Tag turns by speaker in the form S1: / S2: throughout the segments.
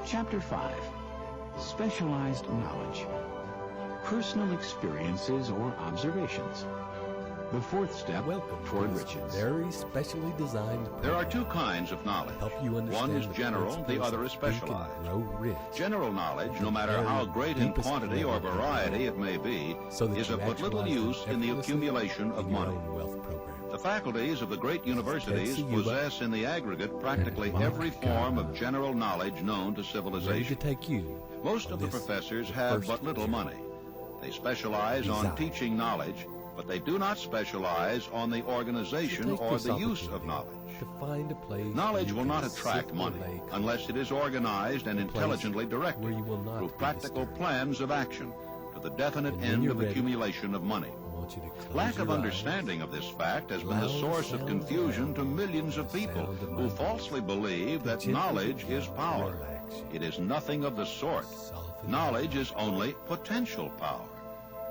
S1: Chapter 5. Specialized Knowledge. Personal experiences or observations. The fourth step toward riches.
S2: Very specially designed program.
S3: There are two kinds of knowledge.
S2: Help you understand
S3: One is general, the other is specialized.
S2: Grow rich.
S3: General knowledge, no matter how great in quantity or variety it may be, is of but little use in the accumulation of money. The faculties of the great universities possess in the aggregate practically every form of general knowledge known to civilization. Most of the professors have but little money. They specialize on teaching knowledge, but they do not specialize on the organization or the use of knowledge. Knowledge will not attract money unless it is organized and intelligently directed through practical plans of action to the definite end of accumulation of money. Lack of understanding of this fact has been the source of confusion to millions of people who falsely believe that knowledge is power. It is nothing of the sort. Knowledge is only potential power.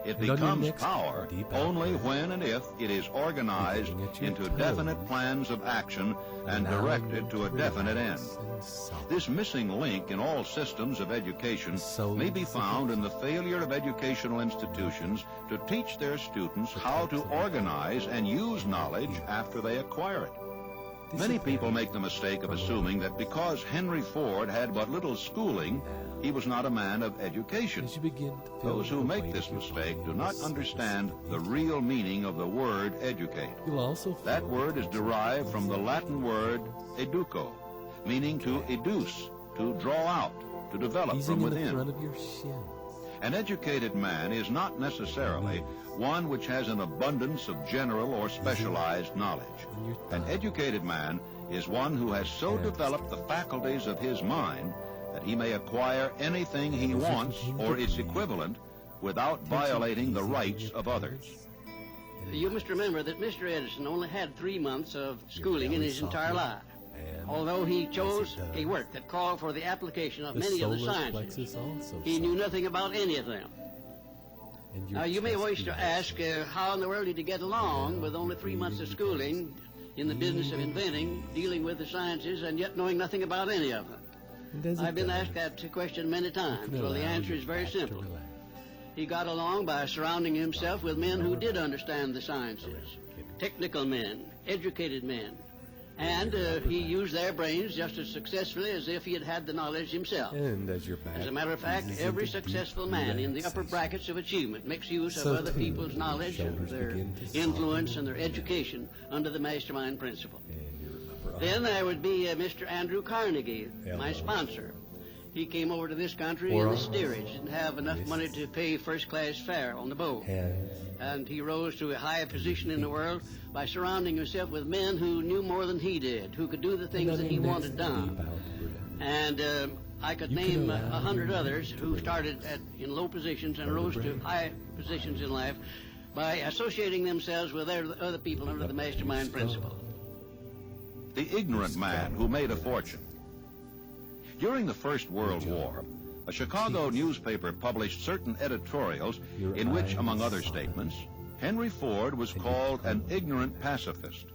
S3: It becomes power only when and if it is organized into definite plans of action and directed to a definite end. This missing link in all systems of education may be found in the failure of educational institutions to teach their students how to organize and use knowledge after they acquire it. Many people make the mistake of assuming that because Henry Ford had but little schooling, he was not a man of education. Those who make this mistake do not understand the real meaning of the word educate. That word is derived from the Latin word educo, meaning to educe, to draw out, to develop from within. An educated man is not necessarily one which has an abundance of general or specialized knowledge. An educated man is one who has so developed the faculties of his mind that he may acquire anything he wants or its equivalent without violating the rights of others.
S4: You must remember that Mr. Edison only had 3 months of schooling in his entire life. Although he chose a work that called for the application of many of the sciences, he knew nothing about any of them. Now, you may wish to ask how in the world did he get along with only 3 months of schooling in the business of inventing, dealing with the sciences, and yet knowing nothing about any of them? I've been asked that question many times. Well, the answer is very simple. He got along by surrounding himself with men who did understand the sciences, technical men, educated men. And he used their brains just as successfully as if he had had the knowledge himself. As a matter of fact, every successful man in the upper brackets of achievement makes use of other people's knowledge and their influence and their education under the mastermind principle. Then there would be Mr. Andrew Carnegie, my sponsor. He came over to this country in the steerage, didn't have enough money to pay first-class fare on the boat. And he rose to a high position in the world by surrounding himself with men who knew more than he did, who could do the things that he wanted done. And I could name 100 others who started in low positions and rose to high positions in life by associating themselves with other people under the mastermind principle.
S3: The ignorant man who made a fortune. During the First World War, a Chicago newspaper published certain editorials in which, among other statements, Henry Ford was called an ignorant pacifist.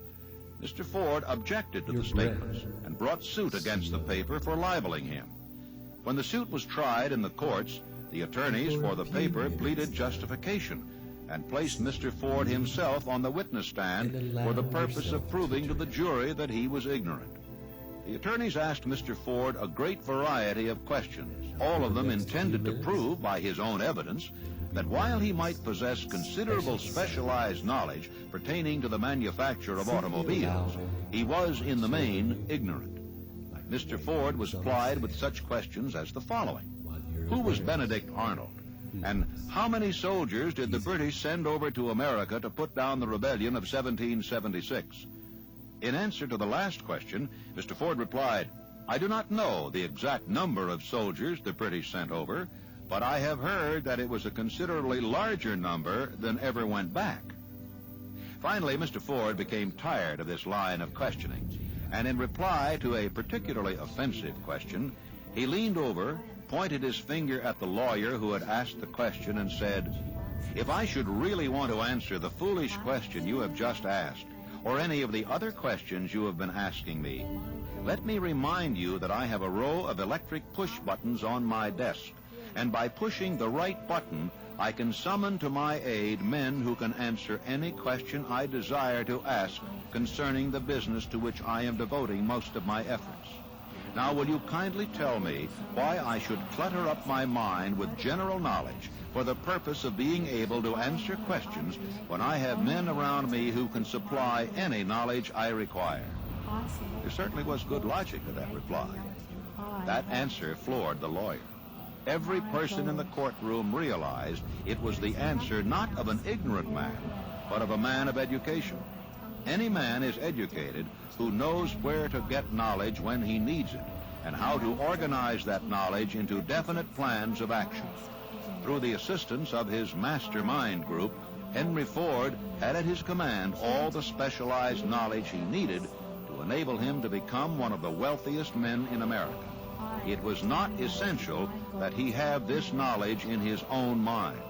S3: Mr. Ford objected to the statements and brought suit against the paper for libeling him. When the suit was tried in the courts, the attorneys for the paper pleaded justification and placed Mr. Ford himself on the witness stand for the purpose of proving to the jury that he was ignorant. The attorneys asked Mr. Ford a great variety of questions, all of them intended to prove by his own evidence that while he might possess considerable specialized knowledge pertaining to the manufacture of automobiles, he was in the main ignorant. Mr. Ford was plied with such questions as the following. Who was Benedict Arnold? And how many soldiers did the British send over to America to put down the rebellion of 1776? In answer to the last question, Mr. Ford replied, I do not know the exact number of soldiers the British sent over, but I have heard that it was a considerably larger number than ever went back. Finally, Mr. Ford became tired of this line of questioning, and in reply to a particularly offensive question, he leaned over, pointed his finger at the lawyer who had asked the question, and said, If I should really want to answer the foolish question you have just asked, or any of the other questions you have been asking me, let me remind you that I have a row of electric push buttons on my desk, and by pushing the right button, I can summon to my aid men who can answer any question I desire to ask concerning the business to which I am devoting most of my efforts. Now, will you kindly tell me why I should clutter up my mind with general knowledge for the purpose of being able to answer questions when I have men around me who can supply any knowledge I require? There certainly was good logic to that reply. That answer floored the lawyer. Every person in the courtroom realized it was the answer not of an ignorant man, but of a man of education. Any man is educated who knows where to get knowledge when he needs it, and how to organize that knowledge into definite plans of action. Through the assistance of his mastermind group, Henry Ford had at his command all the specialized knowledge he needed to enable him to become one of the wealthiest men in America. It was not essential that he have this knowledge in his own mind.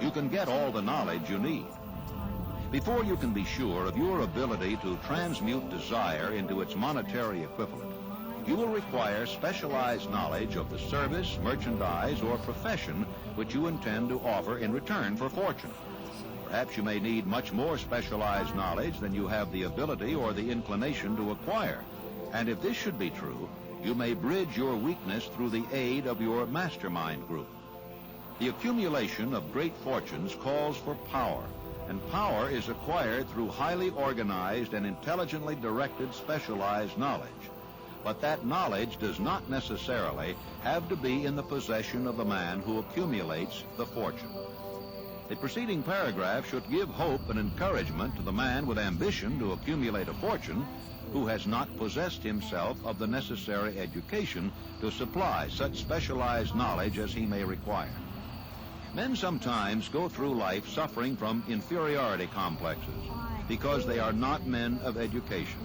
S3: You can get all the knowledge you need. Before you can be sure of your ability to transmute desire into its monetary equivalent, you will require specialized knowledge of the service, merchandise, or profession which you intend to offer in return for fortune. Perhaps you may need much more specialized knowledge than you have the ability or the inclination to acquire. And if this should be true, you may bridge your weakness through the aid of your mastermind group. The accumulation of great fortunes calls for power, and power is acquired through highly organized and intelligently directed specialized knowledge. But that knowledge does not necessarily have to be in the possession of the man who accumulates the fortune. The preceding paragraph should give hope and encouragement to the man with ambition to accumulate a fortune who has not possessed himself of the necessary education to supply such specialized knowledge as he may require. Men sometimes go through life suffering from inferiority complexes because they are not men of education.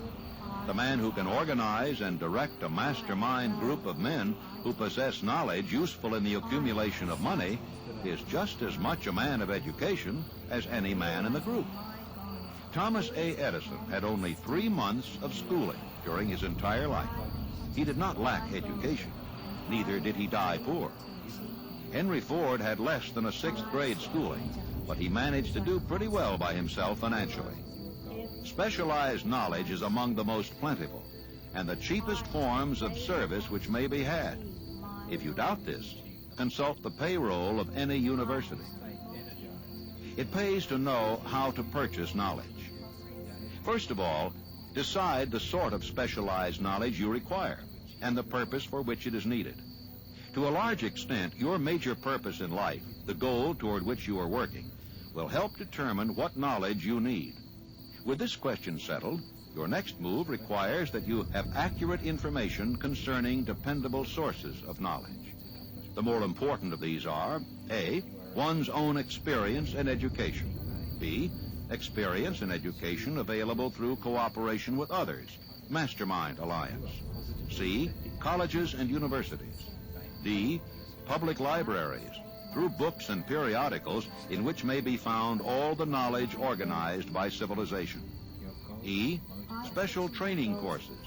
S3: The man who can organize and direct a mastermind group of men who possess knowledge useful in the accumulation of money is just as much a man of education as any man in the group. Thomas A. Edison had only 3 months of schooling during his entire life. He did not lack education. Neither did he die poor. Henry Ford had less than a 6th grade schooling, but he managed to do pretty well by himself financially. Specialized knowledge is among the most plentiful and the cheapest forms of service which may be had. If you doubt this, consult the payroll of any university. It pays to know how to purchase knowledge. First of all, decide the sort of specialized knowledge you require and the purpose for which it is needed. To a large extent, your major purpose in life, the goal toward which you are working, will help determine what knowledge you need. With this question settled, your next move requires that you have accurate information concerning dependable sources of knowledge. The more important of these are, A, one's own experience and education. B, experience and education available through cooperation with others, mastermind alliance. C, colleges and universities. D, public libraries, through books and periodicals in which may be found all the knowledge organized by civilization. E, special training courses,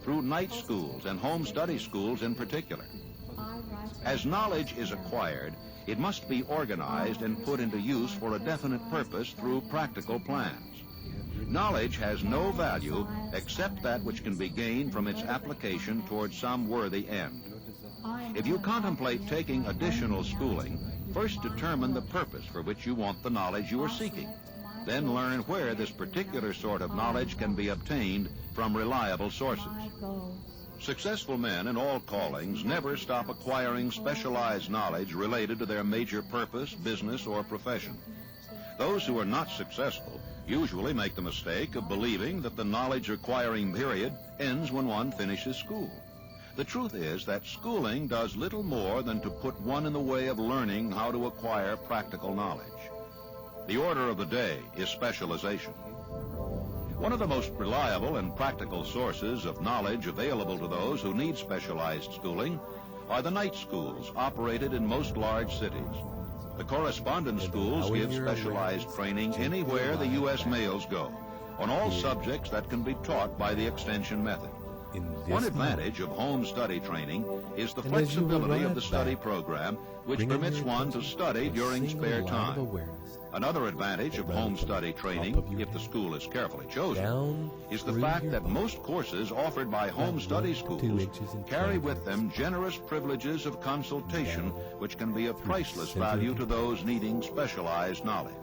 S3: through night schools and home study schools in particular. As knowledge is acquired, it must be organized and put into use for a definite purpose through practical plans. Knowledge has no value except that which can be gained from its application towards some worthy end. If you contemplate taking additional schooling, first determine the purpose for which you want the knowledge you are seeking. Then learn where this particular sort of knowledge can be obtained from reliable sources. Successful men in all callings never stop acquiring specialized knowledge related to their major purpose, business, or profession. Those who are not successful usually make the mistake of believing that the knowledge-acquiring period ends when one finishes school. The truth is that schooling does little more than to put one in the way of learning how to acquire practical knowledge. The order of the day is specialization. One of the most reliable and practical sources of knowledge available to those who need specialized schooling are the night schools operated in most large cities. The correspondence schools give specialized training anywhere the U.S. mails go, on all subjects that can be taught by the extension method. One advantage of home study training is the flexibility of the study program, which permits one to study during spare time. Another advantage of home study training, if the school is carefully chosen, is the fact that most courses offered by home study schools carry with them generous privileges of consultation, which can be of priceless value to those needing specialized knowledge.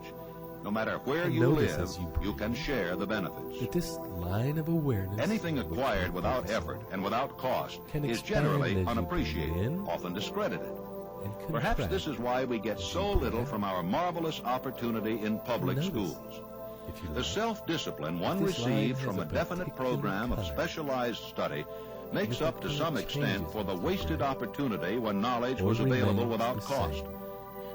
S3: No matter where you live, you can share the benefits.
S2: That this line of awareness,
S3: anything acquired without effort and without cost is generally unappreciated, often discredited. Perhaps this is why we get so little from our marvelous opportunity in public schools. The self-discipline one receives from a definite program of specialized study makes up to some extent for the wasted opportunity when knowledge was available without cost.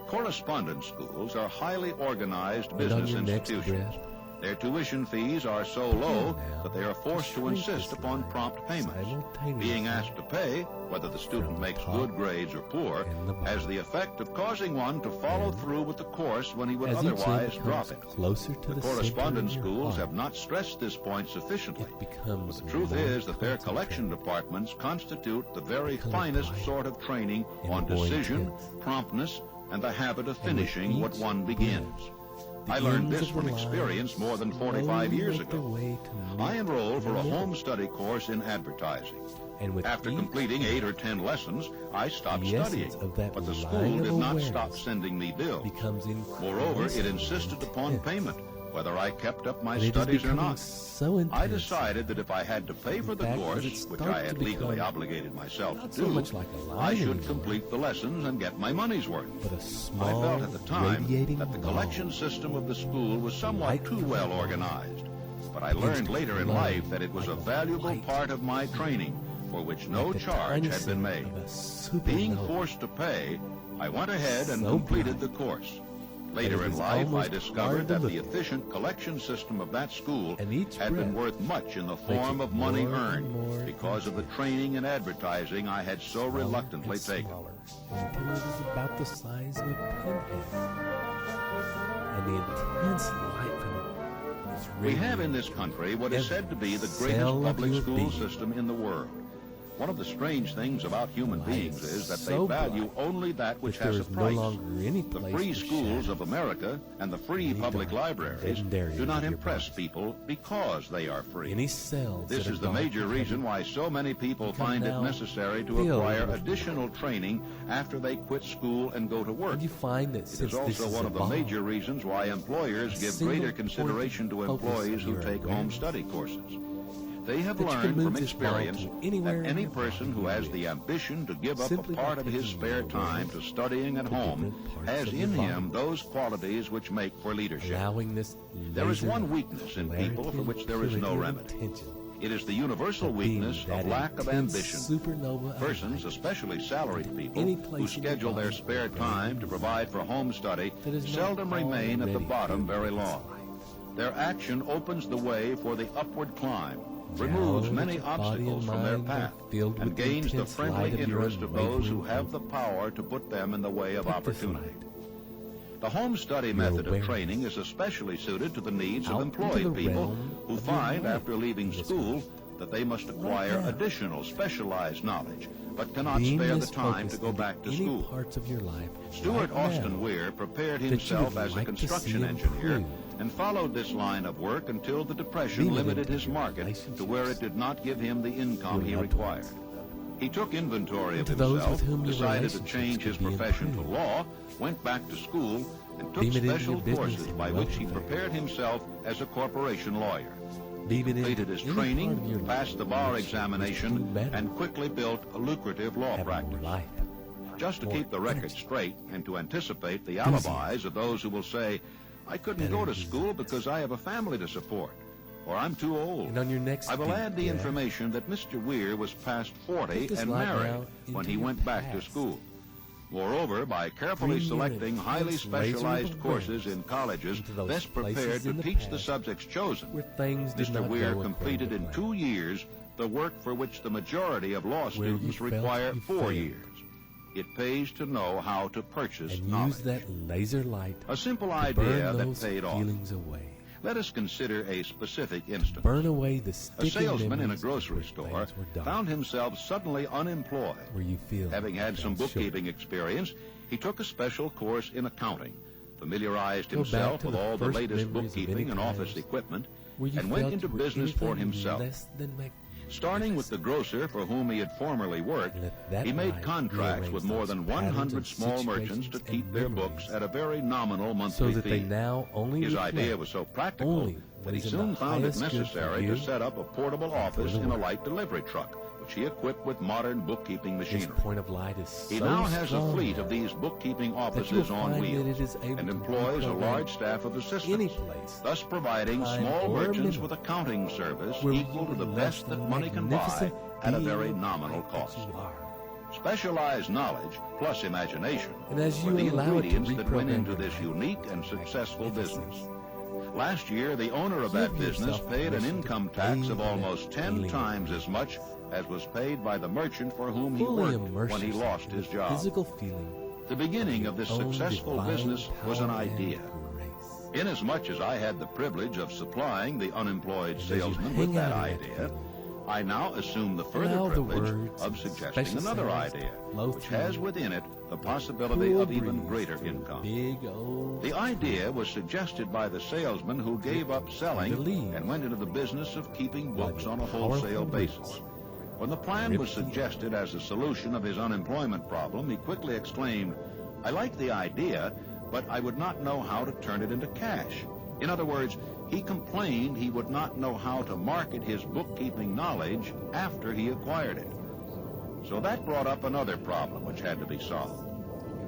S3: Correspondence schools are highly organized business institutions. Their tuition fees are so low that they are forced to insist upon prompt payments. Being asked to pay, whether the student makes good grades or poor, has the effect of causing one to follow through with the course when he would otherwise drop it. The correspondence schools have not stressed this point sufficiently, but the truth is that their collection departments constitute the very finest sort of training on decision, promptness, and the habit of finishing what one begins. I learned this from experience more than 45 years ago. I enrolled for a home study course in advertising. After completing 8 or 10 lessons, I stopped studying, but the school did not stop sending me bills. Moreover, it insisted upon payment, whether I kept up my studies or not. I decided that if I had to pay for the course, which I had legally obligated myself to do, I should complete the lessons and get my money's worth. I felt at the time that the collection system of the school was somewhat too well organized, but I learned later in life that it was a valuable part of my training for which no charge had been made. Being forced to pay, I went ahead and completed the course. Later in life, I discovered that the efficient collection system of that school had been worth much in the form of money earned because of the training and advertising I had so reluctantly taken.
S2: Until it was about the size of a pinhead. And the intense light from it is
S3: we have in this country what is said to be the greatest public school system in the world. One of the strange things about human beings is that they value only that which has a price. The free schools of America and the free public libraries do not impress people because they are free. This is the major reason why so many people find it necessary to acquire additional training after they quit school and go to work. It is also one of the major reasons why employers give greater consideration to employees who take home study courses. They have learned from experience that any person who has the ambition to give up a part of his spare time to studying at home has in him those qualities which make for leadership. There is one weakness in people for which there is no remedy. It is the universal weakness of lack of ambition. Persons, especially salaried people, who schedule their spare time to provide for home study, seldom remain at the bottom very long. Their action opens the way for the upward climb, removes many obstacles from their path, and gains the friendly interest of those who have the power to put them in the way of opportunity. The home study method of training is especially suited to the needs of employed people who find, after leaving school, that they must acquire additional specialized knowledge, but cannot spare the time to go back to school. Stuart Austin Weir prepared himself as a construction engineer and followed this line of work until the Depression limited his market to where it did not give him the income he required. He took inventory of himself, decided to change his profession to law, went back to school, and took special courses by which he prepared himself as a corporation lawyer. He completed his training, passed the bar examination, and quickly built a lucrative law practice. Just to keep the record straight and to anticipate the alibis of those who will say, I couldn't go to school because I have a family to support, or I'm too old. I will add the information that Mr. Weir was past 40 and married when he went back to school. Moreover, by carefully selecting highly specialized courses in colleges best prepared to teach the subjects chosen, Mr. Weir completed in 2 years the work for which the majority of law students require 4 years. It pays to know how to purchase knowledge. A simple idea that paid off. Let us consider a specific instance.
S2: Burn away the
S3: A salesman in a grocery store found himself suddenly unemployed. Having had some bookkeeping experience, he took a special course in accounting, familiarized himself with all the latest bookkeeping and office equipment, and went into business for himself. Starting with the grocer for whom he had formerly worked, he made contracts with more than 100 small merchants to keep their books at a very nominal monthly fee. His idea was so practical that he soon found it necessary to set up a portable office in a light delivery truck, which he equipped with modern bookkeeping machinery. He now has a fleet of these bookkeeping offices on wheels and employs a large staff of assistants, thus providing small merchants with accounting service equal to the best that money can buy at a very nominal cost. Specialized knowledge plus imagination were the ingredients that went into this unique and successful business. Last year, the owner of that business paid an income tax of almost 10 times as much as was paid by the merchant for whom he worked when he lost his job. The beginning of this successful business was an idea. Inasmuch as I had the privilege of supplying the unemployed salesman with that idea, I now assume the further privilege of suggesting another idea, which has within it the possibility of even greater income. The idea was suggested by the salesman who gave up selling and went into the business of keeping books on a wholesale basis. When the plan was suggested as a solution of his unemployment problem, he quickly exclaimed, "I like the idea, but I would not know how to turn it into cash." In other words, he complained he would not know how to market his bookkeeping knowledge after he acquired it. So that brought up another problem which had to be solved.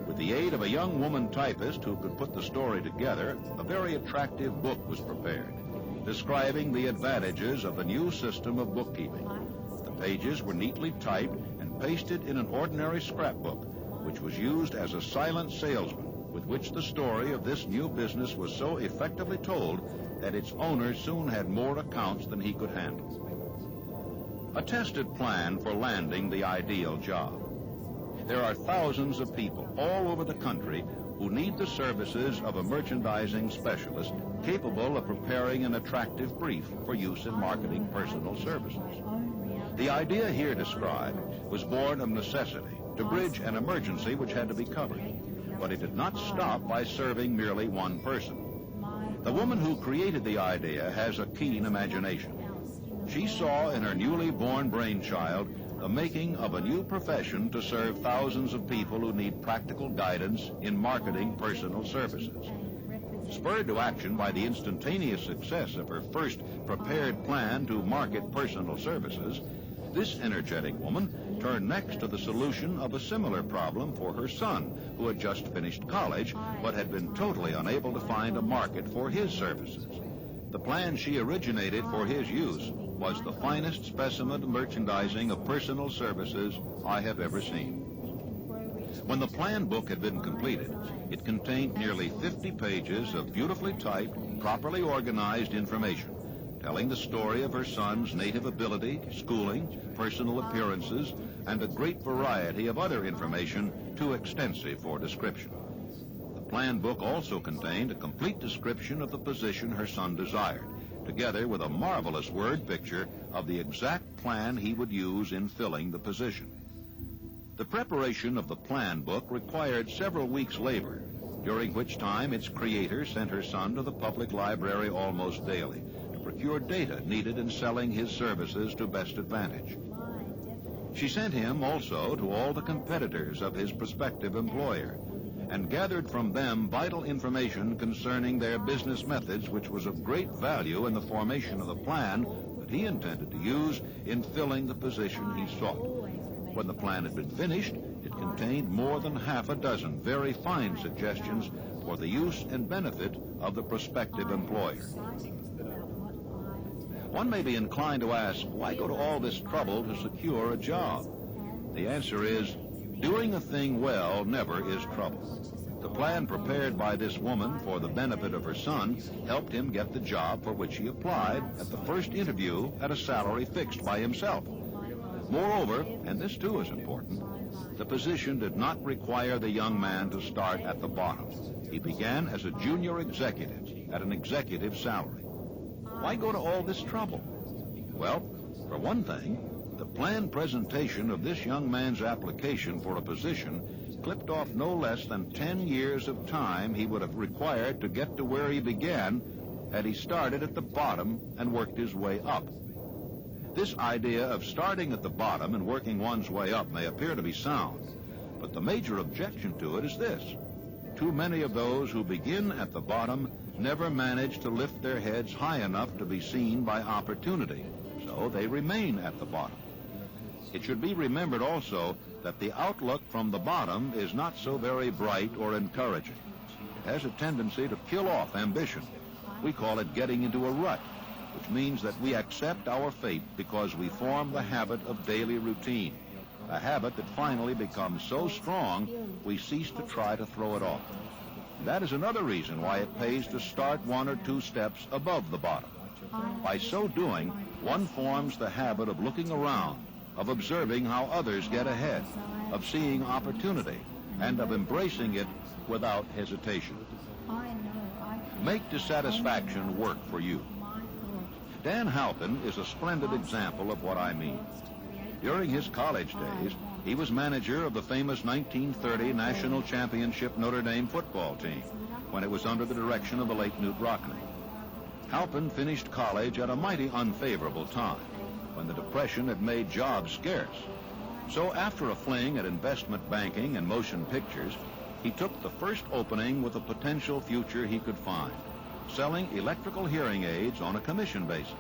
S3: With the aid of a young woman typist who could put the story together, a very attractive book was prepared, describing the advantages of the new system of bookkeeping. The pages were neatly typed and pasted in an ordinary scrapbook, which was used as a silent salesman, with which the story of this new business was so effectively told that its owner soon had more accounts than he could handle. A tested plan for landing the ideal job. There are thousands of people all over the country who need the services of a merchandising specialist capable of preparing an attractive brief for use in marketing personal services. The idea here described was born of necessity to bridge an emergency which had to be covered, but it did not stop by serving merely one person. The woman who created the idea has a keen imagination. She saw in her newly born brainchild the making of a new profession to serve thousands of people who need practical guidance in marketing personal services. Spurred to action by the instantaneous success of her first prepared plan to market personal services, this energetic woman turned next to the solution of a similar problem for her son, who had just finished college but had been totally unable to find a market for his services. The plan she originated for his use was the finest specimen of merchandising of personal services I have ever seen. When the plan book had been completed, it contained nearly 50 pages of beautifully typed, properly organized information, telling the story of her son's native ability, schooling, personal appearances, and a great variety of other information too extensive for description. The plan book also contained a complete description of the position her son desired, together with a marvelous word picture of the exact plan he would use in filling the position. The preparation of the plan book required several weeks' labor, during which time its creator sent her son to the public library almost daily to procure data needed in selling his services to best advantage. She sent him also to all the competitors of his prospective employer and gathered from them vital information concerning their business methods, which was of great value in the formation of the plan that he intended to use in filling the position he sought. When the plan had been finished, it contained more than half a dozen very fine suggestions for the use and benefit of the prospective employer. One may be inclined to ask, why go to all this trouble to secure a job? The answer is, doing a thing well never is trouble. The plan prepared by this woman for the benefit of her son helped him get the job for which he applied at the first interview at a salary fixed by himself. Moreover, and this too is important, the position did not require the young man to start at the bottom. He began as a junior executive at an executive salary. Why go to all this trouble? Well, for one thing, the planned presentation of this young man's application for a position clipped off no less than 10 years of time he would have required to get to where he began had he started at the bottom and worked his way up. This idea of starting at the bottom and working one's way up may appear to be sound, but the major objection to it is this. Too many of those who begin at the bottom never manage to lift their heads high enough to be seen by opportunity, so they remain at the bottom. It should be remembered also that the outlook from the bottom is not so very bright or encouraging. It has a tendency to kill off ambition. We call it getting into a rut, which means that we accept our fate because we form the habit of daily routine, a habit that finally becomes so strong we cease to try to throw it off. That is another reason why it pays to start 1 or 2 steps above the bottom. By so doing, one forms the habit of looking around, of observing how others get ahead, of seeing opportunity, and of embracing it without hesitation. Make dissatisfaction work for you. Dan Halpin is a splendid example of what I mean. During his college days, he was manager of the famous 1930 National Championship Notre Dame football team when it was under the direction of the late Newt Rockne. Halpin finished college at a mighty unfavorable time, when the Depression had made jobs scarce. So after a fling at investment banking and motion pictures, he took the first opening with a potential future he could find, selling electrical hearing aids on a commission basis.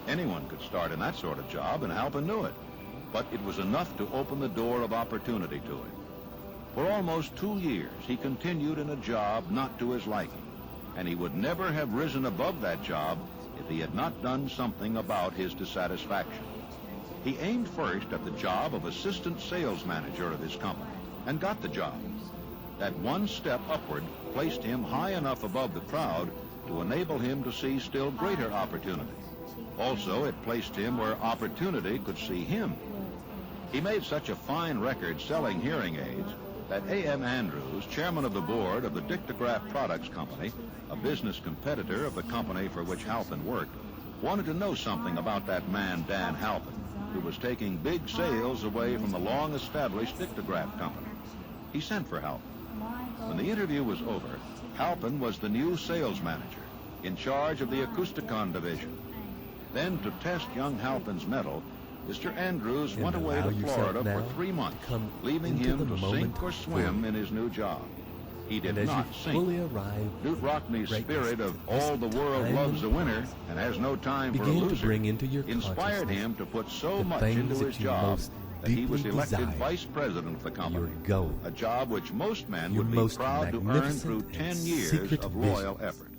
S3: Anyone could start in that sort of job, and Halpin knew it, but it was enough to open the door of opportunity to him. For almost 2 years, he continued in a job not to his liking, and he would never have risen above that job if he had not done something about his dissatisfaction. He aimed first at the job of assistant sales manager of his company and got the job. That one step upward placed him high enough above the crowd to enable him to see still greater opportunity. Also, it placed him where opportunity could see him. He made such a fine record selling hearing aids that A.M. Andrews, chairman of the board of the Dictograph Products Company, a business competitor of the company for which Halpin worked, wanted to know something about that man, Dan Halpin, who was taking big sales away from the long-established Dictograph Company. He sent for Halpin. When the interview was over, Halpin was the new sales manager, in charge of the Acousticon division. Then, to test young Halpin's mettle, Mr. Andrews went away to Florida for 3 months, leaving him to sink or swim in his new job. He did not sink. Newt Rockne's spirit of all the world loves a winner and has no time for a loser inspired him to put so much into his job that he was elected vice president of the company, a job which most men would be proud to earn through 10 years of loyal effort.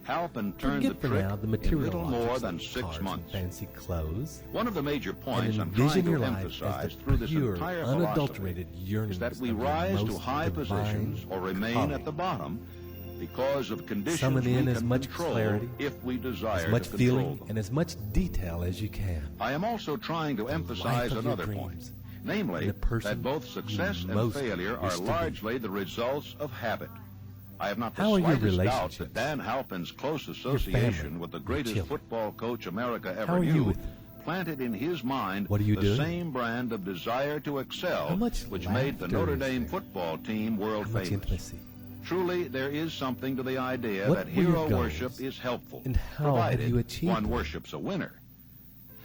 S3: Halpin turned the trick in little more than 6 months.
S2: Fancy clothes,
S3: one of the major points I'm trying to emphasize through this entire philosophy is that we rise to high positions or remain at the bottom because of conditions we can control if we desire to control them.
S2: And as much detail as you can.
S3: I am also trying to emphasize another point, namely that both success and failure are largely the results of habit. I have not the slightest doubt that Dan Halpin's close association with the greatest football coach America ever knew planted in his mind the same brand of desire to excel which made the Notre Dame football team world famous. Truly, there is something to the idea that hero worship is helpful, provided one worships a winner.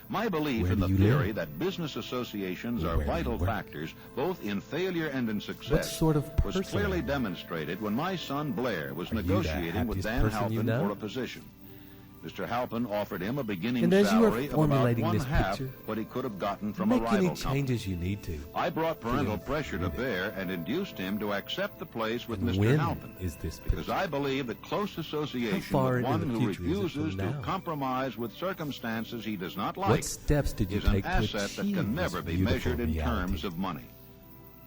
S3: My belief in the theory that business associations are vital factors both in failure and in success was clearly demonstrated when my son Blair was negotiating with Dan Halpin for a position. Mr. Halpin offered him a beginning salary of about one-half what he could have gotten from a rival company.
S2: You need to.
S3: I brought parental pressure to bear and induced him to accept the place with Mr. Halpin because I believe that close association with one who refuses to compromise with circumstances he does not like is an asset that can never be measured in terms of money.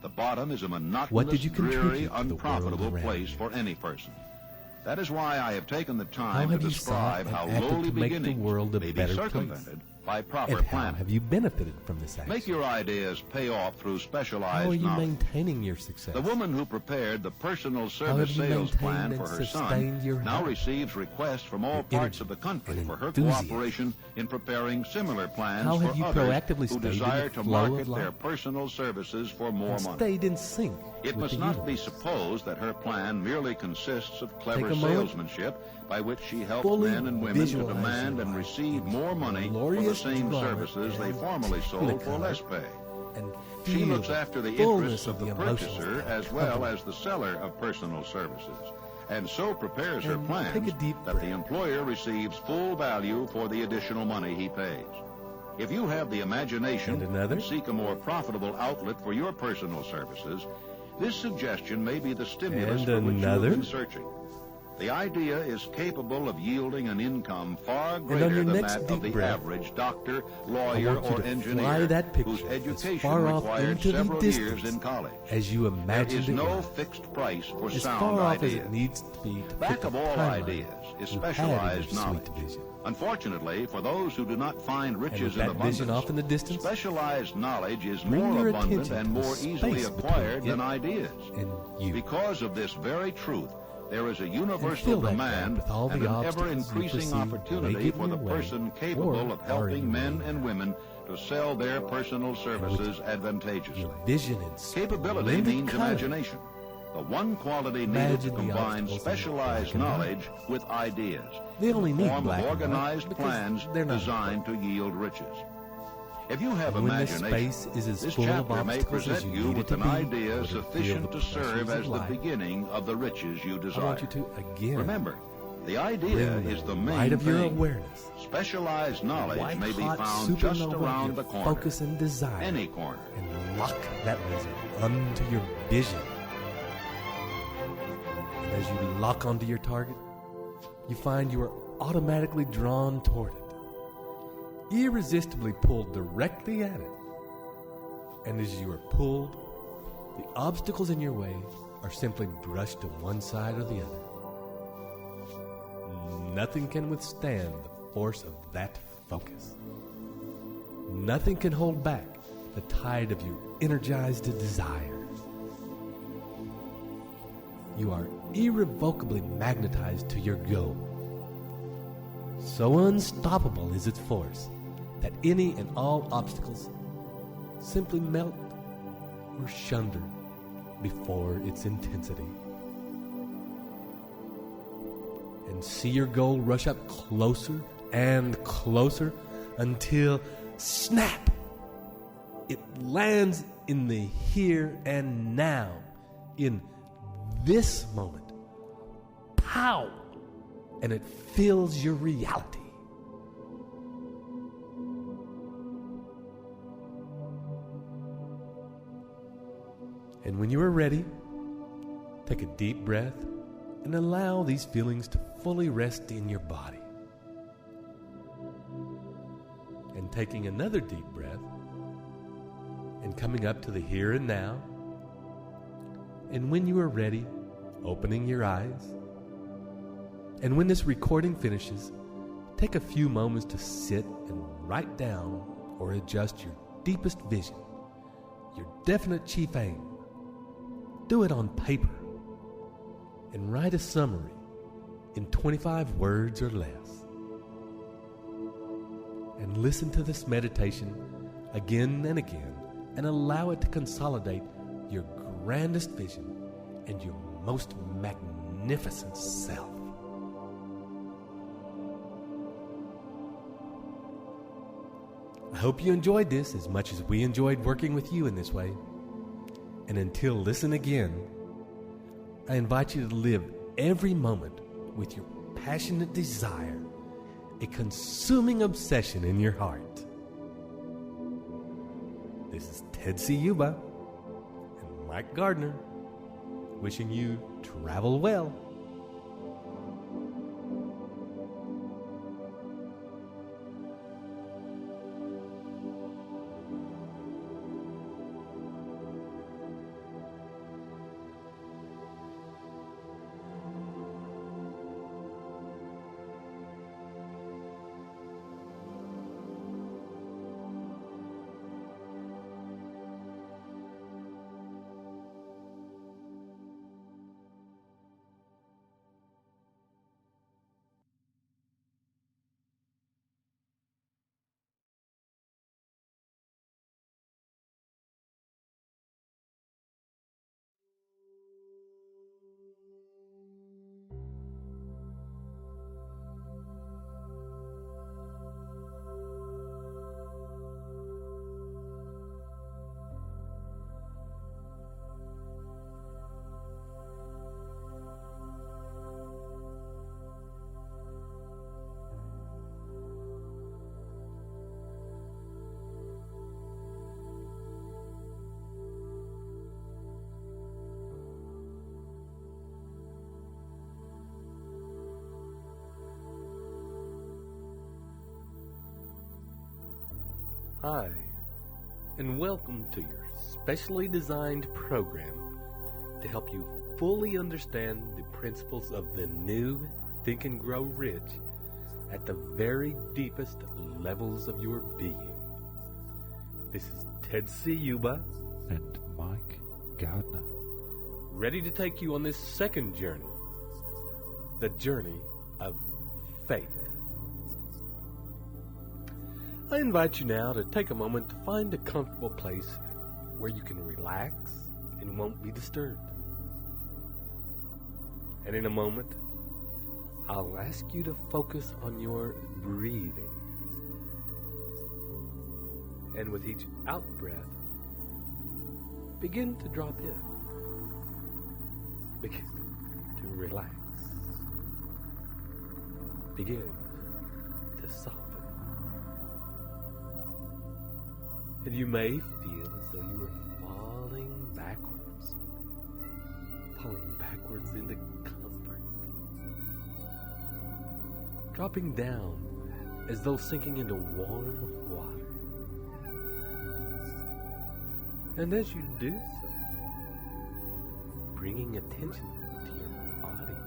S3: The bottom is a monotonous, dreary, unprofitable place for any person. That is why I have taken the time to describe how lowly beginnings may be circumvented by proper
S2: and
S3: planning.
S2: How have you benefited from this action?
S3: Make your ideas pay off through specialized
S2: How are you
S3: knowledge.
S2: maintaining your success?
S3: The woman who prepared the personal service sales plan for her son now receives requests from all parts of the country for her cooperation in preparing similar plans for others who desire to market their personal services for more money.
S2: Stayed in sync.
S3: It must not be supposed that her plan merely consists of clever salesmanship by which she helps men and women to demand and receive more money for the same services they formerly sold for less pay. She looks after the interests of the purchaser as well as the seller of personal services, and so prepares her plans that the employer receives full value for the additional money he pays. If you have the imagination and seek a more profitable outlet for your personal services, this suggestion may be the stimulus for which you have been searching. The idea is capable of yielding an income far greater than that of the average doctor, lawyer, or engineer whose education required several years in college.
S2: As you imagine,
S3: there is no fixed price for sound ideas. Back of all ideas is specialized knowledge. Unfortunately, for those who do not find riches in abundance, specialized knowledge is more abundant and more easily acquired than ideas. Because of this very truth, there is a universal demand and an ever-increasing opportunity for the person capable of helping men and women to sell their personal services advantageously. Capability means imagination. The one quality needed to combine specialized knowledge with ideas, the form of organized plans designed to yield riches. If you have imagination, this chapter may present you with an idea sufficient to serve as the beginning of the riches you desire. Remember, the idea is the main thing. Specialized knowledge may be found just around the corner,
S2: focus and desire,
S3: any corner.
S2: And lock that laser onto your vision. And as you lock onto your target, you find you are automatically drawn toward it, irresistibly pulled directly at it. And as you are pulled, the obstacles in your way are simply brushed to one side or the other. Nothing can withstand the force of that focus. Nothing can hold back the tide of your energized desire. You are irrevocably magnetized to your goal. So unstoppable is its force that any and all obstacles simply melt or shunder before its intensity. And see your goal rush up closer and closer until, snap, it lands in the here and now, in this moment. Pow! And it fills your reality. And when you are ready, take a deep breath and allow these feelings to fully rest in your body. And taking another deep breath and coming up to the here and now. And when you are ready, opening your eyes. And when this recording finishes, take a few moments to sit and write down or adjust your deepest vision, your definite chief aim. Do it on paper and write a summary in 25 words or less. And listen to this meditation again and again and allow it to consolidate your grandest vision and your most magnificent self. I hope you enjoyed this as much as we enjoyed working with you in this way. And until listen again, I invite you to live every moment with your passionate desire, a consuming obsession in your heart. This is Ted Ciuba and Mike Gardner wishing you travel well. Hi, and welcome to your specially designed program to help you fully understand the principles of the new Think and Grow Rich at the very deepest levels of your being. This is Ted Ciuba
S5: and Mike Gardner,
S2: ready to take you on this second journey, the journey of faith. I invite you now to take a moment to find a comfortable place where you can relax and won't be disturbed. And in a moment, I'll ask you to focus on your breathing. And with each out-breath, begin to drop in. Begin to relax. Begin to soften. And you may feel as though you are falling backwards into comfort. Dropping down as though sinking into warm water. And as you do so, bringing attention to your body.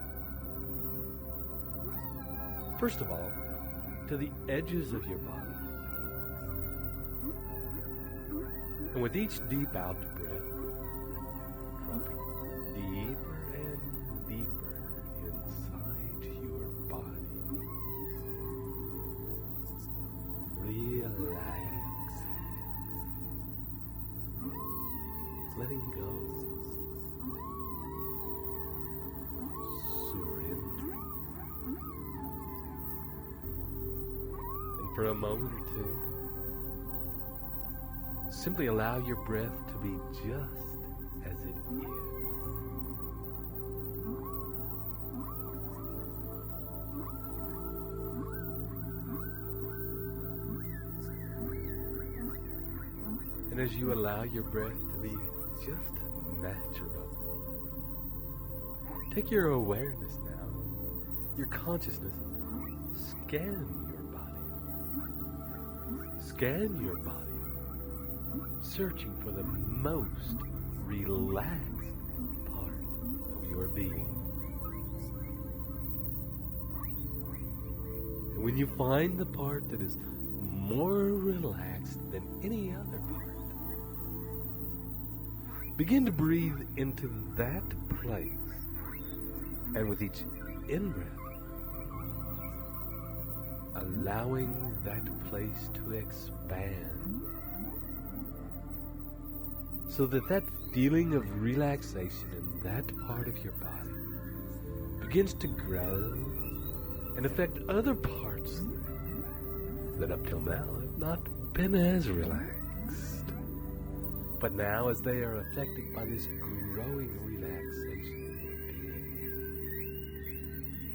S2: First of all, to the edges of your body. And with each deep out breath, dropping deeper and deeper inside your body. Relax. Letting go. Surrendering. And for a moment or two, simply allow your breath to be just as it is. And as you allow your breath to be just natural, take your awareness now, your consciousness, scan your body. Scan your body. Searching for the most relaxed part of your being. And when you find the part that is more relaxed than any other part, begin to breathe into that place. And with each in-breath, allowing that place to expand. So that feeling of relaxation in that part of your body begins to grow and affect other parts that up till now have not been as relaxed. But now, as they are affected by this growing relaxation in your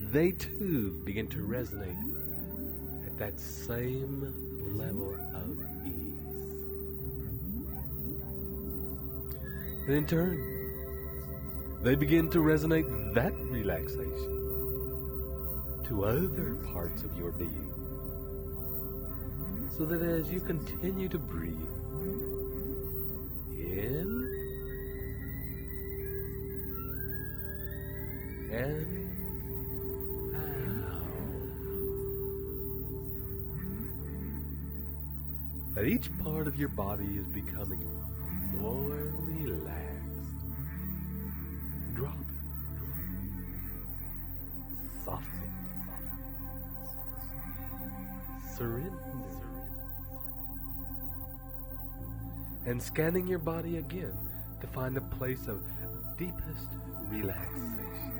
S2: being, they too begin to resonate at that same level of ease. And in turn, they begin to resonate that relaxation to other parts of your being. So that as you continue to breathe in and out, that each part of your body is becoming more relaxed, dropping, softening, surrendering, and scanning your body again to find a place of deepest relaxation,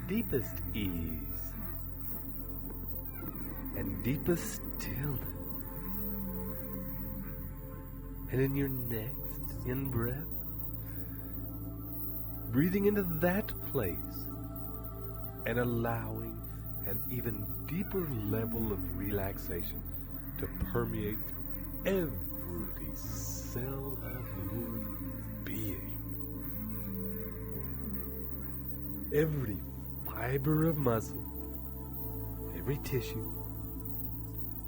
S2: deepest ease, and deepest stillness. And in your next in-breath, breathing into that place and allowing an even deeper level of relaxation to permeate through every cell of your being. Every fiber of muscle, every tissue,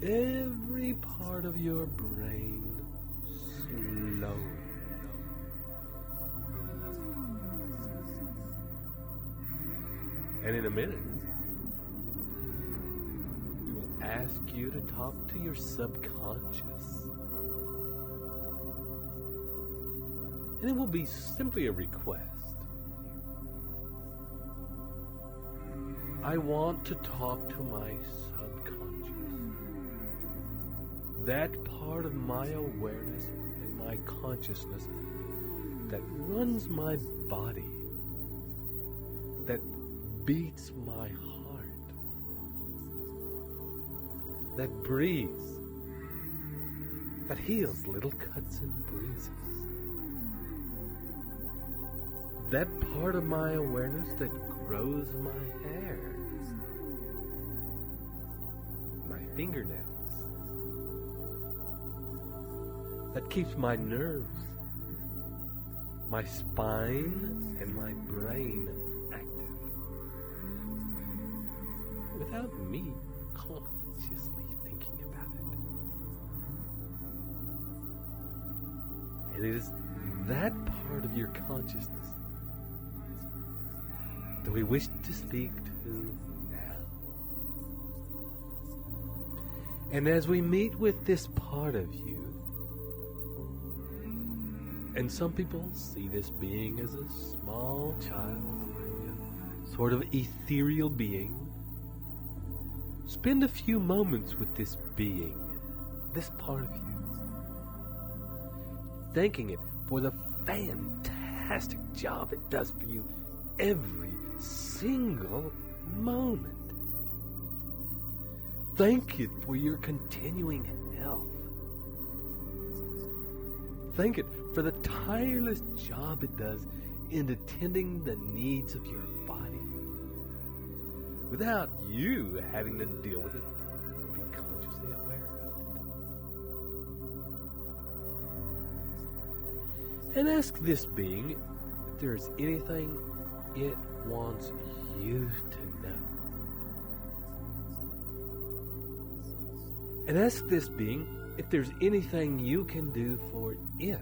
S2: every part of your brain slowly. And in a minute, we will ask you to talk to your subconscious. And it will be simply a request. I want to talk to my subconscious. That part of my awareness and my consciousness that runs my body, that beats my heart, that breathes, that heals little cuts and bruises. That part of my awareness that grows my hair, my fingernails, that keeps my nerves, my spine, and my brain active, without me consciously thinking about it. And it is that part of your consciousness that we wish to speak to now. And as we meet with this part of you, and some people see this being as a small child or a sort of ethereal being, spend a few moments with this being, this part of you, thanking it for the fantastic job it does for you every single moment. Thank it for your continuing health. Thank it for the tireless job it does in attending the needs of your body without you having to deal with it or be consciously aware of it. And ask this being if there is anything it wants you to know. And ask this being if there's anything you can do for it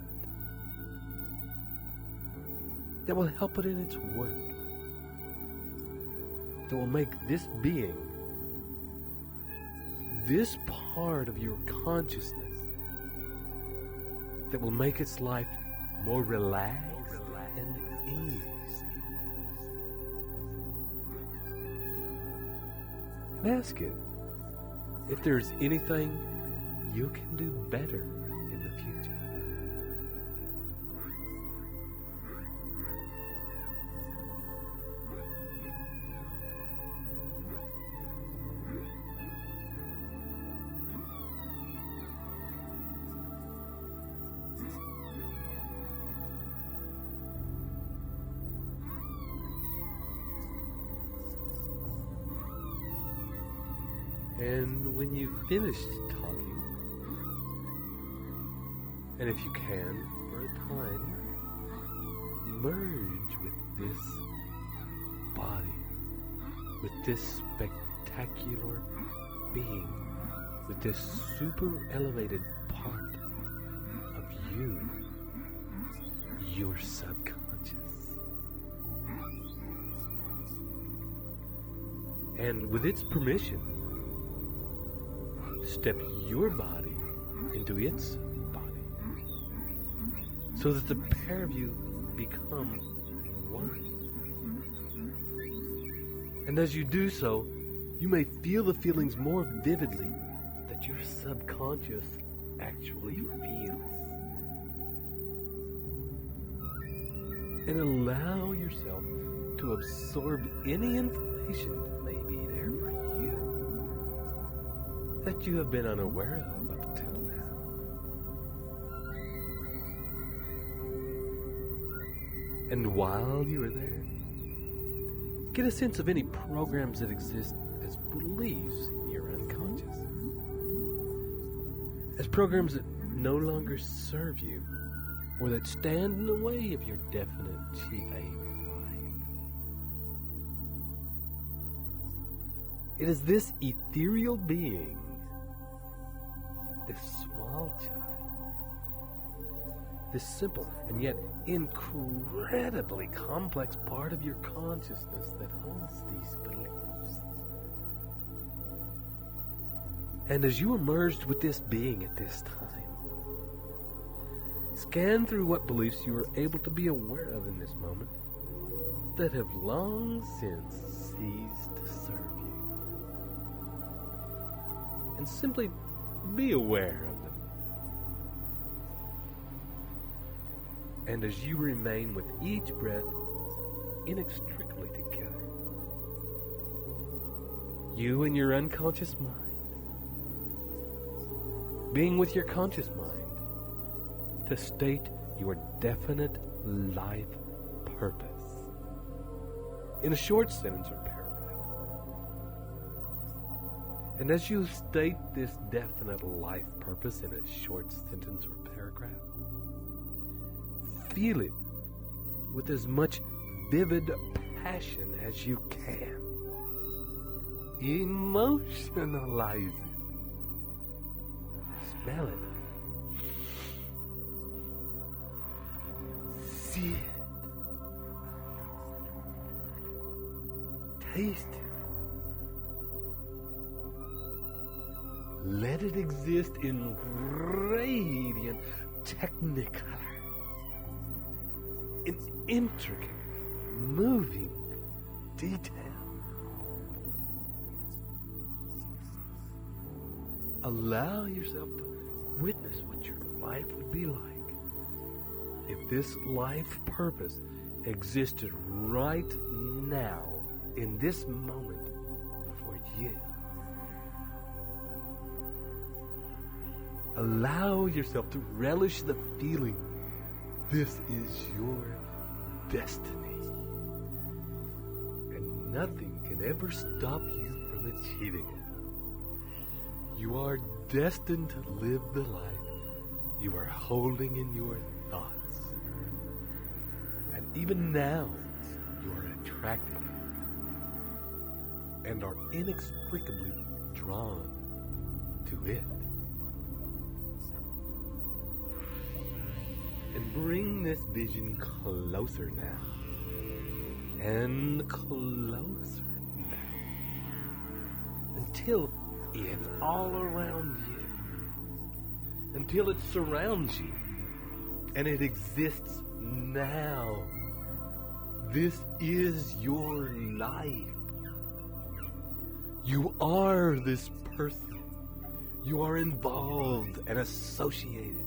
S2: that will help it in its work, that will make this being, this part of your consciousness, that will make its life more relaxed and easy. And ask it if there's anything you can do better in the future. And when you've finished talking, and if you can, for a time, merge with this body, with this spectacular being, with this super elevated part of you, your subconscious. And with its permission, step your body into its body so that the pair of you become one. And as you do so, you may feel the feelings more vividly that your subconscious actually feels. And allow yourself to absorb any information that may be there for you that you have been unaware of up till now. And while you are there, get a sense of any programs that exist as beliefs in your unconscious, as programs that no longer serve you or that stand in the way of your definite chief aim in life. It is this ethereal being this small child, this simple and yet incredibly complex part of your consciousness that holds these beliefs. And as you are merged with this being at this time, scan through what beliefs you are able to be aware of in this moment that have long since ceased to serve you. And simply be aware of them. And as you remain with each breath inextricably together, you and your unconscious mind, being with your conscious mind, to state your definite life purpose in a short sentence or paragraph. And as you state this definite life purpose in a short sentence or paragraph, feel it with as much vivid passion as you can. Emotionalize it. Smell it. See it. Taste it. Let it exist in radiant technicolor, in intricate, moving detail. Allow yourself to witness what your life would be like if this life purpose existed right now, in this moment, for you. Allow yourself to relish the feeling. This is your destiny. And nothing can ever stop you from achieving it. You are destined to live the life you are holding in your thoughts. And even now, you are attracting it and are inextricably drawn to it. And bring this vision closer now. And closer now. Until it's all around you. Until it surrounds you. And it exists now. This is your life. You are this person. You are involved and associated.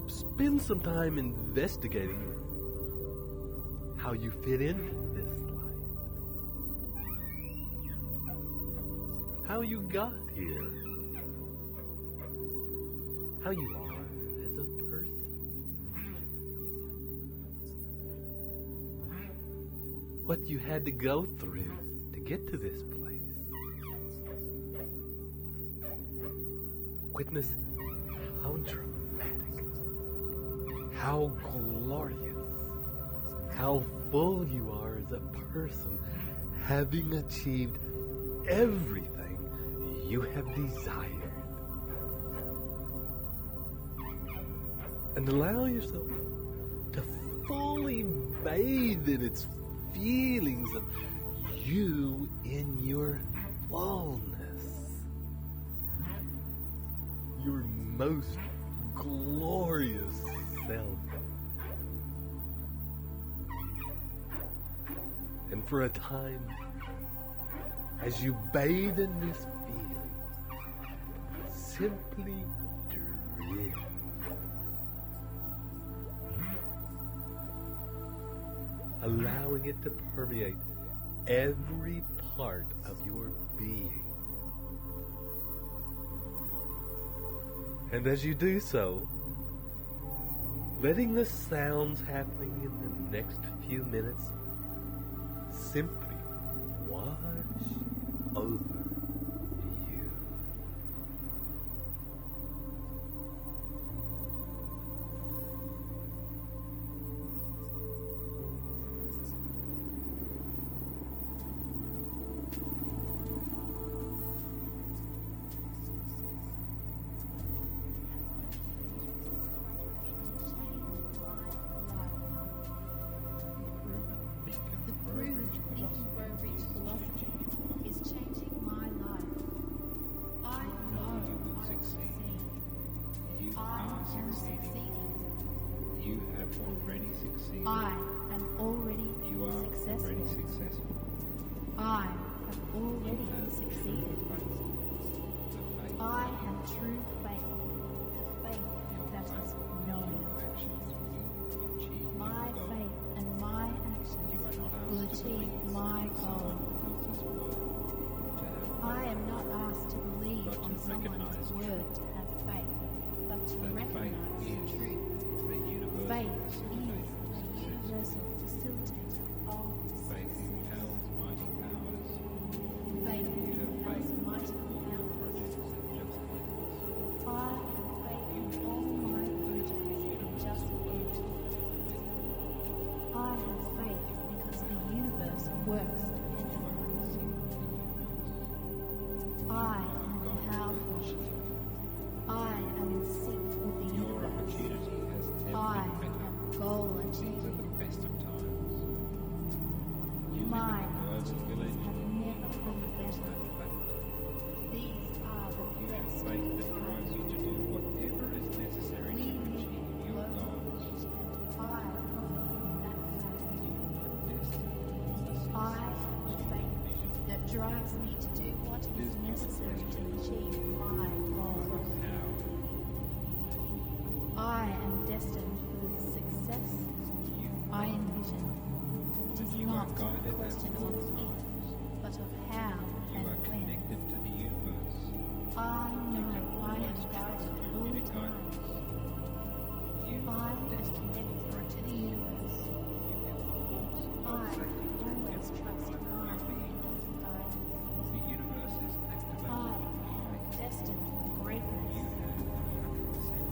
S2: Spend some time investigating how you fit into this life. How you got here. How you are as a person. What you had to go through to get to this place. Witness how dramatic, how glorious, how full you are as a person, having achieved everything you have desired. And allow yourself to fully bathe in its feelings of you in your fullness. Your most glorious self. And for a time, as you bathe in this feeling, simply drift. Allowing it to permeate every part of your being. And as you do so, letting the sounds happening in the next few minutes simply wash over you.
S6: am succeeding.
S5: You have already succeeded.
S6: I am already
S5: You are
S6: successful.
S5: already successful.
S6: I have already succeeded. I have true faith, the faith that is knowing. My faith and my actions will achieve my goal. I am not asked to believe on someone's word to have faith, but to recognize truth. Faith is a universal facilitator of success. Faith impels mighty powers. I have faith in all my projects just end. I have faith because the universe works dependently. I am powerful. I am in sync with the universe. I am goal achieving. My opportunities have never been better. These are the best
S5: Faith that drives you to do whatever is necessary to achieve your goals.
S6: I profit from that fact. I have faith that drives me to do what is necessary to achieve my goals. I am destined for the success I envision. It is not a question of if, but of how and when.
S5: Connected to the universe.
S6: I know I am guided all the time. I am connected to the universe. I always trust my guidance.
S5: The universe is activated.
S6: I am destined for greatness.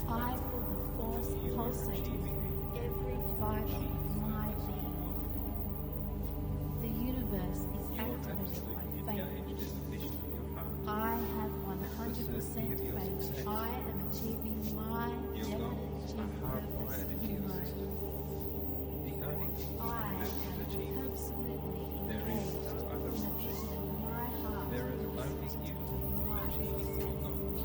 S6: I feel the force pulsating through every fiber of my being. The universe is activated by faith. I have 100% faith. I am achieving my definite purpose in life. I am absolutely engaged in the vision of my heart.
S5: There is only you achieving your goals.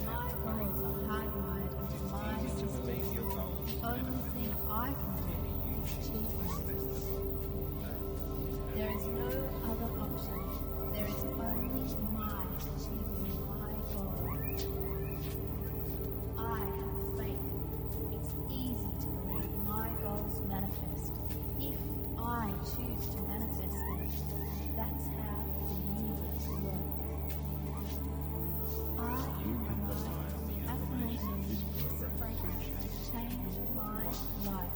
S6: My goals are hardwired into my
S5: Easy to
S6: system.
S5: believe your goals.
S6: The only thing I can do is achieve them. There is no other option. There is only my achieving my goal. I have faith. It's easy to believe my goals manifest. If I choose to manifest them, that's how the universe works. I utilize the affirmations change my life.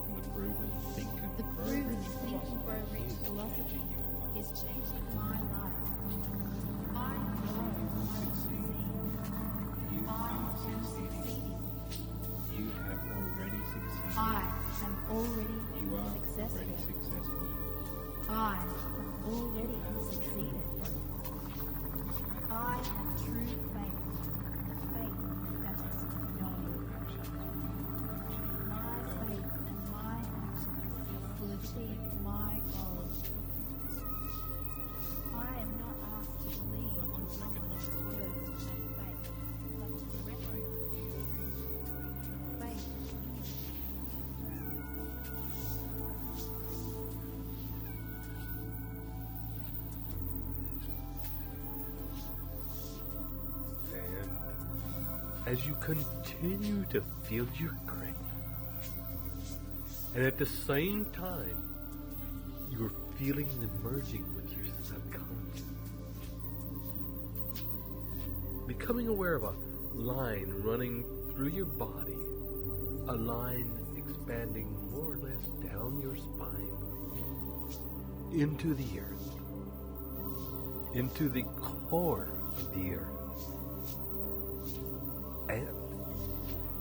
S5: The proven think and
S6: The proven Think and Grow Rich philosophy is changing my life. I know I will succeed. I am succeeding.
S5: You have already succeeded.
S6: I am already
S5: You are
S6: successful.
S5: already successful.
S6: I have already succeeded. I have true faith, the faith that is knowing. My faith and my actions will achieve my goals. I am not asked to believe on someone's words to have faith, but to recognize faith.
S2: And as you continue to feel your greatness, and at the same time, you're feeling the merging with your subconscious, becoming aware of a line running through your body, a line expanding more or less down your spine, into the earth, into the core of the earth, and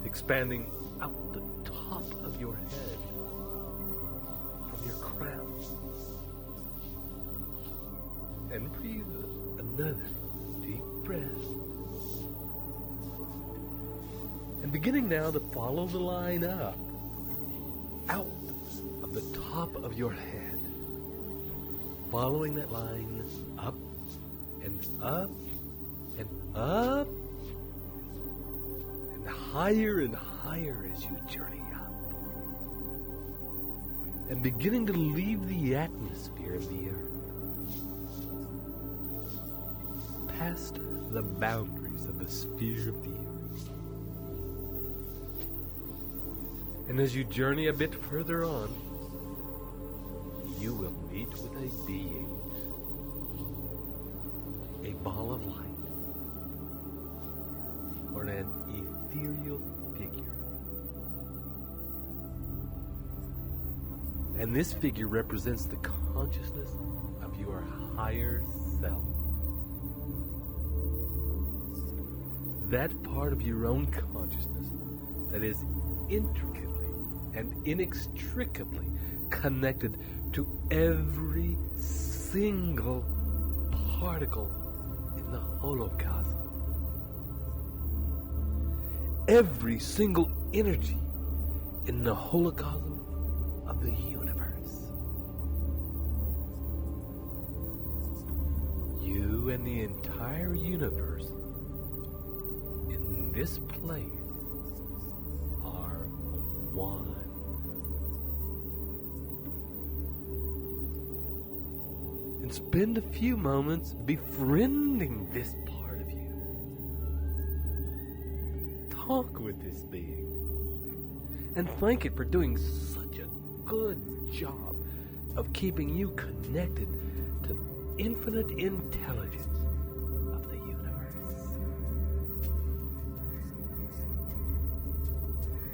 S2: expanding out the top of your head from your crown. And breathe another deep breath. And beginning now to follow the line up, out of the top of your head, following that line up and up and up higher and higher as you journey up, and beginning to leave the atmosphere of the earth, past the boundaries of the sphere of the earth. And as you journey a bit further on, you will meet with a being, a ball of light, or an ethereal figure. And this figure represents the consciousness of your higher self. That part of your own consciousness that is intricately and inextricably connected to every single particle in the holocosm. Every single energy in the holocosm of the universe. You and the entire universe in this place are one. And spend a few moments befriending this part of you. Talk with this being and thank it for doing such a good job of keeping you connected to the infinite intelligence of the universe.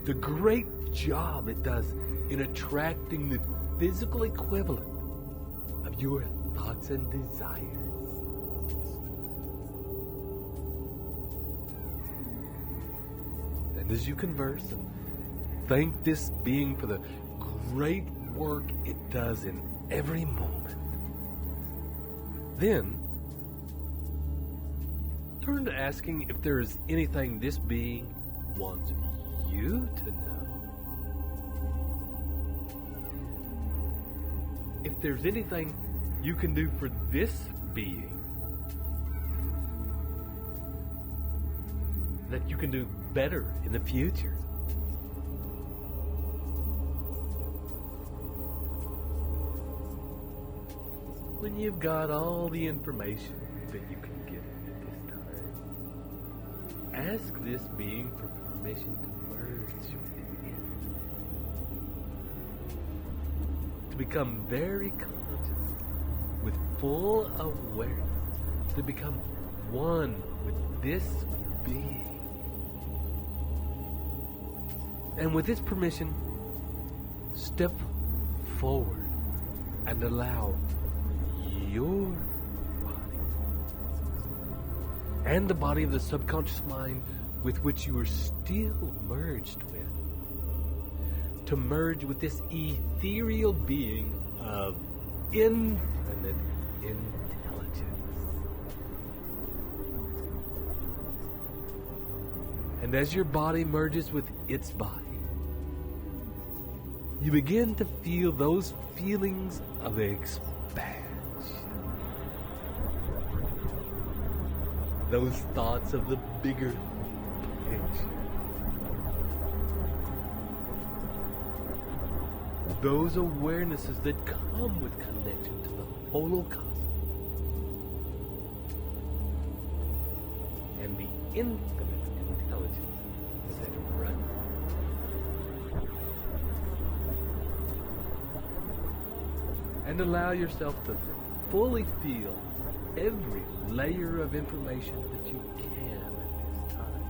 S2: The great job it does in attracting the physical equivalent of your thoughts and desires. And as you converse and thank this being for the great work it does in every moment, then turn to asking if there is anything this being wants you to know. If there's anything you can do for this being that you can do better in the future. When you've got all the information that you can get at this time, ask this being for permission to merge with it. To become very conscious with full awareness, to become one with this being. And with this permission, step forward and allow your body and the body of the subconscious mind with which you are still merged with, to merge with this ethereal being of infinite intelligence. And as your body merges with its body, you begin to feel those feelings of expansion. Those thoughts of the bigger picture. Those awarenesses that come with connection to the holocosm and the infinite intelligence that runs. And allow yourself to fully feel every layer of information that you can at this time.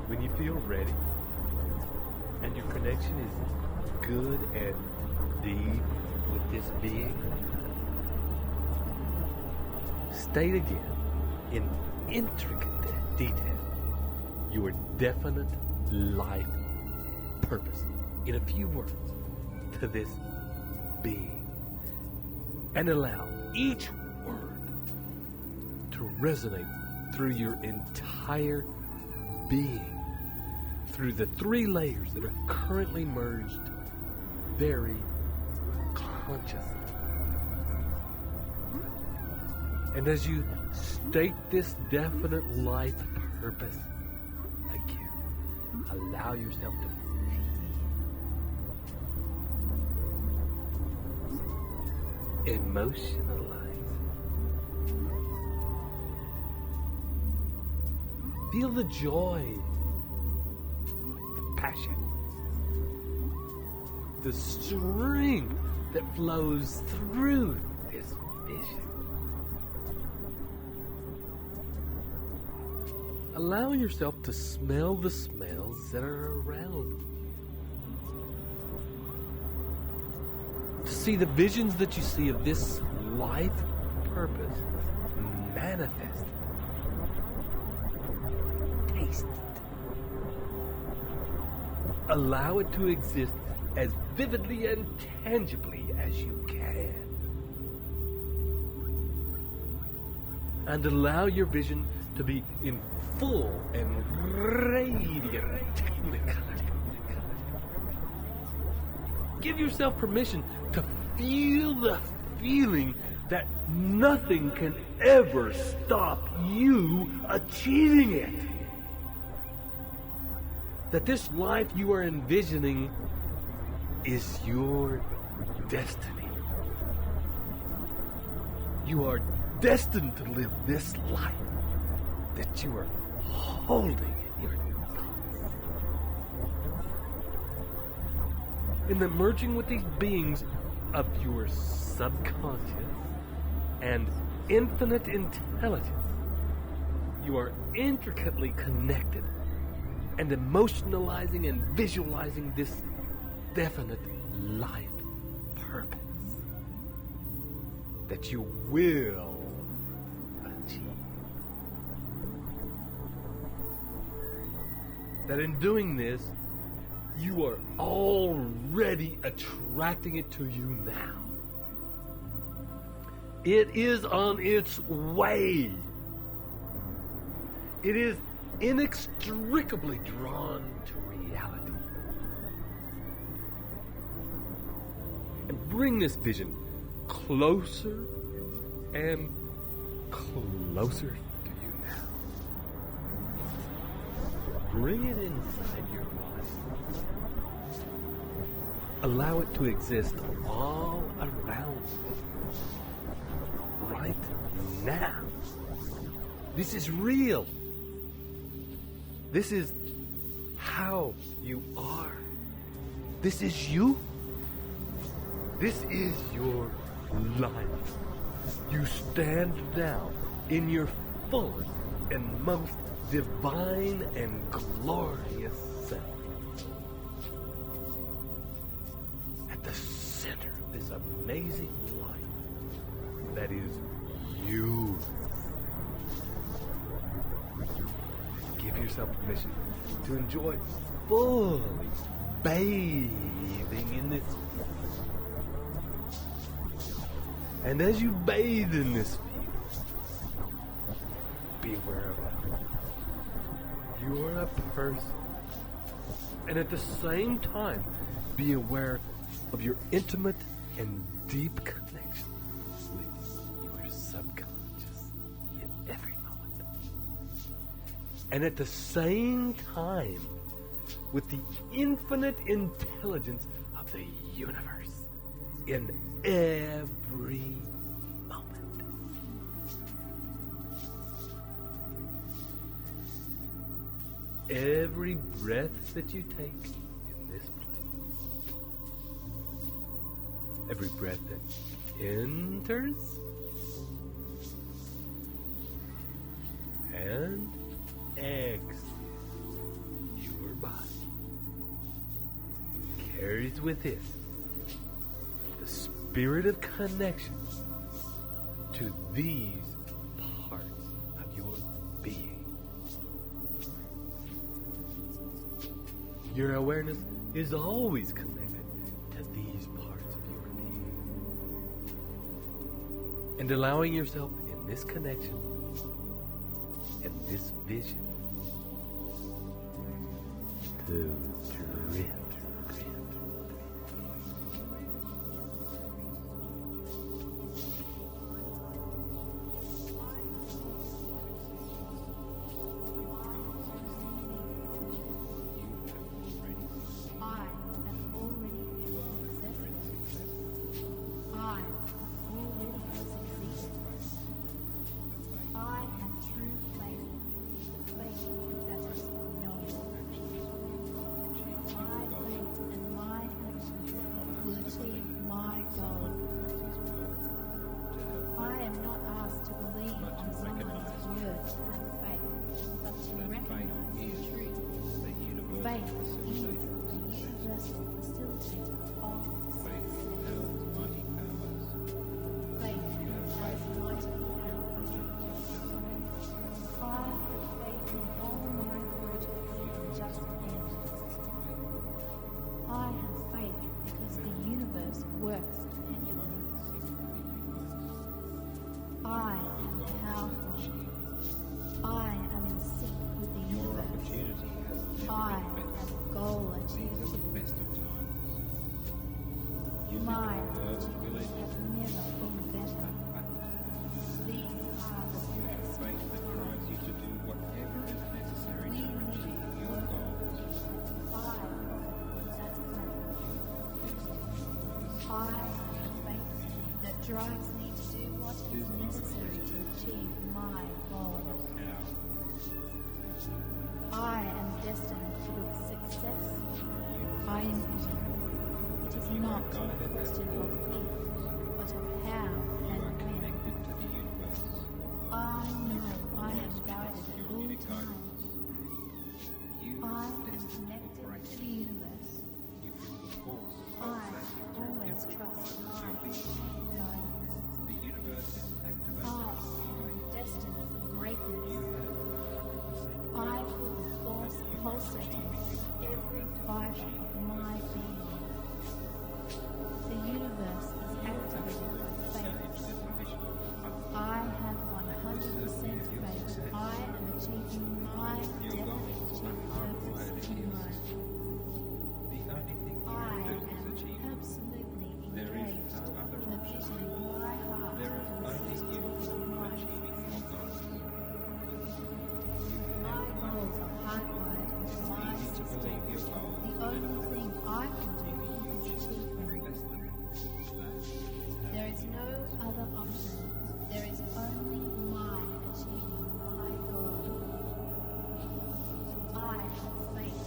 S2: When you feel ready and your connection is good and deep with this being, state again in intricate detail your definite life purpose in a few words to this being, and allow each word to resonate through your entire being through the 3 layers that are currently merged very consciously. And as you state this definite life purpose again, allow yourself to emotionalize. Feel the joy, the passion, the strength that flows through this vision. Allow yourself to smell the smells that are around you. To see the visions that you see of this life purpose manifested. Taste it. Allow it to exist as vividly and tangibly as you can. And allow your vision to be in full and radiant technicolor. Give yourself permission to feel the feeling that nothing can ever stop you achieving it. That this life you are envisioning is your destiny. You are destined to live this life that you are holding in your thoughts. In the merging with these beings of your subconscious and infinite intelligence, you are intricately connected and emotionalizing and visualizing this definite life purpose that you will achieve. That in doing this, you are already attracting it to you now. It is on its way. It is inextricably drawn to reality. And bring this vision closer and closer to you now. Bring it inside your body. Allow it to exist all around you. Right now. This is real. This is how you are. This is you. This is your life. You stand now in your fullest and most divine and glorious self. At the center of this amazing life that is you. Give yourself permission to enjoy fully bathing in this. And as you bathe in this field, be aware of it. You are a person. And at the same time, be aware of your intimate and deep connection with your subconscious in every moment. And at the same time, with the infinite intelligence of the universe in every moment. Every breath that you take in this place, every breath that enters and exits your body carries with it the spirit of connection to these parts of your being. Your awareness is always connected to these parts of your being. And allowing yourself in this connection and this vision to drift.
S6: Drives me to do what is necessary to achieve my goals. I am destined to success. I envision. It is not a question of if, but of how and when. I know I am guided at all times. I am connected to the universe. I always trust my guidance. I am destined for greatness. I feel the force pulsating in every fiber of my being. The universe is activated by faith. I have 100% faith. I am achieving my definite purpose in life. I am absolutely engaged in a vision in my heart. My goals are hardwired into my system. The only thing I can do is achieve them. There is no other option. There is only my achieving my goal. I have faith.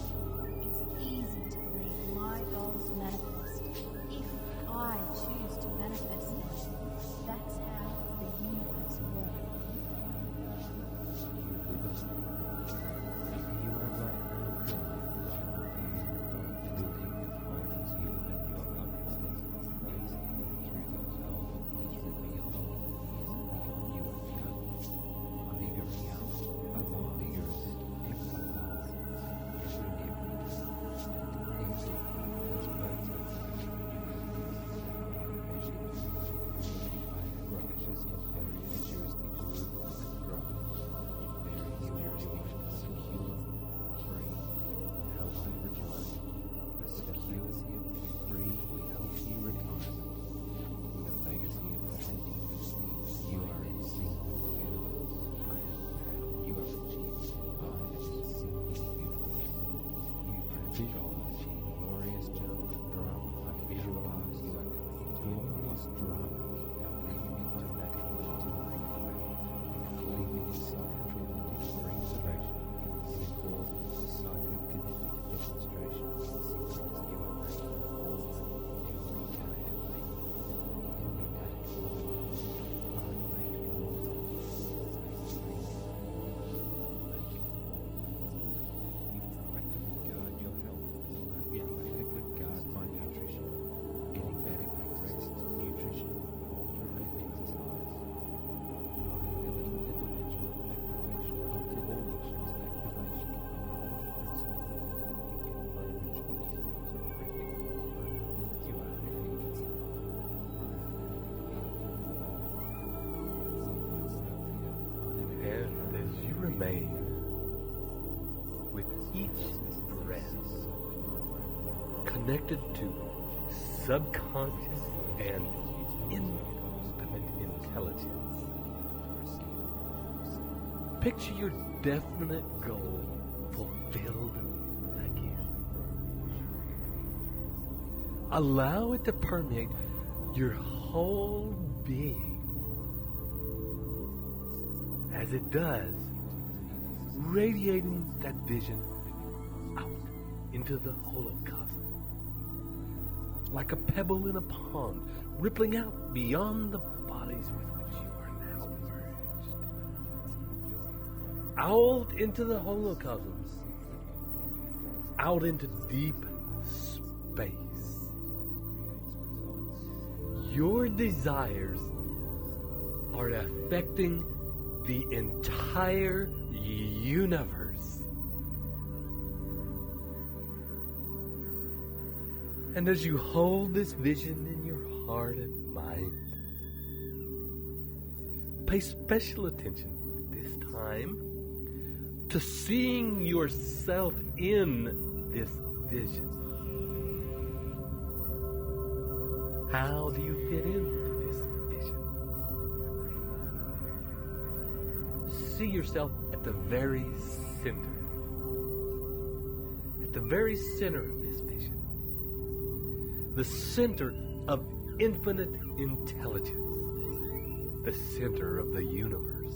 S6: It's easy to believe my goals manifest. If I choose to manifest them, that's how the universe works.
S2: with each breath, connected to subconscious and infinite intelligence. Picture your definite goal fulfilled again. Allow it to permeate your whole being. As it does, radiating that vision out into the holocosm, like a pebble in a pond, rippling out beyond the bodies with which you are now merged. Out into the holocosm, out into deep space. Your desires are affecting the entire universe. And as you hold this vision in your heart and mind, pay special attention this time to seeing yourself in this vision. How do you fit into this vision? See yourself at the very center. At the very center of this vision. The center of infinite intelligence. The center of the universe.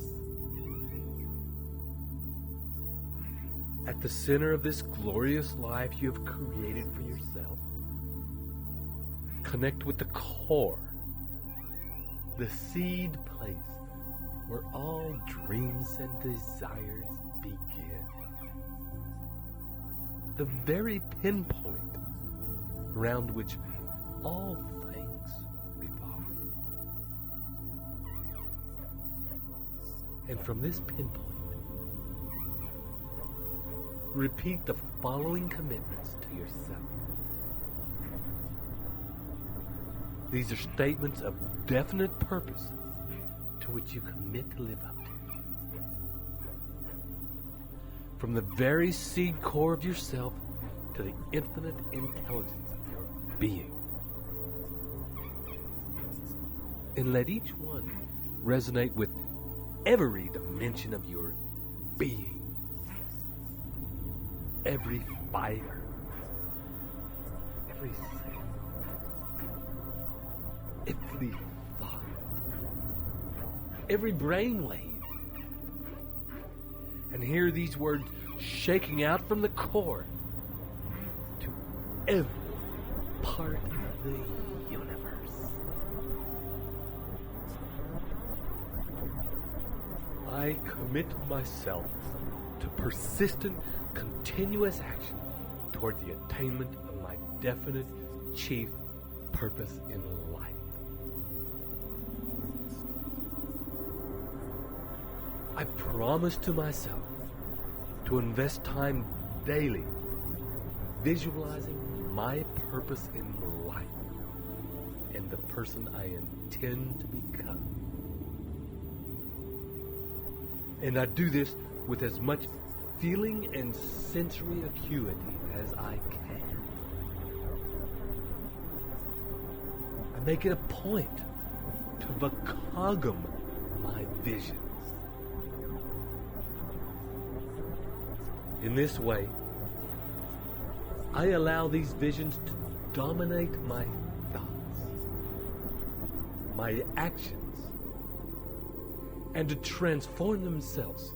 S2: At the center of this glorious life you have created for yourself, connect with the core, the seed place where all dreams and desires begin. The very pinpoint around which all things revolve. And from this pinpoint, repeat the following commitments to yourself. These are statements of definite purpose to which you commit to live up to. From the very seed core of yourself to the infinite intelligence of your being. And let each one resonate with every dimension of your being. Every fiber, every cell, every thought, every brainwave. And hear these words shaking out from the core to every part of the universe. I commit myself to persistent, continuous action toward the attainment of my definite chief purpose in life. I promise to myself to invest time daily visualizing my purpose in life and the person I intend to become. And I do this with as much feeling and sensory acuity as I can. I make it a point to vakagam my visions. In this way, I allow these visions to dominate my thoughts, my actions, and to transform themselves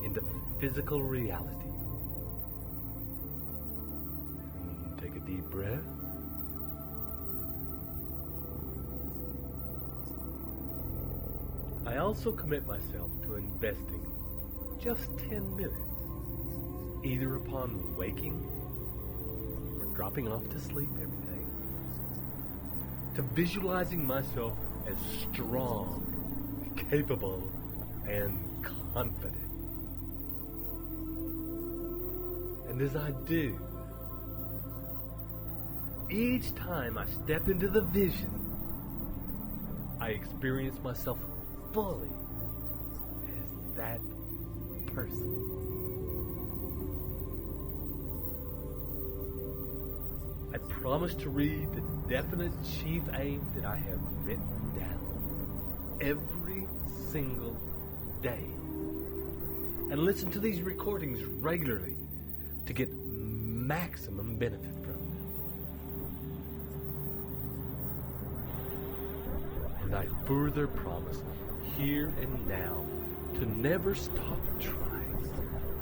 S2: into physical reality. Take a deep breath. I also commit myself to investing just 10 minutes, either upon waking or dropping off to sleep every day, to visualizing myself as strong, capable, and confident. And as I do, each time I step into the vision, I experience myself fully as that person. I promise to read the definite chief aim that I have written down every single day, and listen to these recordings regularly to get maximum benefit from them. And I further promise here and now to never stop trying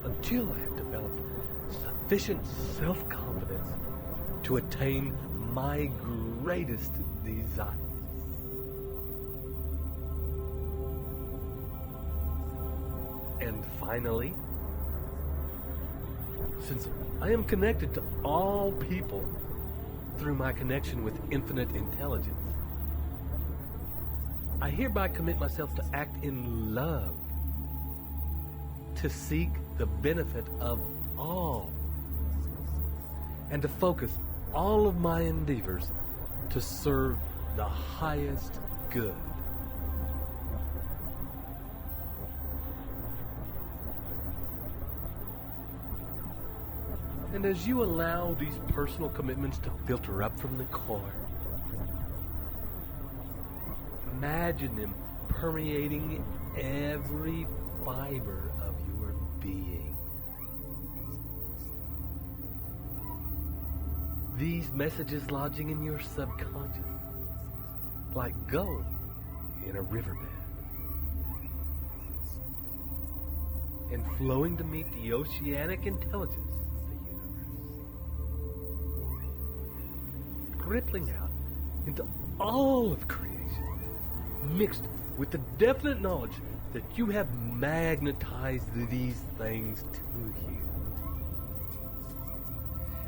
S2: until I have developed sufficient self-confidence to attain my greatest desires. And finally, since I am connected to all people through my connection with infinite intelligence, I hereby commit myself to act in love, to seek the benefit of all, and to focus all of my endeavors to serve the highest good. And as you allow these personal commitments to filter up from the core, imagine them permeating every fiber of your being. These messages lodging in your subconscious, like gold in a riverbed, and flowing to meet the oceanic intelligence of the universe, rippling out into all of creation, mixed with the definite knowledge that you have magnetized these things to you,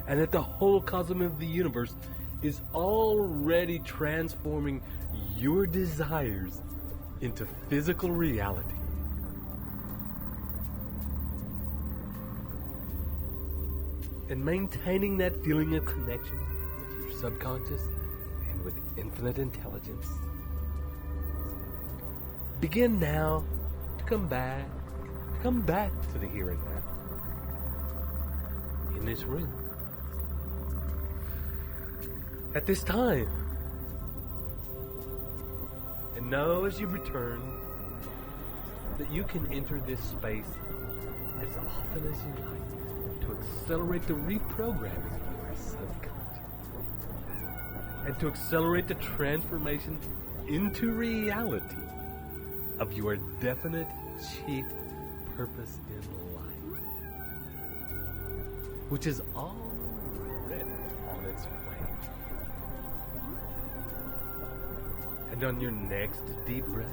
S2: and that the whole cosmos of the universe is already transforming your desires into physical reality. And maintaining that feeling of connection with your subconscious and with infinite intelligence. Begin now to come back to the here and now. In this room. At this time. And know as you return that you can enter this space as often as you like to accelerate the reprogramming of your subconscious and to accelerate the transformation into reality of your definite chief purpose in life, which is already on its way. And on your next deep breath,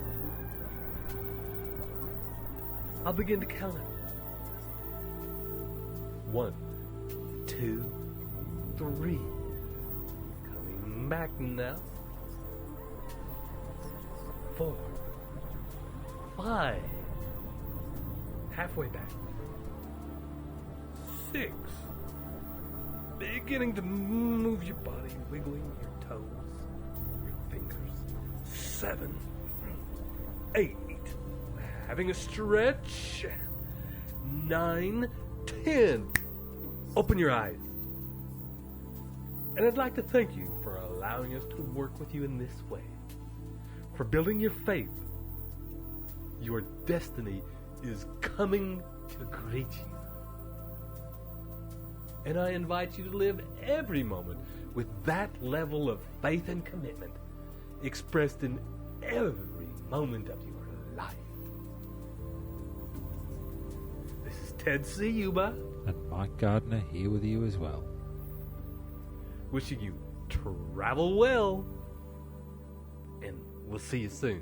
S2: I'll begin to count it. 1, 2, 3. Coming back now. 4, 5. Halfway back. 6. Beginning to move your body, wiggling your toes, your fingers. 7, 8. Having a stretch. 9, 10. Open your eyes. And I'd like to thank you for allowing us to work with you in this way. For building your faith. Your destiny is coming to greet you. And I invite you to live every moment with that level of faith and commitment expressed in every moment of your life. This is Ted Ciuba.
S7: And Mike Gardner here with you as well.
S2: Wishing you travel well. And we'll see you soon.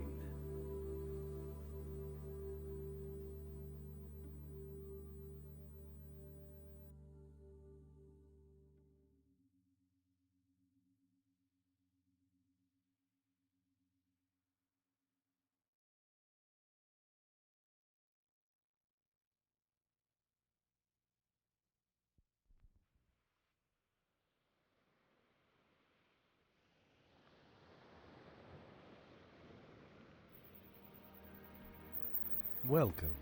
S2: Welcome.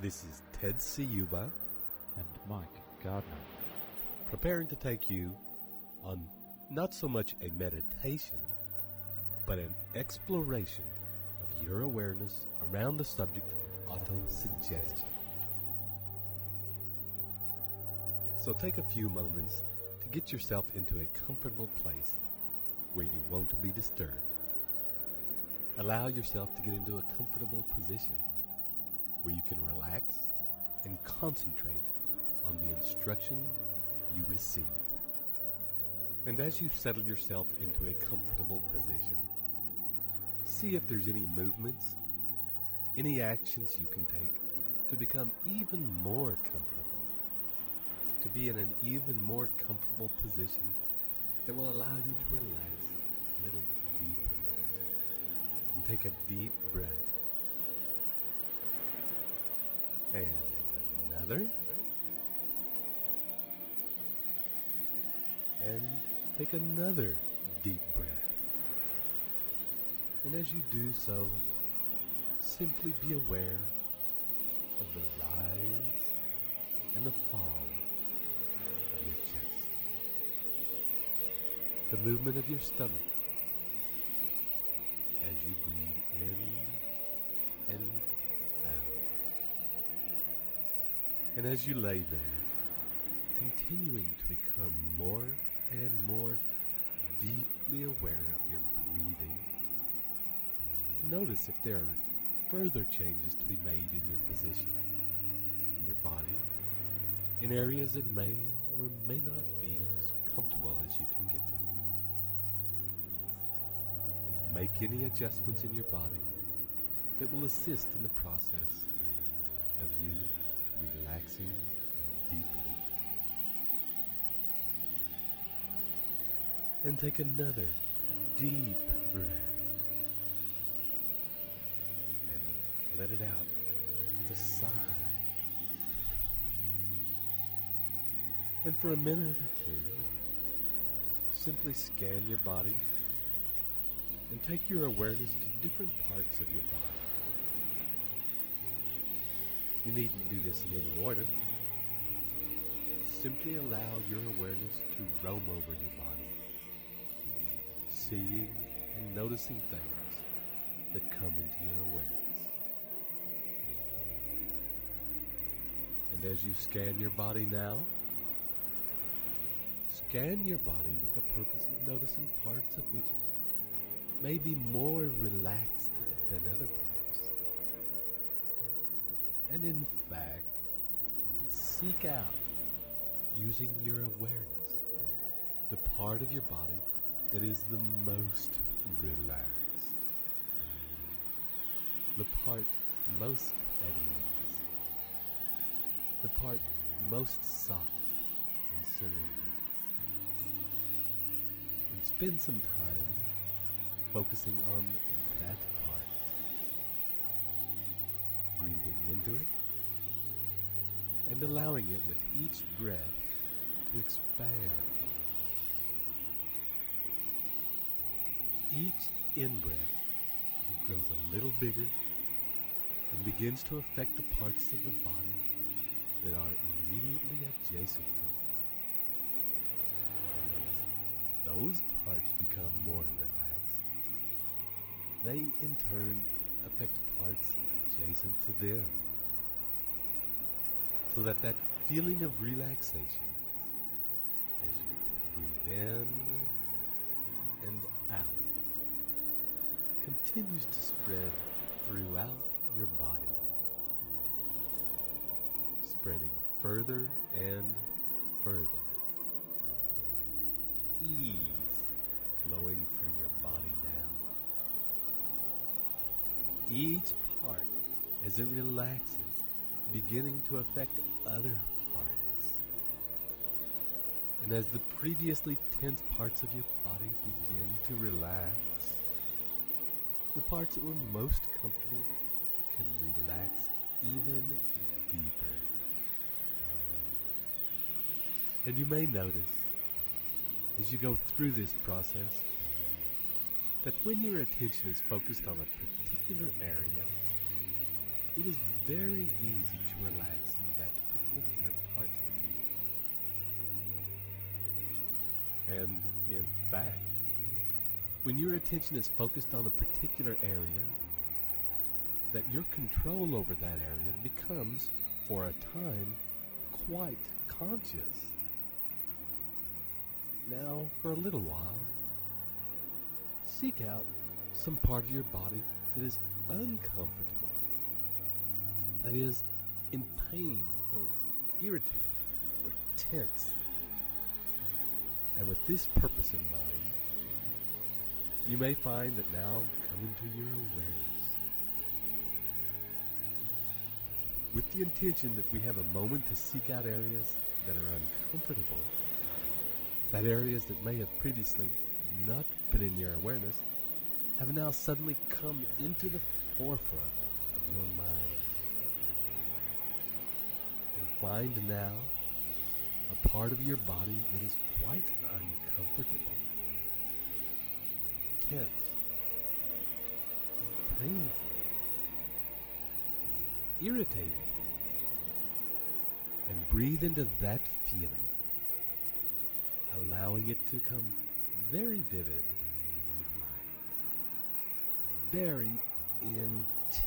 S2: This is Ted Ciuba
S7: and Mike Gardner,
S2: preparing to take you on not so much a meditation, but an exploration of your awareness around the subject of auto-suggestion. So take a few moments to get yourself into a comfortable place where you won't be disturbed. Allow yourself to get into a comfortable position where you can relax and concentrate on the instruction you receive. And as you settle yourself into a comfortable position, see if there's any movements, any actions you can take to become even more comfortable, to be in an even more comfortable position that will allow you to relax a little deeper. And take a deep breath. And another. And take another deep breath. And as you do so, simply be aware of the rise and the fall of your chest. The movement of your stomach as you breathe in and out. And as you lay there, continuing to become more and more deeply aware of your breathing, notice if there are further changes to be made in your position, in your body, in areas that may or may not be as comfortable as you can get them. And make any adjustments in your body that will assist in the process of you relaxing deeply. And take another deep breath. And let it out with a sigh. And for a minute or two, simply scan your body and take your awareness to different parts of your body. You needn't do this in any order. Simply allow your awareness to roam over your body, seeing and noticing things that come into your awareness. And as you scan your body now, scan your body with the purpose of noticing parts of which may be more relaxed than other parts. And in fact, seek out, using your awareness, the part of your body that is the most relaxed, the part most at ease, the part most soft and surrendered. And spend some time focusing on that part, breathing into it and allowing it with each breath to expand. Each in-breath, it grows a little bigger and begins to affect the parts of the body that are immediately adjacent to it. As those parts become more relaxed, they in turn affect parts adjacent to them, so that feeling of relaxation as you breathe in and out continues to spread throughout your body, spreading further and further. Ease flowing through your body now. Each part, as it relaxes, beginning to affect other parts. And as the previously tense parts of your body begin to relax, the parts that were most comfortable can relax even deeper. And you may notice, as you go through this process, that when your attention is focused on a particular area, it is very easy to relax in that particular part of you. And in fact, when your attention is focused on a particular area, that your control over that area becomes, for a time, quite conscious. Now, for a little while, seek out some part of your body that is uncomfortable, that is in pain or irritated or tense. And with this purpose in mind, you may find that now coming to your awareness, with the intention that we have a moment to seek out areas that are uncomfortable, that areas that may have previously not been in your awareness have now suddenly come into the forefront of your mind. And find now a part of your body that is quite uncomfortable, tense, painful, irritated, and breathe into that feeling, allowing it to come very vivid in your mind, very intense.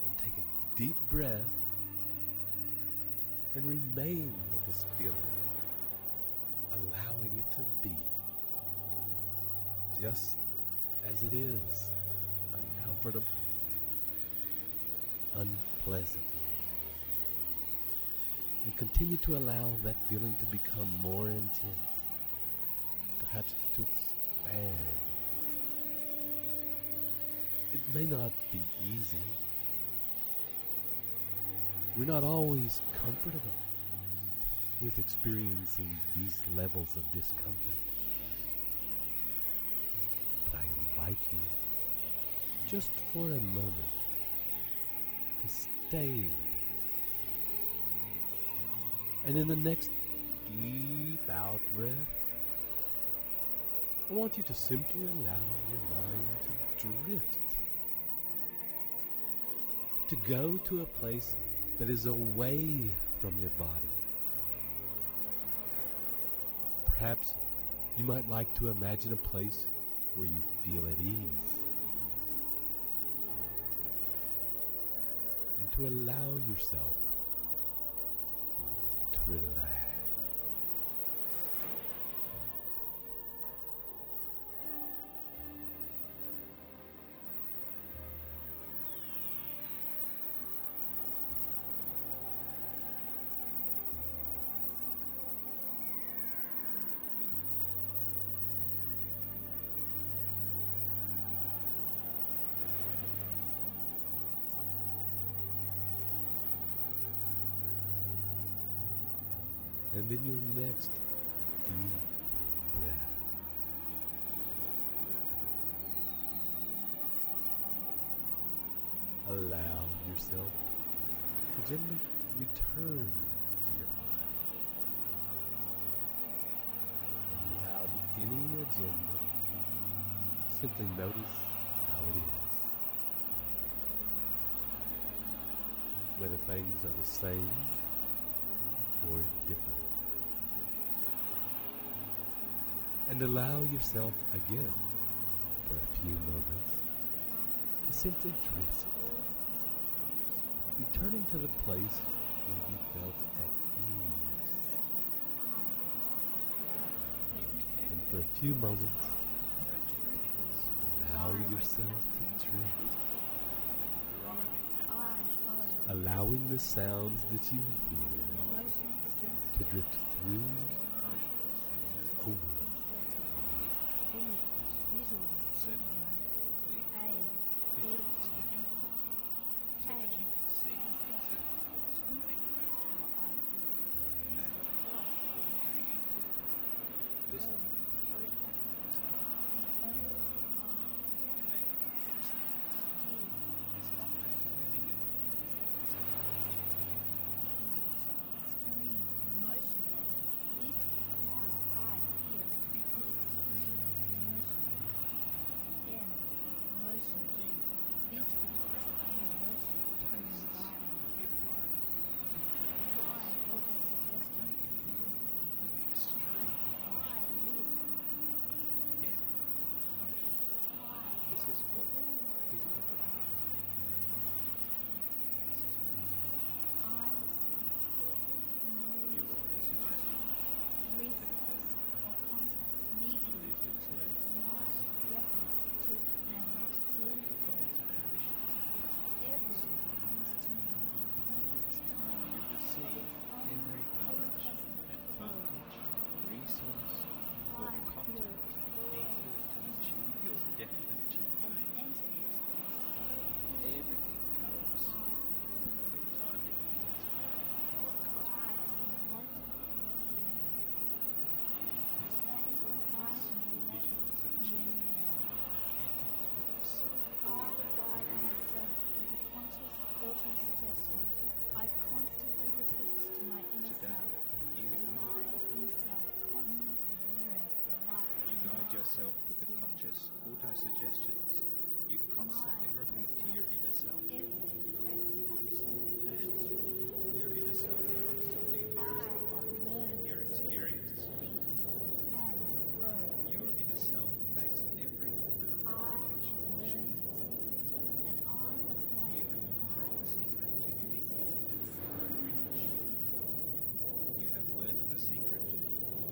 S2: And take a deep breath and remain with this feeling, allowing it to be just as it is, uncomfortable, unpleasant. And continue to allow that feeling to become more intense, perhaps to expand. It may not be easy. We're not always comfortable with experiencing these levels of discomfort. But I invite you, just for a moment, to stay with it. And in the next deep out breath, I want you to simply allow your mind to drift, to go to a place that is away from your body. Perhaps you might like to imagine a place where you feel at ease, and to allow yourself to relax. And in your next deep breath, allow yourself to gently return to your body. And without any agenda, simply notice how it is. Whether things are the same or different. And allow yourself again, for a few moments, to simply drift, returning to the place where you felt at ease. And for a few moments, allow yourself to drift, allowing the sounds that you hear to drift through and over.
S7: This is what is information. This is what is
S6: I receive every
S7: your
S6: knowledge,
S7: suggestion.
S6: resource, or contact needed to achieve my definite truth and
S7: Ask all your goals and ambitions.
S6: everything comes to me in perfect time.
S7: You receive every knowledge, advantage, resource, or contact needed to achieve your definite chief
S6: and
S7: aim.
S6: enter it so
S7: Everything comes in perfect timing as part of our cosmic plan. Visions of change. Enter into them so fully they are real.
S6: conscious auto-suggestion I constantly repeat to my inner
S7: Today,
S6: self,
S7: you
S6: and my inner self constantly mirrors the light.
S7: You guide yourself with the conscious auto-suggestions you constantly repeat to your inner self.
S6: Every correct action
S7: And your inner self constantly mirrors the light in your experience.
S6: and grow.
S7: Your inner self takes every correct
S6: I
S7: action.
S6: learned the secret, and I apply
S7: You
S6: it.
S7: have learned the secret to think and grow rich. You have learned the secret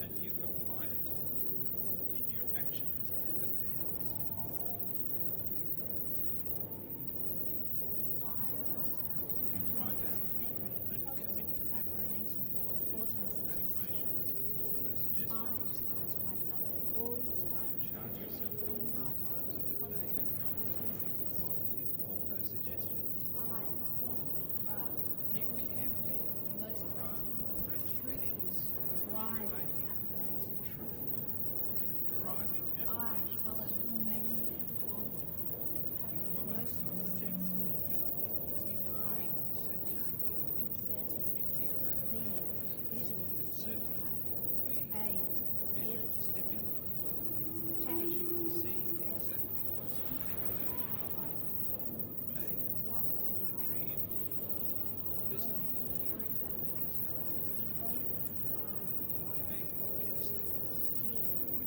S7: and you apply it in your actions and affairs. You write out and commit to memory
S6: Auto-suggestions.
S7: auto-suggestions.
S6: I charge myself at all times.
S7: Charge yourself at all times of the day and night with positive auto-suggestions. You carefully craft present tense, motivating, truthful, and driving
S6: I
S7: affirmations.
S6: follow Vedic
S7: You follow
S6: emotional
S7: sensory
S6: sensory
S7: abilities, bringing emotional sensory
S6: inserting
S7: into your affirmations.
S6: visual
S7: Inserting
S6: stimuli,
S7: the
S6: A,
S7: visual stimuli so that you can see exactly what you think about.
S6: this is what
S7: Auditory input, listening and hearing what is happening. K, kinesthetics.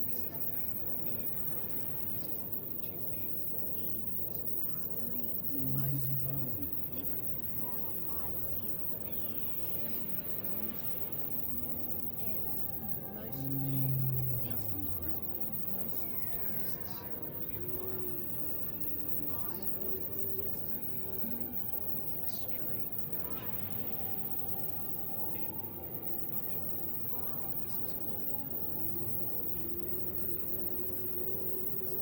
S7: This is how you feel. This is what you feel in this environment.
S6: extreme emotion. This is how I feel. Extreme emotion. M, emotion.
S7: G,
S6: This is
S7: nothing
S6: what
S7: great.
S6: emotion
S7: Tastes the environment.
S6: My
S7: How
S6: auto-suggestion.
S7: you feel with extreme emotion. M, emotion. This is what is in emotion. This is what is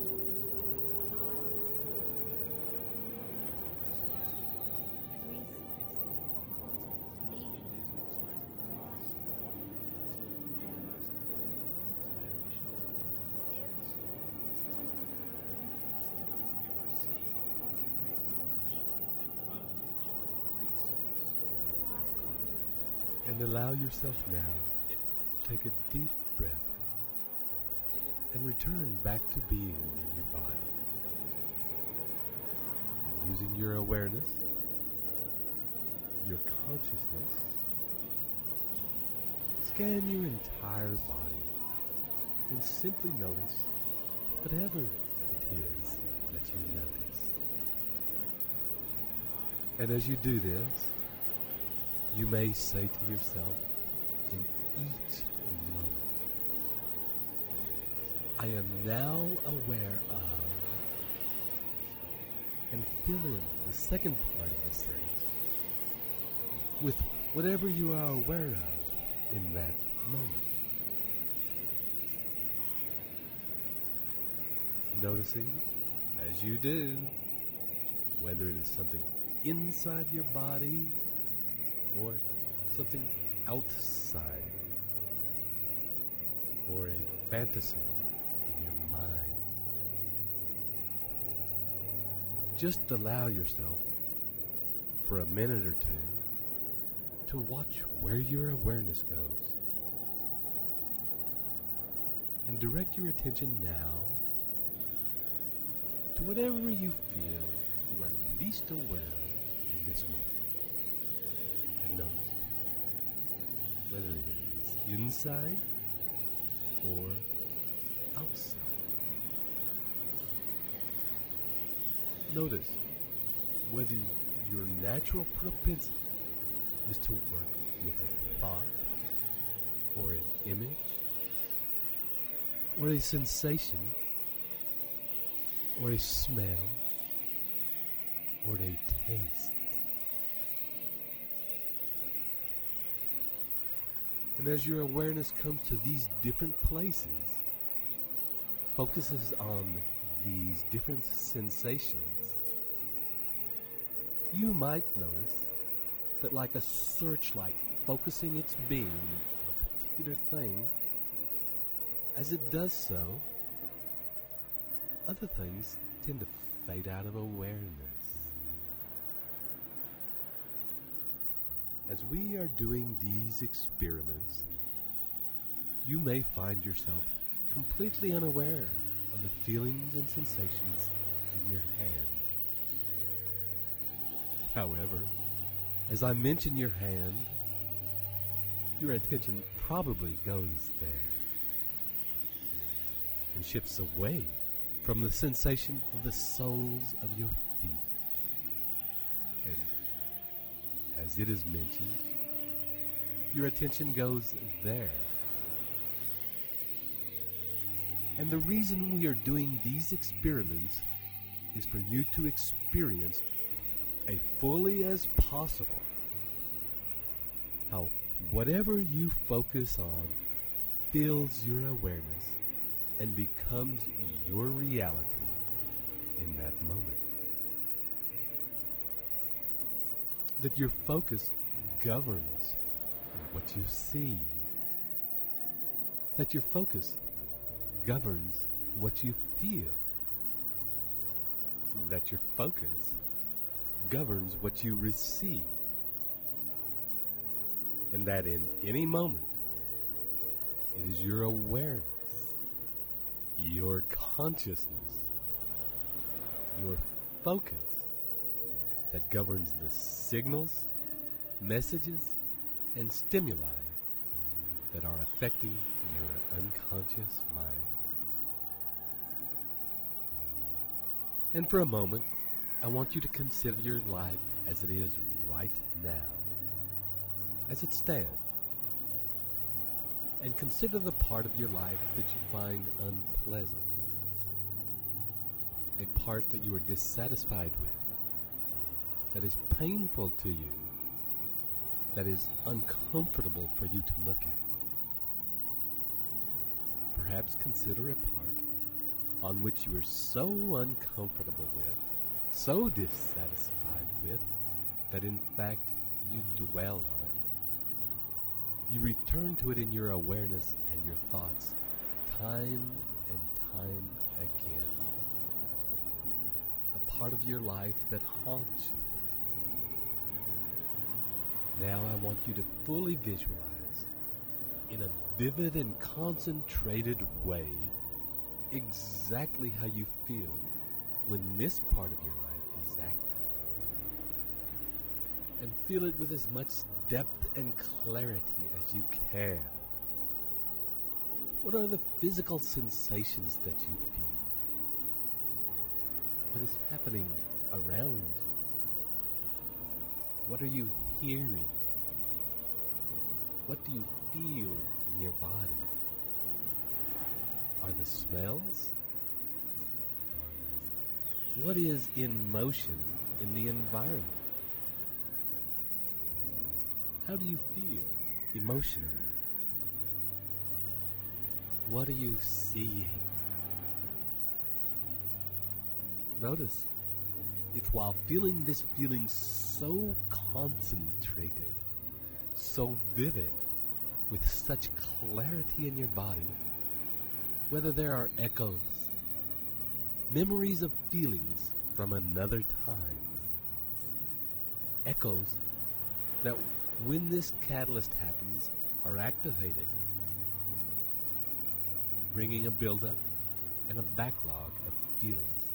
S2: And allow yourself now to take a deep breath and return back to being in your body. And using your awareness, your consciousness, scan your entire body and simply notice whatever it is that you notice. And as you do this, you may say to yourself in each moment, I am now aware of, and fill in the second part of the sentence with whatever you are aware of in that moment. Noticing, as you do, whether it is something inside your body or something outside, or a fantasy in your mind. Just allow yourself for a minute or two to watch where your awareness goes, and direct your attention now to whatever you feel you are least aware of in this moment. And notice whether it is inside or outside. Notice whether your natural propensity is to work with a thought or an image or a sensation or a smell or a taste. And as your awareness comes to these different places, focuses on these different sensations, you might notice that like a searchlight focusing its beam on a particular thing, as it does so, other things tend to fade out of awareness. As we are doing these experiments, you may find yourself completely unaware of the feelings and sensations in your hand. However, as I mention your hand, your attention probably goes there and shifts away from the sensation of the soles of your feet. And as it is mentioned, your attention goes there. And the reason we are doing these experiments is for you to experience as fully as possible how whatever you focus on fills your awareness and becomes your reality in that moment. That your focus governs what you see. That your focus governs what you feel. That your focus governs what you receive. And that in any moment, it is your awareness, your consciousness, your focus that governs the signals, messages, and stimuli that are affecting your unconscious mind. And for a moment, I want you to consider your life as it is right now, as it stands, and consider the part of your life that you find unpleasant, a part that you are dissatisfied with, that is painful to you, that is uncomfortable for you to look at. Perhaps consider a part on which you are so uncomfortable with, so dissatisfied with, that in fact you dwell on it. You return to it in your awareness and your thoughts time and time again. A part of your life that haunts you. Now I want you to fully visualize in a vivid and concentrated way exactly how you feel when this part of your life is active. And feel it with as much depth and clarity as you can. What are the physical sensations that you feel? What is happening around you? What are you hearing? What do you feel in your body? Are the smells? What is in motion in the environment? How do you feel emotionally? What are you seeing? Notice if while feeling this feeling so concentrated, so vivid, with such clarity in your body, whether there are echoes, memories of feelings from another time, echoes that when this catalyst happens are activated, bringing a buildup and a backlog of feelings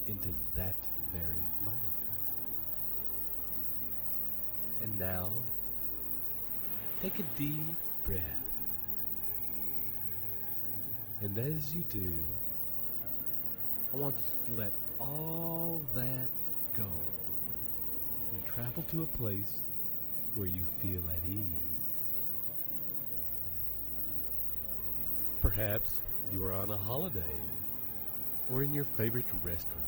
S2: into that very moment. And now, take a deep breath. And as you do, I want you to let all that go and travel to a place where you feel at ease. Perhaps you are on a holiday, or in your favorite restaurant,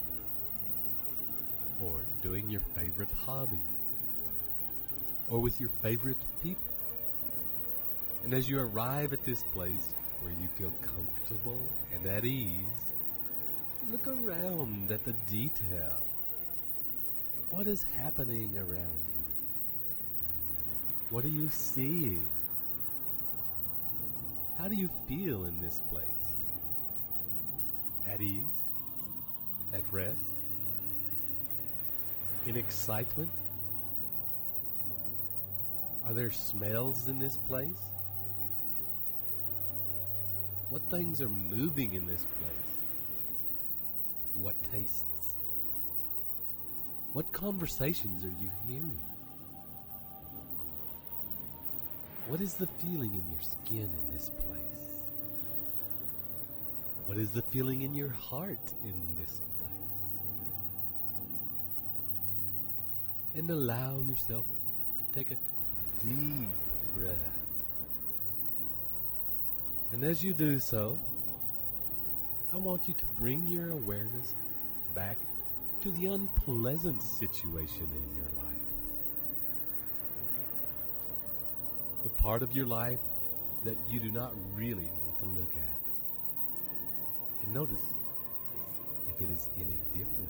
S2: or doing your favorite hobby, or with your favorite people. And as you arrive at this place where you feel comfortable and at ease, look around at the detail. What is happening around you? What are you seeing? How do you feel in this place? At ease? At rest? In excitement? Are there smells in this place? What things are moving in this place? What tastes? What conversations are you hearing? What is the feeling in your skin in this place? What is the feeling in your heart in this place? And allow yourself to take a deep breath. And as you do so, I want you to bring your awareness back to the unpleasant situation in your life. The part of your life that you do not really want to look at. And notice if it is any different.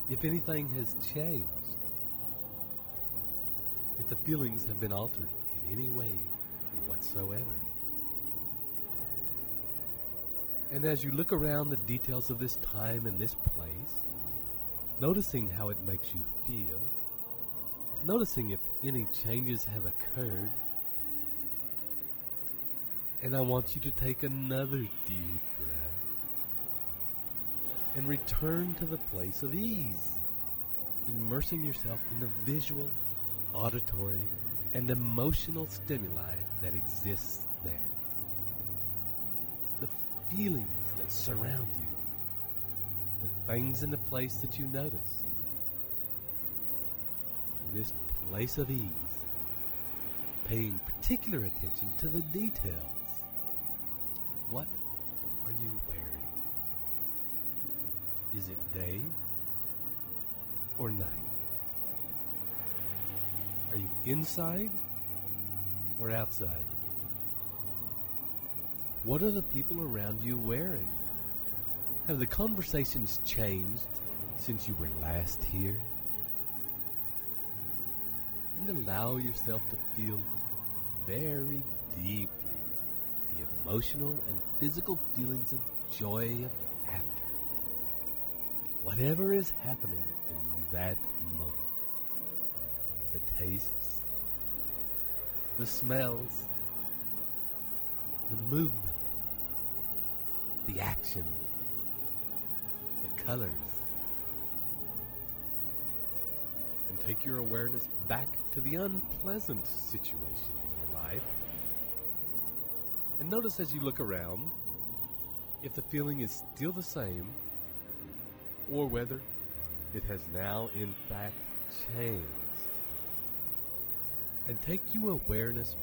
S2: If anything has changed. If the feelings have been altered in any way whatsoever. And as you look around the details of this time and this place, noticing how it makes you feel, noticing if any changes have occurred, and I want you to take another deep breath and return to the place of ease, immersing yourself in the visual, auditory, and emotional stimuli that exists there. The feelings that surround you, the things in the place that you notice. In this place of ease, paying particular attention to the details. What are you wearing? Is it day or night? Are you inside or outside? What are the people around you wearing? Have the conversations changed since you were last here? And allow yourself to feel very deeply the emotional and physical feelings of joy, of laughter. Whatever is happening in that moment. The tastes, the smells, the movement, the action, the colors. And take your awareness back to the unpleasant situation in your life. And notice as you look around if the feeling is still the same or whether it has now in fact changed. And take your awareness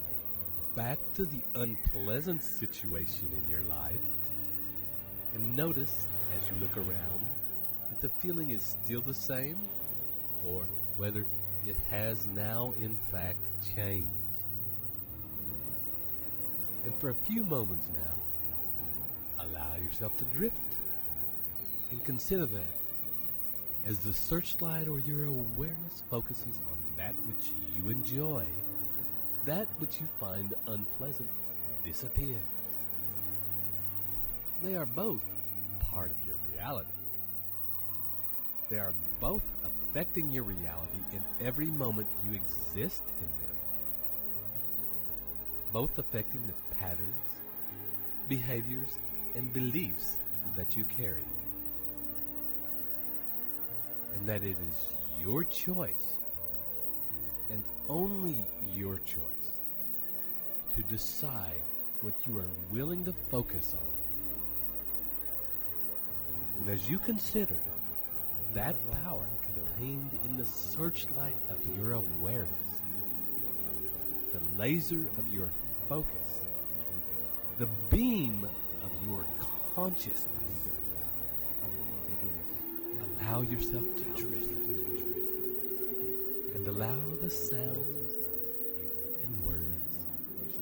S2: back to the unpleasant situation in your life and notice as you look around if the feeling is still the same or whether it has now in fact changed. And for a few moments now, allow yourself to drift and consider that as the searchlight or your awareness focuses on that which you enjoy, that which you find unpleasant disappears. They are both part of your reality. They are both affecting your reality in every moment you exist in them. Both affecting the patterns, behaviors, and beliefs that you carry. And that it is your choice, and only your choice, to decide what you are willing to focus on. And as you consider that power contained in the searchlight of your awareness, the laser of your focus, the beam of your consciousness, allow yourself to drift and allow the sounds and words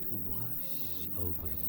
S2: to wash over you.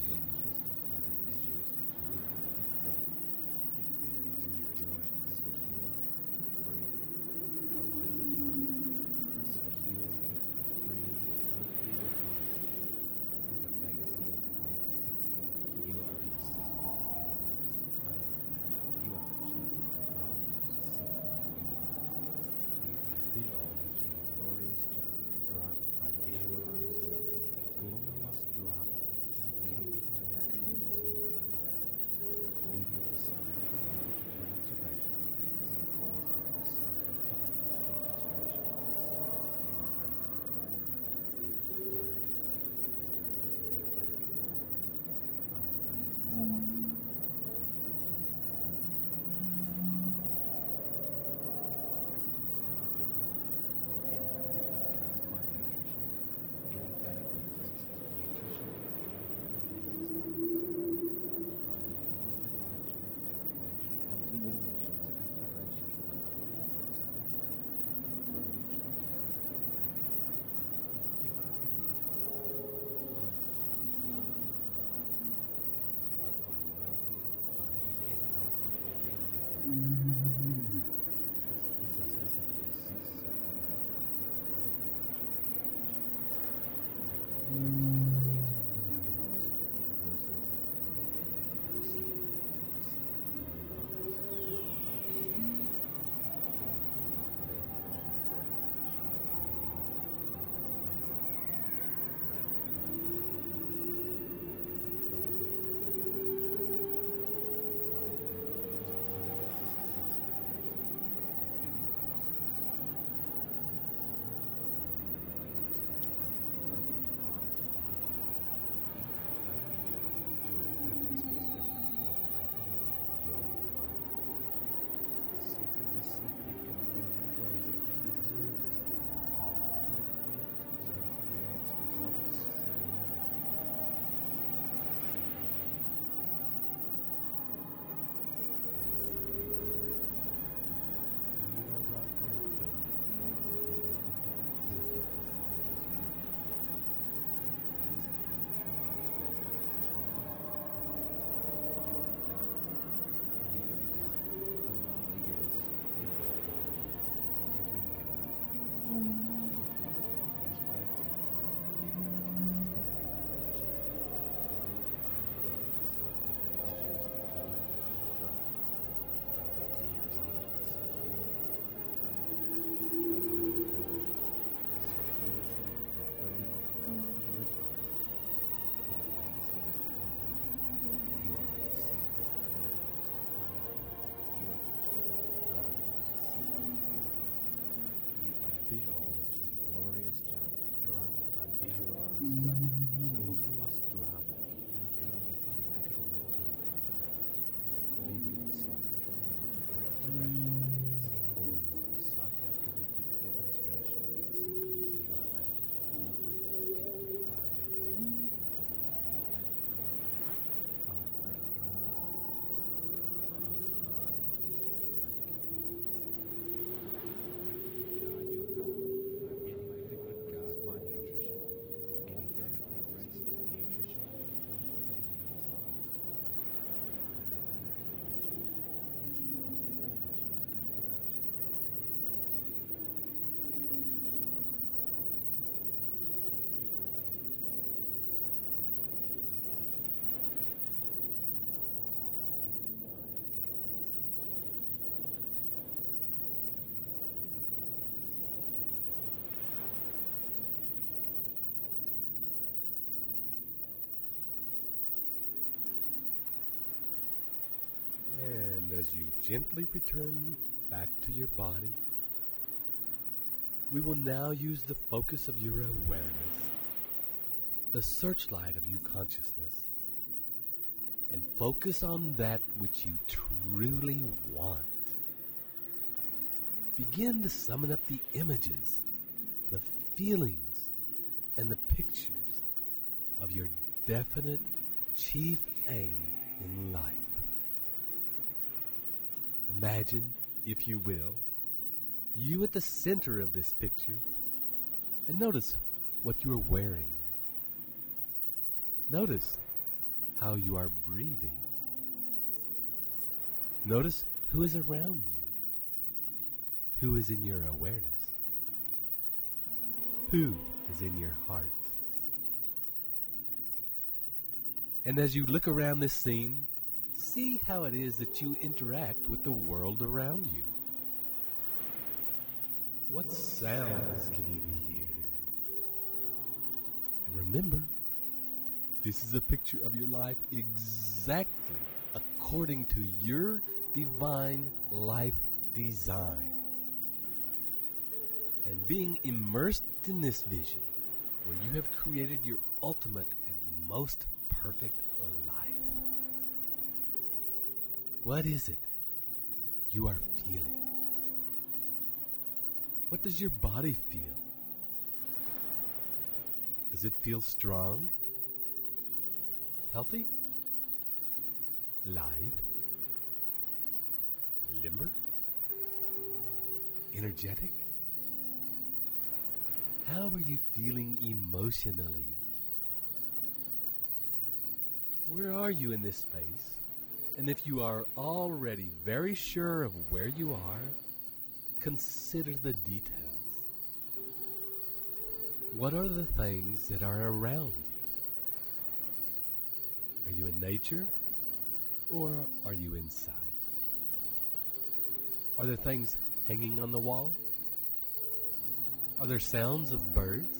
S2: As you gently return back to your body, we will now use the focus of your awareness, the searchlight of your consciousness, and focus on that which you truly want. Begin to summon up the images, the feelings, and the pictures of your definite chief aim in life. Imagine, if you will, you at the center of this picture, and notice what you are wearing. Notice how you are breathing. Notice who is around you, who is in your awareness, who is in your heart. And as you look around this scene, see how it is that you interact with the world around you. What sounds can you hear? And remember, this is a picture of your life exactly according to your divine life design. And being immersed in this vision, where you have created your ultimate and most perfect life. What is it that you are feeling? What does your body feel? Does it feel strong? Healthy? Light? Limber? Energetic? How are you feeling emotionally? Where are you in this space? And if you are already very sure of where you are, consider the details. What are the things that are around you? Are you in nature, or are you inside? Are there things hanging on the wall? Are there sounds of birds?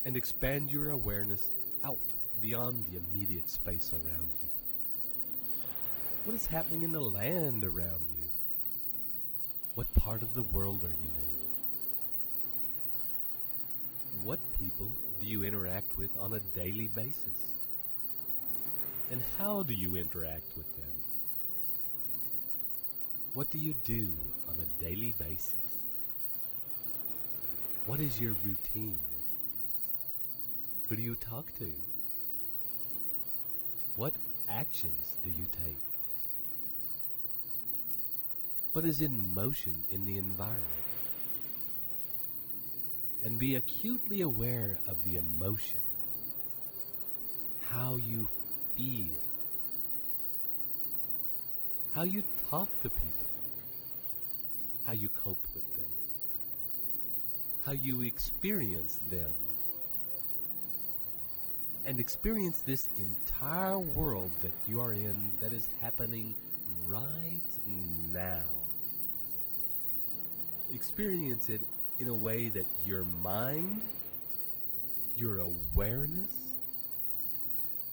S2: And expand your awareness out beyond the immediate space around you. What is happening in the land around you? What part of the world are you in? What people do you interact with on a daily basis? And how do you interact with them? What do you do on a daily basis? What is your routine? Who do you talk to? What actions do you take? What is in motion in the environment? And be acutely aware of the emotion, how you feel, how you talk to people, how you cope with them, how you experience them, and experience this entire world that you are in that is happening right now. Experience it in a way that your mind, your awareness,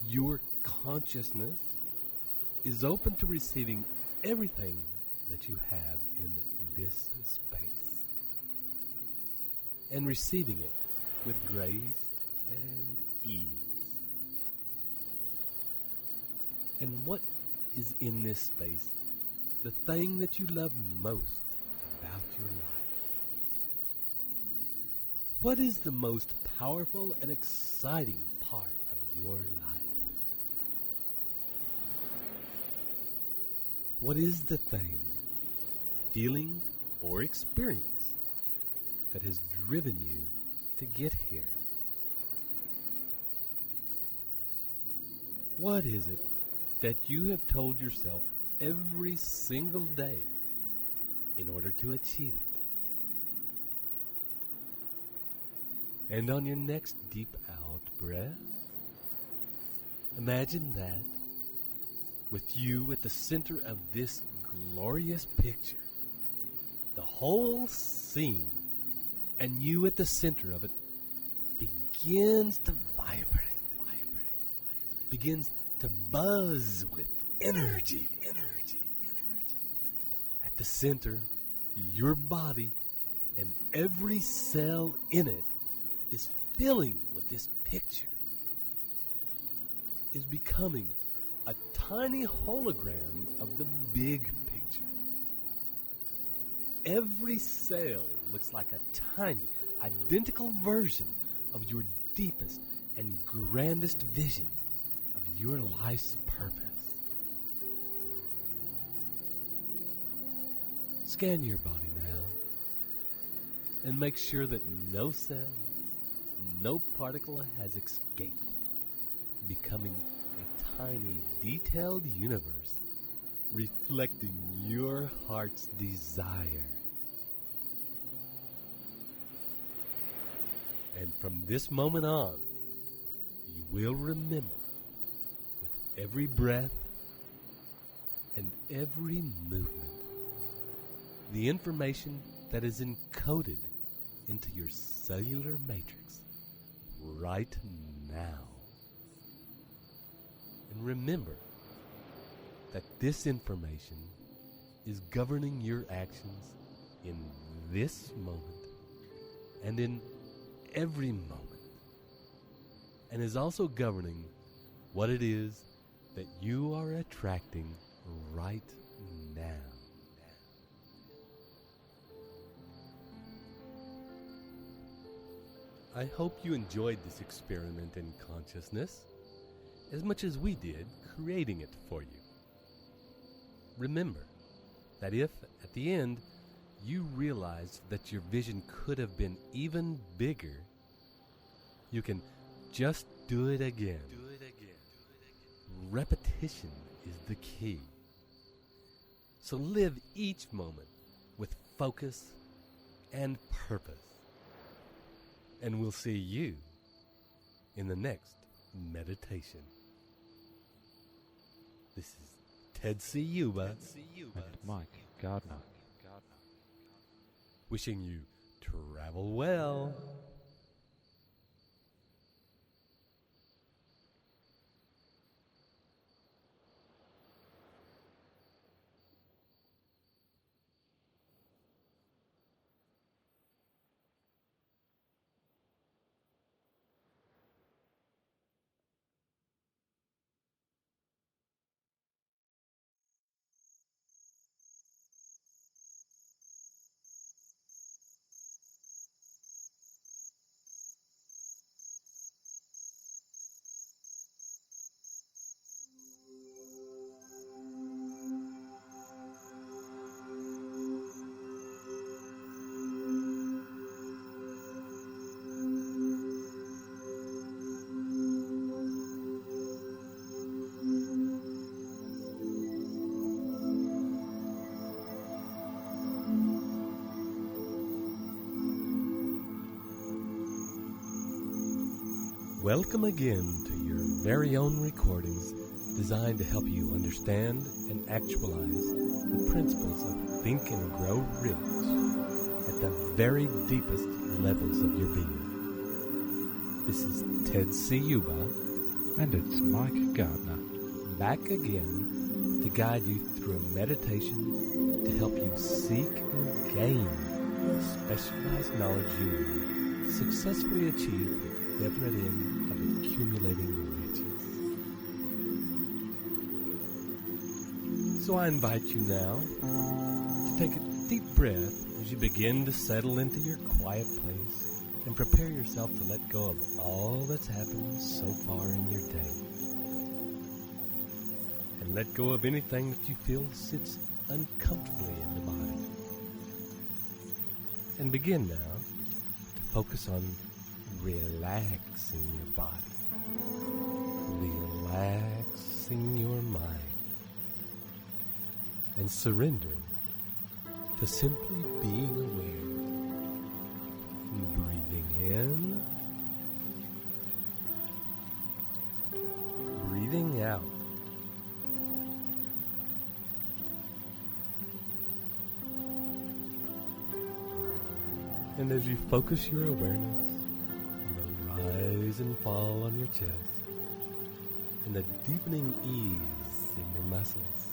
S2: your consciousness is open to receiving everything that you have in this space, and receiving it with grace and ease. And what is in this space the thing that you love most about your life? What is the most powerful and exciting part of your life? What is the thing, feeling, or experience that has driven you to get here? What is it that you have told yourself every single day in order to achieve it? And on your next deep out breath, imagine that with you at the center of this glorious picture, the whole scene, and you at the center of it begins to vibrate, begins to buzz with energy. At the center, your body and every cell in it is filling with this picture. is becoming a tiny hologram of the big picture. Every cell looks like a tiny, identical version of your deepest and grandest vision of your life's purpose. Scan your body now and make sure that no cell, no particle has escaped, becoming a tiny, detailed universe reflecting your heart's desire. And from this moment on, you will remember with every breath and every movement the information that is encoded into your cellular matrix right now. And remember that this information is governing your actions in this moment and in every moment, and is also governing what it is that you are attracting right now. I hope you enjoyed this experiment in consciousness as much as we did creating it for you. Remember that if, at the end, you realized that your vision could have been even bigger, you can just do it again. Repetition is the key. So live each moment with focus and purpose. And we'll see you in the next meditation. This is Ted Ciuba
S8: and Mike Gardner.
S2: Wishing you travel well. Welcome again to your very own recordings designed to help you understand and actualize the principles of Think and Grow Rich at the very deepest levels of your being. This is Ted Ciuba.
S8: And it's Mike Gardner.
S2: Back again to guide you through a meditation to help you seek and gain the specialized knowledge you need to successfully achieve the definite end of accumulating riches. So I invite you now to take a deep breath as you begin to settle into your quiet place and prepare yourself to let go of all that's happened so far in your day. And let go of anything that you feel sits uncomfortably in the body. And begin now to focus on relaxing your body, relaxing your mind, and surrendering to simply being aware, breathing in, breathing out. And as you focus your awareness on the rise and fall on your chest, and the deepening ease in your muscles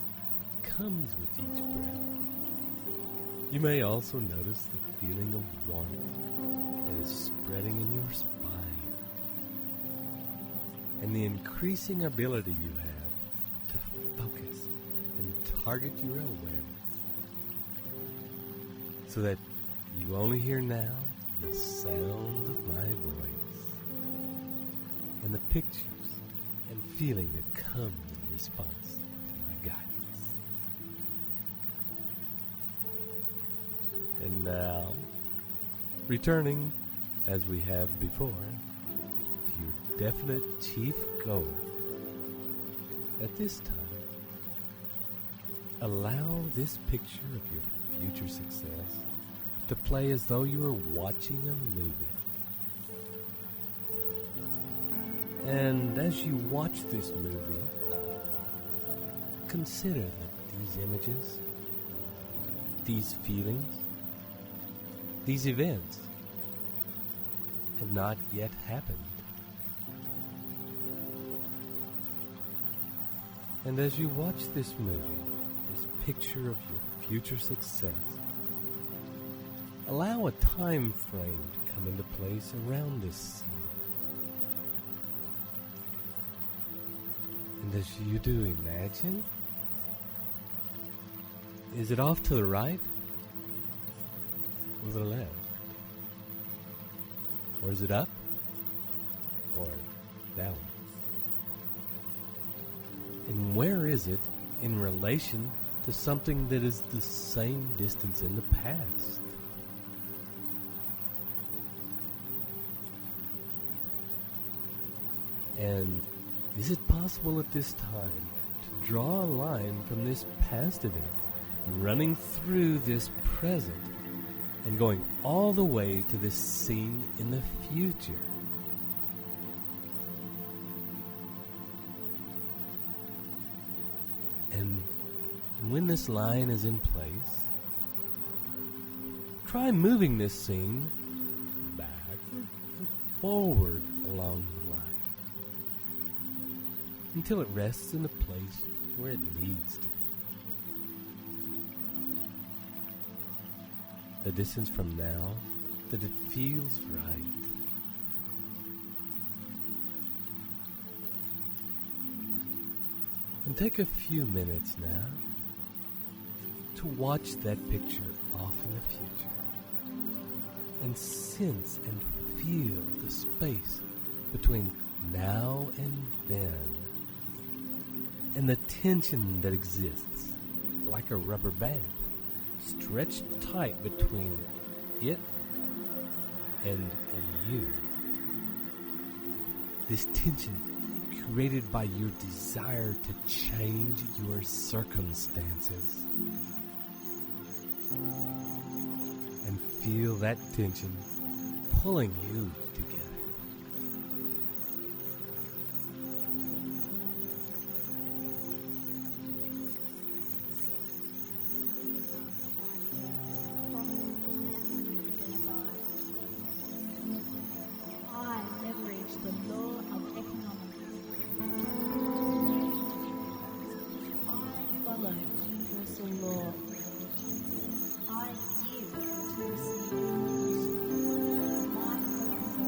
S2: comes with each breath, you may also notice the feeling of warmth that is spreading in your spine. and the increasing ability you have to focus and target your awareness so that you only hear now the sound of my voice and the pictures and feeling that come in response to my guidance. And now, returning as we have before to your definite chief goal, at this time, allow this picture of your future success to play as though you were watching a movie. And as you watch this movie, consider that these images, these feelings, these events have not yet happened. And as you watch this movie, this picture of your future success, allow a time frame to come into place around this scene. And as you do, imagine, is it off to the right or the left? Or is it up or down? And where is it in relation to something that is the same distance in the past? And is it possible at this time to draw a line from this past event, running through this present, and going all the way to this scene in the future? And when this line is in place, try moving this scene backward or forward along the line until it rests in a place where it needs to be. The distance from now that it feels right. And take a few minutes now to watch that picture off in the future and sense and feel the space between now and then and the tension that exists like a rubber band stretched tight between it and you. This tension created by your desire to change your circumstances. And feel that tension pulling you together.
S6: I leverage the law of economics. I follow universal law. I give to receive. My focus is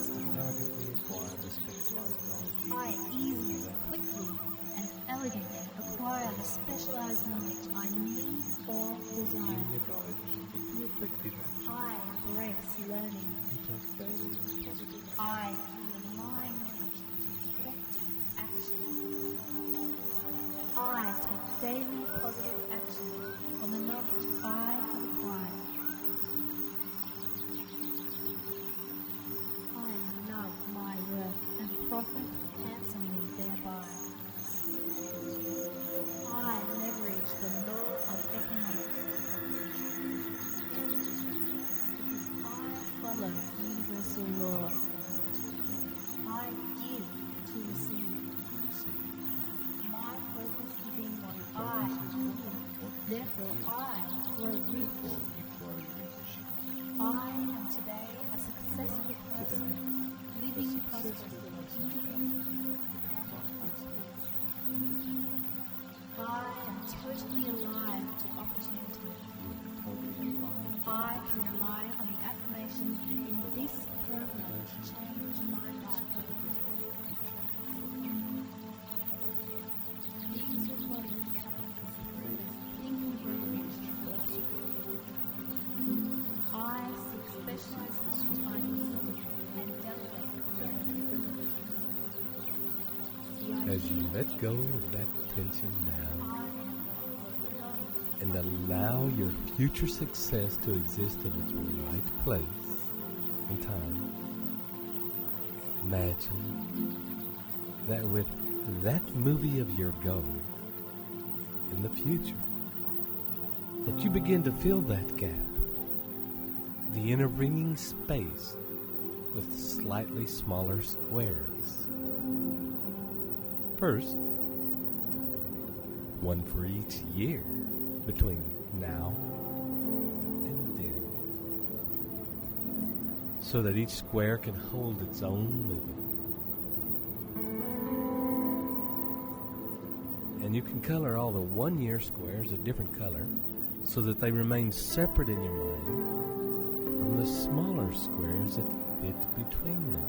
S6: master. I easily, quickly, and elegantly acquire the specialized knowledge I need or desire. I embrace learning. I use my knowledge to effective action. I take daily positive action on the knowledge I have acquired. I love my work and profit handsomely thereby. I leverage the law of economics. Because I follow universal law. I give to receive. My focus is in what I do. Therefore, I grow rich. I am today a successful person, living prosperously, independently, and prosperously. I am totally alive to opportunity. I can rely on the affirmation in this program to change my life. These recordings come from Think Rich. I seek specialized knowledge I need and delegate it.
S2: As you let go of that tension now and allow your future success to exist in its right place and time, imagine that with that movie of your goal in the future, that you begin to fill that gap, the intervening space, with slightly smaller squares. First, one for each year between now and then, so that each square can hold its own movement. And you can color all the 1 year squares a different color so that they remain separate in your mind from the smaller squares that fit between them.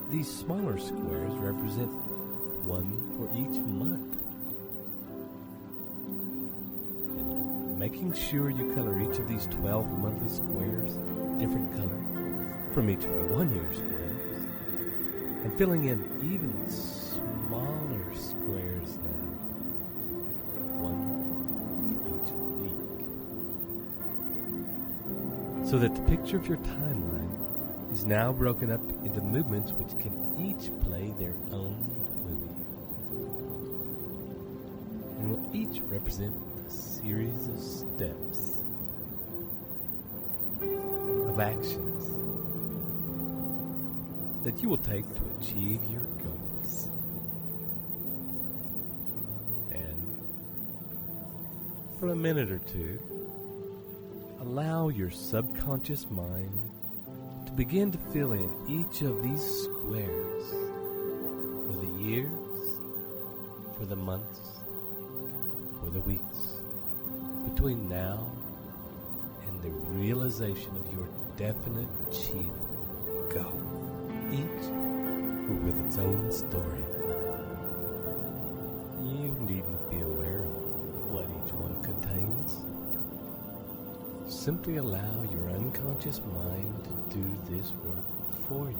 S2: These smaller squares represent one for each month. And making sure you color each of these 12 monthly squares a different color from each of the 1 year squares, and filling in even smaller squares now, one for each week, so that the picture of your timeline is now broken up into movements which can each play their own movie, and will each represent a series of steps, of actions that you will take to achieve your goals. And for a minute or two, allow your subconscious mind to begin to fill in each of these squares for the years, for the months, for the weeks, between now and the realization of your definite chief goal, each with its own story. You needn't be aware of what each one contains. Simply allow your unconscious mind to do this work for you.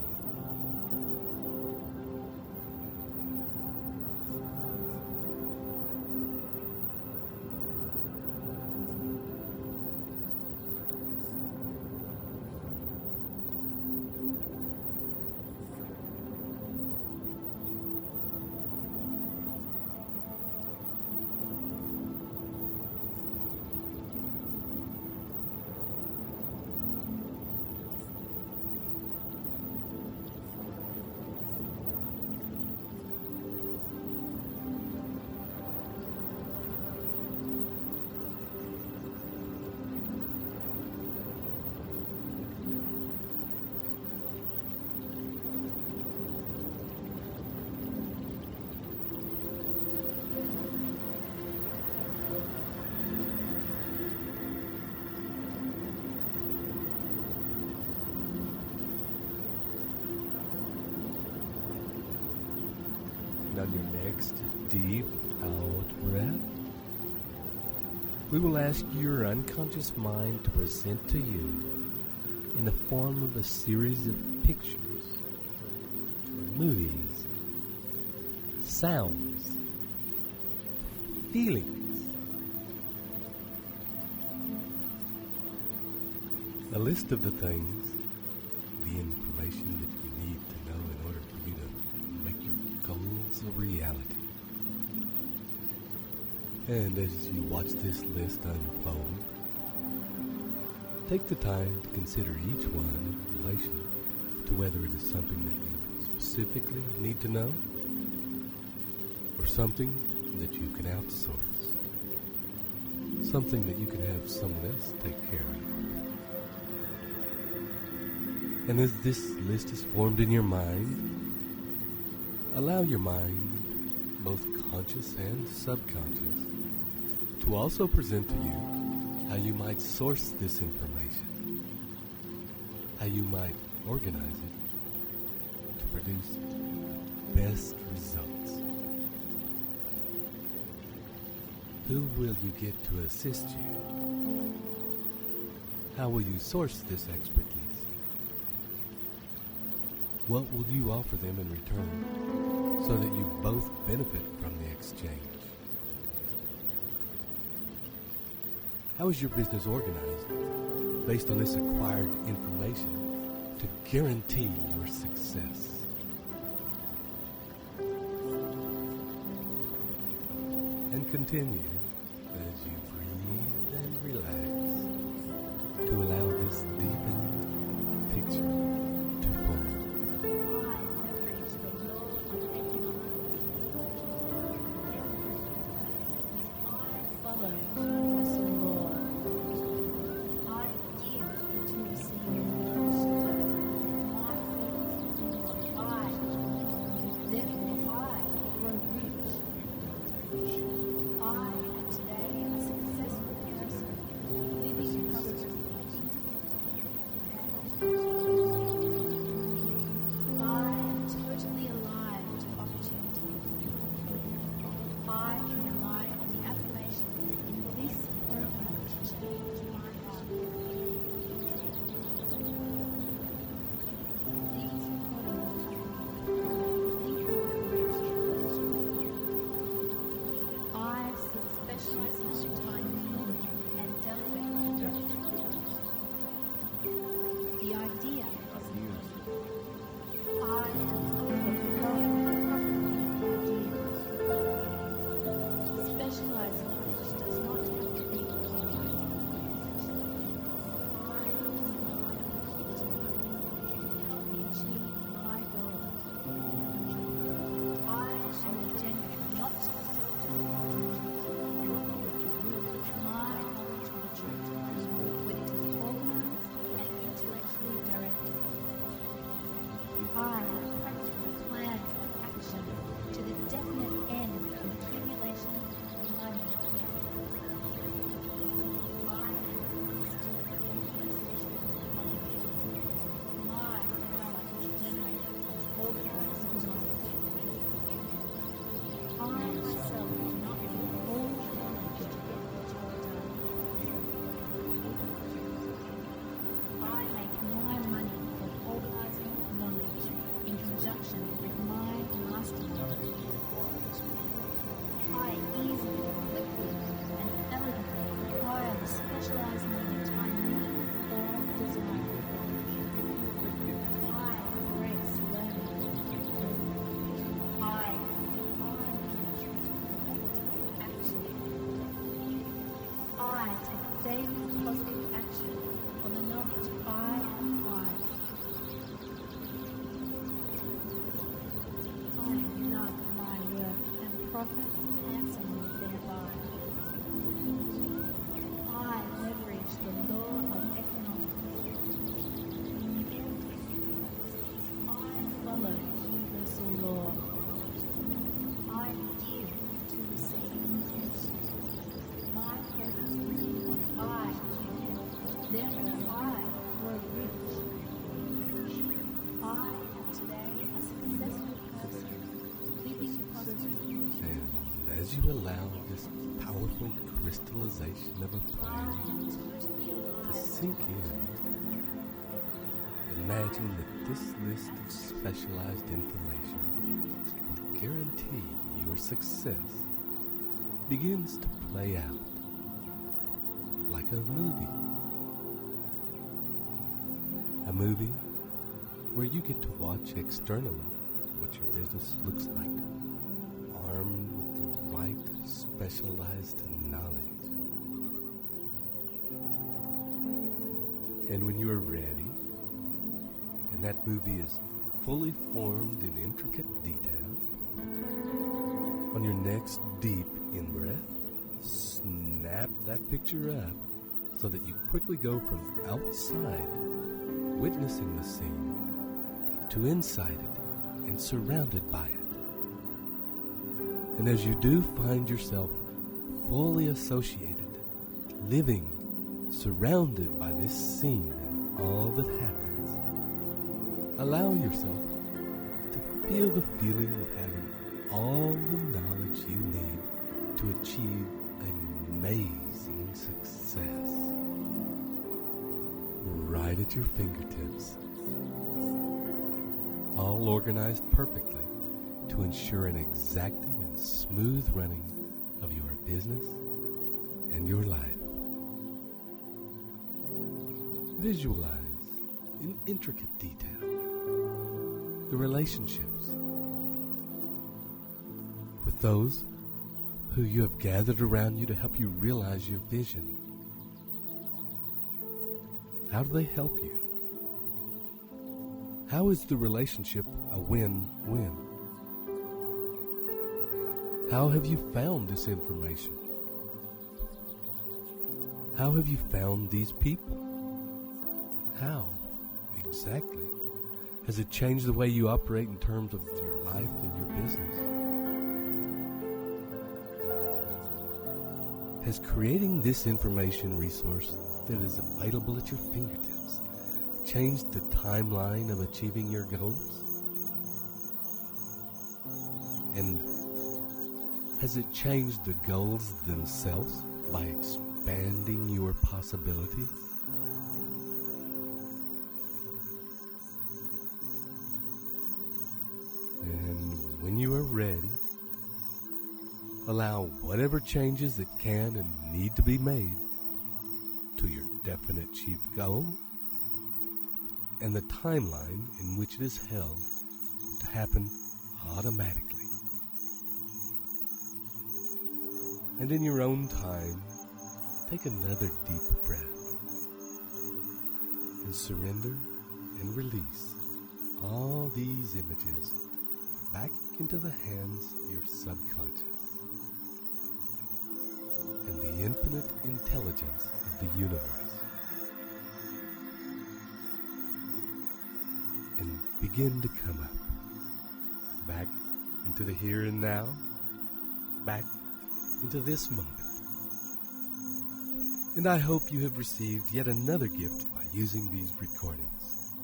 S2: on your next deep out breath, we will ask your unconscious mind to present to you in the form of a series of pictures, movies, sounds, feelings, a list of the things, the information that you need to know in order for you to make your goals a reality. And as you watch this list unfold, take the time to consider each one in relation to whether it is something that you specifically need to know or something that you can outsource, something that you can have someone else take care of. And as this list is formed in your mind, allow your mind, both conscious and subconscious, to also present to you how you might source this information, how you might organize it to produce the best results. Who will you get to assist you? How will you source this expertise? What will you offer them in return so that you both benefit from the exchange? How is your business organized based on this acquired information to guarantee your success? And continue as you breathe and relax to allow this deepened picture to form.
S6: Today, a successful person living positive
S2: as you allow this powerful crystallization of a plan to sink in, imagine that this list of specialized information will guarantee your success begins to play out like a movie. A movie where you get to watch externally what your business looks like, armed with the right specialized knowledge. And when you are ready, and that movie is fully formed in intricate detail, on your next deep in-breath, snap that picture up so that you quickly go from outside, witnessing the scene, to inside it and surrounded by it. And as you do find yourself fully associated, living, surrounded by this scene and all that happens, allow yourself to feel the feeling of having all the knowledge you need to achieve amazing success right at your fingertips, all organized perfectly to ensure an exacting and smooth running of your business and your life. Visualize in intricate detail the relationships with those who you have gathered around you to help you realize your vision. How do they help you? How is the relationship a win-win? How have you found this information? How have you found these people? How, exactly, has it changed the way you operate in terms of your life and your business? Has creating this information resource that is available at your fingertips changed the timeline of achieving your goals? And has it changed the goals themselves by expanding your possibilities? And when you are ready, allow whatever changes that can and need to be made to your definite chief goal and the timeline in which it is held to happen automatically. And in your own time, take another deep breath and surrender and release all these images back into the hands of your subconscious and the infinite intelligence of the universe, and begin to come up, back into the here and now, back into this moment. And I hope you have received yet another gift by using these recordings.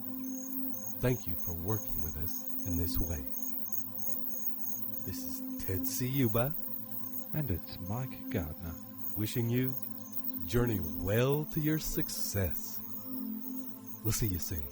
S2: Thank you for working with us in this way. This is Ted Ciuba,
S8: and it's Mike Gardner,
S2: wishing you journey well to your success. We'll see you soon.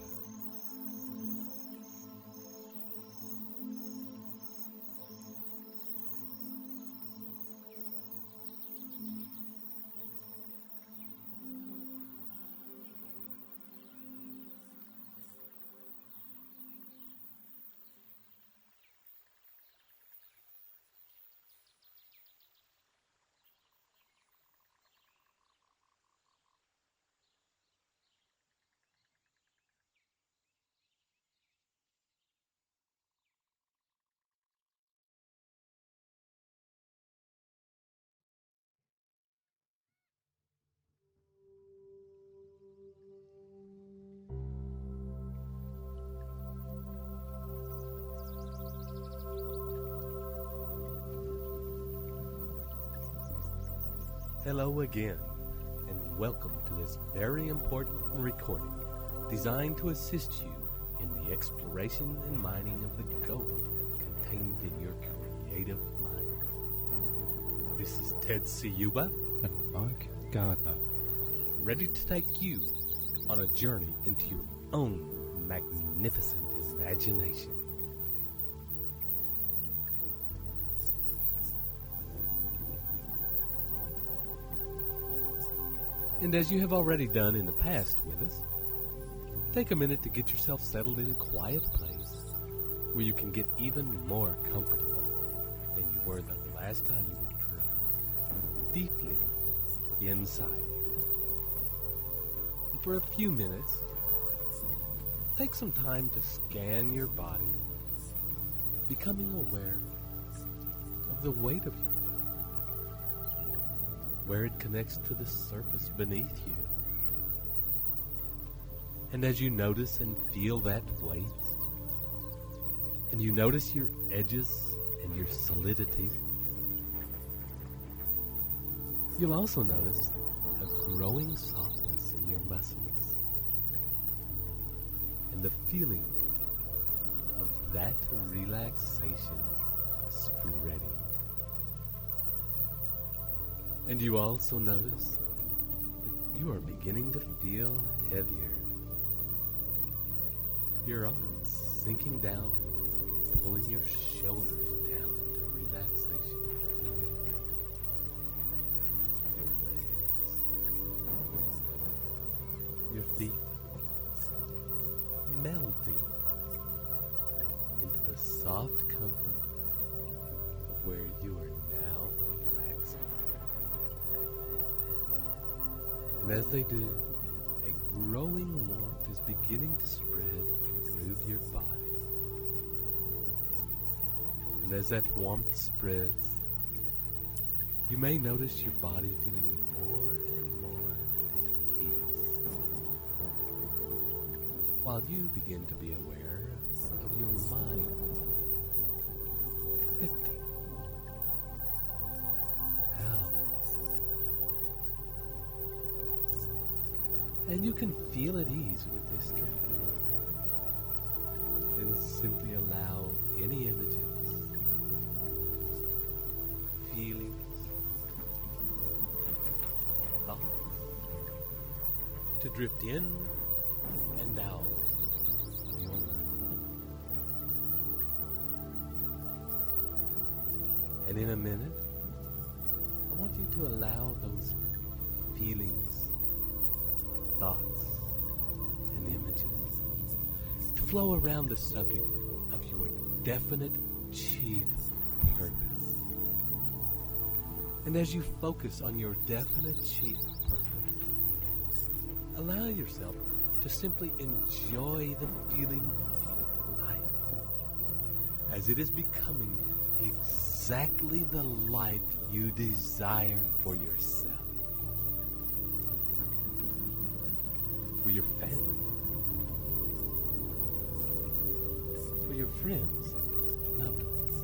S2: Hello again, and welcome to this very important recording designed to assist you in the exploration and mining of the gold contained in your creative mind. This is Ted Ciuba
S8: and Mike Gardner,
S2: ready to take you on a journey into your own magnificent imagination. And as you have already done in the past with us, take a minute to get yourself settled in a quiet place where you can get even more comfortable than you were the last time you were drunk, deeply inside. And for a few minutes, take some time to scan your body, becoming aware of the weight of your body, where it connects to the surface beneath you. And as you notice and feel that weight, and you notice your edges and your solidity, you'll also notice a growing softness in your muscles and the feeling of that relaxation spreading. And you also notice that you are beginning to feel heavier. Your arms sinking down, pulling your shoulders down into relaxation. Your legs, your feet melting into the soft comfort of where you are now relaxing. And as they do, a growing warmth is beginning to spread through your body. And as that warmth spreads, you may notice your body feeling more and more at peace, while you begin to be aware of your mind drifting out. And you can feel at ease with this drifting. And simply allow any images, feelings, thoughts to drift in and out of your mind. And in a minute, I want you to allow those feelings, thoughts, and images to flow around the subject of your definite chief purpose. And as you focus on your definite chief purpose, allow yourself to simply enjoy the feeling of your life as it is becoming exactly the life you desire for yourself, for your family, for your friends and loved ones.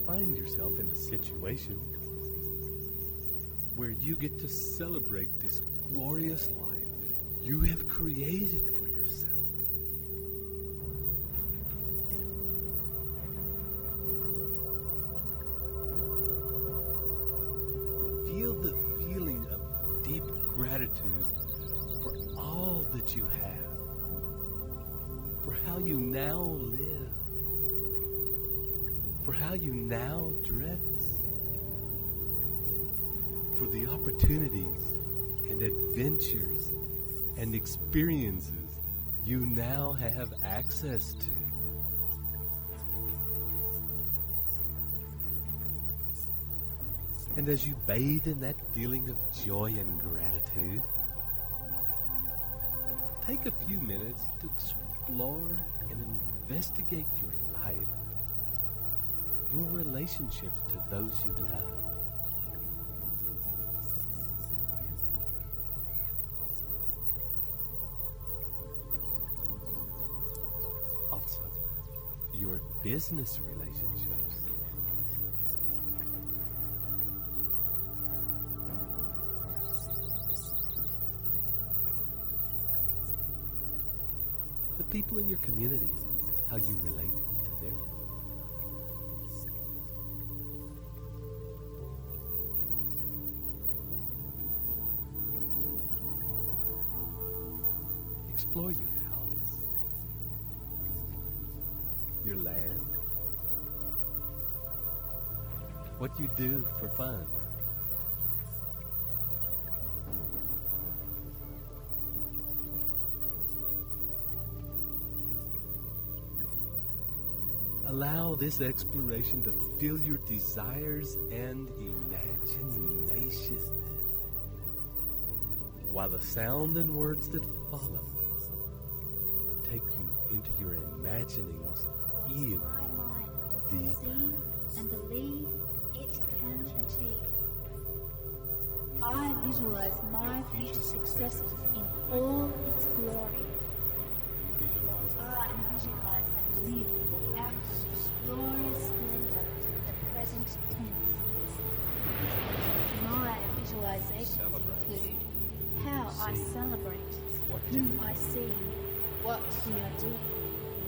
S2: Find yourself in a situation where you get to celebrate this glorious life you have created for yourself. Feel the feeling of deep gratitude for all that you have, for how you now live, for how you now dress, for the opportunities and adventures and experiences you now have access to. And as you bathe in that feeling of joy and gratitude, take a few minutes to explore and investigate your life, your relationships to those you love. Also, your business relationships. The people in your community how you relate to them. Explore your house, your land, what you do for fun. Allow this exploration to fill your desires and imagination, while the sound and words that follow take you into your imaginings even deeper.
S6: And believe it can achieve. I visualize my future successes in all its glory. I visualize and live out the glorious splendor of the present tense. My visualizations include how I celebrate, whom I see, what we are doing,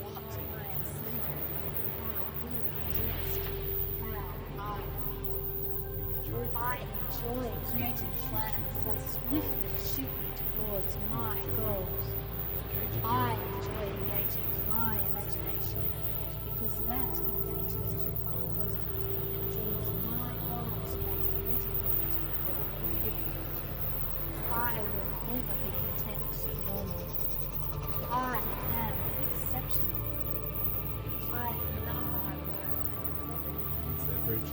S6: what I am saying, how we are dressed, how I feel. I enjoy creating plans that swiftly shoot me towards my goals. I enjoy engaging my imagination because that engagement with my present draws my goals magnetically toward me. I will never be content with normal. I am exceptional. I love my work and leverage.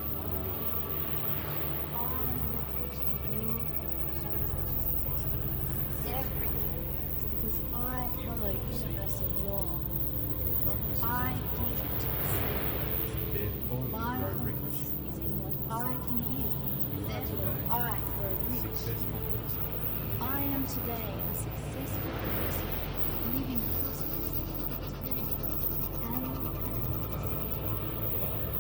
S6: Everything works because I follow universal law. I give to receive. My purpose is in what I can give. Therefore, I grow rich. I am today a successful person, living prosperously and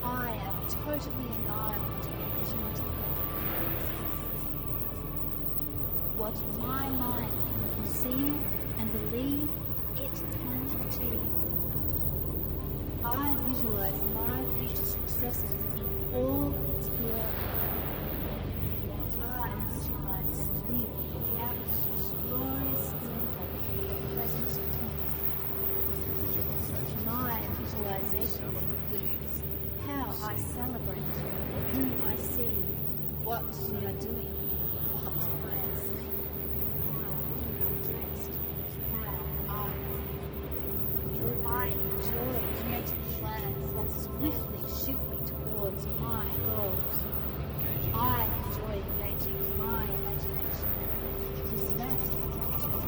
S6: I am totally aligned to the vision to what my mind can conceive and believe it can achieve. I visualize my future successes in all its glory. I visualize and live out the glorious splendor of the present tense. My visualizations include how I celebrate, whom I see, what we are doing, what I am saying, how we are dressed, how I enjoy creating plans that swiftly shoot me towards my goals. I enjoy engaging my imagination because that engages me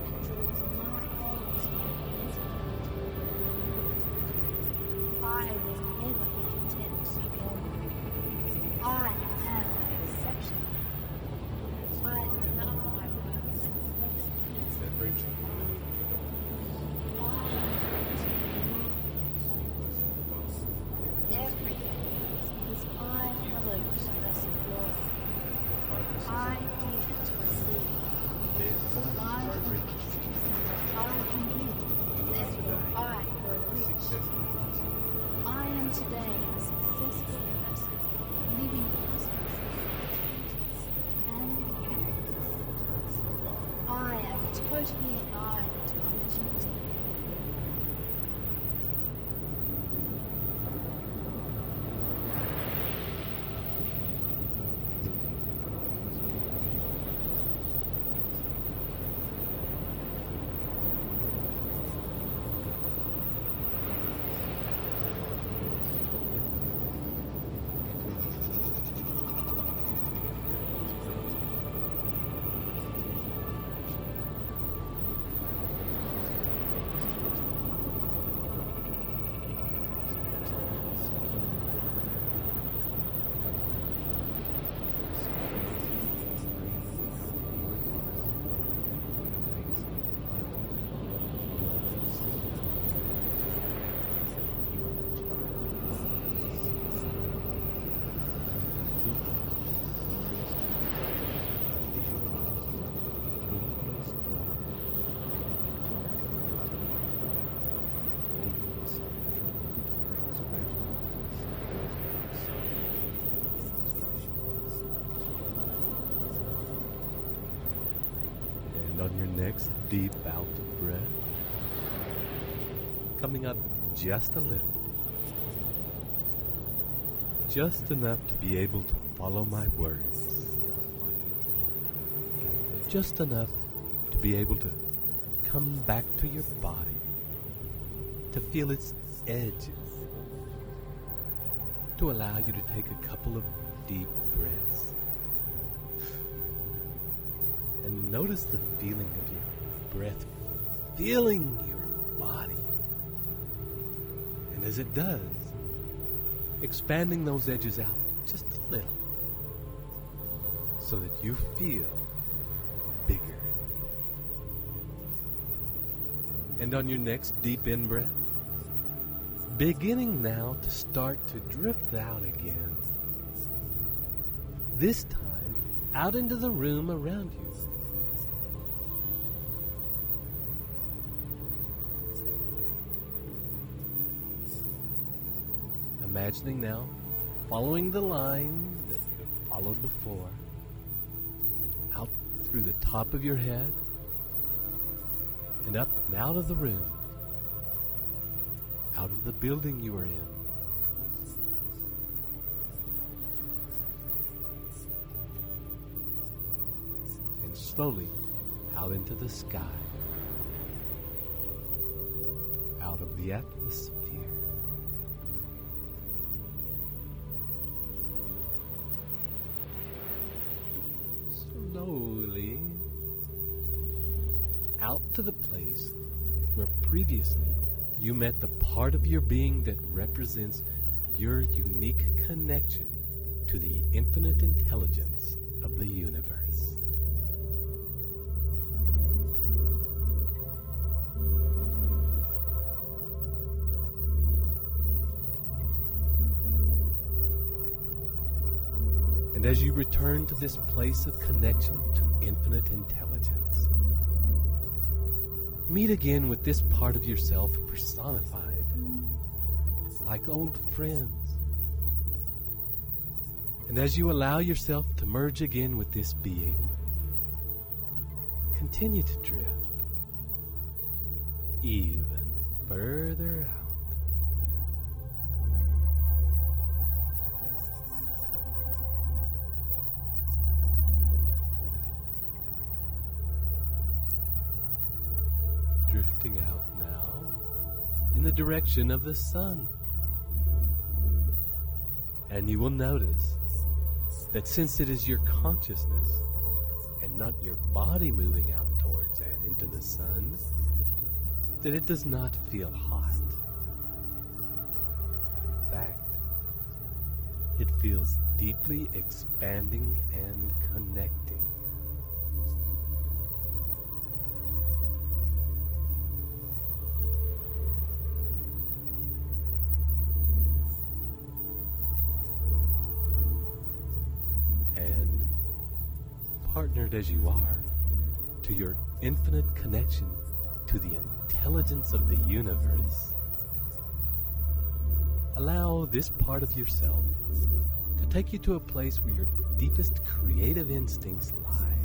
S6: and draws my goals magnetically. I will never be content with normal. I am exceptional. I love my work and leverage. Everything is because I follow universal law. I give to receive. My purpose is in what I can give. Therefore, I grow rich. I am today a successful person, living prosperously and happiness. I am totally alive to opportunity.
S2: your next deep out breath, coming up just a little, just enough to be able to follow my words, just enough to be able to come back to your body, to feel its edges, to allow you to take a couple of deep breaths. And notice the feeling of your breath filling your body. And as it does, expanding those edges out just a little so that you feel bigger. And on your next deep in-breath, beginning now to start to drift out again. This time, out into the room around you. Imagining now, following the line that you have followed before, out through the top of your head, and up and out of the room, out of the building you are in. And slowly out into the sky, out of the atmosphere. Slowly out to the place where previously you met the part of your being that represents your unique connection to the infinite intelligence of the universe. And as you return to this place of connection to infinite intelligence, meet again with this part of yourself personified, like old friends. And as you allow yourself to merge again with this being, continue to drift even further out. Drifting out now in the direction of the sun. And you will notice that since it is your consciousness and not your body moving out towards and into the sun, that it does not feel hot. In fact, it feels deeply expanding and connecting. Partnered as you are to your infinite connection to the intelligence of the universe, allow this part of yourself to take you to a place where your deepest creative instincts lie.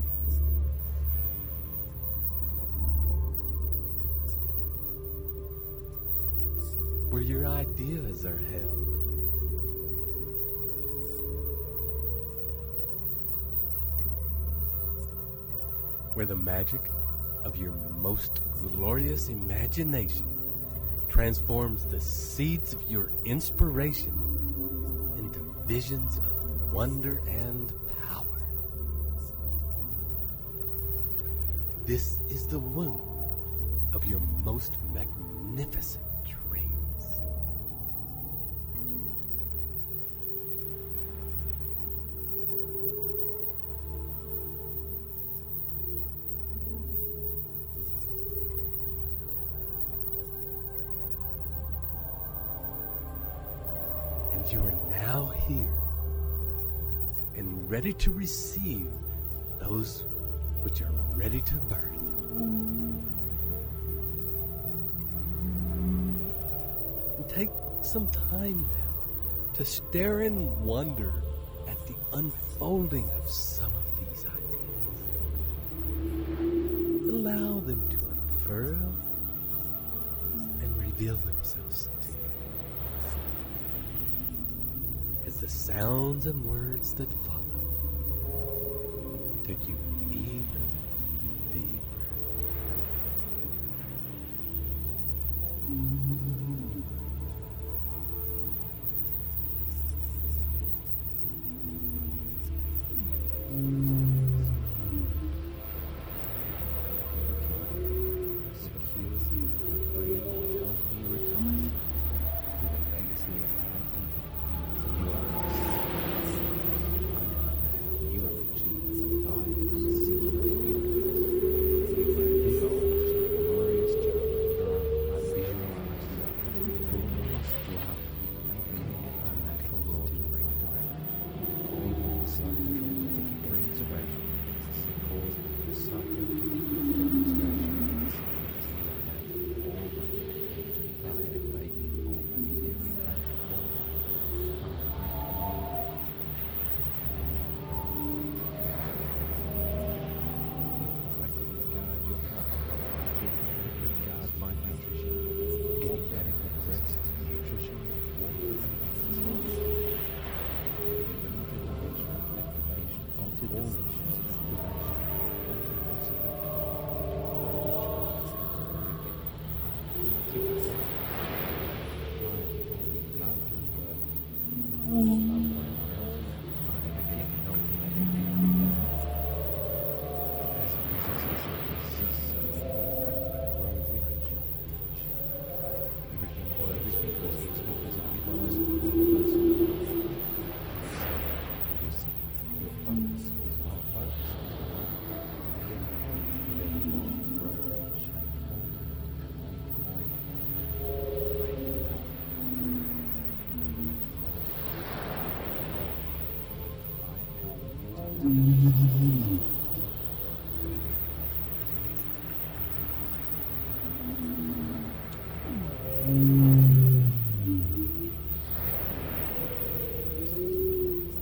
S2: Where your ideas are held. Where the magic of your most glorious imagination transforms the seeds of your inspiration into visions of wonder and power. This is the womb of your most magnificent dreams. You are now here and ready to receive those which are ready to birth. And take some time now to stare in wonder at the unfolding of some of these ideas. them to unfurl and reveal themselves to you as the sounds and words that follow take you even deeper.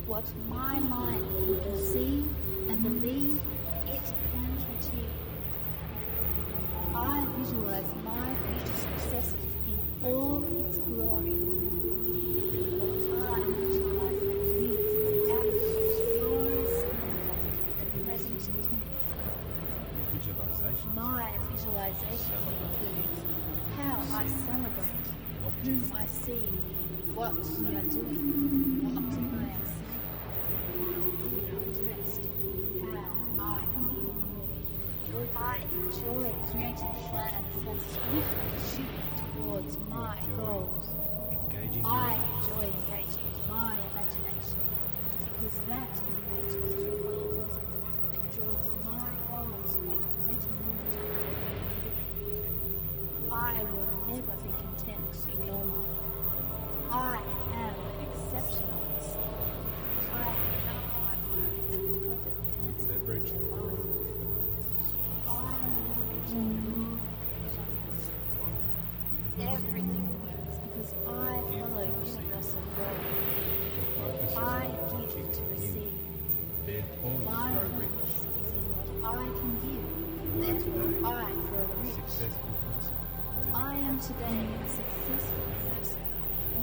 S6: What my mind can conceive and believe, it can achieve. I visualize my future successes in all its glory. I visualize my dreams without the glorious splendor of the present tense. My visualizations include how I celebrate, whom I see, what we are doing, what I am saying. I enjoy creating plans that swiftly shoot towards my goals. I enjoy engaging my imagination because that engages my bosom and draws my goals make better moment. I will never be content in normal. I am exceptional. I love my work and the perfect hands of my life. Everything works because I follow universal law. I give to receive. My purpose is in what I can give, therefore I grow rich. I am today a successful person,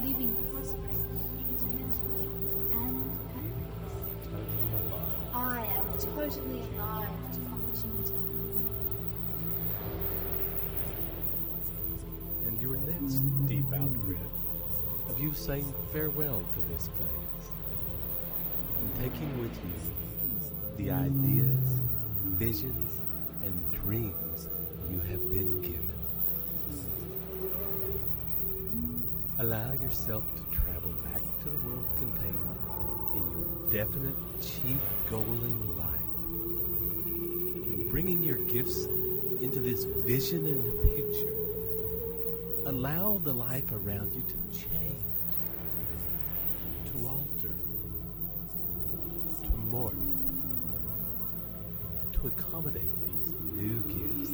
S6: living prosperous, independently, and happy. I am totally alive to opportunity.
S2: Your next deep out-breath of you saying farewell to this place and taking with you the ideas, visions, and dreams you have been given. Allow yourself to travel back to the world contained in your definite chief goal in life and bringing your gifts into this vision and picture. Allow the life around you to change, to alter, to morph, to accommodate these new gifts.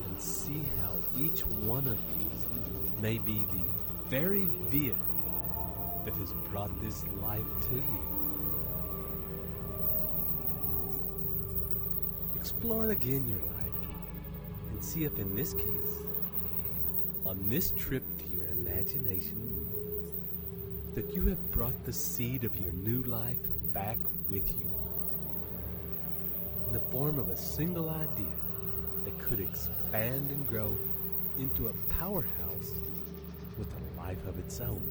S2: And see how each one of these may be the very vehicle that has brought this life to you. explore again your life and see if in this case, on this trip to your imagination, that you have brought the seed of your new life back with you in the form of a single idea that could expand and grow into a powerhouse with a life of its own.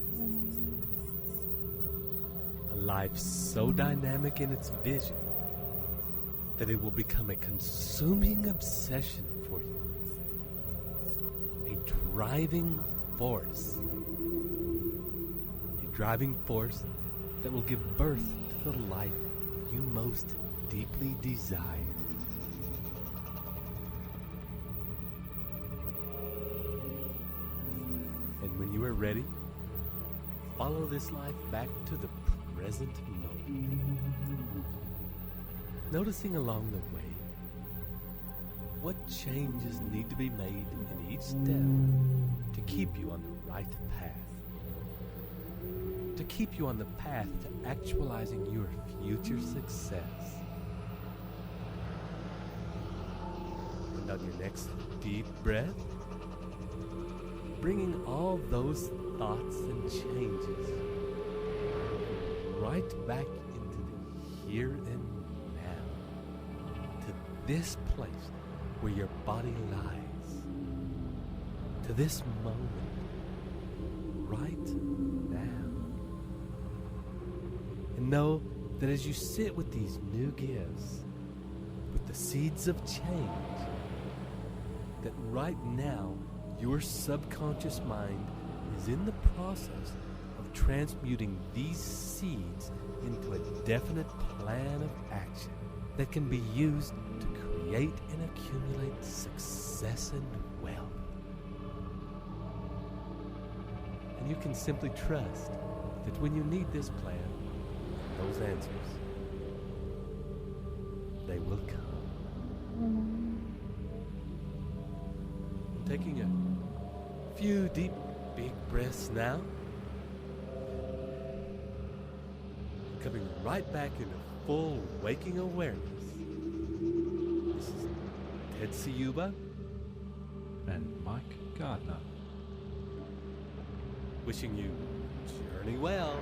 S2: A life so dynamic in its vision that it will become a consuming obsession for you. A driving force. A driving force that will give birth to the life you most deeply desire. And when you are ready, follow this life back to the present moment. Noticing along the way what changes need to be made in each step to keep you on the right path. To keep you on the path to actualizing your future success. And on your next deep breath, bringing all those thoughts and changes right back into the here and now, to this place where your body lies, to this moment, right now. And know that as you sit with these new gifts, with the seeds of change, that right now your subconscious mind is in the process of transmuting these seeds into a definite plan of action that can be used to create and accumulate success and wealth. And you can simply trust that when you need this plan, those answers, they will come. Taking a few deep, big breaths now. Coming right back into full waking awareness. This is Ted Ciuba
S8: and Mike Gardner.
S2: Wishing you journey well.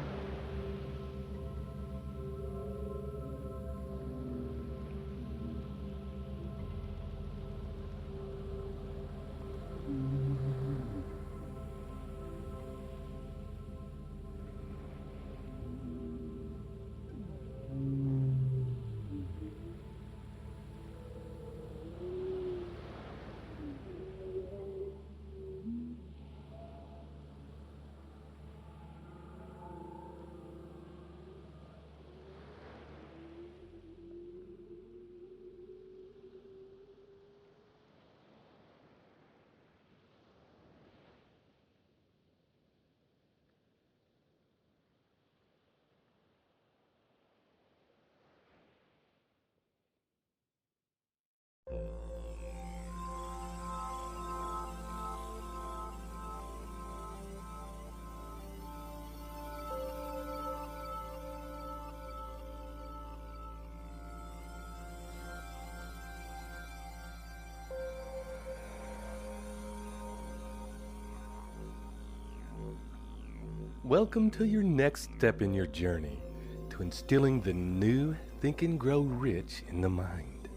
S2: Welcome to your next step in your journey to instilling the new Think and Grow Rich in the mind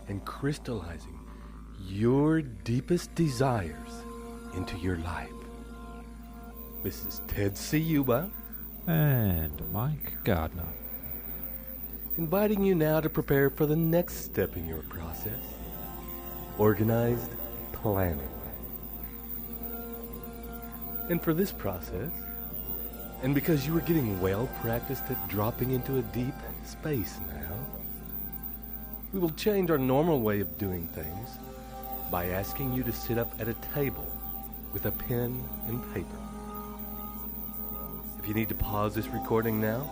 S2: and crystallizing your deepest desires into your life. This is Ted Ciuba
S8: and Mike Gardner,
S2: inviting you now to prepare for the next step in your process, organized planning. And for this process, and because you are getting well practiced at dropping into a deep space now, we will change our normal way of doing things by asking you to sit up at a table with a pen and paper. If you need to pause this recording now,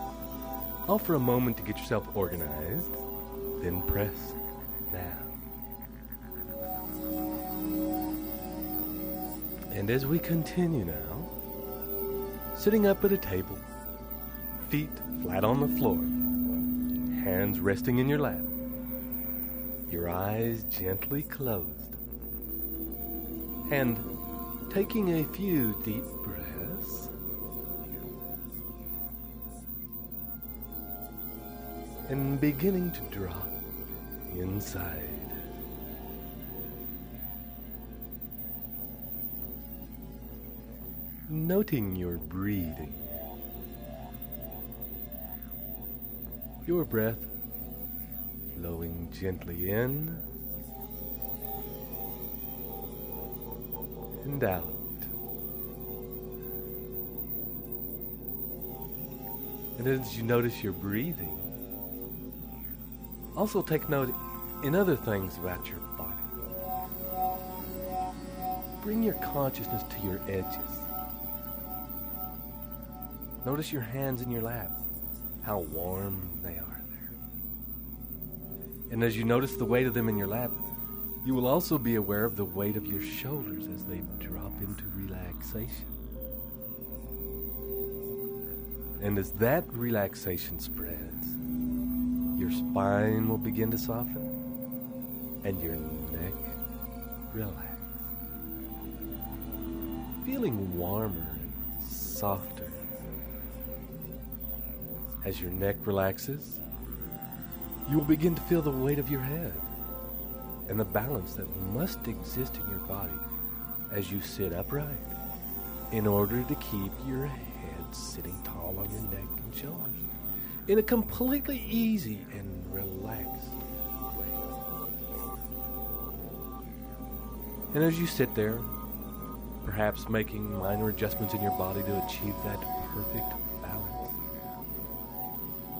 S2: offer a moment to get yourself organized, then press now. And as we continue now, sitting up at a table, feet flat on the floor, hands resting in your lap, your eyes gently closed, and taking a few deep breaths, and beginning to drop inside. Noting your breathing, your breath flowing gently in and out. And as you notice your breathing, also take note in other things about your body. Bring your consciousness to your edges. Notice your hands in your lap, how warm they are there. And as you notice the weight of them in your lap, you will also be aware of the weight of your shoulders as they drop into relaxation. And as that relaxation spreads, your spine will begin to soften and your neck relax. Feeling warmer and softer. As your neck relaxes, you will begin to feel the weight of your head and the balance that must exist in your body as you sit upright in order to keep your head sitting tall on your neck and shoulders in a completely easy and relaxed way. And as you sit there, perhaps making minor adjustments in your body to achieve that perfect balance,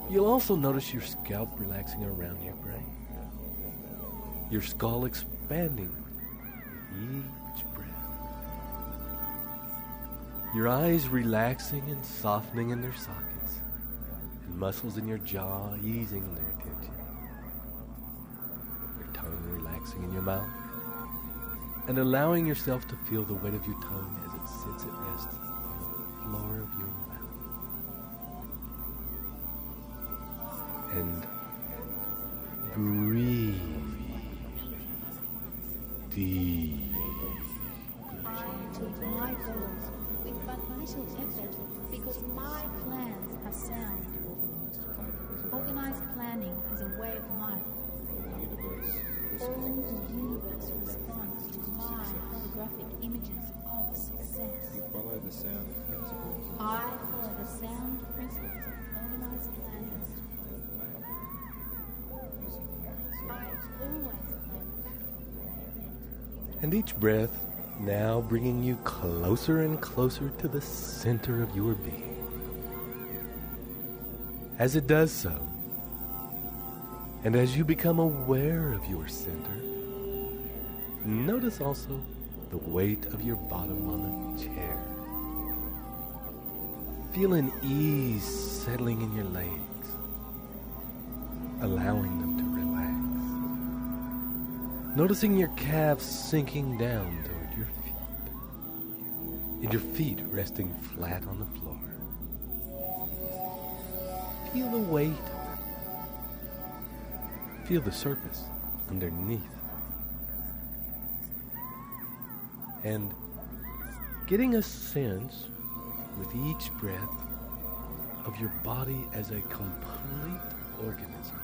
S2: you'll also notice your scalp relaxing around your brain, your skull expanding with each breath, your eyes relaxing and softening in their sockets, and muscles in your jaw easing their tension, your tongue relaxing in your mouth, and allowing yourself to feel the weight of your tongue as it sits at rest on the floor of your mouth. And breathe deep.
S6: I achieve my goals with but little effort because my plans are sound. Organized planning is a way of life. All the universe responds to my holographic images of success.
S7: Follow the sound principles.
S6: I follow the sound principles of organized planning.
S2: And each breath now bringing you closer and closer to the center of your being. As it does so, and as you become aware of your center, notice also the weight of your bottom on the chair. Feel an ease settling in your legs, allowing them to relax. Noticing your calves sinking down toward your feet, and your feet resting flat on the floor. Feel the weight. Feel the surface underneath. And getting a sense with each breath of your body as a complete organism.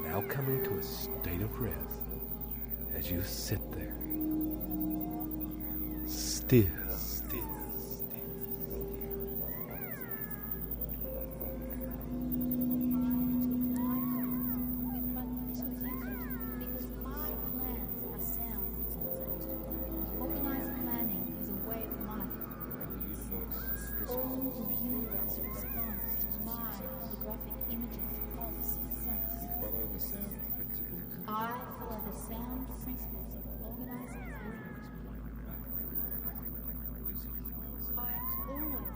S2: Now coming to a state of rest as you sit there. Still.
S6: I follow the sound principles of organized planning. I always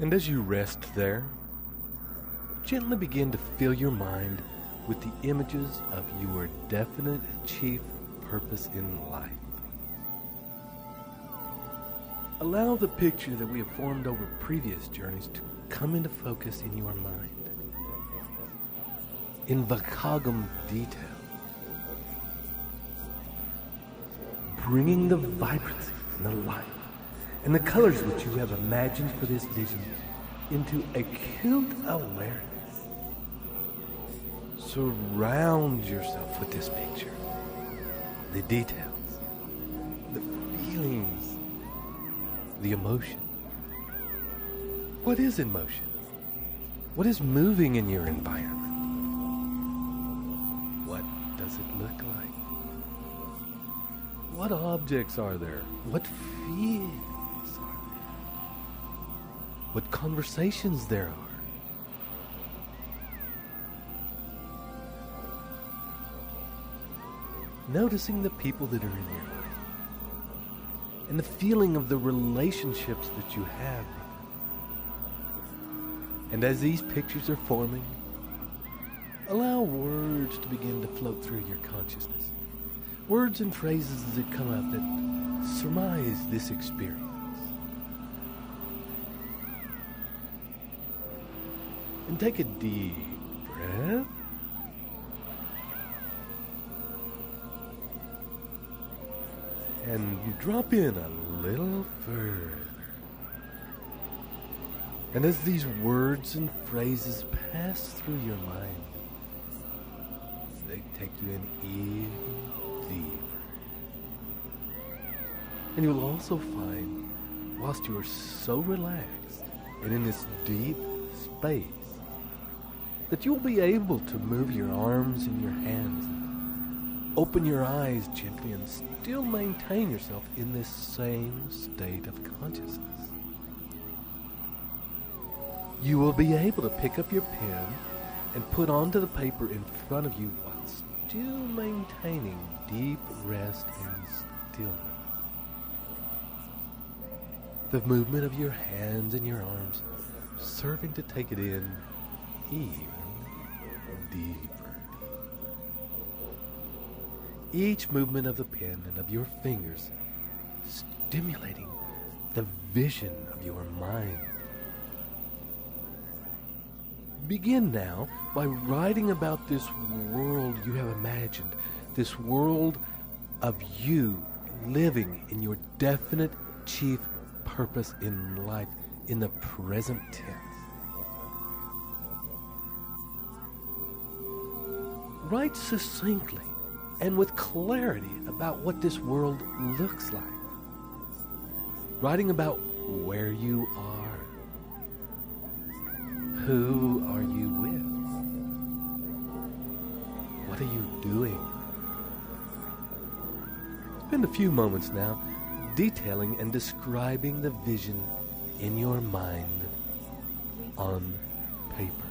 S2: And as you rest there, gently begin to fill your mind with the images of your definite chief purpose in life. Allow the picture that we have formed over previous journeys to come into focus in your mind. In vacagum detail. Bringing the vibrancy and the light and the colors which you have imagined for this vision into acute awareness. Surround yourself with this picture. The details, the feelings, the emotion. What is in motion? What is moving in your environment? What does it look like? What objects are there? What feelings are there? What conversations there are? Noticing the people that are in your life and the feeling of the relationships that you have. And as these pictures are forming, allow words to begin to float through your consciousness. Words and phrases that come up that surmise this experience. And take a deep breath. And drop in a little further. And as these words and phrases pass through your mind, they take you in even deeper. And you'll also find, whilst you are so relaxed and in this deep space, that you'll be able to move your arms and your hands, and open your eyes gently, and still maintain yourself in this same state of consciousness. You will be able to pick up your pen and put onto the paper in front of you while still maintaining deep rest and stillness. The movement of your hands and your arms serving to take it in even deeper. Each movement of the pen and of your fingers stimulating the vision of your mind. Begin now by writing about this world you have imagined, this world of you living in your definite chief purpose in life in the present tense. Write succinctly and with clarity about what this world looks like. Writing about where you are. Who are you with? What are you doing? Spend a few moments now detailing and describing the vision in your mind on paper.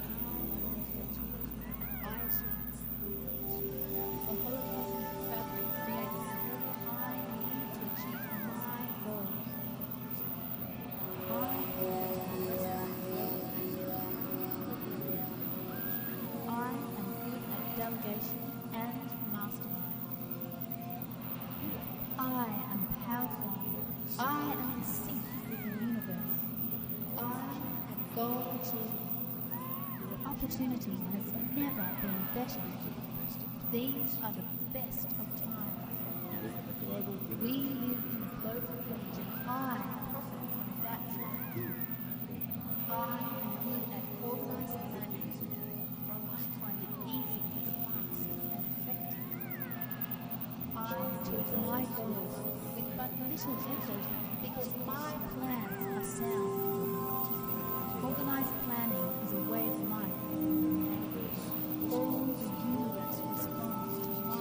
S6: Opportunity has never been better. These are the best of times. We live in a global village, and I profit from that fact. I am good at organized planning. I find it easy, fast, and effective. I achieve my goals with but little effort because my plans are sound. Organized planning is a way of life. All the universe responds to my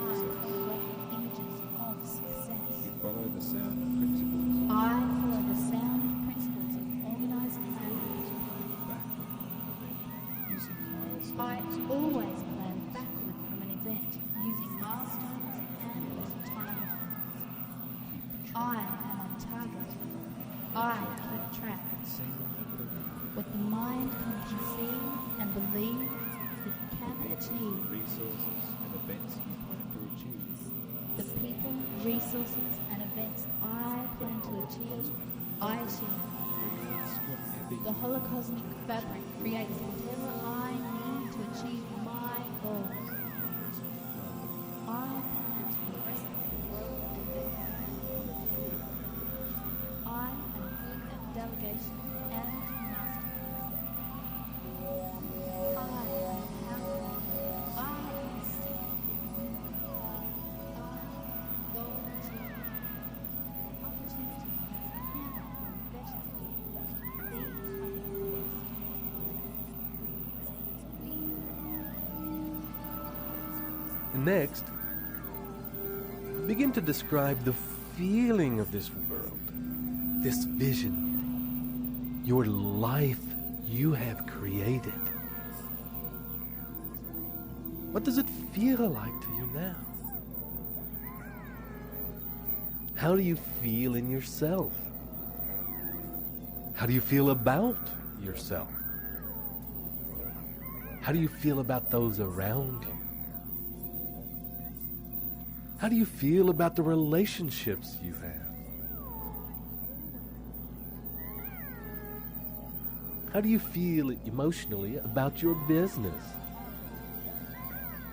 S6: rough images of success.
S7: You follow the sound principles.
S6: I follow the sound principles of organized planning. I always plan backward from an event using milestones and timelines. I am on target. I keep track. What the mind can conceive and believe it can achieve.
S7: Resources and events you plan to achieve.
S6: The people, resources, and events I plan to achieve, I achieve. The holocosmic fabric creates whatever I need to achieve my goals. I plan to progress and grow and develop. I am good at delegation and mastery. I am powerful. I am sick. I go to opportunity has never been better. These are the best.
S2: And next, begin to describe the feeling of this world, this vision, your life you have created. What does it feel like to you now? How do you feel in yourself? How do you feel about yourself? How do you feel about those around you? How do you feel about the relationships you have? How do you feel emotionally about your business?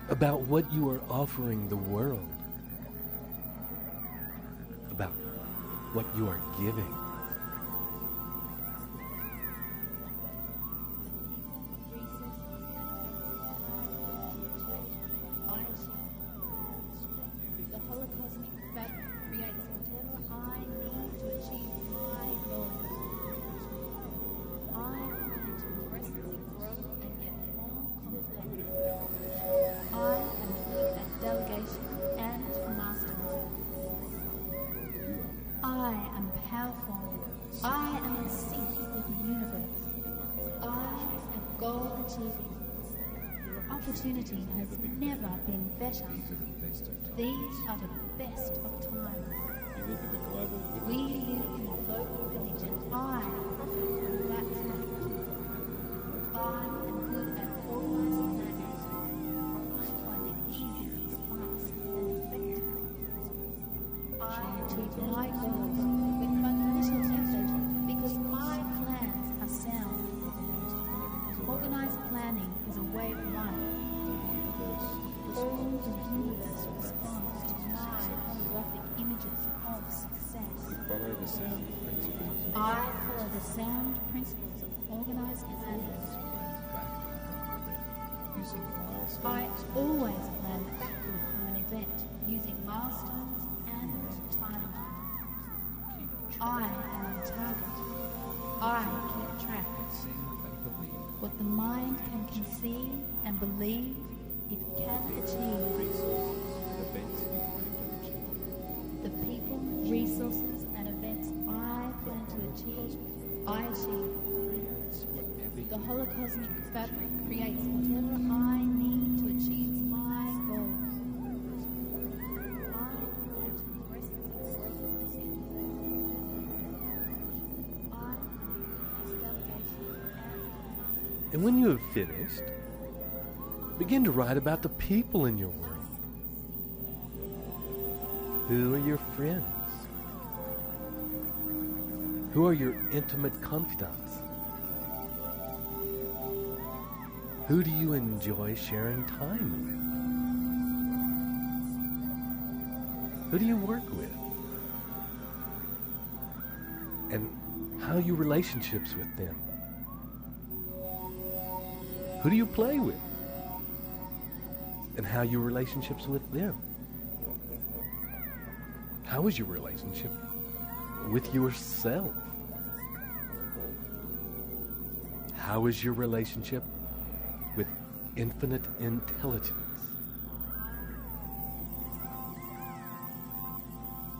S2: About what you are offering the world? About what you are giving?
S6: The holocosmic fabric creates whatever I need to achieve my goals. I plan to progressively grow and get more complex. I am good at delegation and mastery. I am powerful. I am in sync with the universe. I am goal achieving. Opportunity has never been better. These are the best of times. We live in a global village and I profit from that fact. I am good at organizing matters. I find it easy, fast and effective. I achieve my goals with but little effort because my plans are sound. Organized planning is a way of life. All the universe responds to my holographic images of success. I follow the sound principles of organized planning. I always plan backward from an event using milestones and timing. I am on target. I keep track. What the mind can conceive and believe, it can achieve. The people, resources, and events I plan to achieve, I achieve. The holocosmic fabric creates whatever I need to achieve my goals. I plan to progressively grow and get I am delegation and mastery.
S2: And when you have finished, begin to write about the people in your world. Who are your friends? Who are your intimate confidants? Who do you enjoy sharing time with? Who do you work with? And how are your relationships with them? Who do you play with? And how are your relationships with them? How is your relationship with yourself? How is your relationship with infinite intelligence?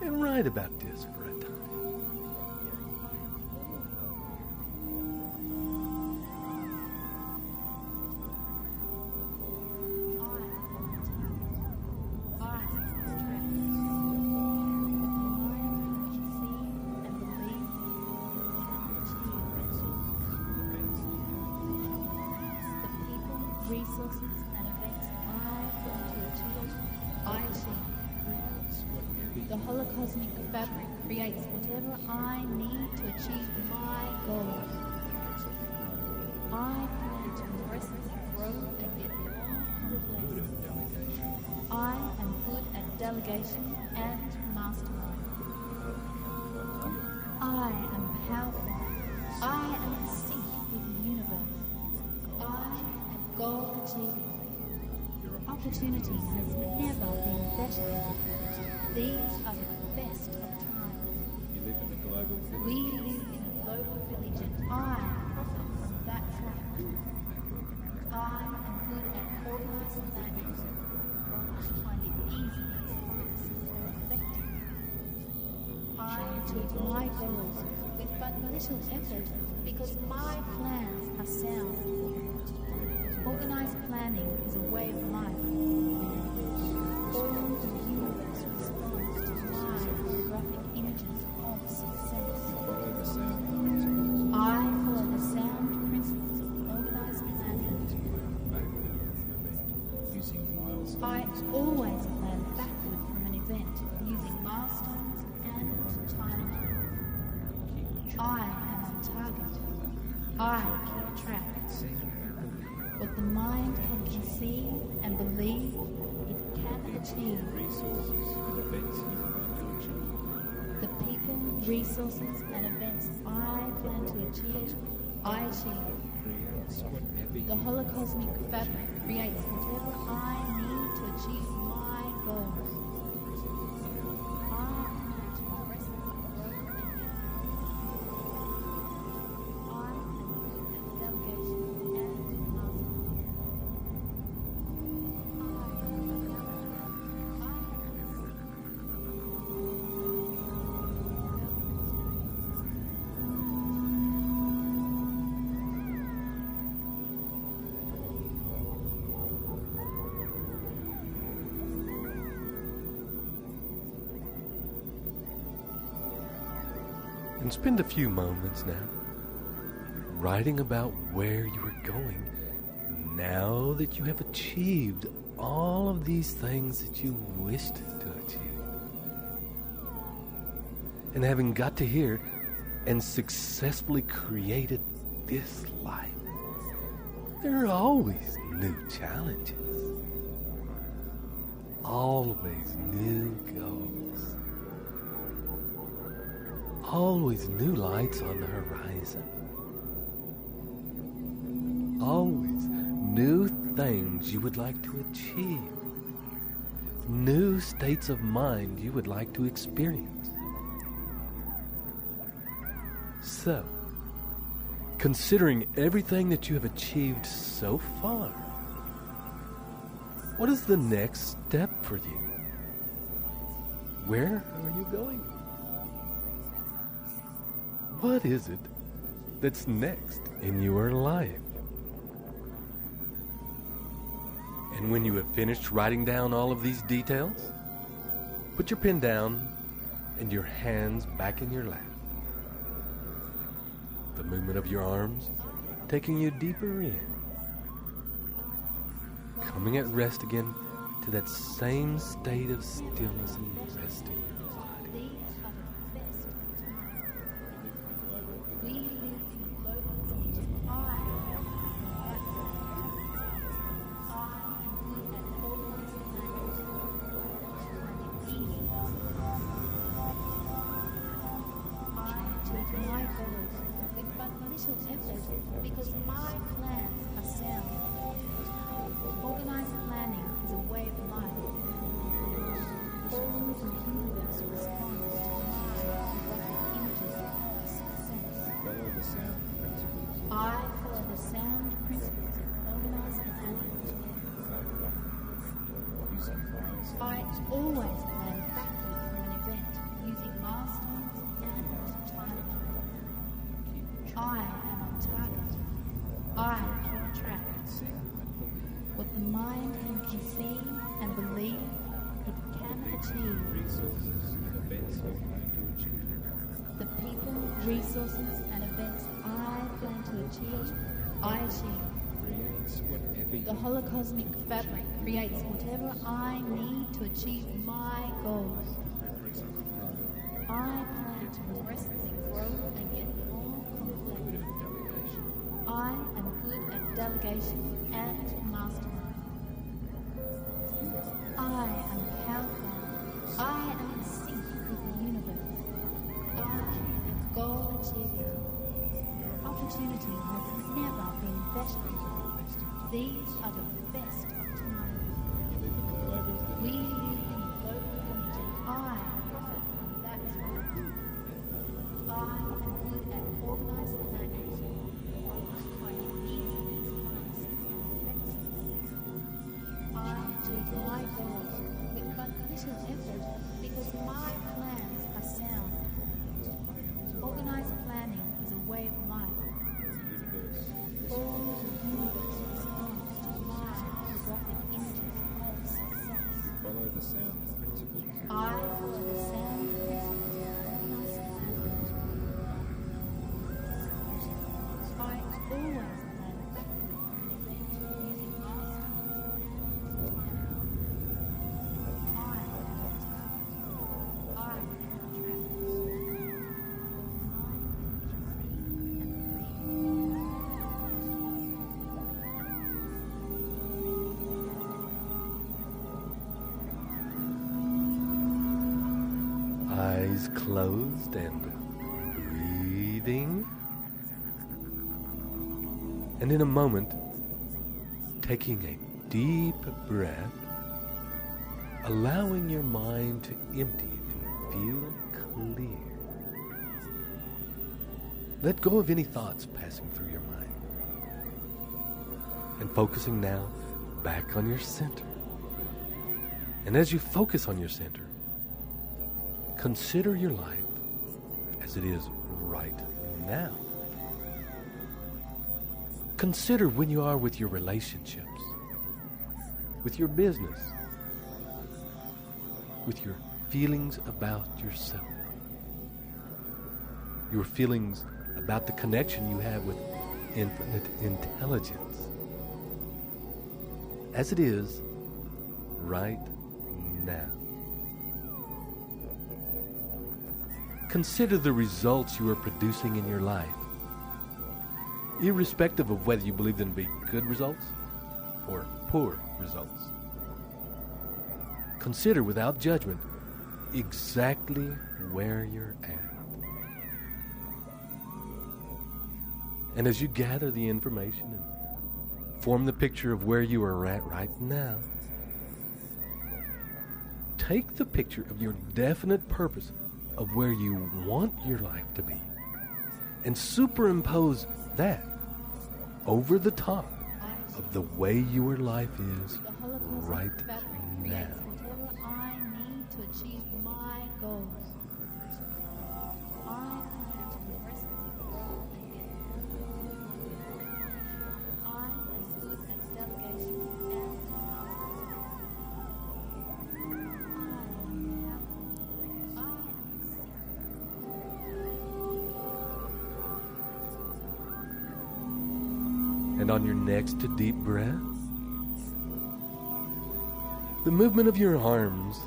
S2: And write about this for a time.
S6: Resources and events I plan to achieve, I achieve. The holocosmic fabric creates whatever I need to achieve my goals. I plan to progressively grow and get more complex. I am good at delegation and mastermind. I am powerful. I am in sync with the universe. I am goal achieving. Opportunity has never been better. These are the best of times. We live in a global village and I profit from that fact. I am good at organizing planning. I find it easy, fast, and effective. I achieve my goals with but little effort because my plans are sound. Organized planning is a way of life. All the universe responds to my graphic images of success. I follow the sound principles of organized planning. I always plan backward from an event using milestones and time. I am on target. I keep track. What the mind can conceive and believe, it can achieve. The people, resources, and events I plan to achieve, I achieve. The holocosmic fabric creates whatever I need to achieve my goals. I plan to progressively grow and get more. I am good at delegation and mastery.
S2: And spend a few moments now writing about where you are going now that you have achieved all of these things that you wished to achieve. And having got to here and successfully created this life, there are always new challenges, always new goals. Always new lights on the horizon. Always new things you would like to achieve. New states of mind you would like to experience. So, considering everything that you have achieved so far, what is the next step for you? Where are you going? What is it that's next in your life? And when you have finished writing down all of these details, put your pen down and your hands back in your lap. The movement of your arms taking you deeper in. Coming at rest again to that same state of stillness and resting.
S6: Because my plans are sound. Organized planning is a way of life. All the universe responds to my graphic images of success. I follow the sound principles of organized planning. I always plan backward from an event using milestones and time. I am on target. I keep track. What the mind can conceive and believe, it can achieve. The people, resources, and events I plan to achieve, I achieve. The holocosmic fabric creates whatever I need to achieve my goals. I plan to progressively grow and get more complex. I am good at delegation and mastermind. I am powerful. I am in sync with the universe. I am goal achiever. Opportunity has never been better. These are the best of times. We live in a global community. That's right. I am good at organized planning. I achieve my goals with but little effort because my plans are sound. Organized planning is a way of life. All the universe responds to my photographic images of success.
S7: Follow the sound principles.
S6: I follow the sound principles of organized planning. I always plan using my style. I
S2: Eyes closed and breathing. And in a moment, taking a deep breath, allowing your mind to empty and feel clear. Let go of any thoughts passing through your mind. And focusing now back on your center. And as you focus on your center, consider your life as it is right now. Consider when you are with your relationships, with your business, with your feelings about yourself, your feelings about the connection you have with infinite intelligence, as it is right now. Consider the results you are producing in your life, irrespective of whether you believe them to be good results or poor results. Consider without judgment exactly where you're at. And as you gather the information and form the picture of where you are at right now, take the picture of your definite purpose of where you want your life to be and superimpose that over the top of the way your life is right now.
S6: Whatever I need to achieve my goals. I plan to progressively grow and get more. I am good at delegation and
S2: And on your next deep breath, the movement of your arms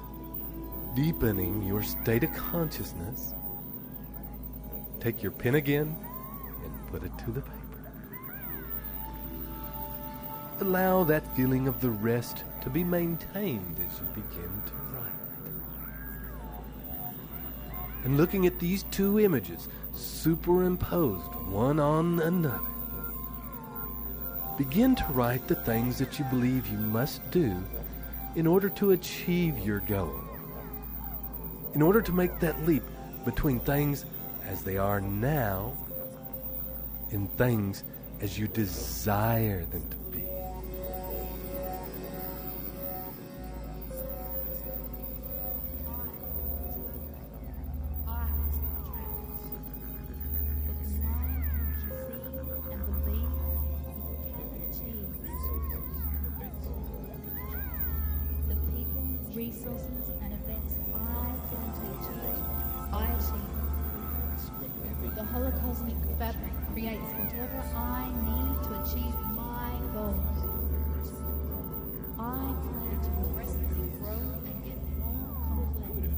S2: deepening your state of consciousness. Take your pen again and put it to the paper. Allow that feeling of the rest to be maintained as you begin to write. And looking at these two images superimposed one on another, begin to write the things that you believe you must do in order to achieve your goal. In order to make that leap between things as they are now and things as you desire them to be.
S6: resources and events I plan to achieve, I achieve. The holocosmic fabric creates whatever I need to achieve my goals. I plan to progressively grow and get more confident.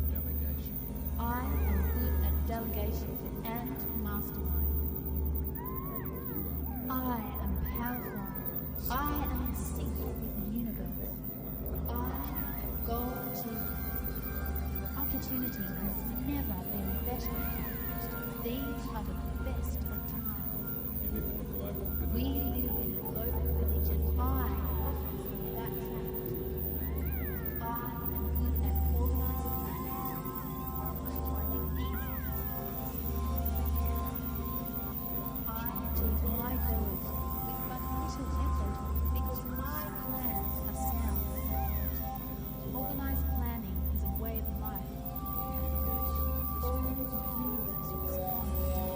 S6: I am good at delegation and mastermind. I am powerful. opportunity has never been better. These are the best of times. We live in a global village and I offer that fact. I am good at organizing planning, finding easy. I achieve my goals with but little effort because my plans are sound. Organized planning is a way of life. All the universe responds to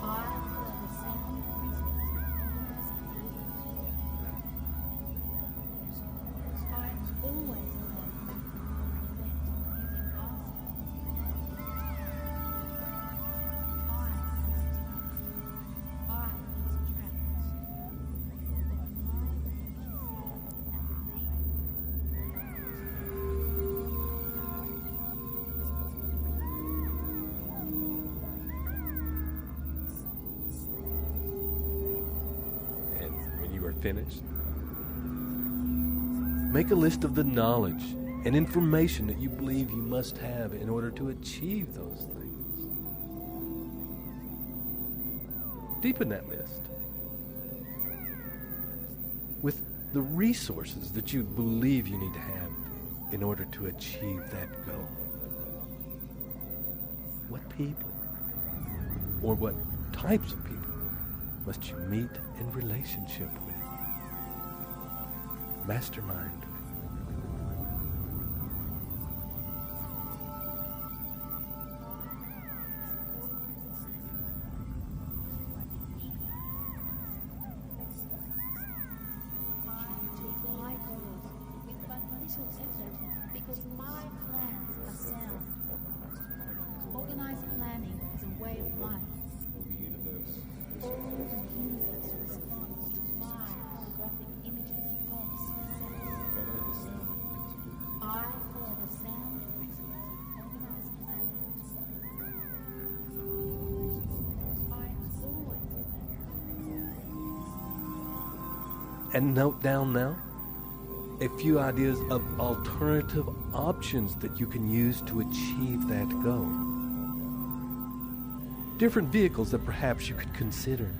S6: I follow the sound principles of organized planning. I always plan using
S2: finished, make a list of the knowledge and information that you believe you must have in order to achieve those things. Deepen that list with the resources that you believe you need to have in order to achieve that goal. What people or what types of people must you meet in relationship with? Mastermind.
S6: Because my plans are sound. Organized planning is a way of life. All the universe responds to my holographic images of success. I follow the sound principles of organized planning. I always plan.
S2: And note down now a few ideas of alternative options that you can use to achieve that goal. Different vehicles that perhaps you could consider.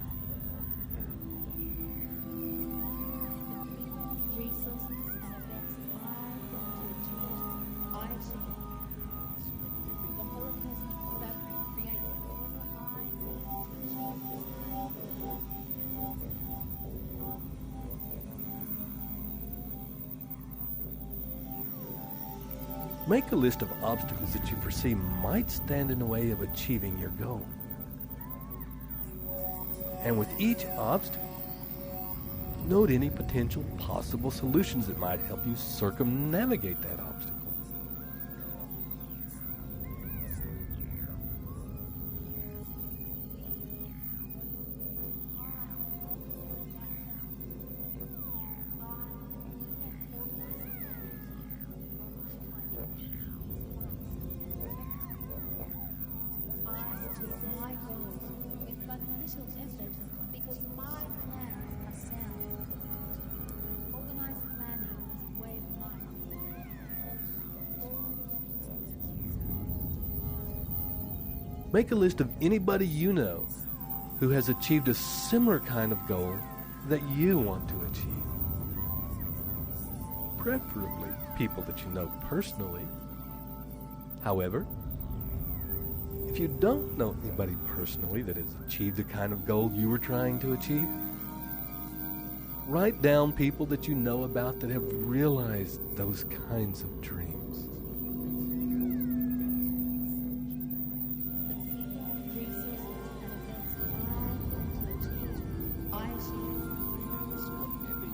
S2: Make a list of obstacles that you foresee might stand in the way of achieving your goal. And with each obstacle, note any potential possible solutions that might help you circumnavigate that obstacle.
S6: Because my plans are sound. Organized planning is a way of life.
S2: Make a list of anybody you know who has achieved a similar kind of goal that you want to achieve. Preferably people that you know personally. However, if you don't know anybody personally that has achieved the kind of goal you were trying to achieve, write down people that you know about that have realized those kinds of dreams.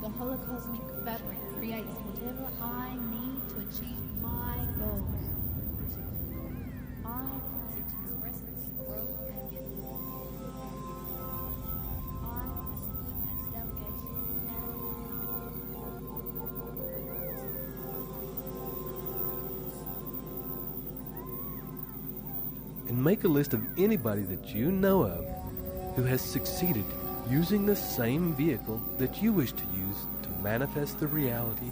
S6: The holocosmic fabric creates whatever I need to achieve my goals. I plan to progress, grow, and get more. I am good at delegation
S2: And make a list of anybody that you know of who has succeeded using the same vehicle that you wish to use to manifest the reality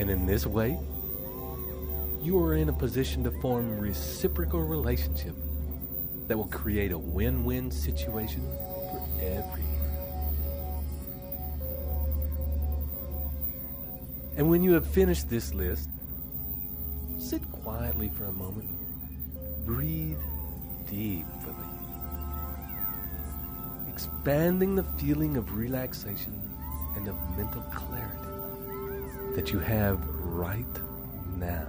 S2: And in this way, you are in a position to form reciprocal relationship that will create a win-win situation for everyone. And when you have finished this list, sit quietly for a moment. Breathe deeply, expanding the feeling of relaxation and of mental clarity that you have right now.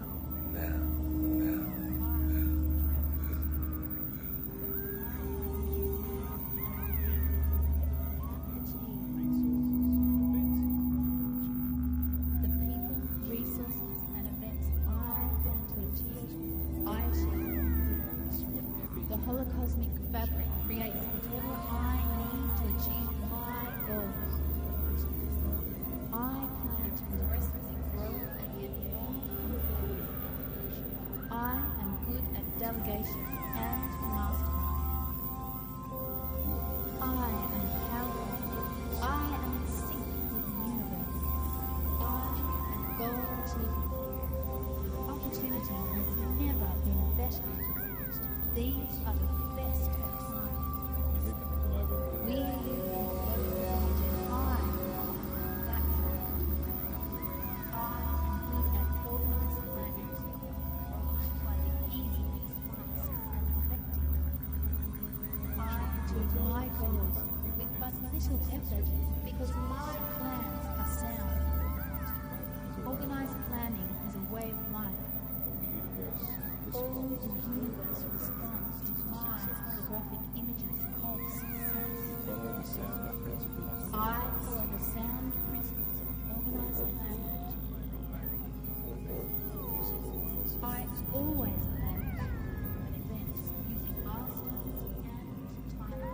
S6: Delegation and mastermind. I am powerful. I am in sync with the universe. I am goal achievement. Opportunity has never been better. These are the best of times. We live in global high. That's right. I am good at organizing planning. My goals with but little effort because my plans are sound. Organized planning is a way of life. All the universe responds to my holographic images of success. I follow the sound principles of organized planning. I always plan events using milestones and time.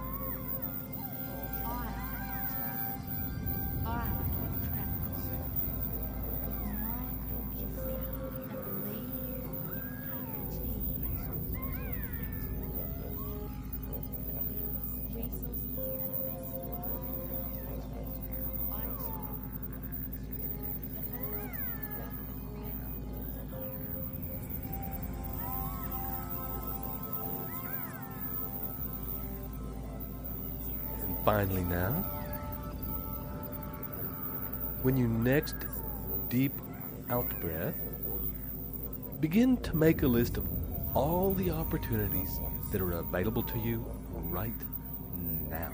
S6: I keep track. With my cohesive and believe I achieve. Resources and events I achieve.
S2: And finally now, when you next deep out breath, begin to make a list of all the opportunities that are available to you right now.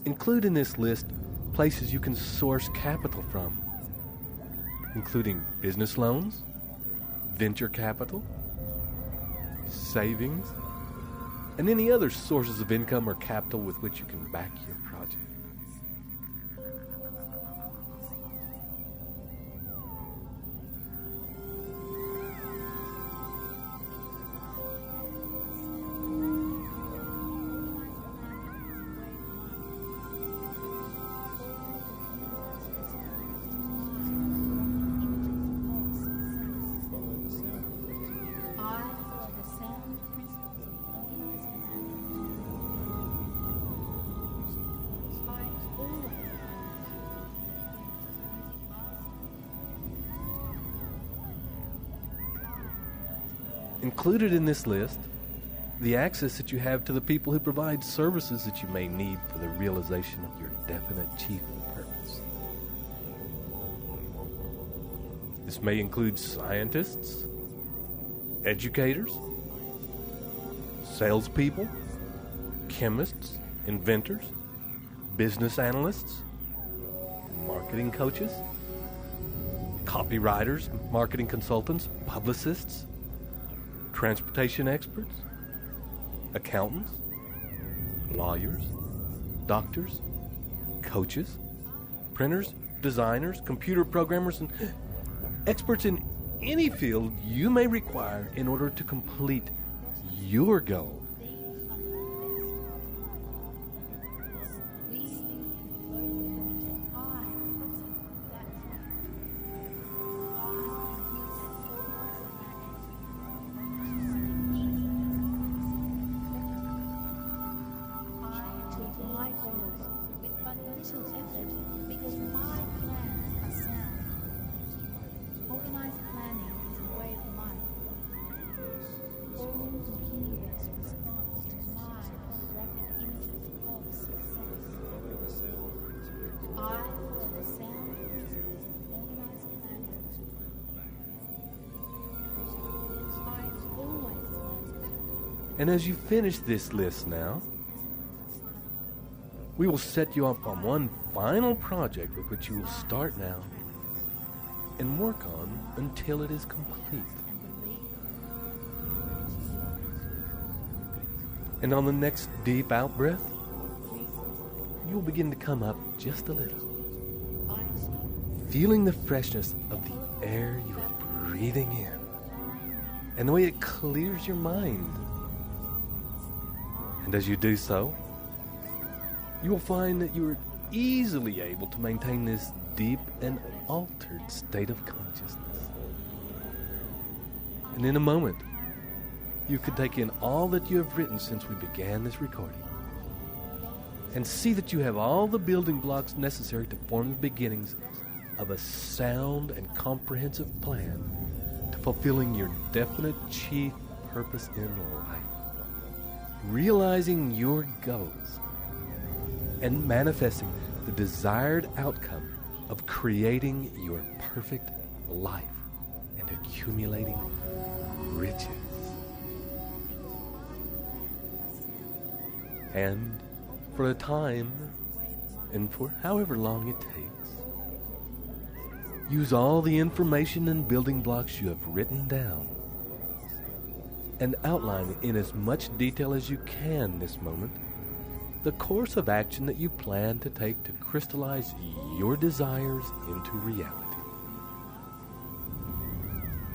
S2: Include in this list places you can source capital from, including business loans, venture capital, savings, and any other sources of income or capital with which you can back your project. Included in this list, the access that you have to the people who provide services that you may need for the realization of your definite chief purpose. This may include scientists, educators, salespeople, chemists, inventors, business analysts, marketing coaches, copywriters, marketing consultants, publicists, transportation experts, accountants, lawyers, doctors, coaches, printers, designers, computer programmers, and experts in any field you may require in order to complete your goal. And as you finish this list now, we will set you up on one final project with which you will start now and work on until it is complete. And on the next deep out breath, you will begin to come up just a little, feeling the freshness of the air you are breathing in and the way it clears your mind. And as you do so, you will find that you are easily able to maintain this deep and altered state of consciousness. And in a moment, you can take in all that you have written since we began this recording and see that you have all the building blocks necessary to form the beginnings of a sound and comprehensive plan to fulfilling your definite chief purpose in life, realizing your goals and manifesting the desired outcome of creating your perfect life and accumulating riches. And for a time, and for however long it takes, use all the information and building blocks you have written down and outline in as much detail as you can this moment the course of action that you plan to take to crystallize your desires into reality.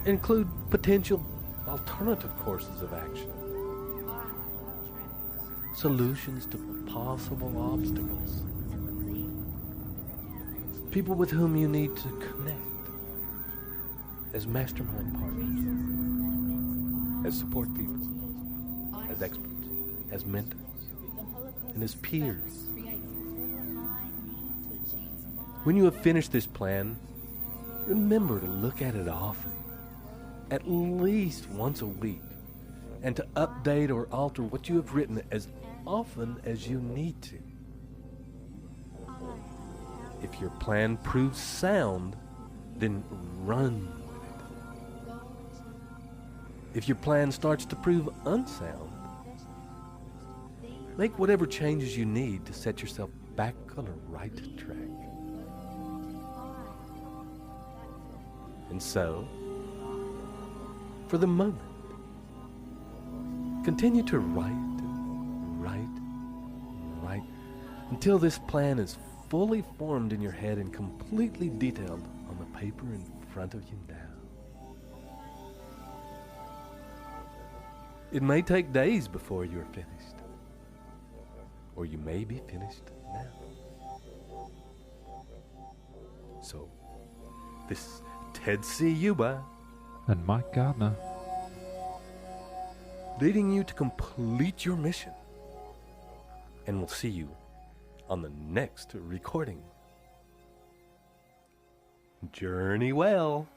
S2: Include potential alternative courses of action, solutions to possible obstacles, people with whom you need to connect as mastermind partners, as support people, as experts, as mentors, and as peers. When you have finished this plan, remember to look at it often, at least once a week, and to update or alter what you have written as often as you need to. If your plan proves sound, then run with it. If your plan starts to prove unsound, make whatever changes you need to set yourself back on the right track. And so, for the moment, continue to write until this plan is fully formed in your head and completely detailed on the paper in front of you now. It may take days before you are finished, or you may be finished now. So, this is Ted Ciuba
S8: and Mike Gardner,
S2: leading you to complete your mission. And we'll see you on the next recording. Journey well.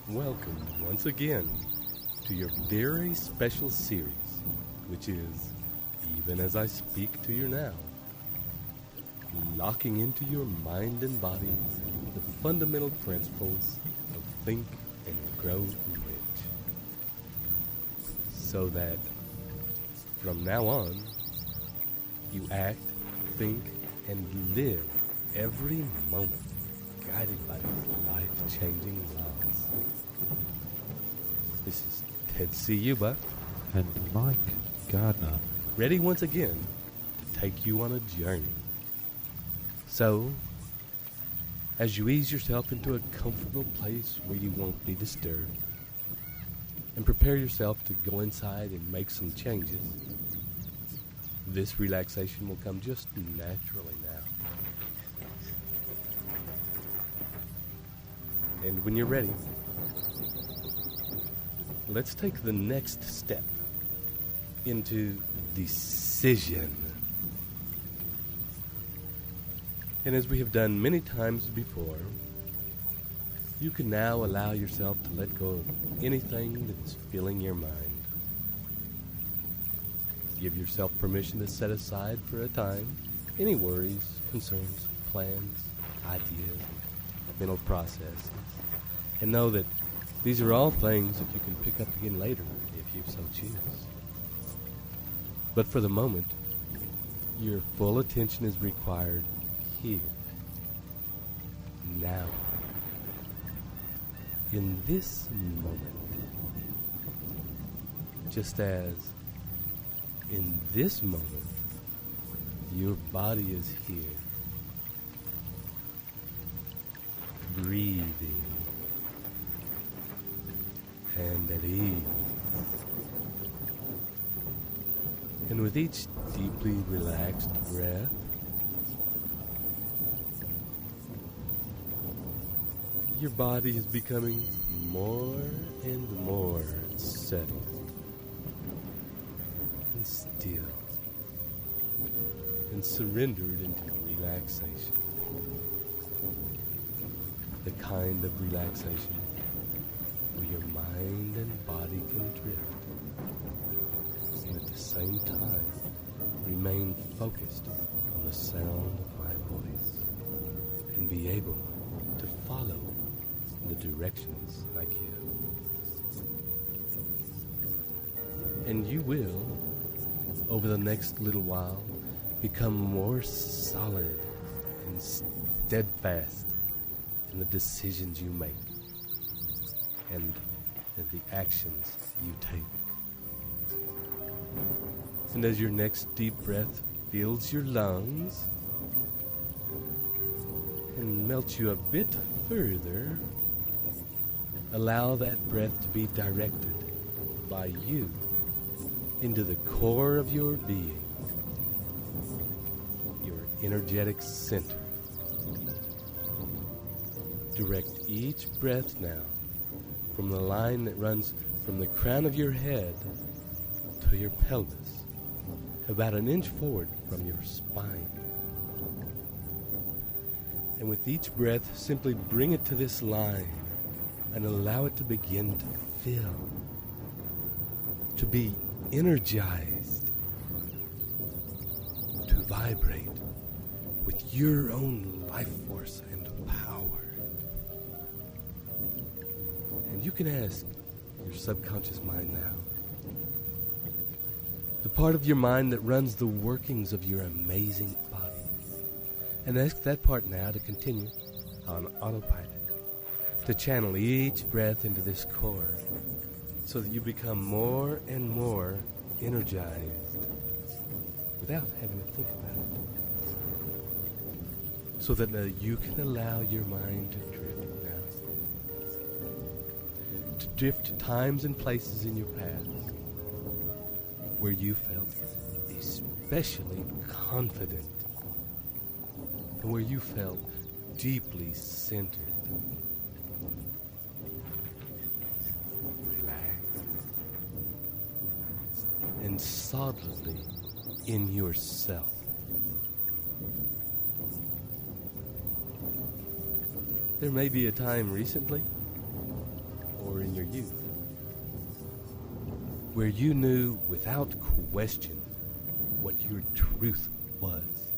S2: Welcome once again to your very special series, which is Even As I Speak to You Now, locking into your mind and body the fundamental principles of Think and Grow Rich, so that from now on you act, think, and live every moment guided by these life-changing laws. This is Ted Ciuba
S8: and Mike Gardner,
S2: ready once again to take you on a journey So, as you ease yourself into a comfortable place where you won't be disturbed, and prepare yourself to go inside and make some changes, this relaxation will come just naturally now. And when you're ready, let's take the next step into decision. And as we have done many times before, you can now allow yourself to let go of anything that's filling your mind. Give yourself permission to set aside for a time any worries, concerns, plans, ideas, mental processes, and know that these are all things that you can pick up again later if you so choose. But for the moment, your full attention is required here, now, in this moment. Just as in this moment, your body is here, breathing and at ease. And with each deeply relaxed breath, your body is becoming more and more settled and still and surrendered into relaxation. The kind of relaxation where your mind and body can drift and at the same time remain focused on the sound of my voice and be able to follow the directions I give. And you will, over the next little while, become more solid and steadfast in the decisions you make and in the actions you take. And as your next deep breath fills your lungs and melts you a bit further, allow that breath to be directed by you into the core of your being, your energetic center. Direct each breath now from the line that runs from the crown of your head to your pelvis, about an inch forward from your spine. And with each breath, simply bring it to this line and allow it to begin to fill, to be energized, to vibrate with your own life force and power. And you can ask your subconscious mind now, the part of your mind that runs the workings of your amazing body, and ask that part now to continue on autopilot, to channel each breath into this core so that you become more and more energized without having to think about it. So that you can allow your mind to drift now. To drift to times and places in your past where you felt especially confident and where you felt deeply centered. And solidly in yourself. There may be a time recently or in your youth where you knew without question what your truth was,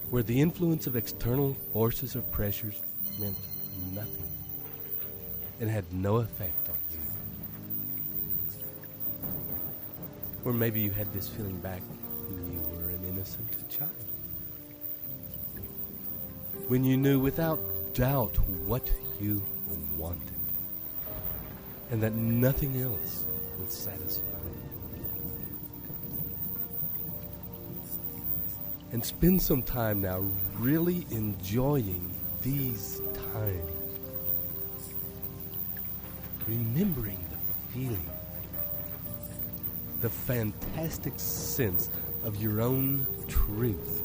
S2: where the influence of external forces or pressures meant nothing and had no effect on you. Or maybe you had this feeling back when you were an innocent child, when you knew without doubt what you wanted, and that nothing else would satisfy you. And spend some time now really enjoying these times. Remembering the feeling, the fantastic sense of your own truth,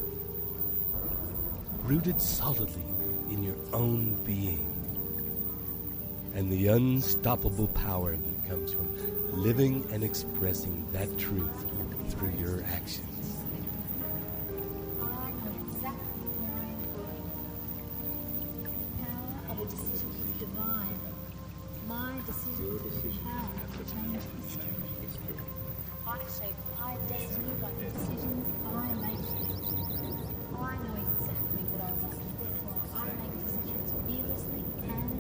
S2: rooted solidly in your own being, and the unstoppable power that comes from living and expressing that truth through your actions.
S6: I shape my destiny by the decisions I make. I know exactly what I want, therefore I make decisions fearlessly, and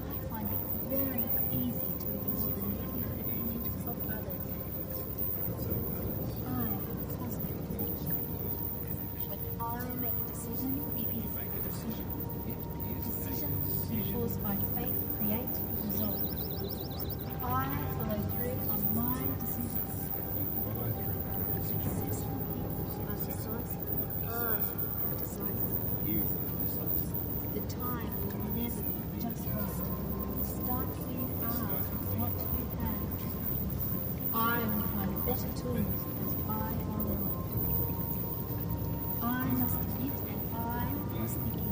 S6: I find it very easy to ignore the negative opinions of others. I have a positive connection. When I make a decision, it is a decision. Decisions enforced by faith create results. I follow through on my decisions. Successful people are decisive. I am decisive. The time will never be just right. Start where you are with what you have. I will find better tools as I go along. I must admit and I must begin.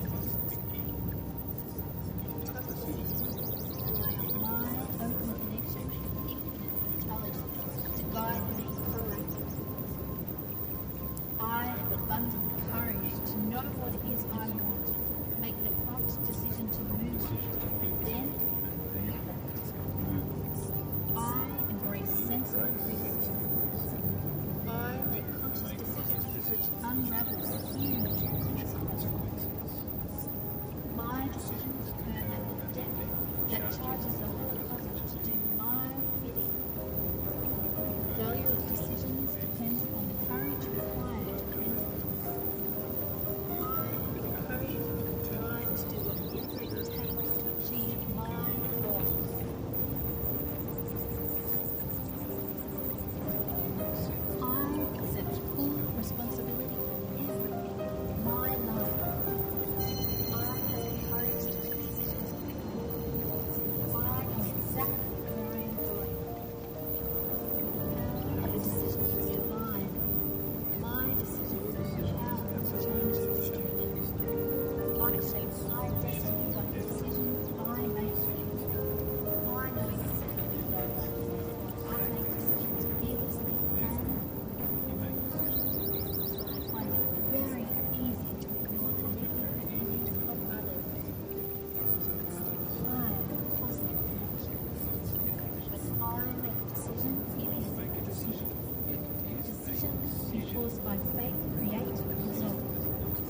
S6: By faith, create results.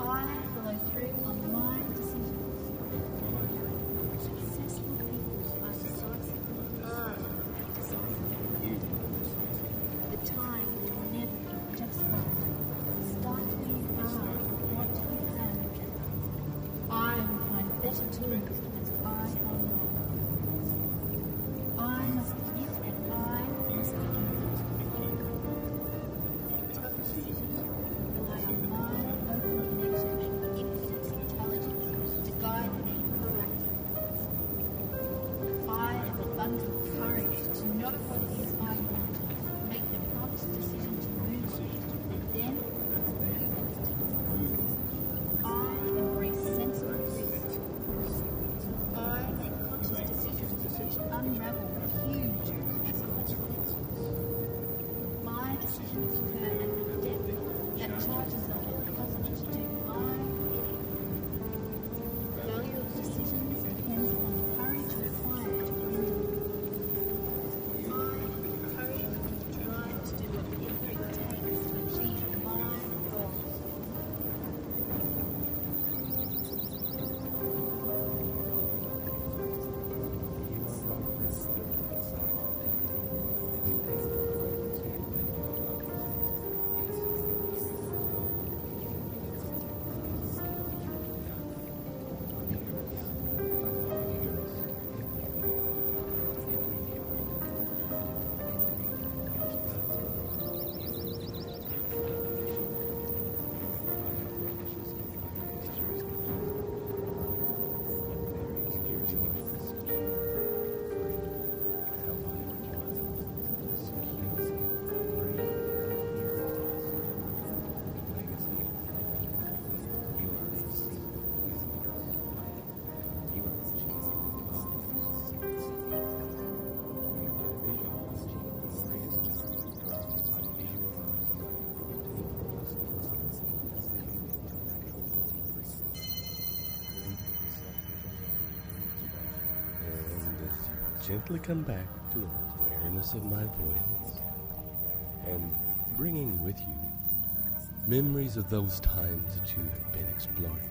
S6: I follow through on my decisions. Successful people are decisive. I am decisive. The time will never be just right. Start where you are with what you have. I will find better tools as I go along. I must admit and I must begin. Rely on my open connection and infinite intelligence to guide me correctly. I have abundant courage to know what it is I want, make the prompt decision to move, and then I embrace sensible risk. I make conscious decisions which unravel huge consequences. My decisions occur at the depth that charges up the cosmos to do my bidding. The value of decisions depends on the courage required to bring them. I have the courage and the drive to do whatever it takes to achieve my goals.
S2: gently come back to awareness of my voice and bringing with you memories of those times that you have been exploring.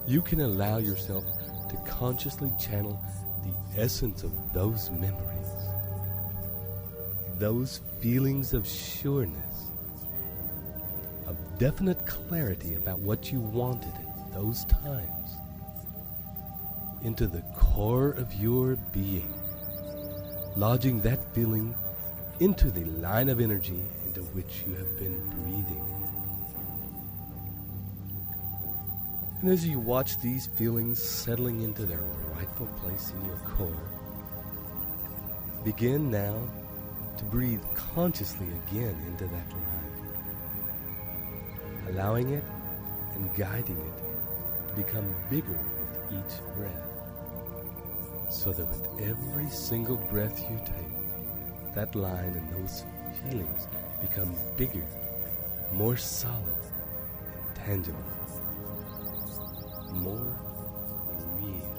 S2: You can allow yourself to consciously channel the essence of those memories, those feelings of sureness, of definite clarity about what you wanted at those times, into the core of your being, lodging that feeling into the line of energy into which you have been breathing. And as you watch these feelings settling into their rightful place in your core, begin now to breathe consciously again into that line, allowing it and guiding it to become bigger with each breath, so that with every single breath you take, that line and those feelings become bigger, more solid and tangible, more real,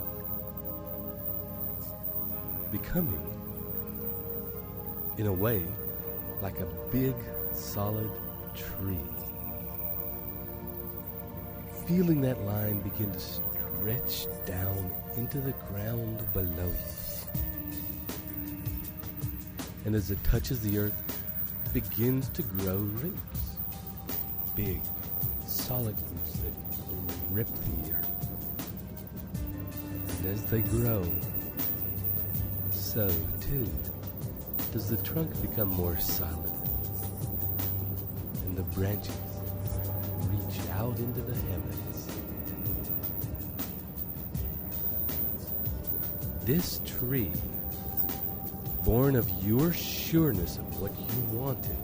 S2: becoming, in a way, like a big, solid tree. Feeling that line begin to stretch down into the ground below you. And as it touches the earth, it begins to grow roots. Big, solid roots that rip the earth. And as they grow, so too does the trunk become more solid. And the branches reach out into the heavens. This tree, born of your sureness of what you wanted,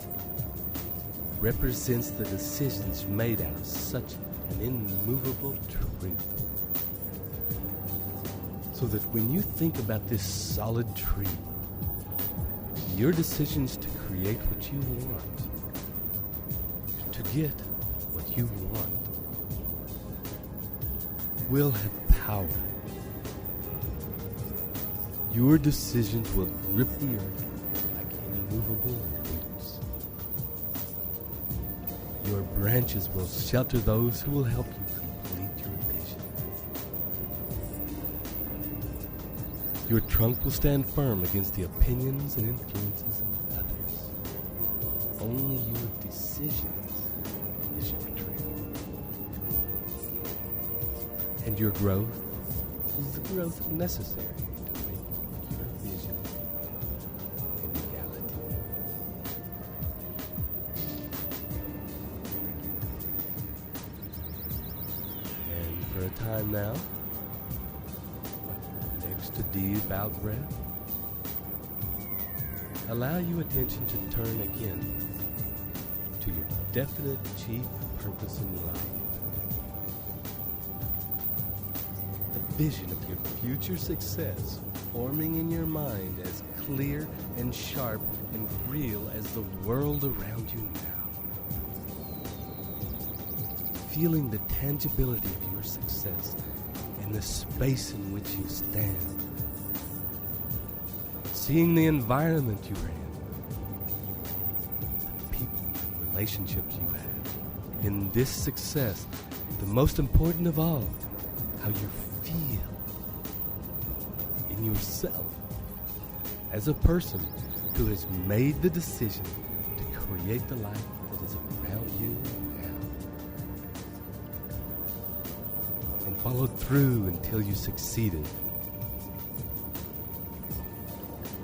S2: represents the decisions made out of such an immovable truth. So that when you think about this solid tree, your decisions to create what you want, to get what you want, will have power. Your decisions will grip the earth like immovable roots. Your branches will shelter those who will help you complete your vision. Your trunk will stand firm against the opinions and influences of others. Only your decisions is your tree. And your growth is the growth necessary to make your vision a reality. And for a time now, next to deep out breath, allow your attention to turn again to your definite chief purpose in life. The vision of your future success forming in your mind as clear and sharp and real as the world around you now. Feeling the tangibility of your success in the space in which you stand. Seeing the environment you are in, the people and relationships you have. In this success, the most important of all, how you feel in yourself as a person who has made the decision to create the life that is around you now. And followed through until you succeeded.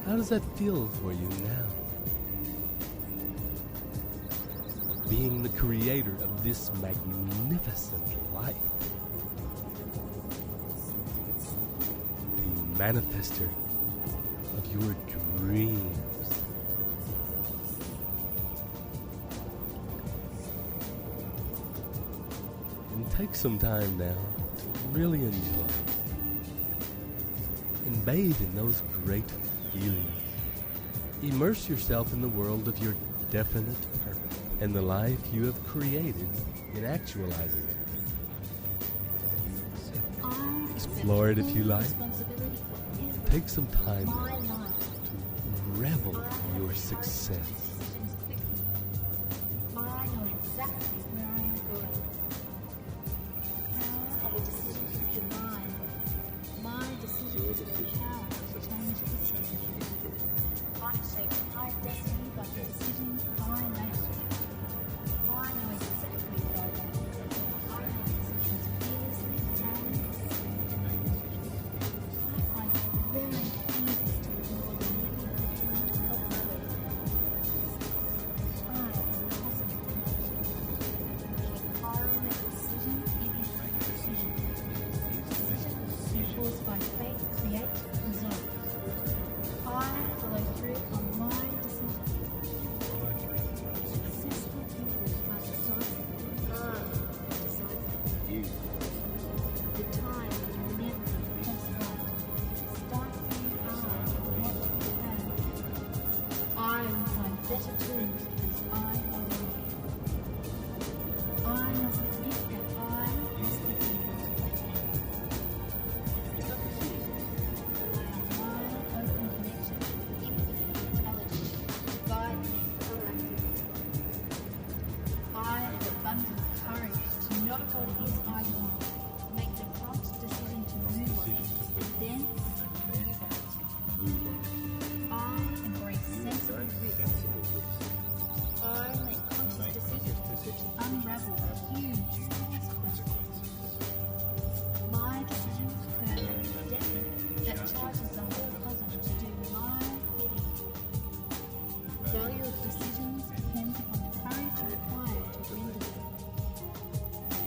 S2: How does that feel for you now? Being the creator of this magnificent life. The manifester of your dreams. And take some time now to really enjoy and bathe in those great feelings. Immerse yourself in the world of your definite purpose and the life you have created in actualizing it. Explore it if you like. take some time
S6: My life.
S2: to revel in your success.
S6: I know exactly where I am going. The power of a decision is divine. My decision is the power to change history. I shape my destiny by the decisions I make. I know exactly what I want. I make decisions fearlessly and I find it very easy to ignore the negative opinions of others. I am positive. I make decisions, it is a decision. Decisions enforced by faith create results. I follow through on my decisions. Successful people are decisive. The time will never pass by. Start where you are, not where you have. I will find better tools as I go along. I must admit that I must be human. I am my open connection, infinite intelligence, guide me proactively. I have abundant courage to not what it is I want, make the prompt decision to move on, then move on. I embrace sensible risk. I make conscious decisions which unravel huge consequences. My decisions earn a debt that charges the whole cosmos to do my bidding. The value of decisions depends upon the courage required to render them.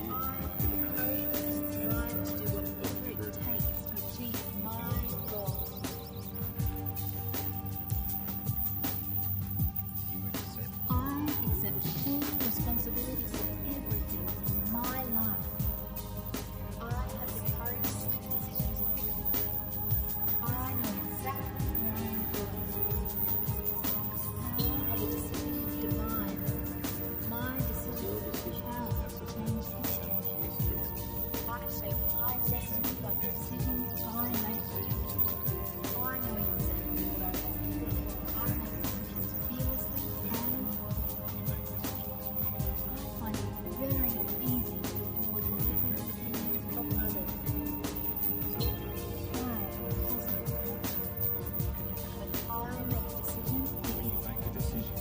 S6: I have the courage and drive to do whatever it takes to achieve my goals. I accept full responsibility for everything in my life. I have the courage to make decisions quickly. I know exactly where I am going. The power of a decision is divine. My decision is the power to change history. I shape my destiny by the decisions I make. I know exactly what I want. I make decisions fearlessly and I find it very easy to ignore the negative opinions of others. I am positive. But I make decisions, it is a decision.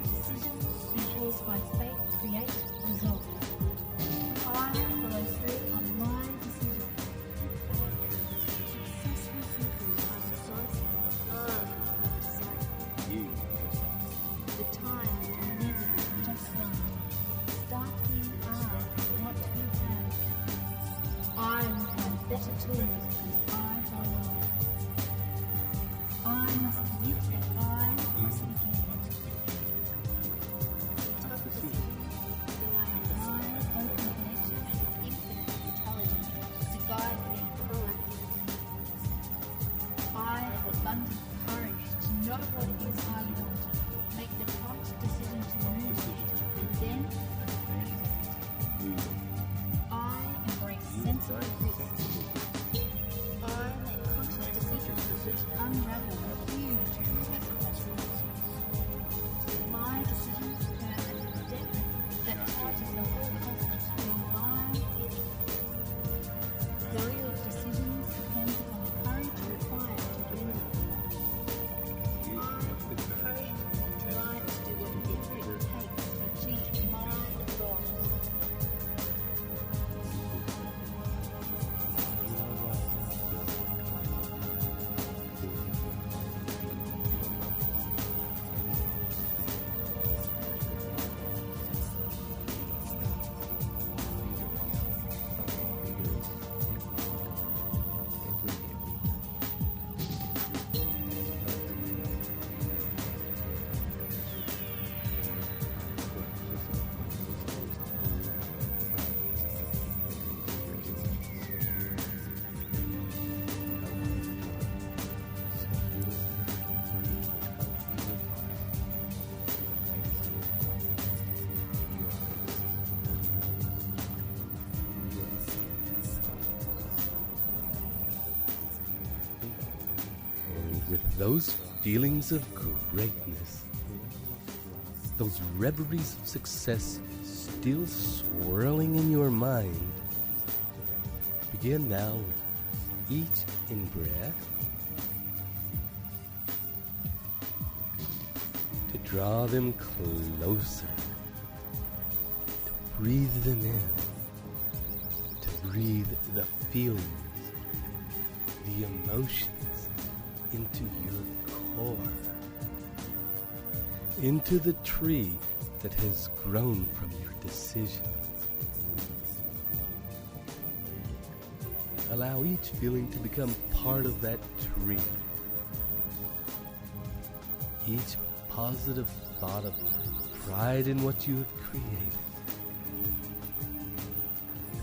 S6: Decisions enforced by faith create results. I follow through on my decisions. Successful people are decisive. The time will never be just right. Start where you are, not where you have. I will find better tools as I go along. I must admit that I must begin. Tough decisions rely on my open connection and infinite intelligence to guide me proactively. I have abundant courage to know what it is I want, make the prompt decision
S2: those feelings of greatness, those reveries of success still swirling in your mind, begin now with each in-breath to draw them closer, to breathe them in, to breathe the feelings, the emotions into your core, into the tree that has grown from your decision. Allow each feeling to become part of that tree. Each positive thought of pride in what you have created,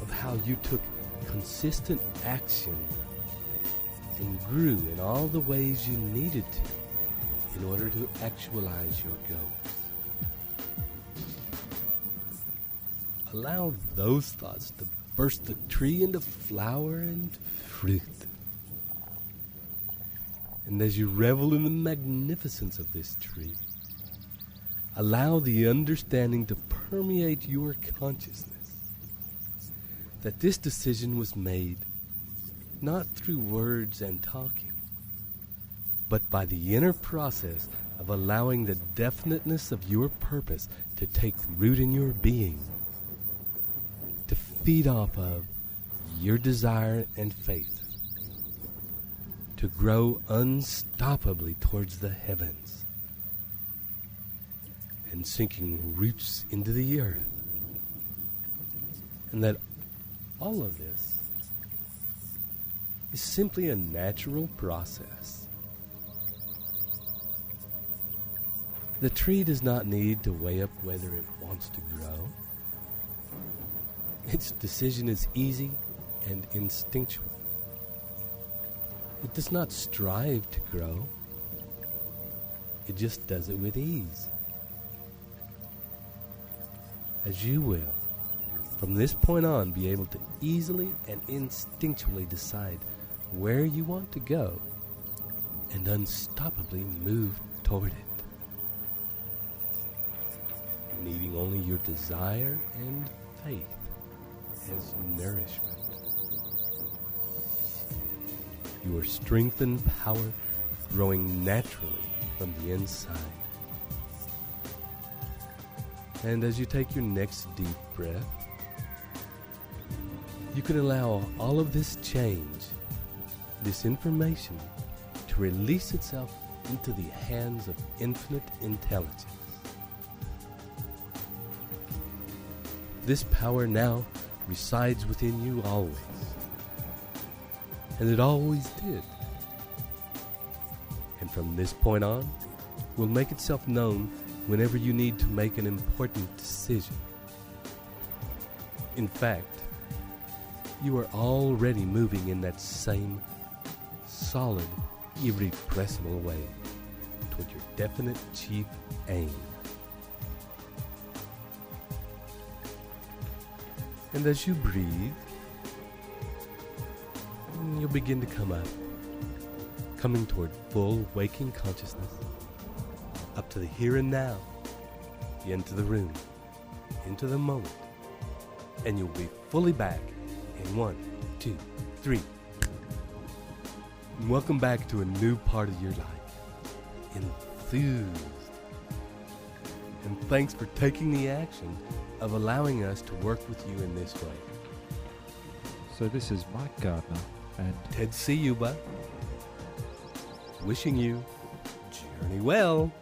S2: of how you took consistent action and grew in all the ways you needed to in order to actualize your goals. Allow those thoughts to burst the tree into flower and fruit. And as you revel in the magnificence of this tree, allow the understanding to permeate your consciousness that this decision was made not through words and talking, but by the inner process of allowing the definiteness of your purpose to take root in your being, to feed off of your desire and faith, to grow unstoppably towards the heavens and sinking roots into the earth. And that all of this is simply a natural process. The tree does not need to weigh up whether it wants to grow. Its decision is easy and instinctual. It does not strive to grow. It just does it with ease. As you will, from this point on, be able to easily and instinctually decide where you want to go and unstoppably move toward it, needing only your desire and faith as nourishment. Your strength and power growing naturally from the inside. And as you take your next deep breath, you can allow all of this change, this information, to release itself into the hands of infinite intelligence. This power now resides within you always, and it always did. And from this point on, will make itself known whenever you need to make an important decision. In fact, you are already moving in that same solid, irrepressible way toward your definite chief aim. And as you breathe, you'll begin to come up, coming toward full waking consciousness, up to the here and now, into the room, into the moment, and you'll be fully back in 1, 2, 3. And welcome back to a new part of your life, enthused. And thanks for taking the action of allowing us to work with you in this way.
S8: So this is Mike Gardner and
S2: Ted Ciuba, wishing you journey well.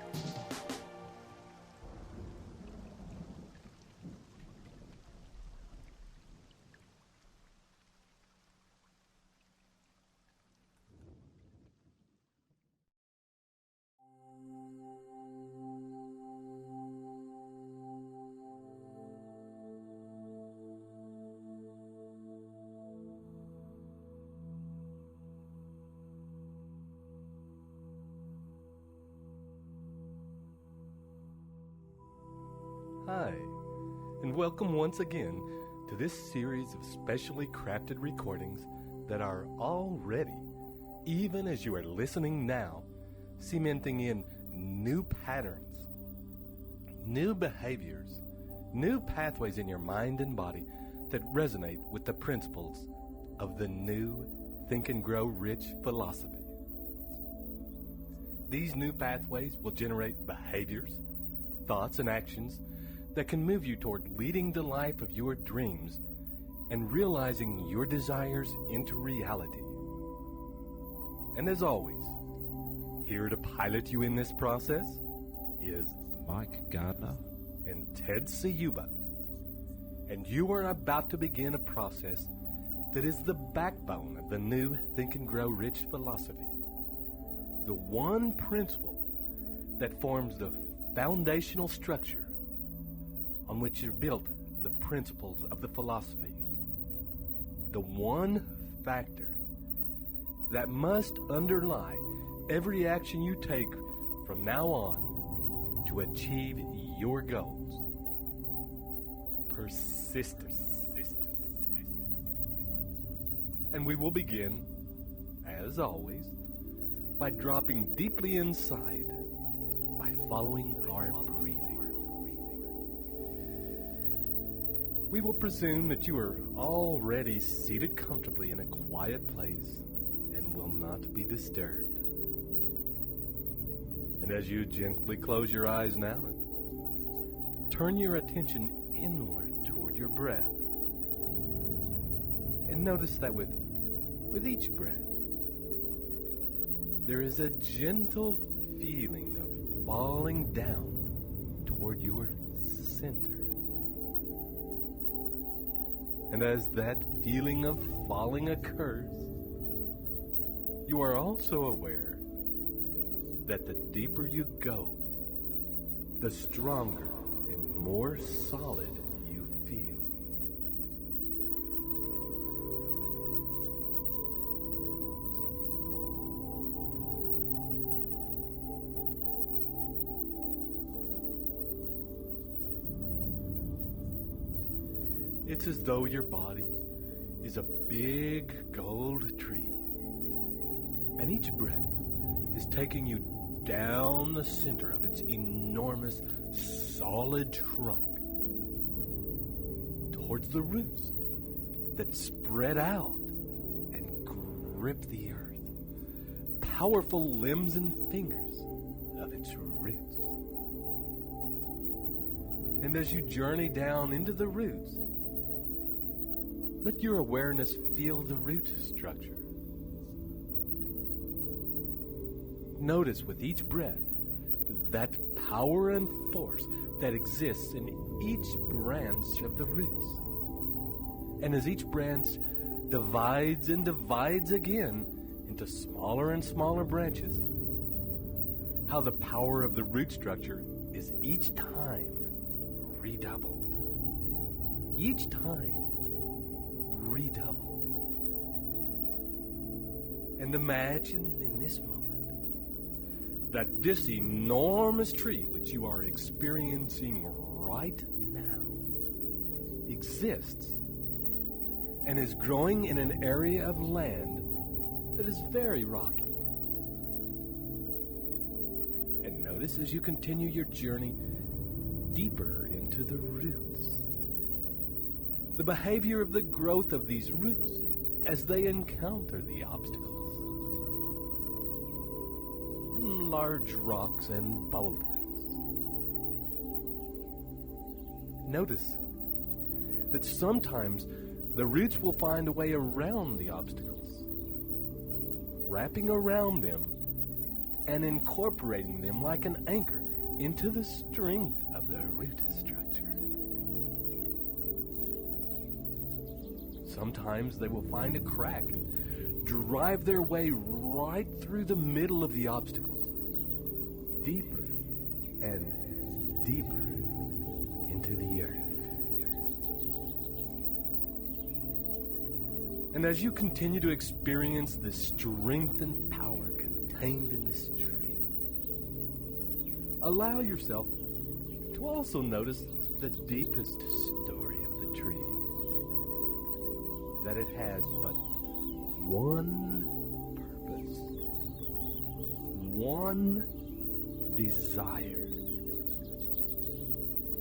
S2: Hi, and welcome once again to this series of specially crafted recordings that are already, even as you are listening now, cementing in new patterns, new behaviors, new pathways in your mind and body that resonate with the principles of the new Think and Grow Rich philosophy. These new pathways will generate behaviors, thoughts, and actions that can move you toward leading the life of your dreams and realizing your desires into reality. And as always, here to pilot you in this process is
S8: Mike Gardner
S2: and Ted Ciuba. And you are about to begin a process that is the backbone of the new Think and Grow Rich philosophy. The one principle that forms the foundational structure on which are built the principles of the philosophy. The one factor that must underlie every action you take from now on to achieve your goals. Persistence. And we will begin, as always, by dropping deeply inside by following our breathing. We will presume that you are already seated comfortably in a quiet place and will not be disturbed. And as you gently close your eyes now and turn your attention inward toward your breath, and notice that with each breath, there is a gentle feeling of falling down toward your center. And as that feeling of falling occurs, you are also aware that the deeper you go, the stronger and more solid you feel. It's as though your body is a big gold tree, and each breath is taking you down the center of its enormous, solid trunk towards the roots that spread out and grip the earth, powerful limbs and fingers of its roots. And as you journey down into the roots, let your awareness feel the root structure. Notice with each breath that power and force that exists in each branch of the roots. And as each branch divides and divides again into smaller and smaller branches, how the power of the root structure is each time redoubled. Each time redoubled. And imagine in this moment that this enormous tree which you are experiencing right now exists and is growing in an area of land that is very rocky. And notice as you continue your journey deeper into the roots, the behavior of the growth of these roots as they encounter the obstacles. Large rocks and boulders. Notice that sometimes the roots will find a way around the obstacles, wrapping around them and incorporating them like an anchor into the strength of the root structure. Sometimes they will find a crack and drive their way right through the middle of the obstacles, deeper and deeper into the earth. And as you continue to experience the strength and power contained in this tree, allow yourself to also notice the deepest story of the tree, that it has but one purpose,
S9: one desire,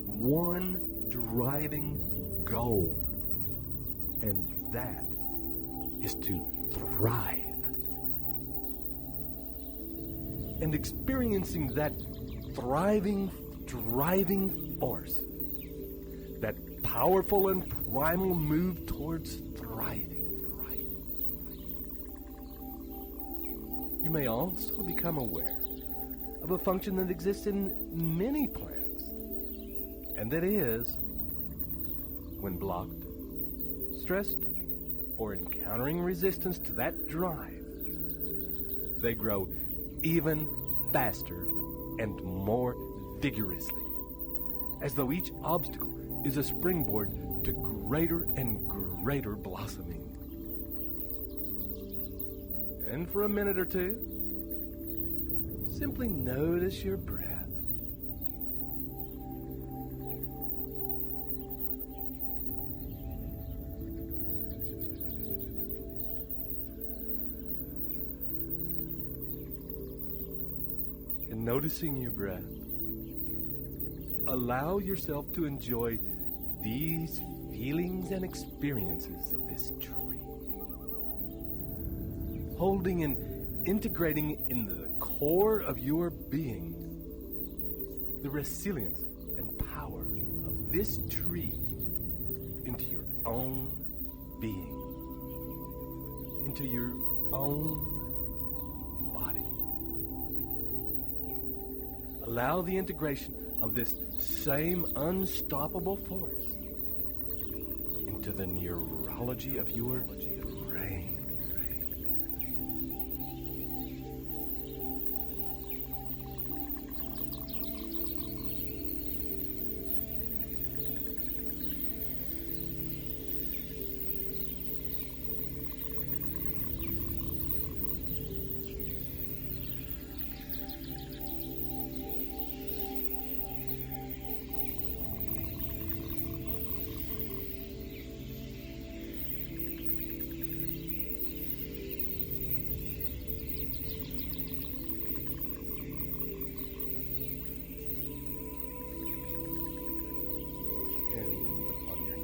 S9: one driving goal, and that is to thrive. And experiencing that thriving, driving force, that powerful and primal move towards thriving. You may also become aware of a function that exists in many plants, and that is, when blocked, stressed, or encountering resistance to that drive, they grow even faster and more vigorously, as though each obstacle is a springboard to greater and greater blossoming. And for a minute or two, simply notice your breath. And noticing your breath, allow yourself to enjoy these feelings and experiences of this tree. Holding and integrating into the core of your being the resilience and power of this tree into your own being, into your own body. Allow the integration of this same unstoppable force into the neurology of your brain.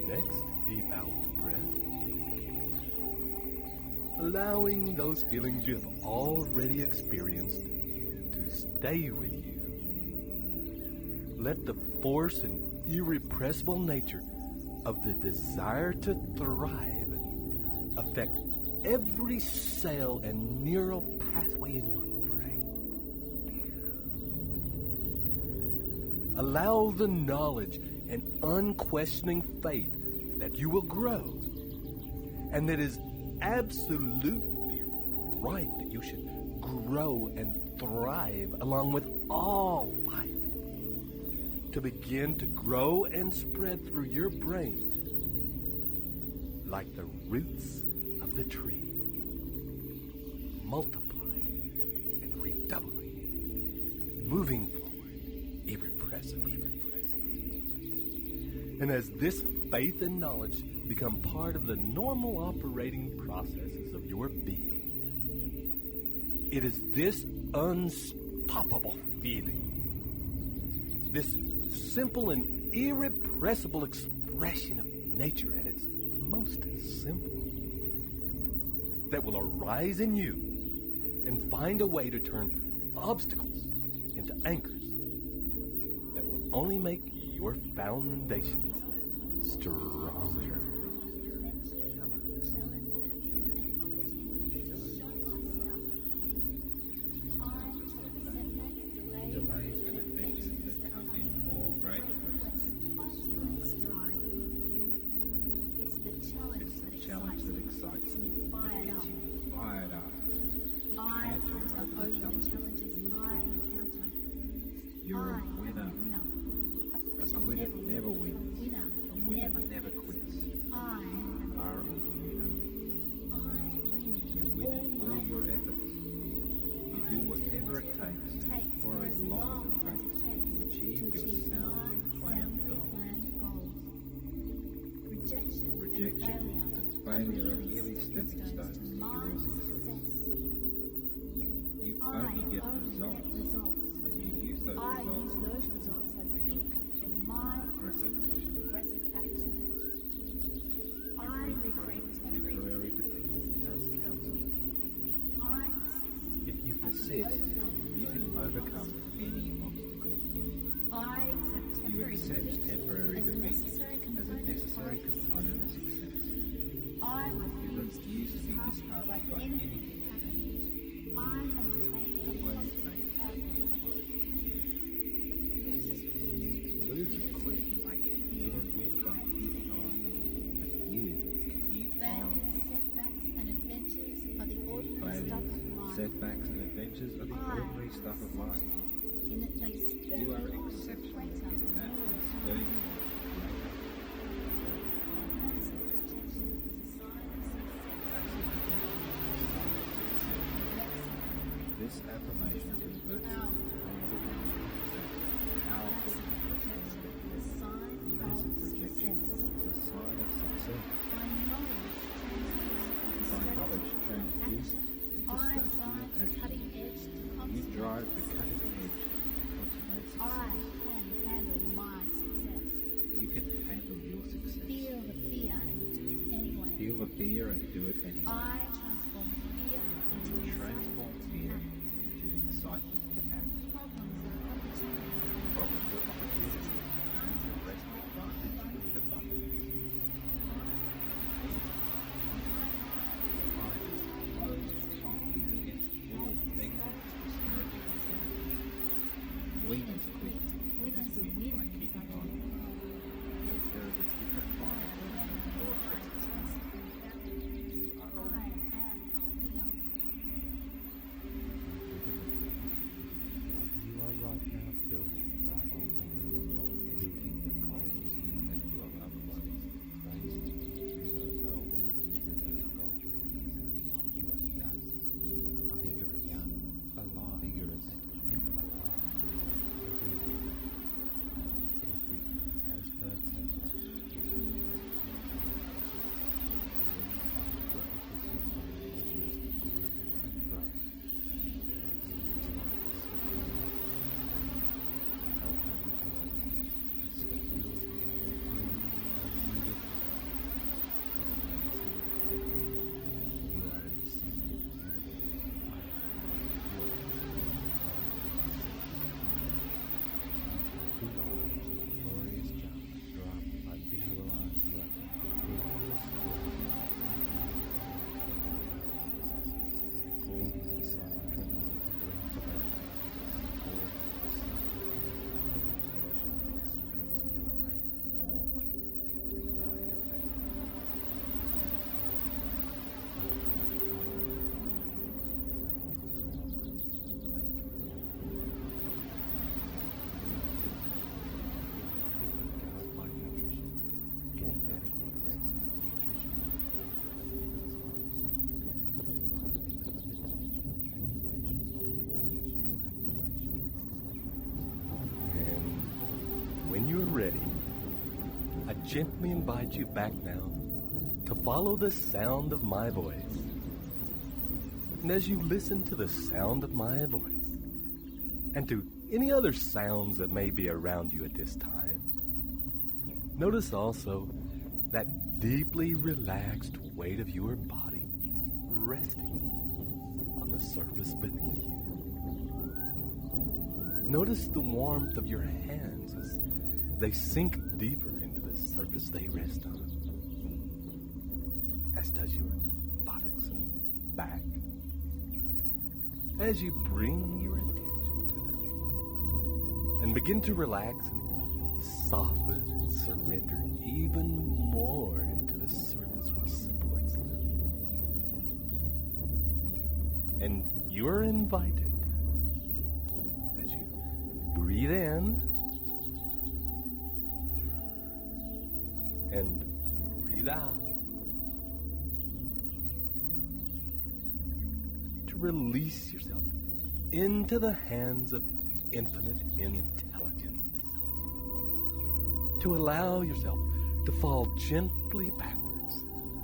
S9: Next, deep out breath. Allowing those feelings you have already experienced to stay with you. Let the force and irrepressible nature of the desire to thrive affect every cell and neural pathway in your brain. Allow the knowledge and unquestioning faith that you will grow, and that is absolutely right that you should grow and thrive along with all life, to begin to grow and spread through your brain like the roots of the tree, multiplying and redoubling, moving forward irrepressibly. And as this faith and knowledge become part of the normal operating processes of your being, it is this unstoppable feeling, this simple and irrepressible expression of nature at its most simple, that will arise in you and find a way to turn obstacles into anchors that will only make your foundations stronger.
S7: Delays and adventures that come in all great quests.
S6: It's the challenge that excites me, gets me fired up. I hunter over the challenges I encounter.
S7: You're a winner. A quitter never wins. A winner never quits.
S6: I
S7: are a winner. You win in all your efforts. You do whatever it takes, for as long as it takes, to achieve your soundly planned goals. Rejection and failure are merely stepping stones to your success. You only get results, and you use those
S6: results as input for my progressive action. I reframe temporary
S7: defeat as counsel.
S6: If
S7: you persist, you can overcome any obstacle. You accept temporary defeat as a necessary component of success. You refuse to be disheartened by anything.
S6: I maintain a positive outlook. Losers win by keeping on. But you keep on. Setbacks and adventures are the ordinary stuff of life.
S7: Setbacks and adventures are the ordinary stuff of life.
S6: In that they spur
S7: You are
S6: on
S7: exceptional
S6: greater
S7: in that and spur you on.
S6: Massive rejection is a sign of success.
S7: This affirmation converts
S6: Massive rejection is a sign of success. By knowledge transduces into strategy and action. You drive the cutting edge to consummate success. I can handle my success.
S7: You can handle your success.
S6: Feel the fear and do it anyway.
S7: Feel the fear and do it anyway.
S6: I transform fear into
S7: excitement to act.
S6: Problems are opportunities.
S7: And to rest advantage with abundance. Life is closed to you against all negative prosperity and success. Winners quit. Winners win by keeping on. There is a different fire in your chest.
S8: You are right now building right on believing that Christ is you and you are otherwise. Christ through those golden keys and beyond. You are young, vigorous, alive, vigorous, and alive. Every as per template.
S9: When you are ready, I gently invite you back now to follow the sound of my voice. And as you listen to the sound of my voice, and to any other sounds that may be around you at this time, notice also that deeply relaxed weight of your body resting on the surface beneath you. Notice the warmth of your hands as they sink deeper into the surface they rest on, as does your buttocks and back. As you bring your attention to them and begin to relax and soften and surrender even more into the surface which supports them. And you are invited, as you breathe in and breathe out, to release yourself into the hands of infinite intelligence, to allow yourself to fall gently backwards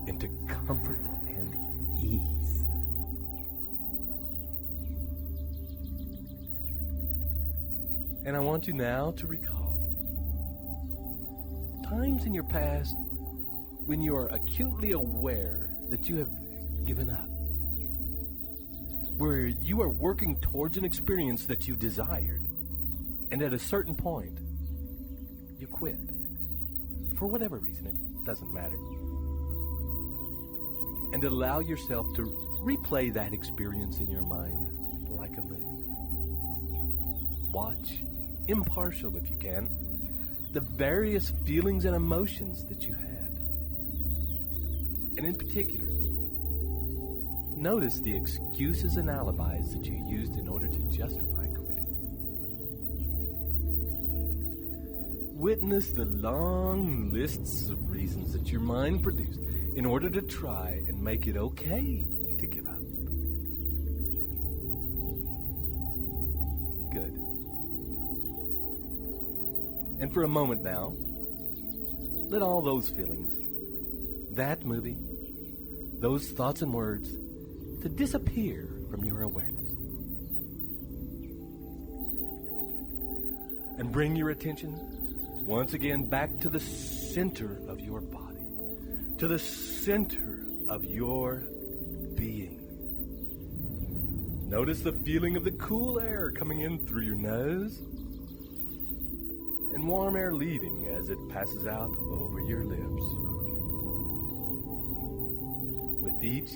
S9: into comfort and ease. And I want you now to recall times in your past when you are acutely aware that you have given up, where you are working towards an experience that you desired, and at a certain point, you quit. For whatever reason, it doesn't matter. And allow yourself to replay that experience in your mind like a movie. Watch, impartial if you can, the various feelings and emotions that you had. And in particular, notice the excuses and alibis that you used in order to justify quitting. Witness the long lists of reasons that your mind produced in order to try and make it okay to give up. Good. And for a moment now, let all those feelings, that movie, those thoughts and words, to disappear from your awareness. And bring your attention once again back to the center of your body, to the center of your being. Notice the feeling of the cool air coming in through your nose and warm air leaving as it passes out over your lips. With each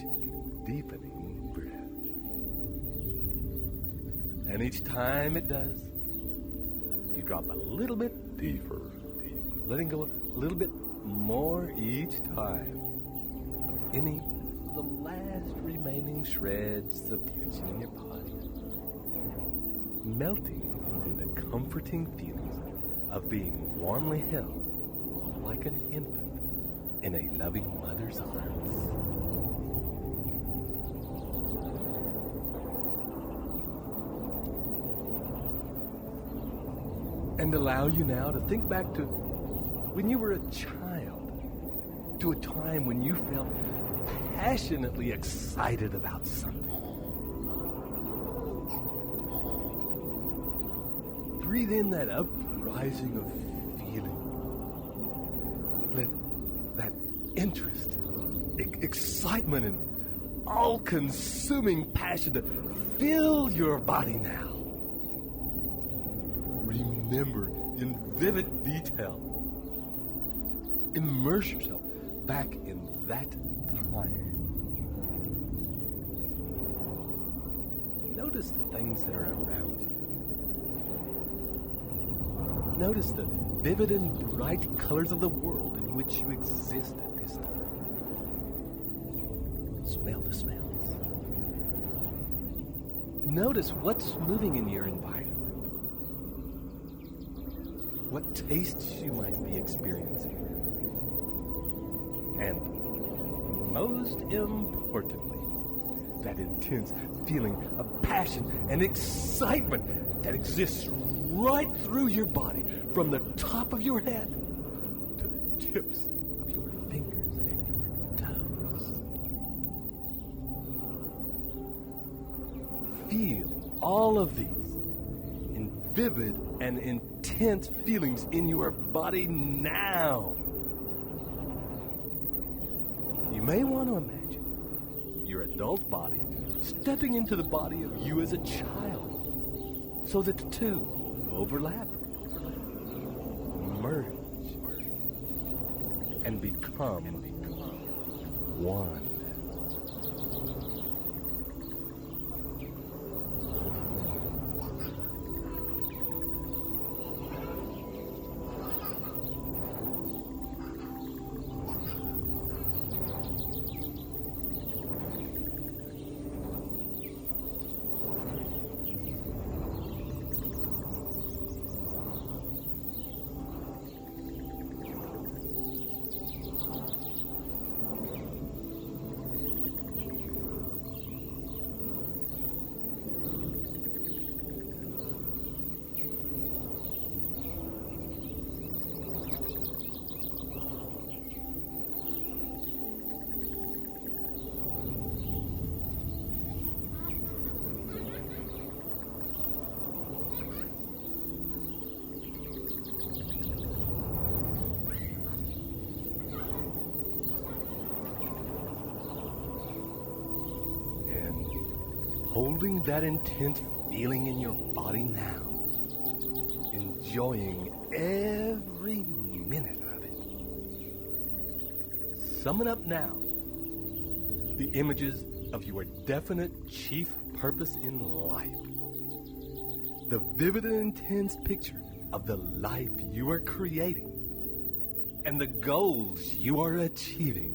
S9: deepening breath. And each time it does, you drop a little bit deeper, letting go a little bit more each time of any of the last remaining shreds of tension in your body, melting into the comforting feelings of being warmly held like an infant in a loving mother's arms. And allow you now to think back to when you were a child, to a time when you felt passionately excited about something. Breathe in that uprising of feeling. Let that interest, excitement, and all-consuming passion to fill your body now. Remember in vivid detail. Immerse yourself back in that time. Notice the things that are around you. Notice the vivid and bright colors of the world in which you exist at this time. Smell the smells. Notice what's moving in your environment. What tastes you might be experiencing. And most importantly, that intense feeling of passion and excitement that exists right through your body, from the top of your head to the tips of your fingers and your toes. Feel all of these in vivid and intense feelings in your body now. You may want to imagine your adult body stepping into the body of you as a child, so that the two overlap, merge, and become one. holding that intense feeling in your body now, enjoying every minute of it. Summon up now the images of your definite chief purpose in life. The vivid and intense picture of the life you are creating and the goals you are achieving.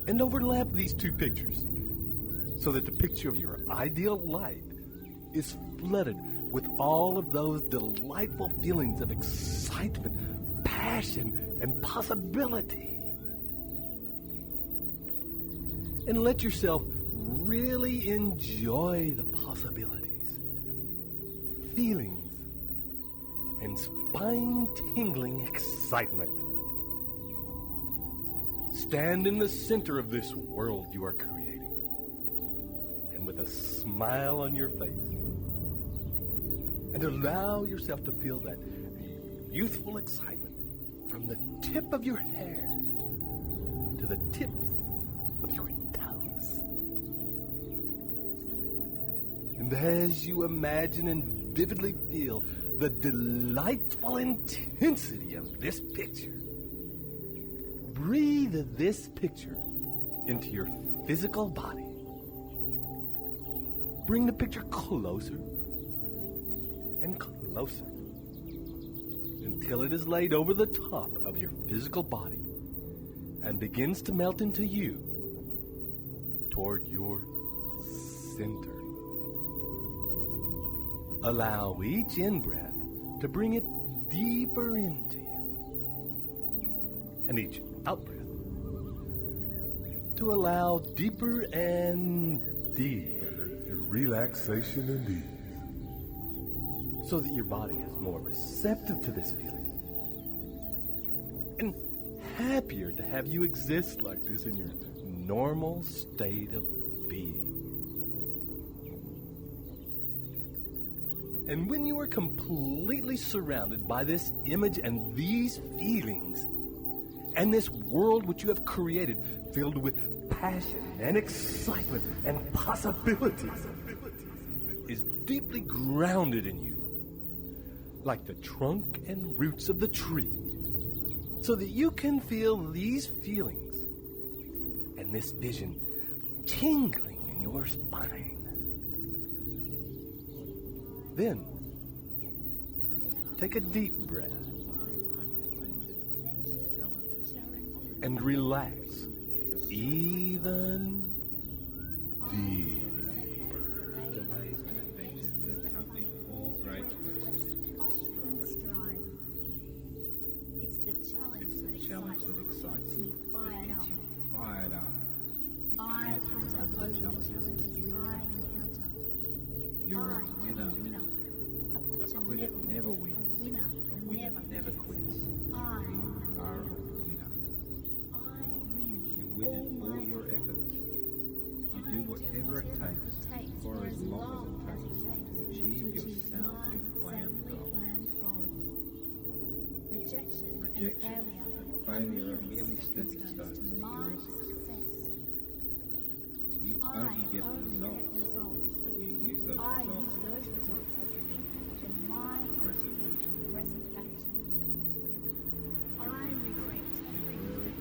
S9: And overlap these two pictures so that the picture of your ideal life is flooded with all of those delightful feelings of excitement, passion, and possibility. And let yourself really enjoy the possibilities, feelings, and spine-tingling excitement. Stand in the center of this world you are creating, and with a smile on your face, and allow yourself to feel that youthful excitement from the tip of your hair to the tips of your toes. And as you imagine and vividly feel the delightful intensity of this picture, breathe this picture into your physical body. Bring the picture closer and closer until it is laid over the top of your physical body and begins to melt into you toward your center. Allow each in-breath to bring it deeper into you, and each out-breath to allow deeper and deeper relaxation and ease, so that your body is more receptive to this feeling and happier to have you exist like this in your normal state of being. And when you are completely surrounded by this image and these feelings, and this world which you have created filled with passion and excitement and possibilities is deeply grounded in you, like the trunk and roots of the tree, so that you can feel these feelings and this vision tingling in your spine. Then, take a deep breath and relax even deeper.
S7: Delays and adventures that accompany all great quests.
S6: It's the challenge that excites
S7: you,
S6: me fired
S7: gets
S6: up.
S7: you fired up.
S6: I hunter over the challenges I encounter.
S7: You're a
S6: I'm
S7: winner.
S6: A
S7: quitter never wins.
S6: A winner
S7: never quits.
S6: I
S7: You are a winner.
S6: I win.
S7: You win in all your efforts. You do whatever it takes for as long as it takes to achieve your soundly planned goals.
S6: Rejection and
S7: failure are merely stepping stones to your success. You only get results, and you use those results
S6: as the input to my aggressive action. I reflect
S7: temporary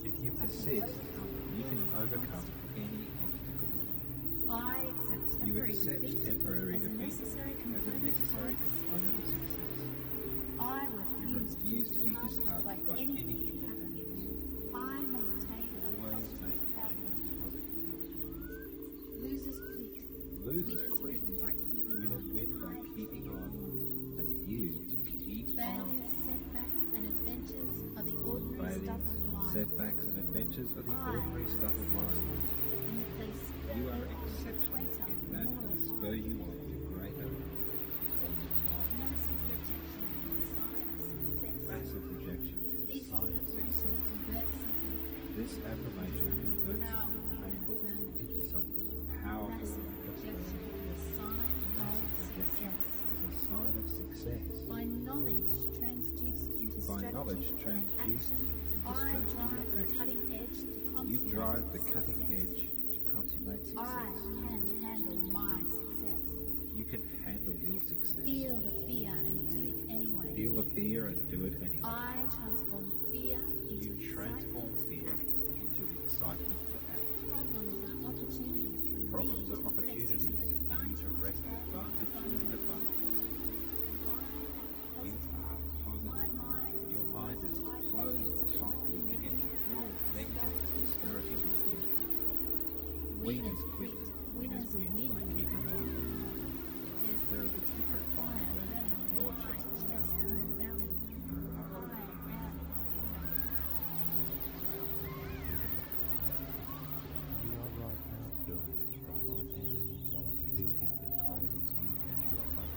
S7: If you persist, you can overcome any obstacle.
S6: I accept
S7: You
S6: temporary
S7: accept
S6: defeat
S7: temporary
S6: as a
S7: defeat
S6: necessary
S7: as a
S6: component
S7: necessary
S6: of
S7: component of success.
S6: I
S7: You
S6: refuse
S7: refuse to be
S6: disheartened
S7: disheartened by
S6: anything
S7: anything
S6: happening. I maintain a
S7: Always
S6: positive
S7: maintain
S6: outlook.
S7: a positive.
S6: Losers quit.
S7: Losers
S6: Winners
S7: quit.
S6: win by keeping
S7: Winners
S6: on.
S7: win by keeping on. And you keep on.
S6: Failures, setbacks, and adventures are the ordinary
S7: Failures,
S6: stuff of life.
S7: setbacks, and adventures are the ordinary stuff of life.
S6: And that they spur
S7: You are
S6: you on to
S7: exceptional
S6: greater,
S7: in that
S6: more
S7: and spur
S6: refined.
S7: you on to greater.
S6: Massive rejection is a sign of success.
S7: Massive rejection is a
S6: This
S7: sign of
S6: affirmation
S7: success.
S6: converts something
S7: This affirmation converts
S6: powerful
S7: something painful
S6: and
S7: into something powerful
S6: massive
S7: and
S6: rejection
S7: affirming.
S6: is a sign
S7: Massive
S6: of
S7: rejection
S6: success.
S7: is a sign of success.
S6: By knowledge transduced into
S7: By knowledge
S6: strategy and
S7: transduced
S6: action,
S7: into
S6: I
S7: strategy
S6: drive
S7: and
S6: the
S7: action.
S6: cutting edge to
S7: You drive the cutting edge to consummate success.
S6: I can handle my success.
S7: You can handle your success.
S6: Feel the fear and do it anyway.
S7: Feel the fear and do it anyway.
S6: I transform fear into
S7: You transform fear into excitement to act.
S6: Problems are opportunities for me
S7: for you to wrest advantage in the fun. You are positive. Your mind is closed tightly against all negative discouraging influences. Winners quit. Winners win by keeping on. There is a different fire burning in your chest now.
S8: You are right now building right on building the kindness you and your life.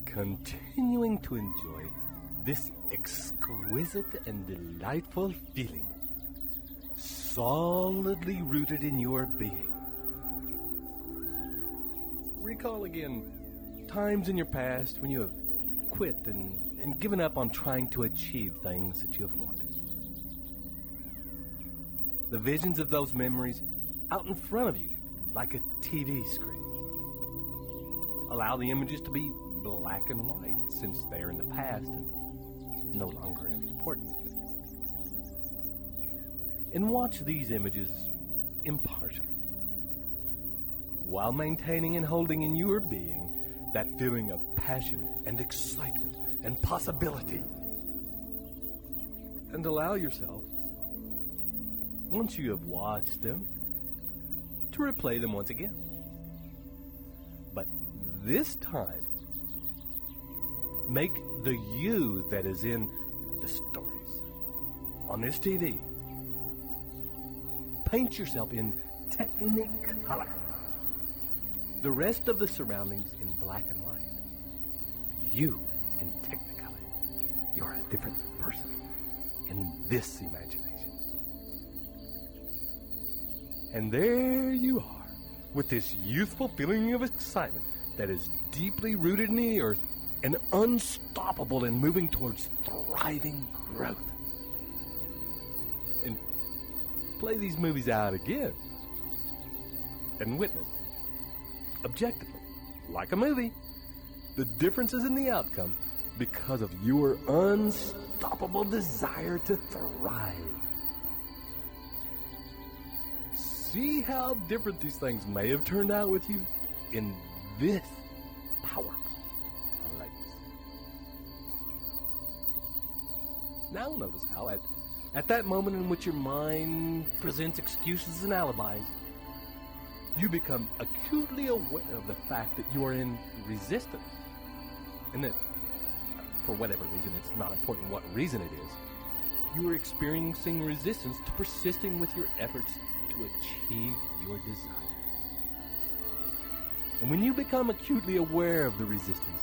S9: Continuing to enjoy this exquisite and delightful feeling, solidly rooted in your being. Recall again times in your past when you have quit and given up on trying to achieve things that you have wanted. The visions of those memories out in front of you like a TV screen. Allow the images to be black and white, since they are in the past and no longer important. And watch these images impartially, while maintaining and holding in your being that feeling of passion and excitement and possibility. And allow yourself, once you have watched them, to replay them once again. But this time, make the you that is in the stories on this TV. Paint yourself in Technicolor. The rest of the surroundings in black and white. You in Technicolor. You're a different person in this imagination. And there you are, with this youthful feeling of excitement that is deeply rooted in the earth and unstoppable in moving towards thriving growth. And play these movies out again and witness, objectively, like a movie, the differences in the outcome because of your unstoppable desire to thrive. See how different these things may have turned out with you in this powerful place. Now notice how at that moment in which your mind presents excuses and alibis, you become acutely aware of the fact that you are in resistance. And that, for whatever reason, it's not important what reason it is, you are experiencing resistance to persisting with your efforts to achieve your desire. And when you become acutely aware of the resistance,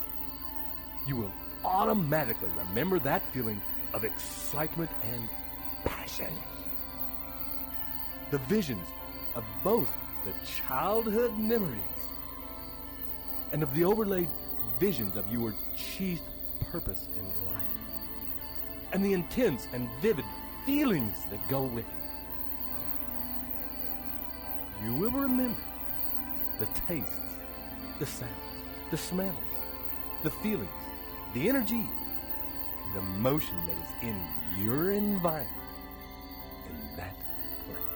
S9: you will automatically remember that feeling of excitement and passion. The visions of both the childhood memories and of the overlaid visions of your chief purpose in life, and the intense and vivid feelings that go with it. You will remember the tastes, the sounds, the smells, the feelings, the energy, and the motion that is in your environment in that place.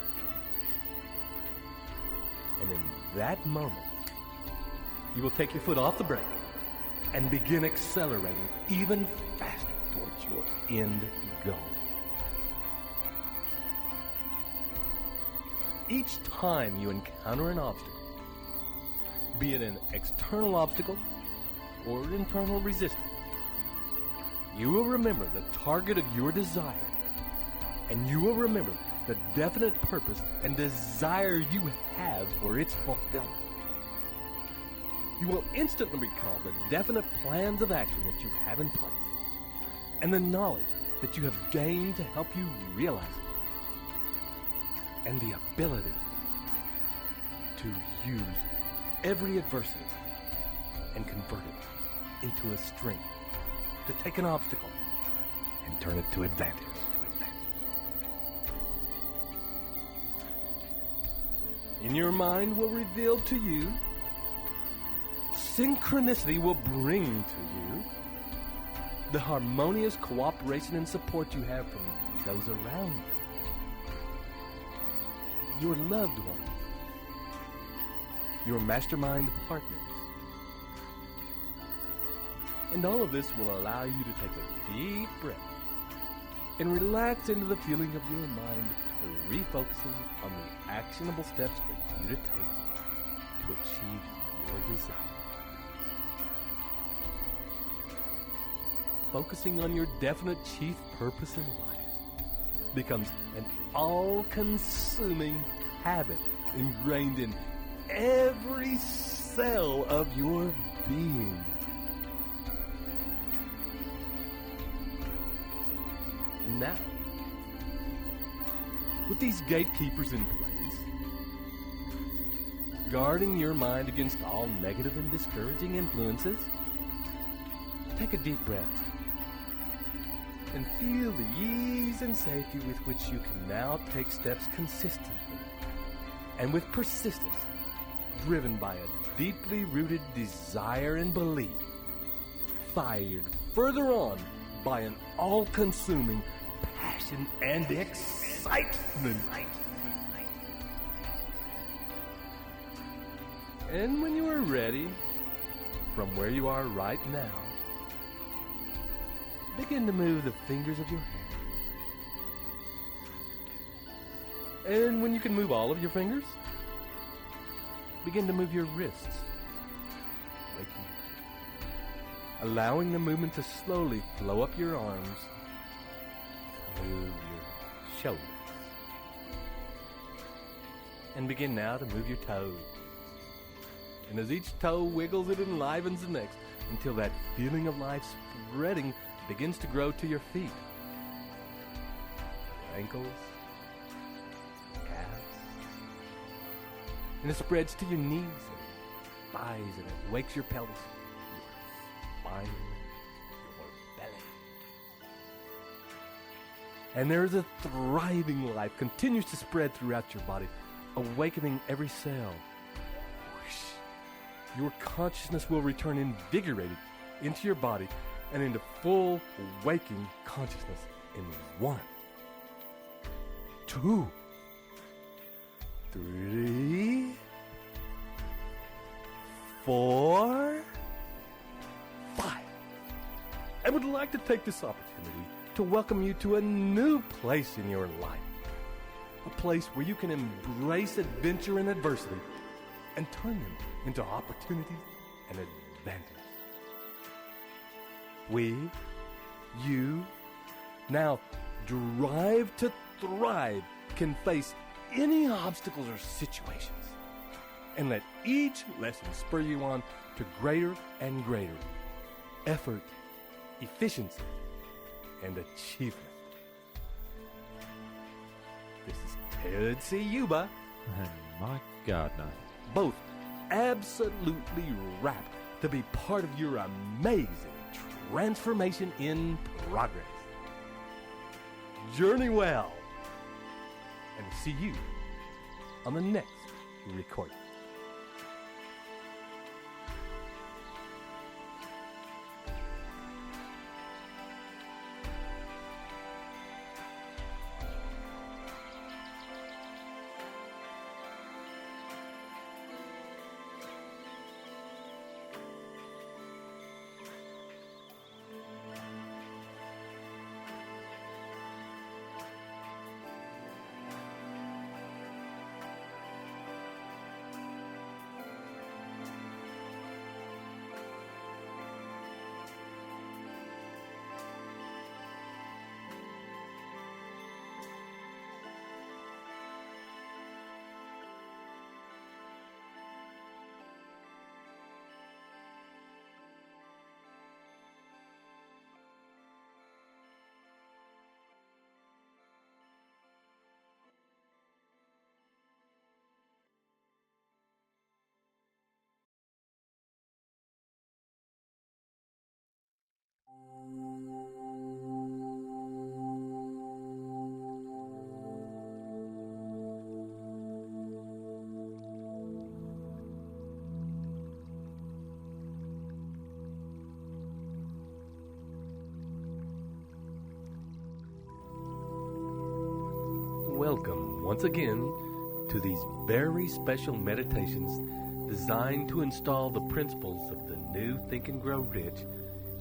S9: And in that moment, you will take your foot off the brake and begin accelerating even faster towards your end goal. Each time you encounter an obstacle, be it an external obstacle or internal resistance, you will remember the target of your desire, and you will remember the definite purpose and desire you have for its fulfillment. You will instantly recall the definite plans of action that you have in place, and the knowledge that you have gained to help you realize it, and the ability to use every adversity and convert it into a strength, to take an obstacle and turn it to advantage. In your mind will reveal to you, synchronicity will bring to you the harmonious cooperation and support you have from those around you, your loved ones, your mastermind partners. And all of this will allow you to take a deep breath and relax into the feeling of your mind, refocusing on the actionable steps for you to take to achieve your desire. Focusing on your definite chief purpose in life becomes an all-consuming habit ingrained in every cell of your being. And now, with these gatekeepers in place, guarding your mind against all negative and discouraging influences, take a deep breath and feel the ease and safety with which you can now take steps consistently and with persistence, driven by a deeply rooted desire and belief, fired further on by an all-consuming passion and excitement. And when you are ready, from where you are right now, begin to move the fingers of your hand. And when you can move all of your fingers, begin to move your wrists, waking, allowing the movement to slowly flow up your arms, move your shoulders, and begin now to move your toes. And as each toe wiggles, it enlivens the next until that feeling of life spreading begins to grow to your feet, your ankles, calves, and it spreads to your knees and thighs, and it wakes your pelvis, your spine, your belly. And there is a thriving life continues to spread throughout your body, awakening every cell. Your consciousness will return invigorated into your body and into full waking consciousness in 1, 2, 3, 4, 5. I would like to take this opportunity to welcome you to a new place in your life. A place where you can embrace adventure and adversity and turn them into opportunities and advantages. We, you, now drive to thrive, can face any obstacles or situations and let each lesson spur you on to greater and greater effort, efficiency, and achievement. This is Ted Ciuba
S8: and Mike Gardner,
S9: both absolutely rapt to be part of your amazing transformation in progress. Journey well, and see you on the next recording. Welcome once again to these very special meditations designed to install the principles of the new Think and Grow Rich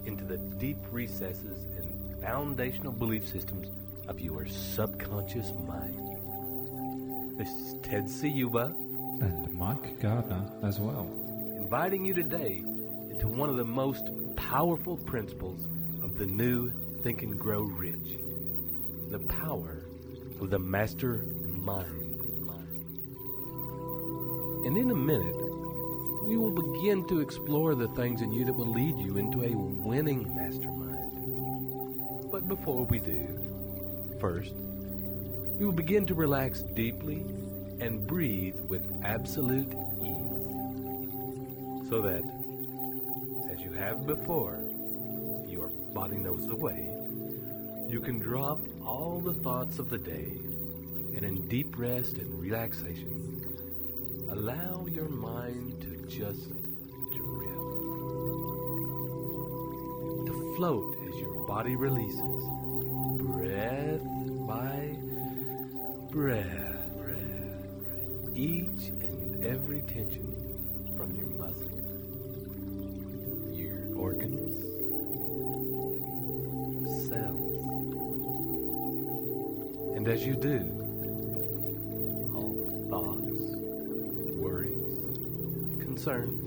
S9: into the deep recesses and foundational belief systems of your subconscious mind. This is Ted Ciuba
S8: and Mike Gardner as well,
S9: inviting you today into one of the most powerful principles of the new Think and Grow Rich, the power of the master mind. And in a minute, we will begin to explore the things in you that will lead you into a winning mastermind. But before we do, first, we will begin to relax deeply and breathe with absolute ease, so that, as you have before, your body knows the way, you can drop all the thoughts of the day, and in deep rest and relaxation, allow your mind to just drift, to float as your body releases, breath by breath, each and every tension from your muscles, your organs, cells. And as you do, all thoughts, worries, concerns,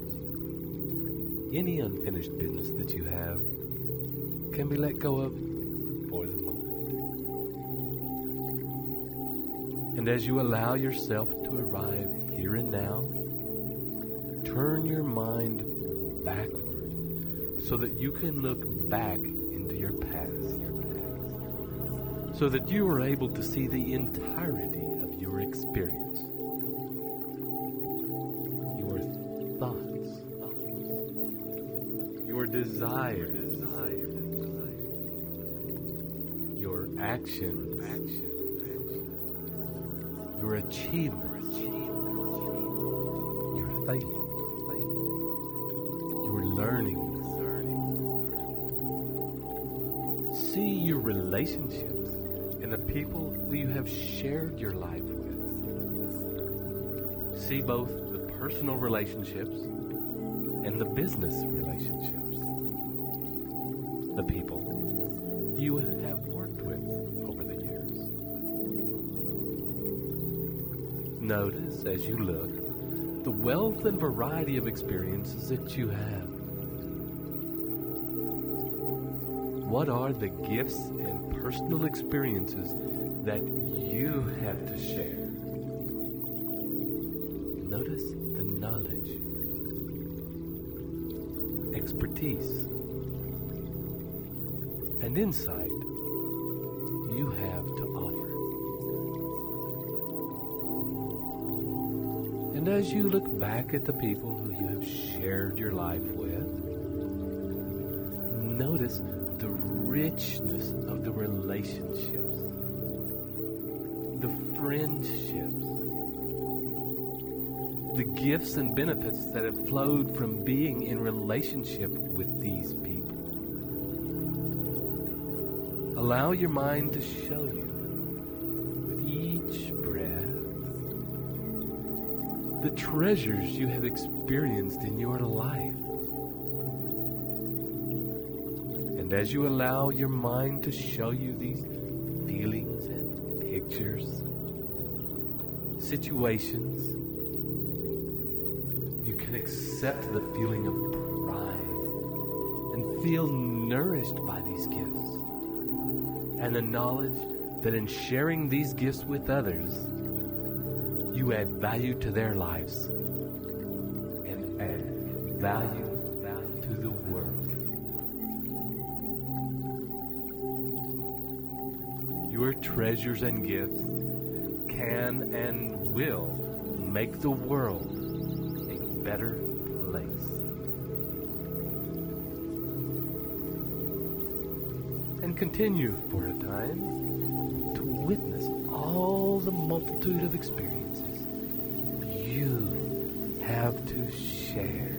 S9: any unfinished business that you have can be let go of for the moment. And as you allow yourself to arrive here and now, turn your mind backward so that you can look back into your past, so that you are able to see the entirety of your experience, your thoughts, your desires, your actions, your achievements, your failures, your learnings. See your relationships and the people who you have shared your life with. See both the personal relationships and the business relationships, the people you have worked with over the years. Notice as you look the wealth and variety of experiences that you have. What are the gifts and personal experiences that you have to share? Notice the knowledge, expertise, and insight you have to offer. And as you look back at the people who you have shared your life with, notice the richness of the relationships, the friendships, the gifts and benefits that have flowed from being in relationship with these people. Allow your mind to show you, with each breath, the treasures you have experienced in your life. And as you allow your mind to show you these feelings and pictures, situations, you can accept the feeling of pride and feel nourished by these gifts, and the knowledge that in sharing these gifts with others, you add value to their lives and add value to the world. Your treasures and gifts can and will make the world a better place. And continue for a time to witness all the multitude of experiences you have to share.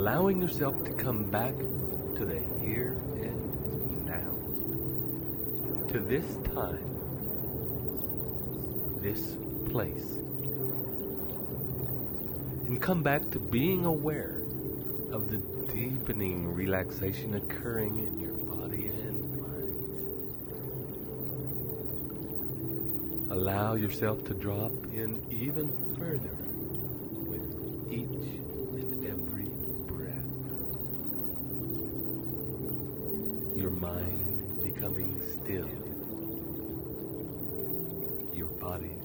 S9: allowing yourself to come back to the here and now, to this time, this place, and come back to being aware of the deepening relaxation occurring in your body and mind. Allow yourself to drop in even further with each and every breath. Your mind becoming still. Your body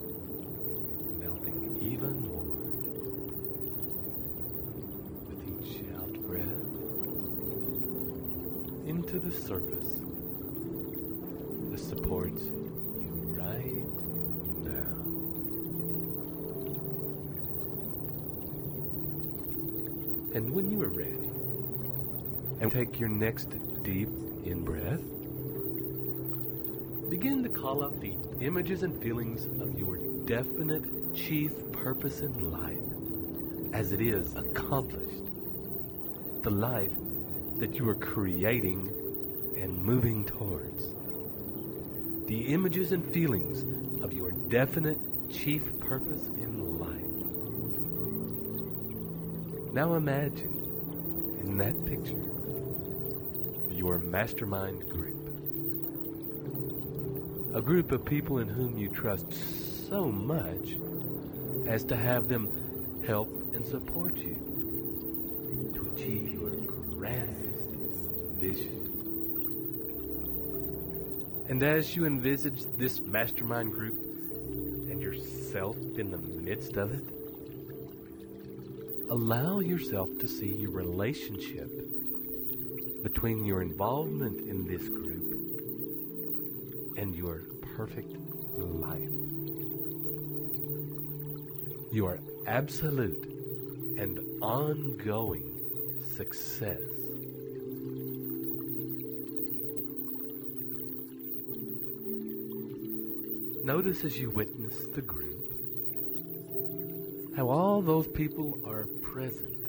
S9: melting even more. Breath into the surface that supports you right now. And when you are ready, and take your next deep in-breath, begin to call up the images and feelings of your definite chief purpose in life as it is accomplished. The life that you are creating and moving towards. The images and feelings of your definite chief purpose in life. Now imagine in that picture your mastermind group. A group of people in whom you trust so much as to have them help and support you to achieve your grandest vision. And as you envisage this mastermind group and yourself in the midst of it, allow yourself to see your relationship between your involvement in this group and your perfect life. Your absolute and ongoing success. Notice as you witness the group, how all those people are present.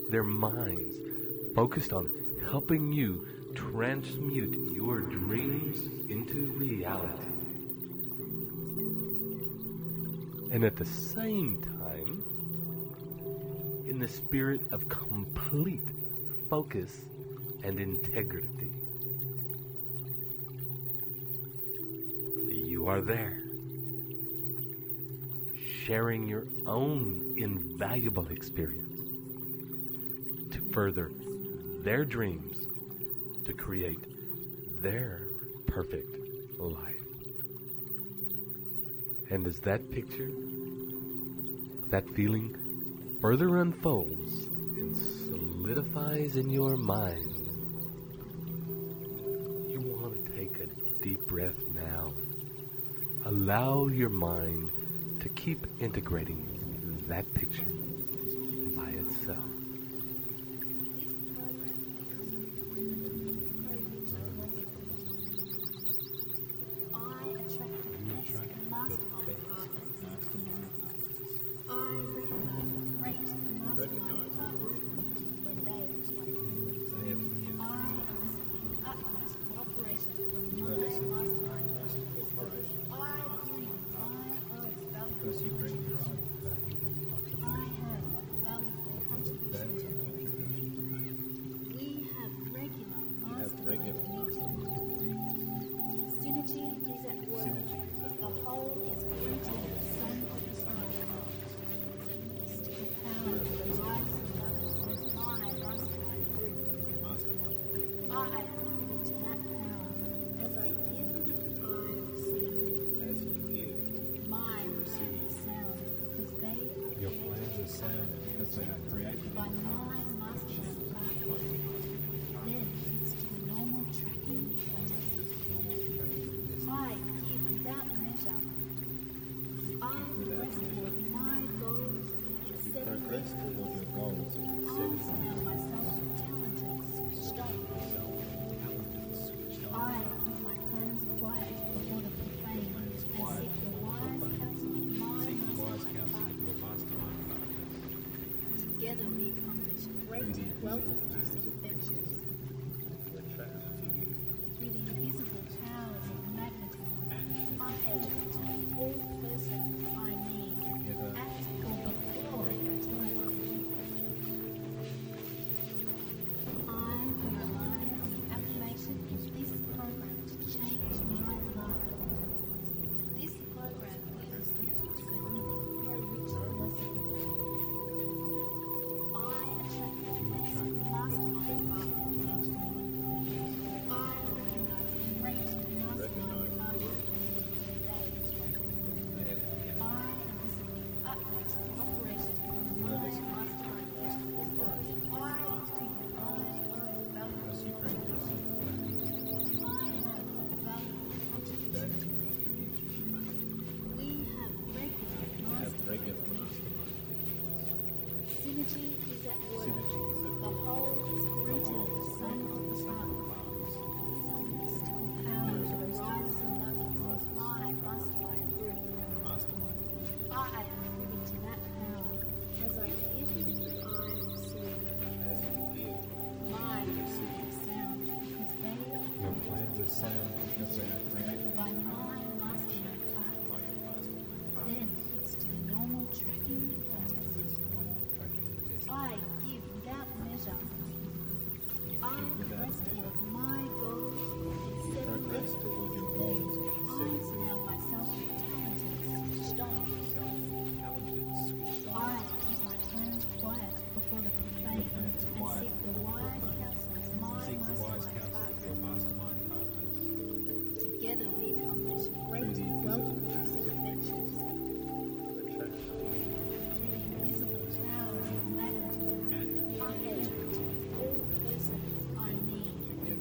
S9: Their minds focused on helping you transmute your dreams into reality. And at the same time, in the spirit of complete focus and integrity. You are there, sharing your own invaluable experience to further their dreams, to create their perfect life. And as that picture, that feeling further unfolds and solidifies in your mind, you want to take a deep breath now. Allow your mind to keep integrating that picture by itself.
S6: wealth producing adventures. Through the invisible powers of magnetism, I attract all persons I meet at or before the time I meet. I realize the affirmation of this program to change my life. This program uses computer for a richer lesson. I attract the best mastermind partners. I recognize great mastermind partners. I elicit the utmost cooperation from my mastermind partners. I think I am valuable. I have a valuable contribution to make. We have regular masterminds. Synergy is at work. The whole is greater than the sum of the parts. Mystical powers arise above us. My mastermind group. I am privy to that power. As I give, I receive. My plans sound because they are created by my mastermind partner. Then it's to the normal tracking and testing. I give without measure. I press toward my goals and set toward your goals. I surround myself with talented, switched on. I keep my plans quiet before the profane and seek the wise counsel of my mastermind partners. Together we accomplish great wealth-producing adventures. Through the invisible powers of magnetism, I attract all persons I meet at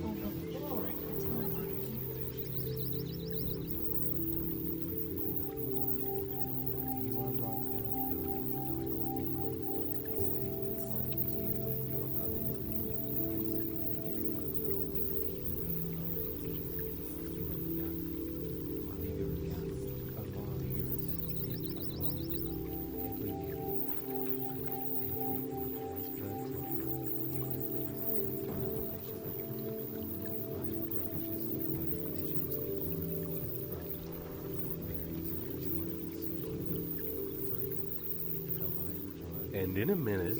S6: or before the time I meet.
S8: You are right now building
S2: And in a minute,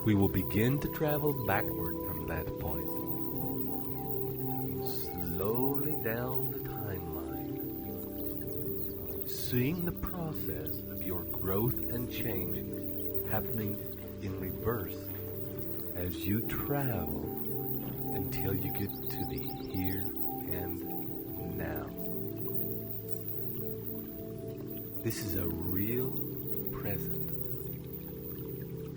S2: we will begin to travel backward from that point. Slowly down the timeline, seeing the process of your growth and change happening in reverse as you travel until you get to the here and now. This is a real present.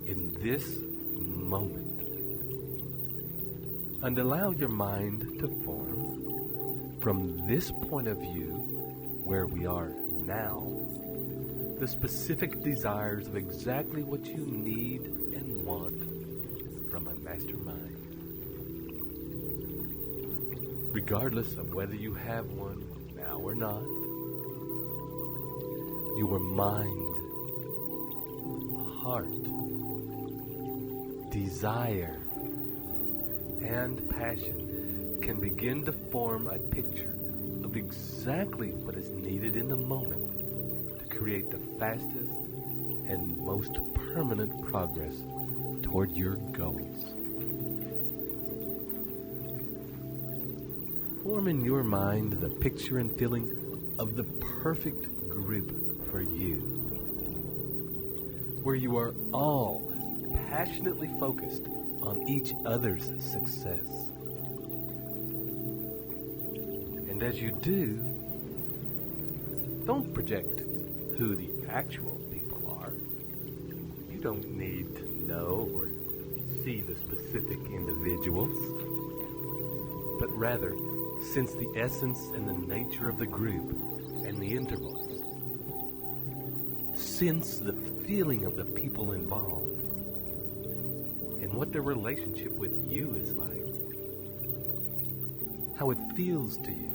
S2: In this moment, and allow your mind to form from this point of view where we are now the specific desires of exactly what you need and want from a mastermind, regardless of whether you have one now or not. Your mind, heart, desire, and passion can begin to form a picture of exactly what is needed in the moment to create the fastest and most permanent progress toward your goals. Form in your mind the picture and feeling of the perfect group for you, where you are all passionately focused on each other's success. And as you do, don't project who the actual people are. You don't need to know or see the specific individuals, but rather sense the essence and the nature of the group and the intervals. Sense the feeling of the people involved and what their relationship with you is like. How it feels to you.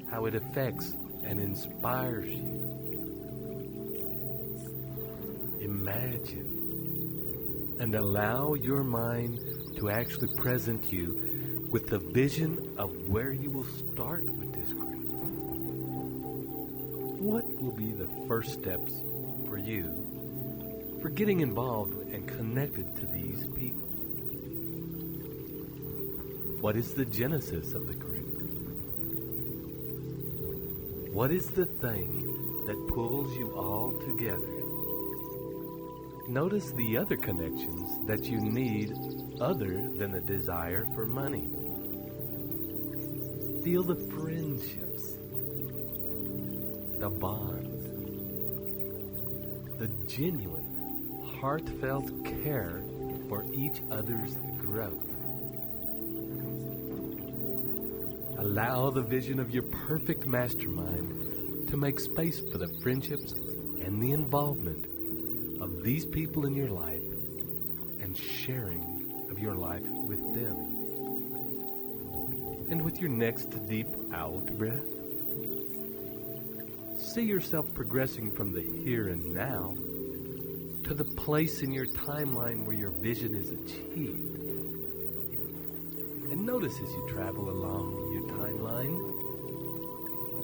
S2: How it affects and inspires you. Imagine
S9: imagine and allow your mind to actually present you with the vision of where you will start with this group. What will be the first steps for you for getting involved and connected to these people? What is the genesis of the group? What is the thing that pulls you all together? Notice the other connections that you need other than a desire for money. Feel the friendships, the bond, the genuine, heartfelt care for each other's growth. Allow the vision of your perfect mastermind to make space for the friendships and the involvement of these people in your life and sharing of your life with them. And with your next deep out breath, see yourself progressing from the here and now to the place in your timeline where your vision is achieved. And notice as you travel along your timeline,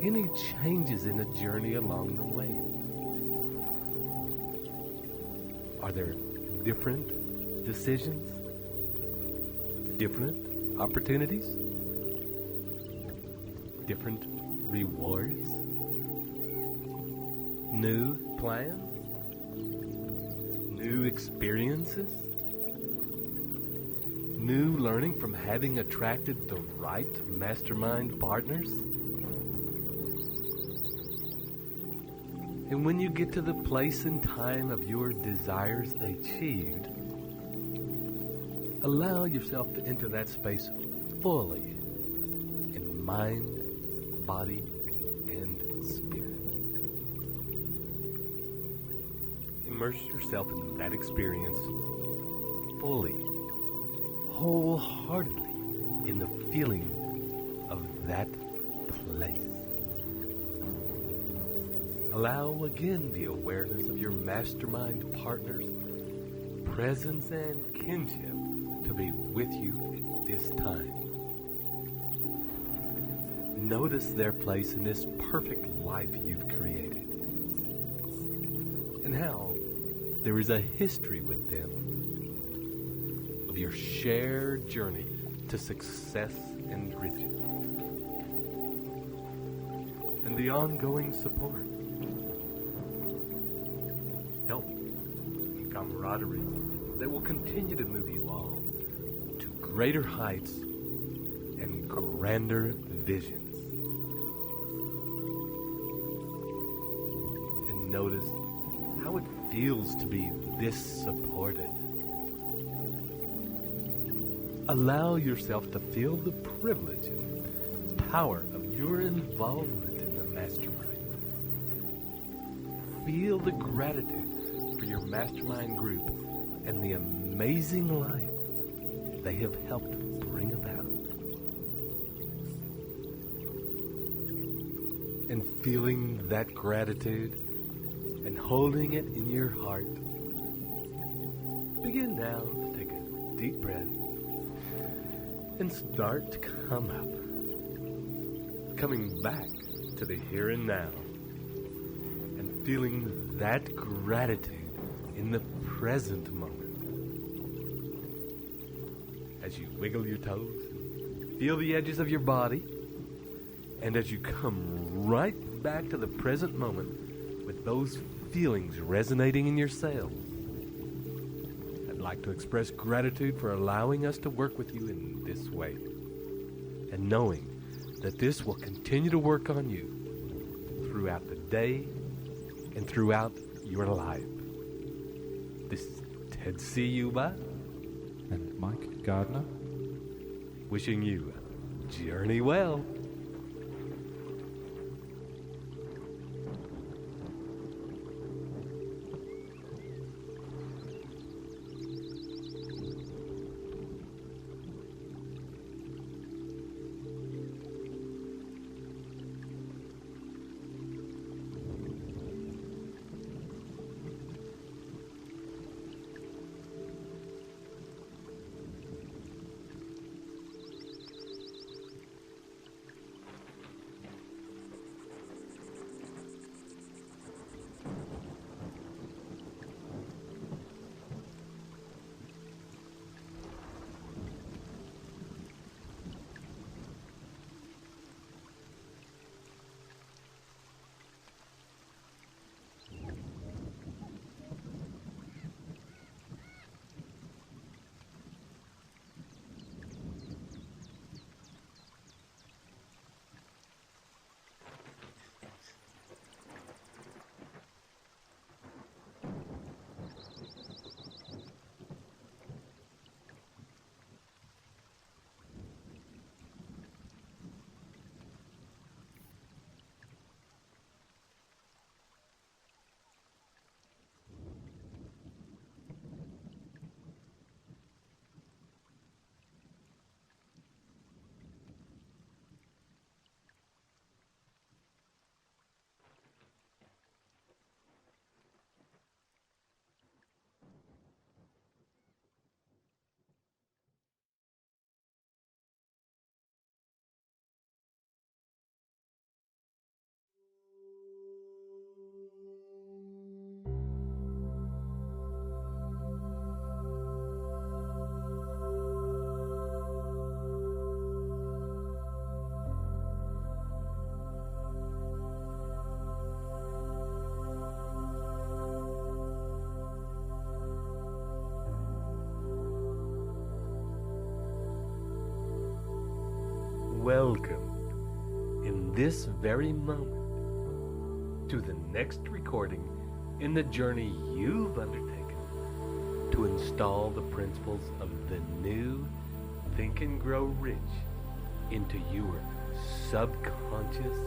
S9: any changes in the journey along the way. Are there different decisions? Different opportunities? Different rewards? New plans? New experiences? New learning from having attracted the right mastermind partners? And when you get to the place and time of your desires achieved, allow yourself to enter that space fully in mind, body, and spirit. Immerse yourself in that experience fully, wholeheartedly in the feeling of that place. Allow again the awareness of your mastermind partner's presence and kinship to be with you at this time. Notice their place in this perfect life you've created, and how there is a history with them of your shared journey to success and riches, and the ongoing support, help, and camaraderie that will continue to move you all to greater heights and grander visions. And notice how it feels to be this supported. Allow yourself to feel the privilege and power of your involvement in the mastermind. Feel the gratitude for your mastermind group and the amazing life they have helped bring about. And feeling that gratitude and holding it in your heart, begin now to take a deep breath and start to come up, coming back to the here and now, and feeling that gratitude in the present moment. As you wiggle your toes, feel the edges of your body, and as you come right back to the present moment with those feelings resonating in your cells, I'd like to express gratitude for allowing us to work with you in this way, and knowing that this will continue to work on you throughout the day and throughout your life. This is Ted Ciuba
S8: and Mike Gardner,
S9: wishing you journey well. welcomed in this very moment to the next recording in the journey you've undertaken to install the principles of the new Think and Grow Rich into your subconscious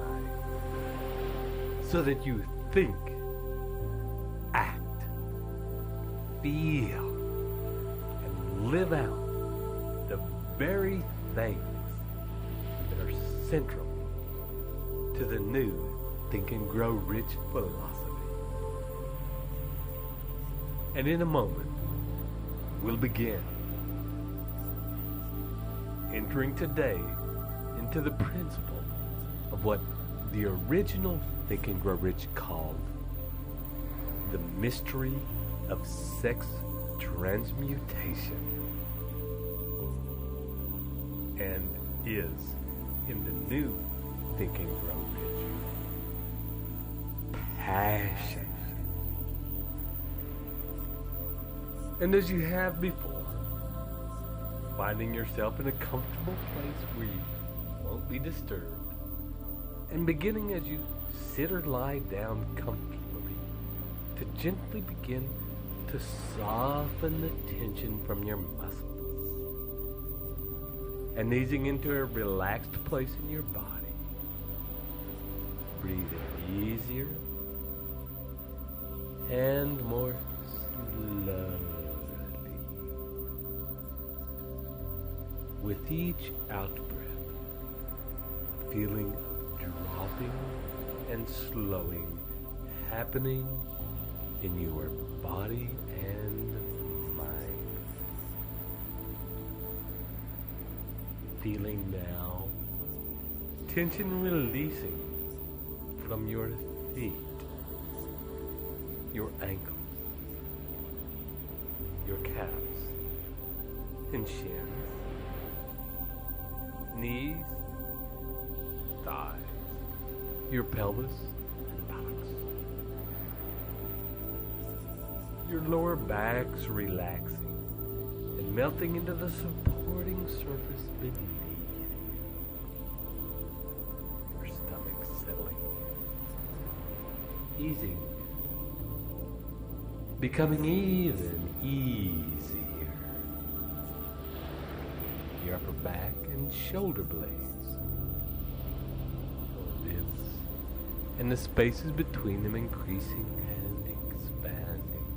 S9: mind, so that you think, act, feel, and live out the very things that are central to the new Think and Grow Rich philosophy. And in a moment, we'll begin entering today into the principle of what the original Think and Grow Rich called the mystery of sex transmutation, and is in the new Think and Grow Rich passion. And as you have before, finding yourself in a comfortable place where you won't be disturbed, and beginning as you sit or lie down comfortably to gently begin to soften the tension from your muscles, and easing into a relaxed place in your body, breathing easier and more slowly. With each out-breath, feeling of dropping and slowing happening in your body and mind. Feeling now tension releasing from your feet, your ankles, your calves and shins, knees, thighs, your pelvis and buttocks. Your lower back's relaxing and melting into the supporting surface beneath. Your stomach settling, easing, becoming even easier. Your upper back and shoulder blades, the ribs, and the spaces between them increasing and expanding.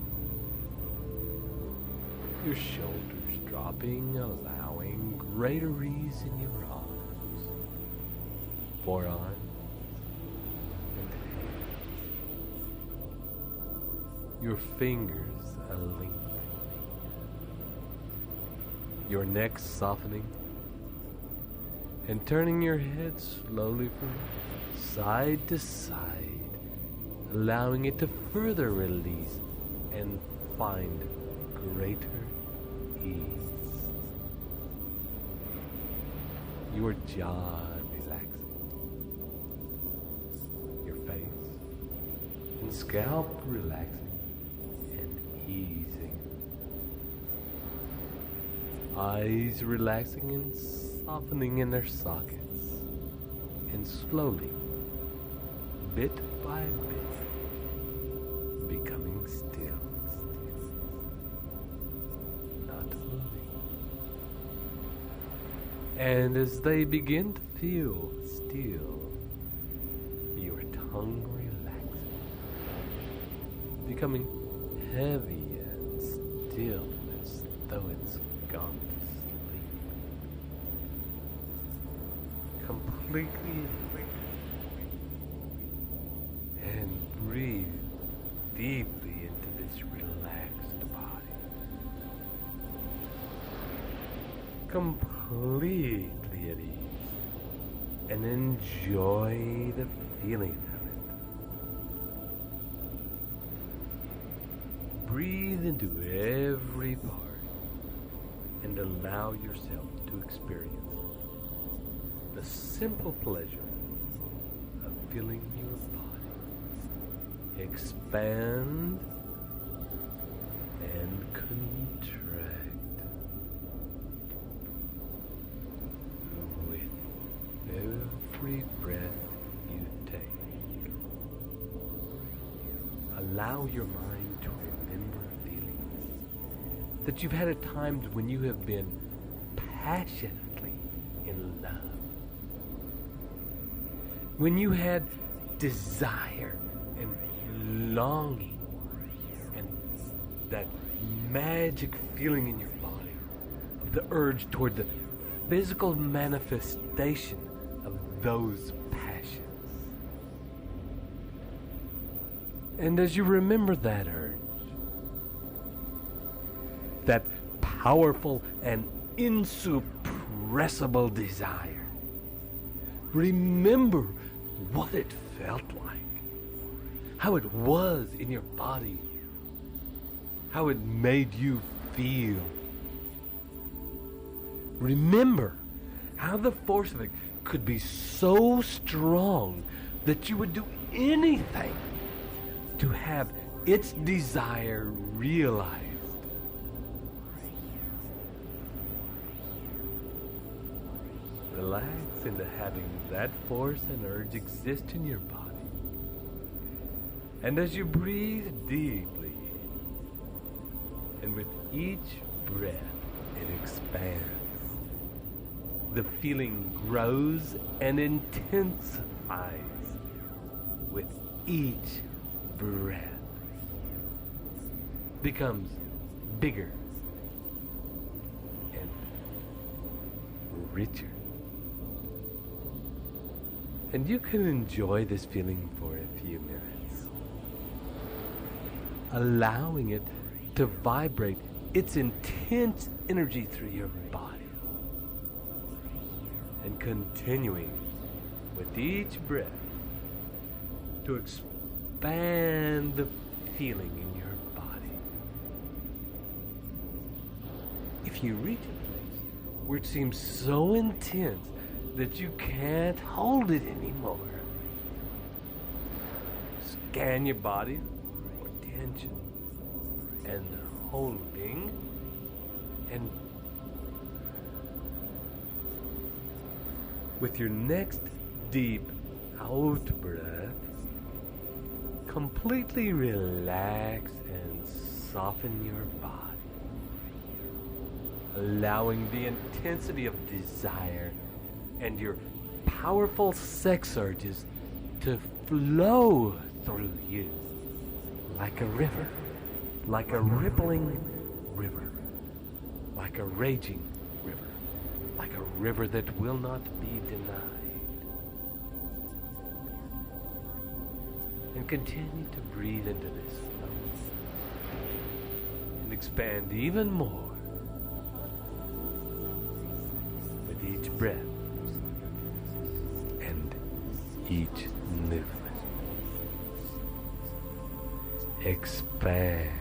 S9: Your shoulders dropping, allowing greater ease in your arms, forearms, and hands. Your fingers are lengthening. Your neck softening, and turning your head slowly from side to side, allowing it to further release and find greater ease. Your jaw relaxing, your face and scalp relaxing and easing. Eyes relaxing and softening in their sockets, and slowly, bit by bit, becoming still, not moving. And as they begin to feel still, your tongue relaxing, becoming heavy and still as though it's gone to sleep. Completely and breathe deeply into this relaxed body. Completely at ease, and enjoy the feeling of it. Breathe into every part and allow yourself to experience the simple pleasure of feeling your body expand and contract with allow your mind to remember feelings that you've had at times when you have been passionately in love. When you had desire and longing and that magic feeling in your body of the urge toward the physical manifestation of those passions. And as you remember that urge, that powerful and insuppressible desire, remember what it felt like, how it was in your body, how it made you feel. Remember how the force of it could be so strong that you would do anything to have its desire realized. Relax into having that force and urge exist in your body. And as you breathe deeply, and with each breath it expands, the feeling grows and intensifies with each breath. Becomes bigger and richer. And you can enjoy this feeling for a few minutes, allowing it to vibrate its intense energy through your body, and continuing with each breath to expand the feeling in your body. If you reach a place where it seems so intense that you can't hold it anymore, scan your body for tension and holding, and with your next deep out breath, completely relax and soften your body, allowing the intensity of desire and your powerful sex urges to flow through you like a river, like a rippling river, like a raging river, like a river that will not be denied. And continue to breathe into this flow and expand even more with each breath and each movement. Expand.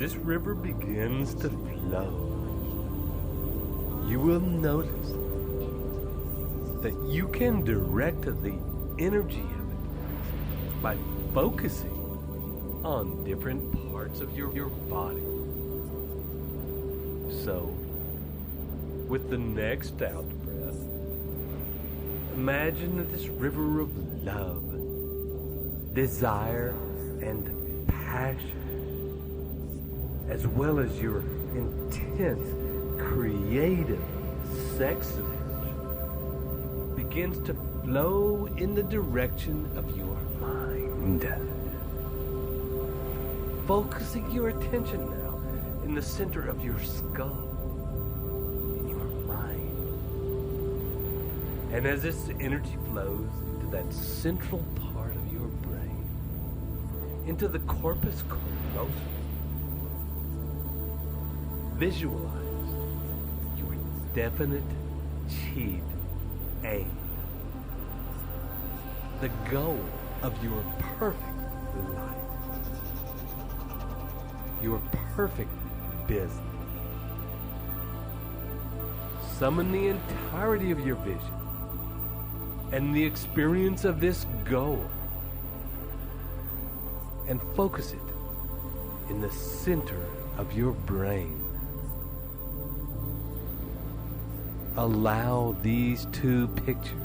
S9: this river begins to flow, you will notice that you can direct the energy of it by focusing on different parts of your body. So, with the next out breath, imagine that this river of love, desire, and passion, as well as your intense, creative sex energy, begins to flow in the direction of your mind. Focusing your attention now in the center of your skull, in your mind. And as this energy flows into that central part of your brain, into the corpus callosum, visualize your definite chief aim, the goal of your perfect life, your perfect business. Summon the entirety of your vision and the experience of this goal and focus it in the center of your brain. Allow these two pictures,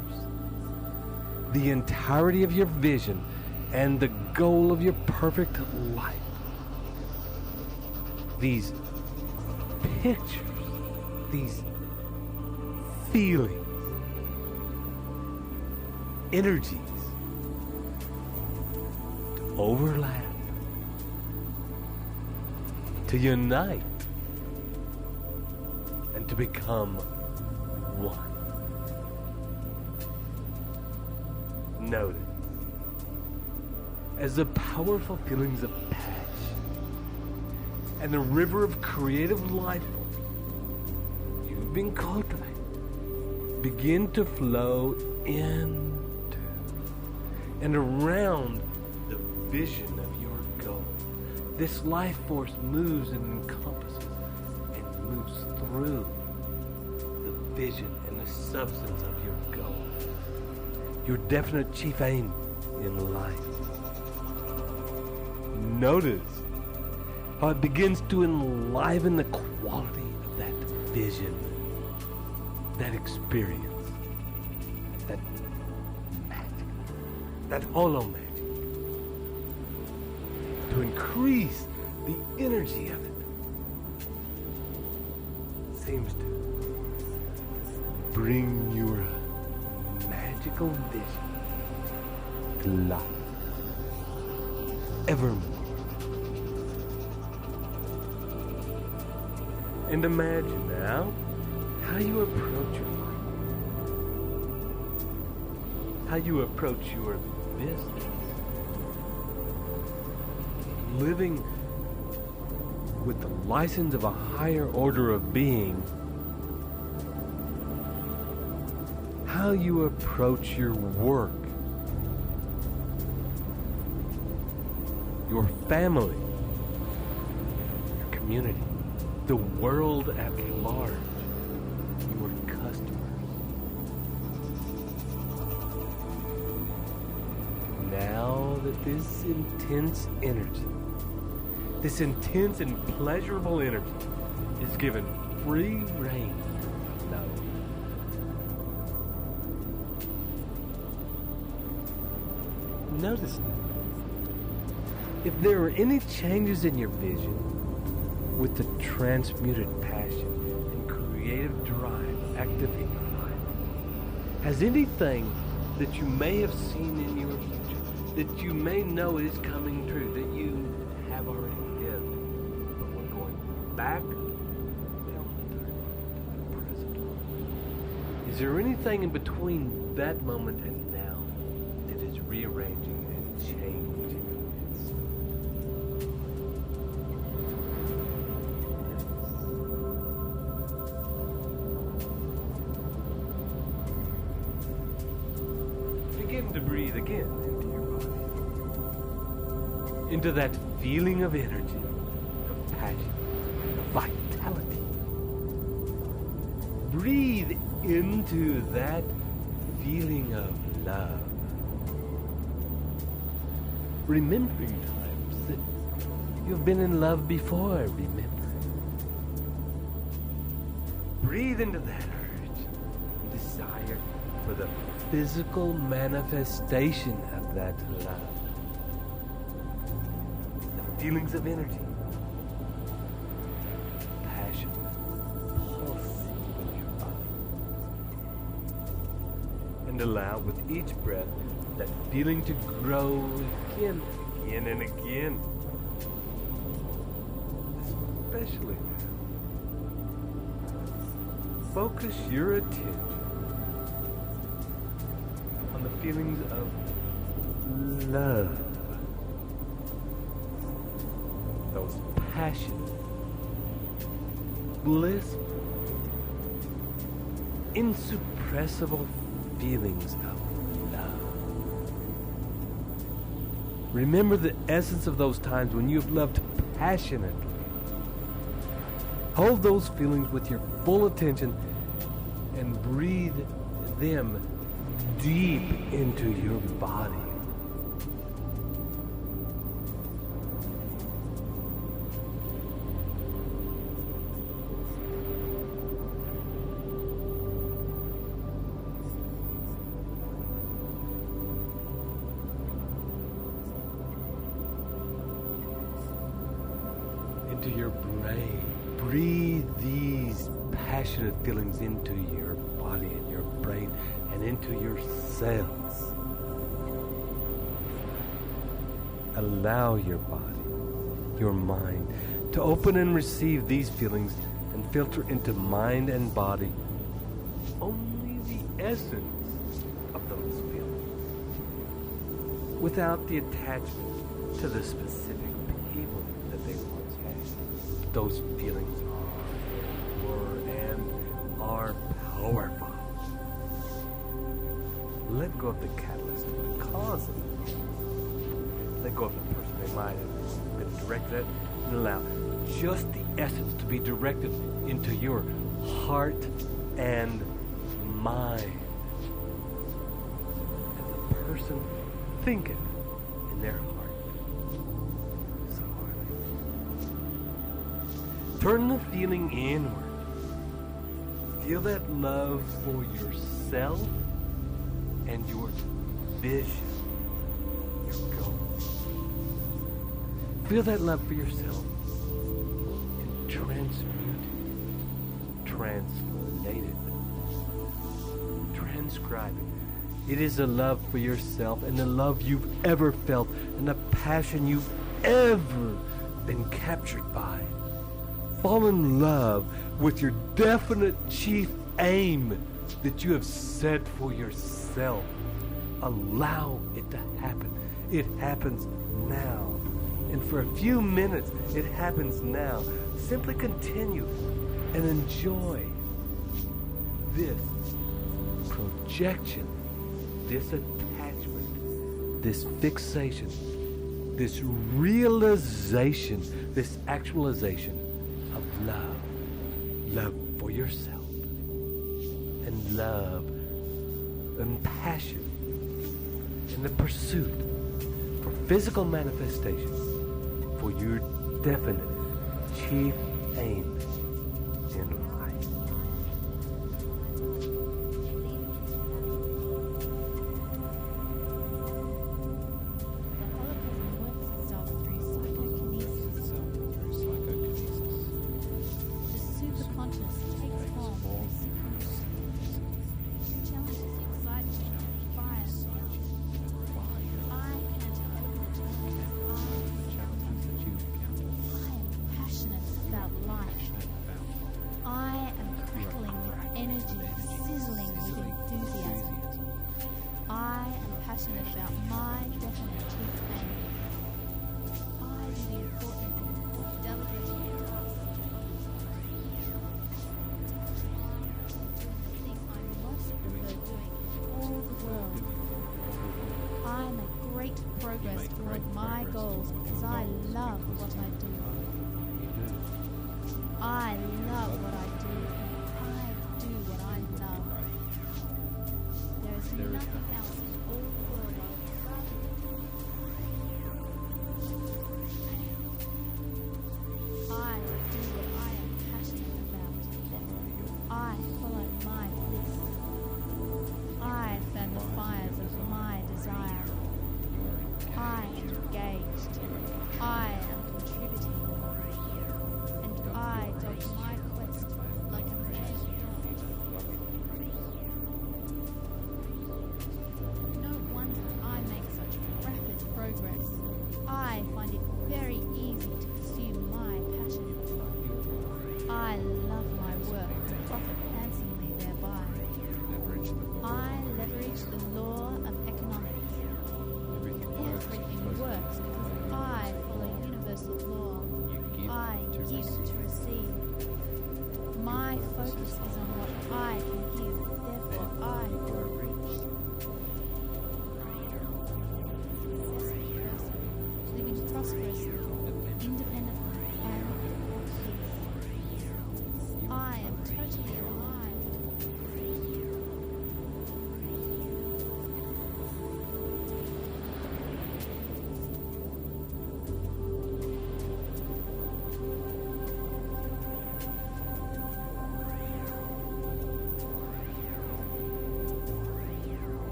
S9: the entirety of your vision and the goal of your perfect life, these pictures, these feelings, energies to overlap, to unite, and to become one. Notice as the powerful feelings of passion and the river of creative life force you've been cultivating begin to flow into and around the vision of your goal. This life force moves and encompasses and moves through the vision and the substance of your goal, your definite chief aim in life. Notice how it begins to enliven the quality of that vision, that experience, that magic, that hollow magic, to increase the energy of it. Seems to bring your magical vision to life evermore. And imagine now how you approach your life, how you approach your business, living with the license of a higher order of being, how you approach your work, your family, your community, the world at large, your customers. Now that this intense energy, this intense and pleasurable energy is given free rein to flow. Notice that if there are any changes in your vision with the transmuted passion and creative drive active in your life, has anything that you may have seen in your future, that you may know is coming true, that you have already lived, but we're going back down the present moment. Is there anything in between that moment and now that is rearranging and changing? Begin to breathe again into your body, into that feeling of energy, of passion, of vitality. Breathe into that feeling of love. Remembering times that you've been in love before, remember. Breathe into that urge and desire for the physical manifestation of that love. The feelings of energy, passion, pulsing in your body. And allow with each breath that feeling to grow again and again. Especially now. Focus your attention on the feelings of love. Those passionate, blissful, insuppressible feelings of love. Remember the essence of those times when you have loved passionately. Hold those feelings with your full attention and breathe them deep into your body. Into your brain. Breathe these passionate feelings into your body and your brain and into your cells. Allow your body, your mind, to open and receive these feelings and filter into mind and body only the essence of those feelings, without the attachment to the specific people that they once had. Those feelings were and are powerful. Let go of the catalyst, the cause of it. Let go of the person they might have been directed at, and allow just the essence to be directed into your heart and mind. And the person think it in their heart. So hardly. Turn the feeling inward. Feel that love for yourself and your vision, your goals. Feel that love for yourself and transmute it, translate it, transcribe it. It is a love for yourself and the love you've ever felt and the passion you've ever been captured by. Fall in love with your definite chief aim that you have set for yourself. Allow it to happen. It happens now. And for a few minutes, it happens now. Simply continue and enjoy this projection, this attachment, this fixation, this realization, this actualization of love. Love for yourself. And love and passion in the pursuit for physical manifestation for your definite chief aim in life.
S6: Progress toward my goals because I love what I do. I love what I do. I do what I love. There is nothing else in all the world I would rather do. I do what I am passionate about. I follow my bliss. I fan the fires of my desire. I am engaged. I am contributing. And I dog my quest like a mad dog. No wonder I make such rapid progress. I find it very easy to pursue my passion. I love my work and profit handsomely thereby. I leverage the law of economics. Everything works because I follow universal law. I give to receive. My focus is on what I can give, therefore I grow rich. Successful person, living prosperously, independently, and at peace. I am totally alive.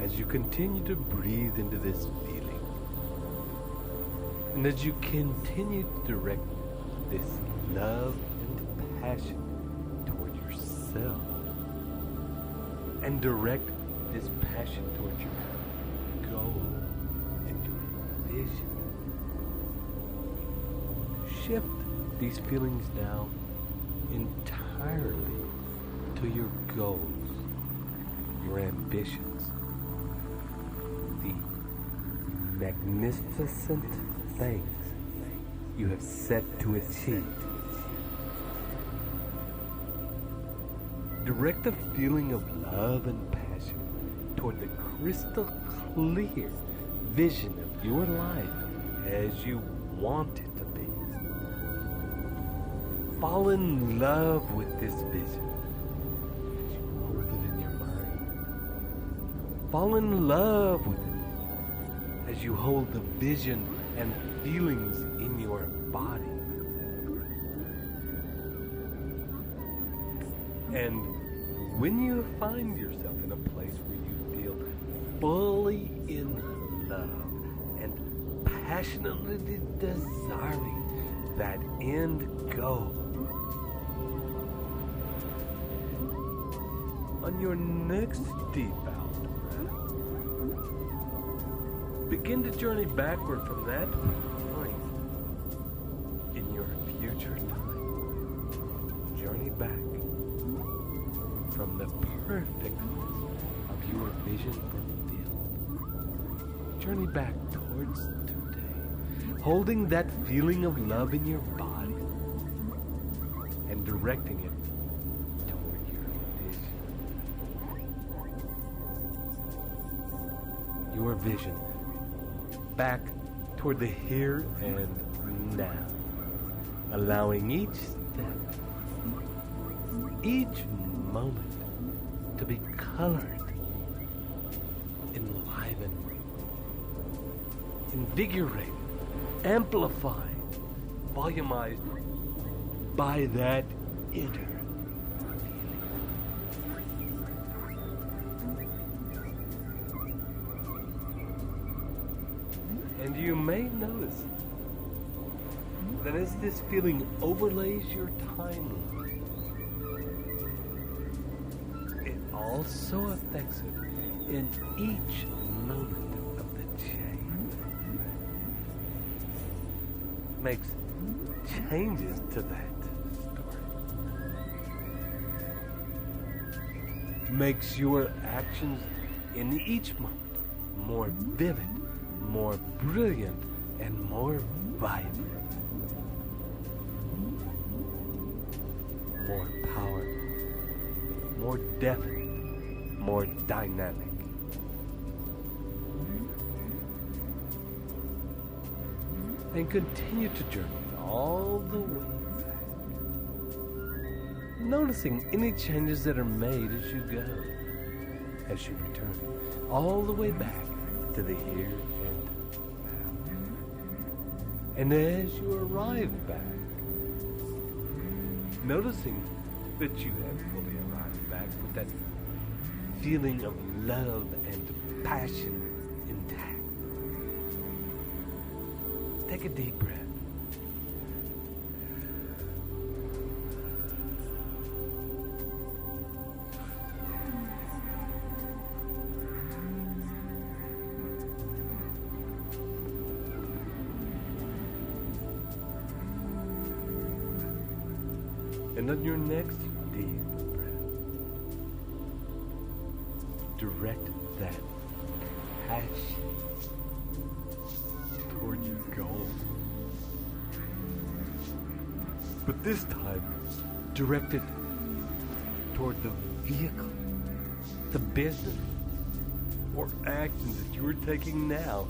S9: As you continue to breathe into this feeling, and as you continue to direct this love and passion toward yourself, and direct this passion towards your goal and your vision, shift these feelings now entirely to your goals, your ambitions, the magnificent things you have set to achieve. Direct the feeling of love and passion toward the crystal clear vision of your life as you want it to be. Fall in love with this vision as you hold it in your mind. Fall in love with it as you hold the vision and feelings in your body. And when you find yourself in a place where you feel fully in love and passionately desiring that end goal, on your next deep out breath, begin to journey backward from that point in your future time. Journey back from the perfectness of your vision fulfilled. Journey back towards today, holding that feeling of love in your body and directing it toward your vision. Your vision back toward the here and now, allowing each step, each moment to be colored, enlivened, invigorated, amplified, volumized by that inner feeling. And you may notice that as this feeling overlays your timeline, it also affects it in each moment of the chain. Makes changes to that story. Makes your actions in each moment more vivid, more brilliant, and more vibrant. More powerful, more definite, more dynamic. And continue to journey all the way back, noticing any changes that are made as you go, as you return, all the way back to the here and now. And as you arrive back, noticing that you have fully arrived back with that feeling of love and passion intact. Take a deep breath. And on your next deep breath, direct that passion toward your goal. But this time, direct it toward the vehicle, the business, or action that you are taking now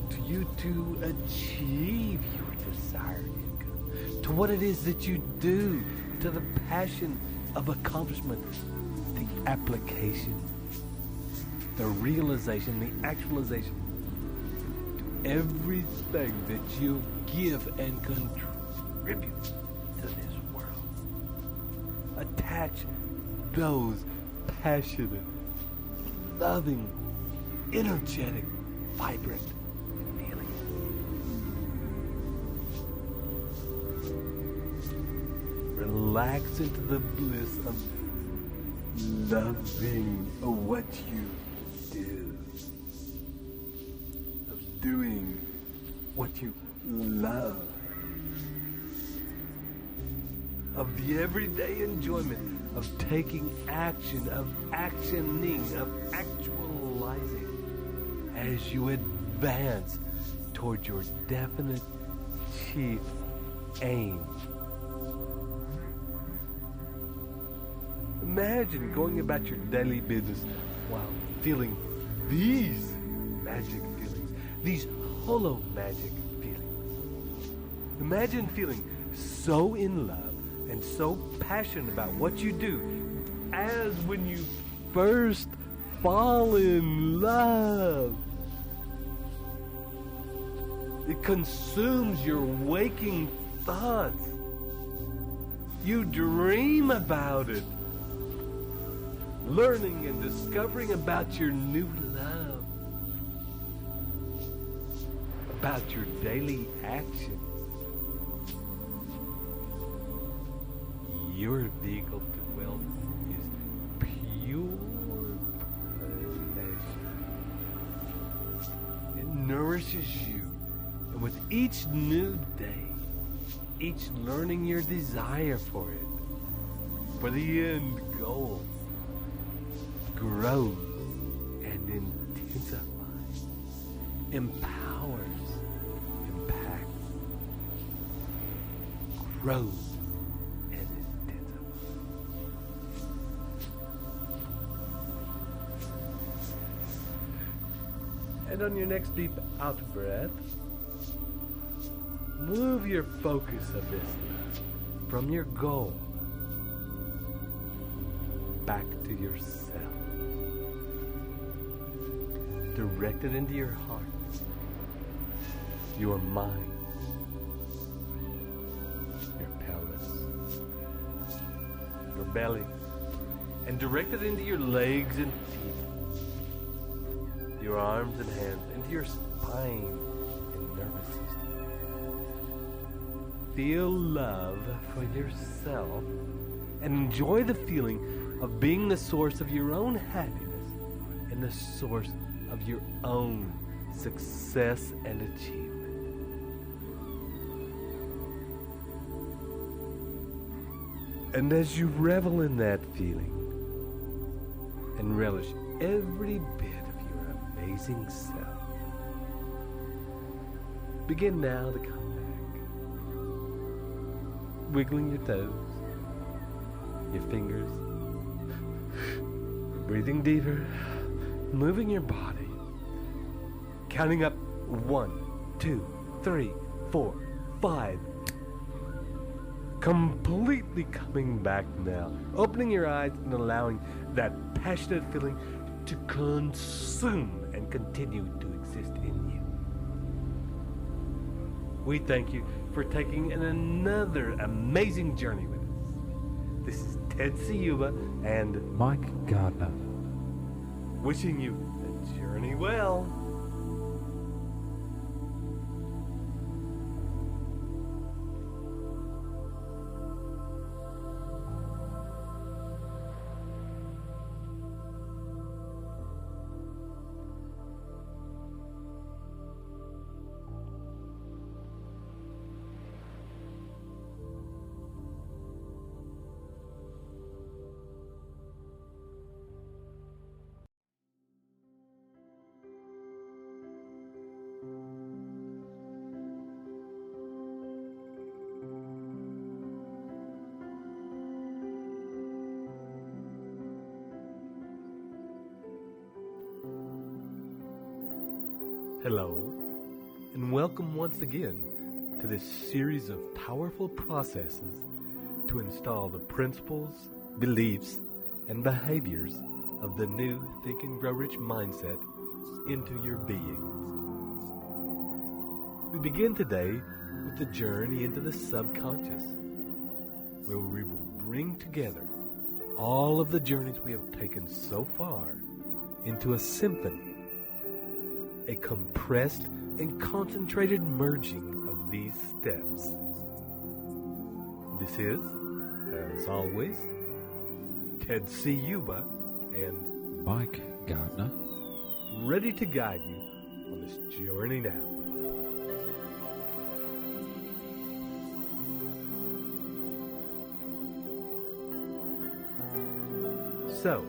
S9: to you to achieve your desired income, to what it is that you do, to the passion of accomplishment, the application, the realization, the actualization, to everything that you give and contribute to this world. Attach those passionate, loving, energetic, vibrant feelings. Relax into the bliss of loving what you do, of doing what you love, of the everyday enjoyment of taking action, of actioning, of actualizing as you advance toward your definite chief aim. Imagine going about your daily business while feeling these magic feelings, these hollow magic feelings. Imagine feeling so in love and so passionate about what you do as when you first fall in love. It consumes your waking thoughts. You dream about it, learning and discovering about your new love, about your daily actions. Your vehicle to wealth is pure pleasure. It nourishes you, and with each new day, each learning your desire for it, for the end goal, grows and intensifies, empowers, impacts, grows and intensifies. And on your next deep out breath, move your focus of this from your goal back to yourself. Direct it into your heart, your mind, your pelvis, your belly, and direct it into your legs and feet, your arms and hands, into your spine and nervous system. Feel love for yourself and enjoy the feeling of being the source of your own happiness and the source of your own success and achievement. And as you revel in that feeling and relish every bit of your amazing self, begin now to come back, wiggling your toes, your fingers, breathing deeper, moving your body, counting up 1, 2, 3, 4, 5. Completely coming back now, opening your eyes and allowing that passionate feeling to consume and continue to exist in you. We thank you for taking another amazing journey with us. This is Ted Ciuba and
S8: Mike Gardner,
S9: wishing you the journey well. Hello, and welcome once again to this series of powerful processes to install the principles, beliefs, and behaviors of the new Think and Grow Rich mindset into your beings. We begin today with the journey into the subconscious, where we will bring together all of the journeys we have taken so far into a symphony, a compressed and concentrated merging of these steps. This is, as always, Ted Ciuba and
S8: Mike Gardner,
S9: ready to guide you on this journey now. So,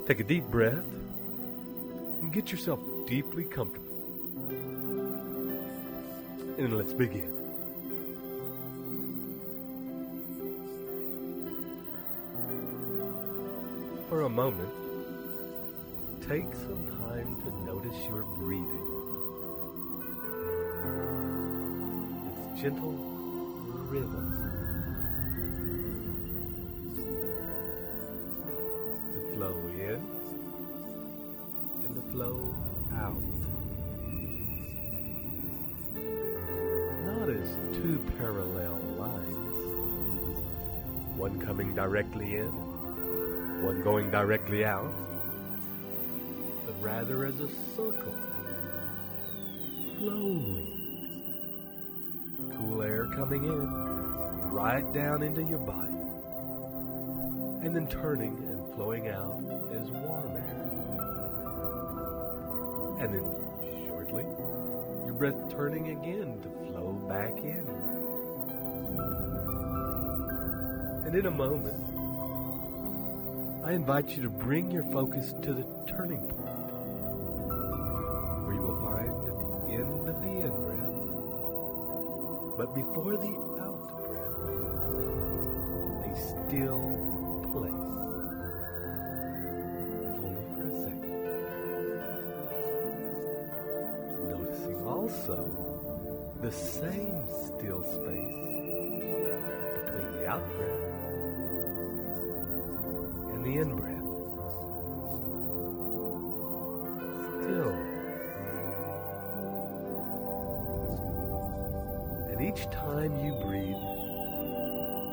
S9: take a deep breath and get yourself deeply comfortable. And let's begin. For a moment, take some time to notice your breathing. Its gentle rhythm. The flow in and the flow out. Not as two parallel lines, one coming directly in, one going directly out, but rather as a circle, flowing. Cool air coming in, right down into your body, and then turning and flowing out as warm air. And then shortly, your breath turning again to flow back in. And in a moment, I invite you to bring your focus to the turning point, where you will find at the end of the in-breath, but before the out-breath, a still place, if only for a second. Noticing also the same still space between the out-breath and the in-breath. Still. And each time you breathe,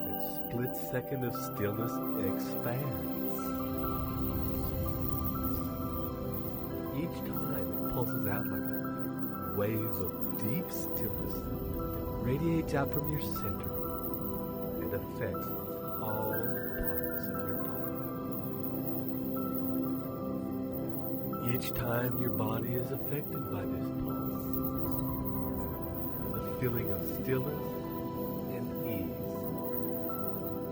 S9: that split second of stillness expands. Each time it pulses out like a wave of deep stillness that radiates out from your center and affects all parts of your body. Each time your body is affected by this pulse, the feeling of stillness and ease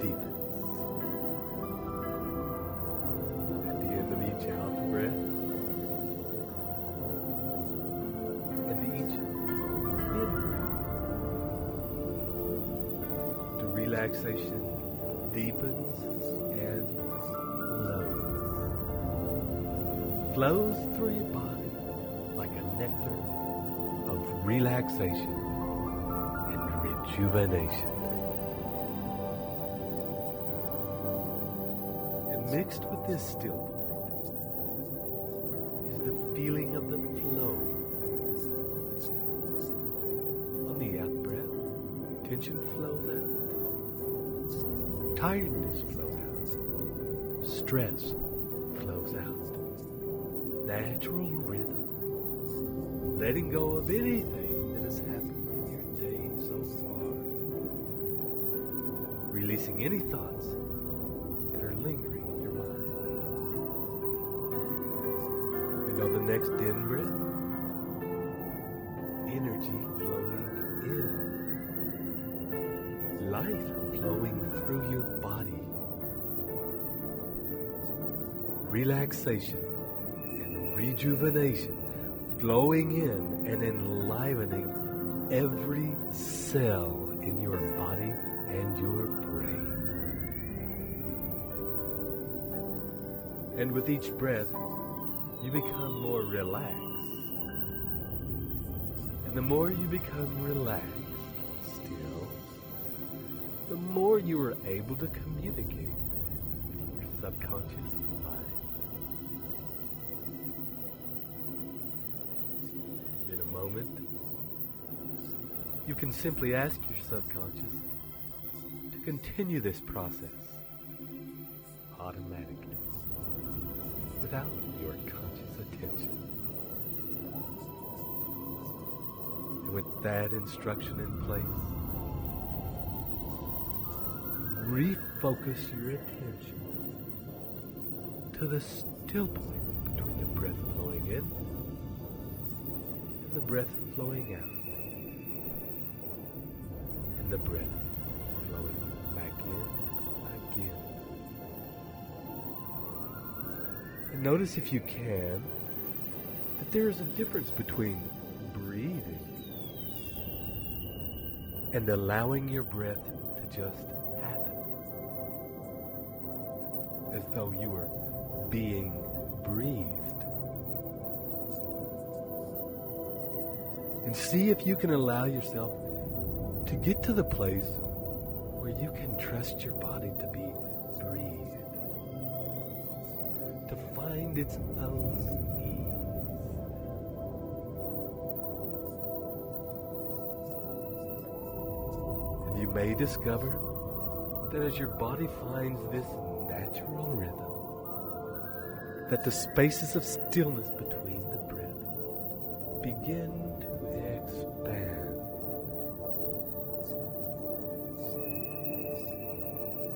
S9: deepens. At the end of each out-breath and each in-breath, the relaxation deepens and flows through your body like a nectar of relaxation and rejuvenation. And mixed with this still point is the feeling of the flow. On the out-breath, tension flows out, tiredness flows out, stress flows out. Natural rhythm, letting go of anything that has happened in your day so far, releasing any thoughts that are lingering in your mind. And on the next in-breath, energy flowing in, life flowing through your body, relaxation, rejuvenation flowing in and enlivening every cell in your body and your brain. And with each breath, you become more relaxed. And the more you become relaxed still, the more you are able to communicate with your subconscious mind. Moment, you can simply ask your subconscious to continue this process automatically without your conscious attention. And with that instruction in place, refocus your attention to the still point between the breath flowing in the breath flowing out, and the breath flowing back in again. And notice, if you can, that there is a difference between breathing and allowing your breath to just happen, as though you were being breathed. And see if you can allow yourself to get to the place where you can trust your body to be breathed. to find its own ease. And you may discover that as your body finds this natural rhythm, that the spaces of stillness between the breath begin to expand.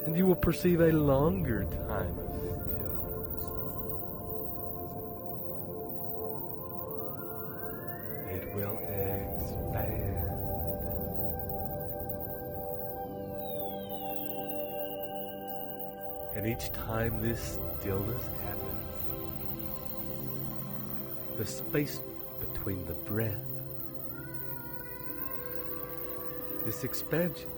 S9: And you will perceive a longer time of stillness. It will expand. And each time this stillness happens, the space between the breath, this expansion,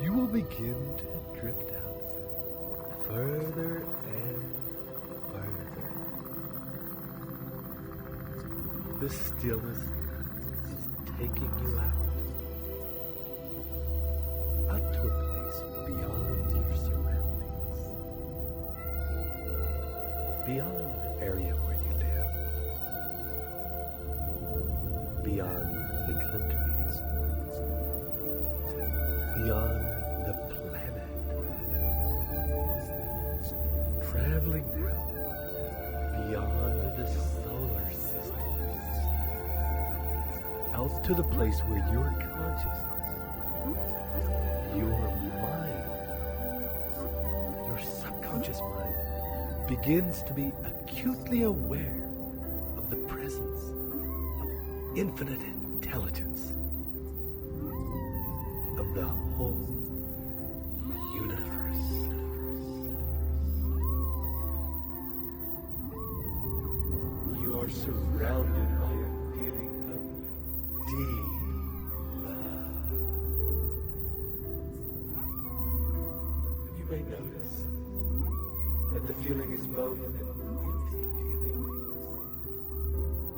S9: you will begin to drift out further and further. The stillness is taking you out to a place beyond your surroundings, beyond the area where you live, beyond the countries, beyond the planet, traveling now beyond the solar system, out to the place where your consciousness, your mind, your subconscious mind begins to be acutely aware of the presence of infinite intelligence, of the whole universe. You are surrounded by a feeling of deep love. You may notice that the feeling is both an empty feeling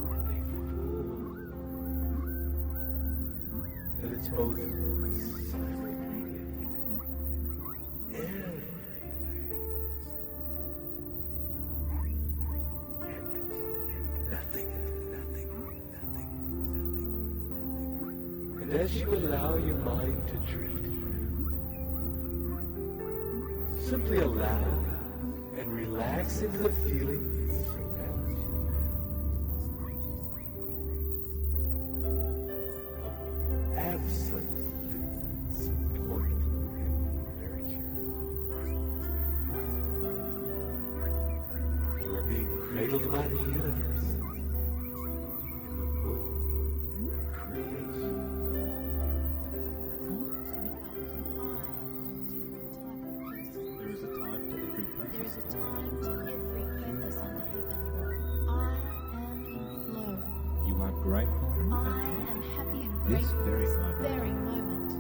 S9: and a full. That it's both and as you allow your mind to drift, simply allow and relax into the feeling that surrounds you. Of absolute support and nurture. You are being cradled by the universe in the womb of creation.
S6: There is a time to every purpose under heaven. I am in flow.
S7: You are grateful.
S6: I am happy and grateful this very moment.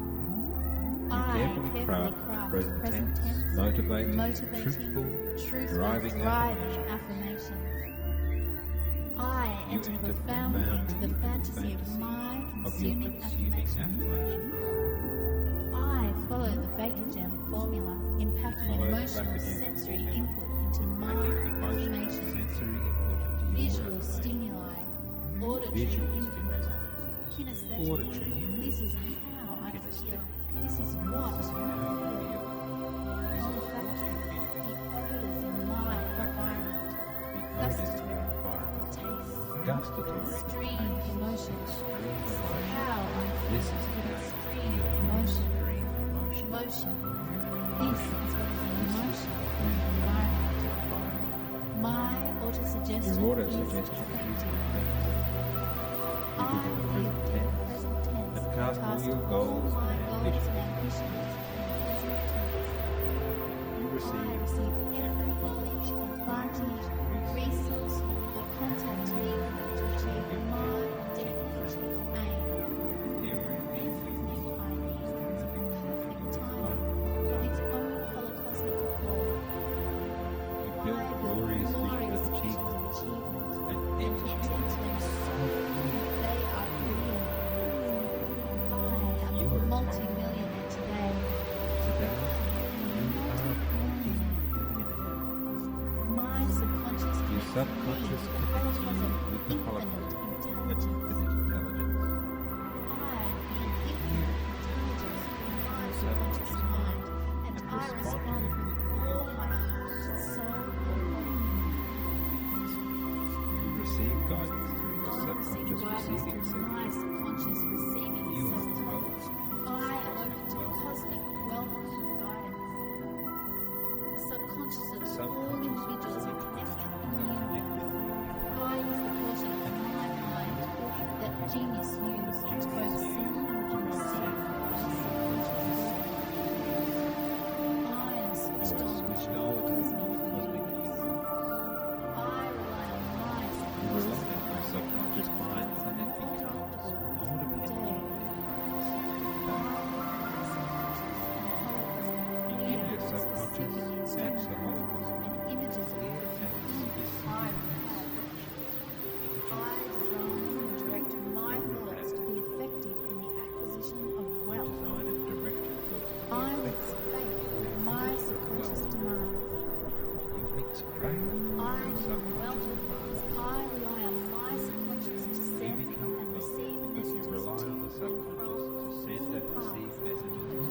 S6: I carefully craft present tense, motivating, truthful, driving affirmations. I enter profoundly into the fantasy of my consuming affirmation. I follow the Baker-Jam formula, impacting emotional sensory input into my affirmation. Visual stimuli, auditory input, kinesthetic. This is how I feel. This is what I feel. Olfactory, the odors in my environment. Gustatory, extreme emotion. This is how I feel. Extreme emotion. Motion. This is what is in motion in the environment. My autosuggestion is effective. I feel in present tense. Cast all your goals and ambitions in present tense. I receive every knowledge, advantage, resource, or contact needed to achieve my definitive aim. Everything I need comes in perfect time of its own holocosmic form. My glorious vision of achievement and enter into them so fully they are real. I am a multi-millionaire today.
S7: subconscious connects you with the holocaust and infinite intelligence.
S6: Subconscious mind, and I respond with all my heart, soul, and body.
S7: You receive guidance through your subconscious receiving set.
S6: My subconscious receiving
S7: You
S6: set.
S7: are open.
S6: I am open to cosmic wealth and guidance. The subconscious of all individuals are connected in the universe. I is the portion of my mind that genius used to both send and receive.
S7: Switched on to the cosmic use.
S6: I rely on my
S7: You rely on your subconscious mind and it becomes more dependent. You give your subconscious and the Holocaust
S6: and images of
S7: clear and specific
S6: I design and direct my thoughts to be effective in the acquisition of wealth.
S7: design and direct your thoughts.
S6: I mix faith with my subconscious demands.
S7: You mix faith
S6: I am wealth because I rely on my subconscious to send and receive
S7: you
S6: messages to
S7: rely on the
S6: and
S7: subconscious to send and receive messages.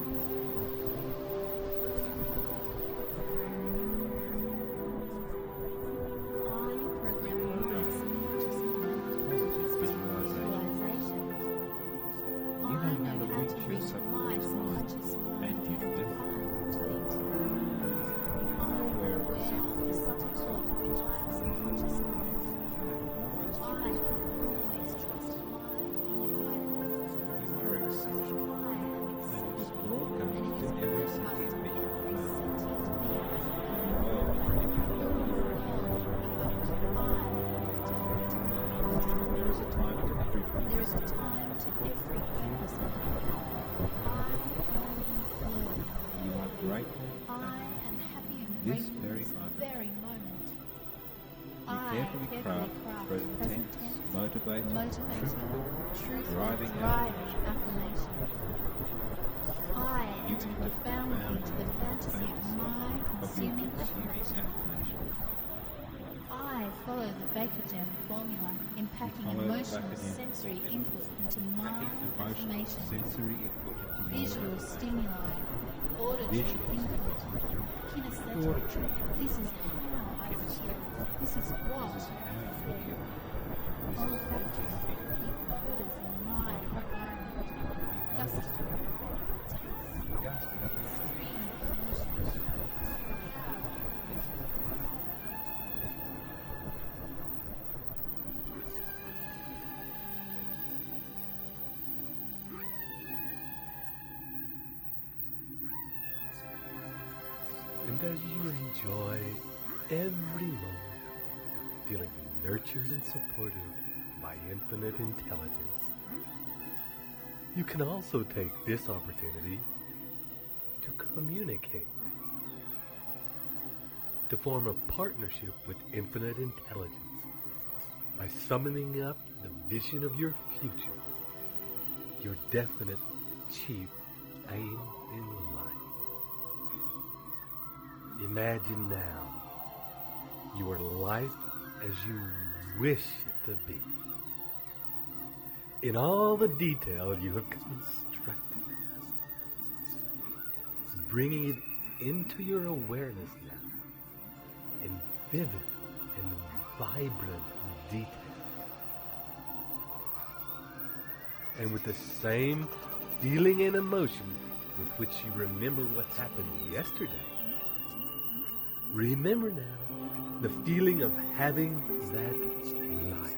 S6: I program my subconscious mind
S7: Positive visualization.
S6: visualizations.
S7: You know how to reach your
S6: my
S7: subconscious mind,
S6: subconscious mind.
S7: and you do. You are aware of the
S6: The subtle talk of my subconscious mind. I always trust my inner guidance.
S7: You are exceptional,
S6: I am
S7: and it
S6: exceptional.
S7: is broadcast to every sentient being on
S6: Every
S7: earth.
S6: sentient being.
S7: The world already becomes There is a time to every
S6: There
S7: purpose.
S6: is a time to every purpose of life. I am in flow.
S7: You are grateful
S6: I
S7: and
S6: am happy and
S7: this
S6: grateful
S7: very
S6: this
S7: moment.
S6: very moment.
S7: you carefully craft present tense, motivating, truthful, driving
S6: affirmation. I
S7: You
S6: enter
S7: enter
S6: profoundly
S7: profoundly
S6: into the fantasy of my
S7: of your
S6: consuming
S7: consuming
S6: affirmation.
S7: affirmation.
S6: I follow the Baker Jam formula, impacting
S7: Follow the
S6: emotional
S7: Baker Jam
S6: sensory
S7: formula,
S6: input into my
S7: Packing emotional
S6: affirmation.
S7: sensory input into your
S6: Visual stimuli, auditory
S7: Visual
S6: input, kinesthetic.
S7: auditory.
S6: This is how I feel. This is what
S7: This is how you feel. This is
S6: olfactory, the odors in my environment, gustatory,
S7: gusting.
S6: stream of emotions.
S2: And as you enjoy every moment, feeling nurtured and supported by infinite intelligence, you can also take this opportunity to communicate, to form a partnership with infinite intelligence by summoning up the vision of your future, your definite chief aim in life. Imagine now your life as you wish it to be. In all the detail you have constructed, bringing it into your awareness now in vivid and vibrant detail. And with the same feeling and emotion with which you remember what happened yesterday, remember now the feeling of having that life.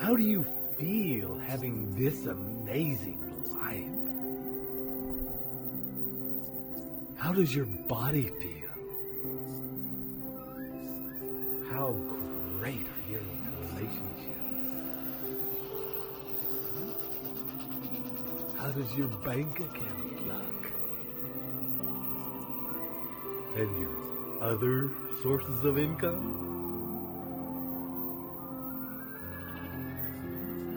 S2: How do you feel having this amazing life? How does your body feel? How great are your relationships? How does your bank account look? And your other sources of income?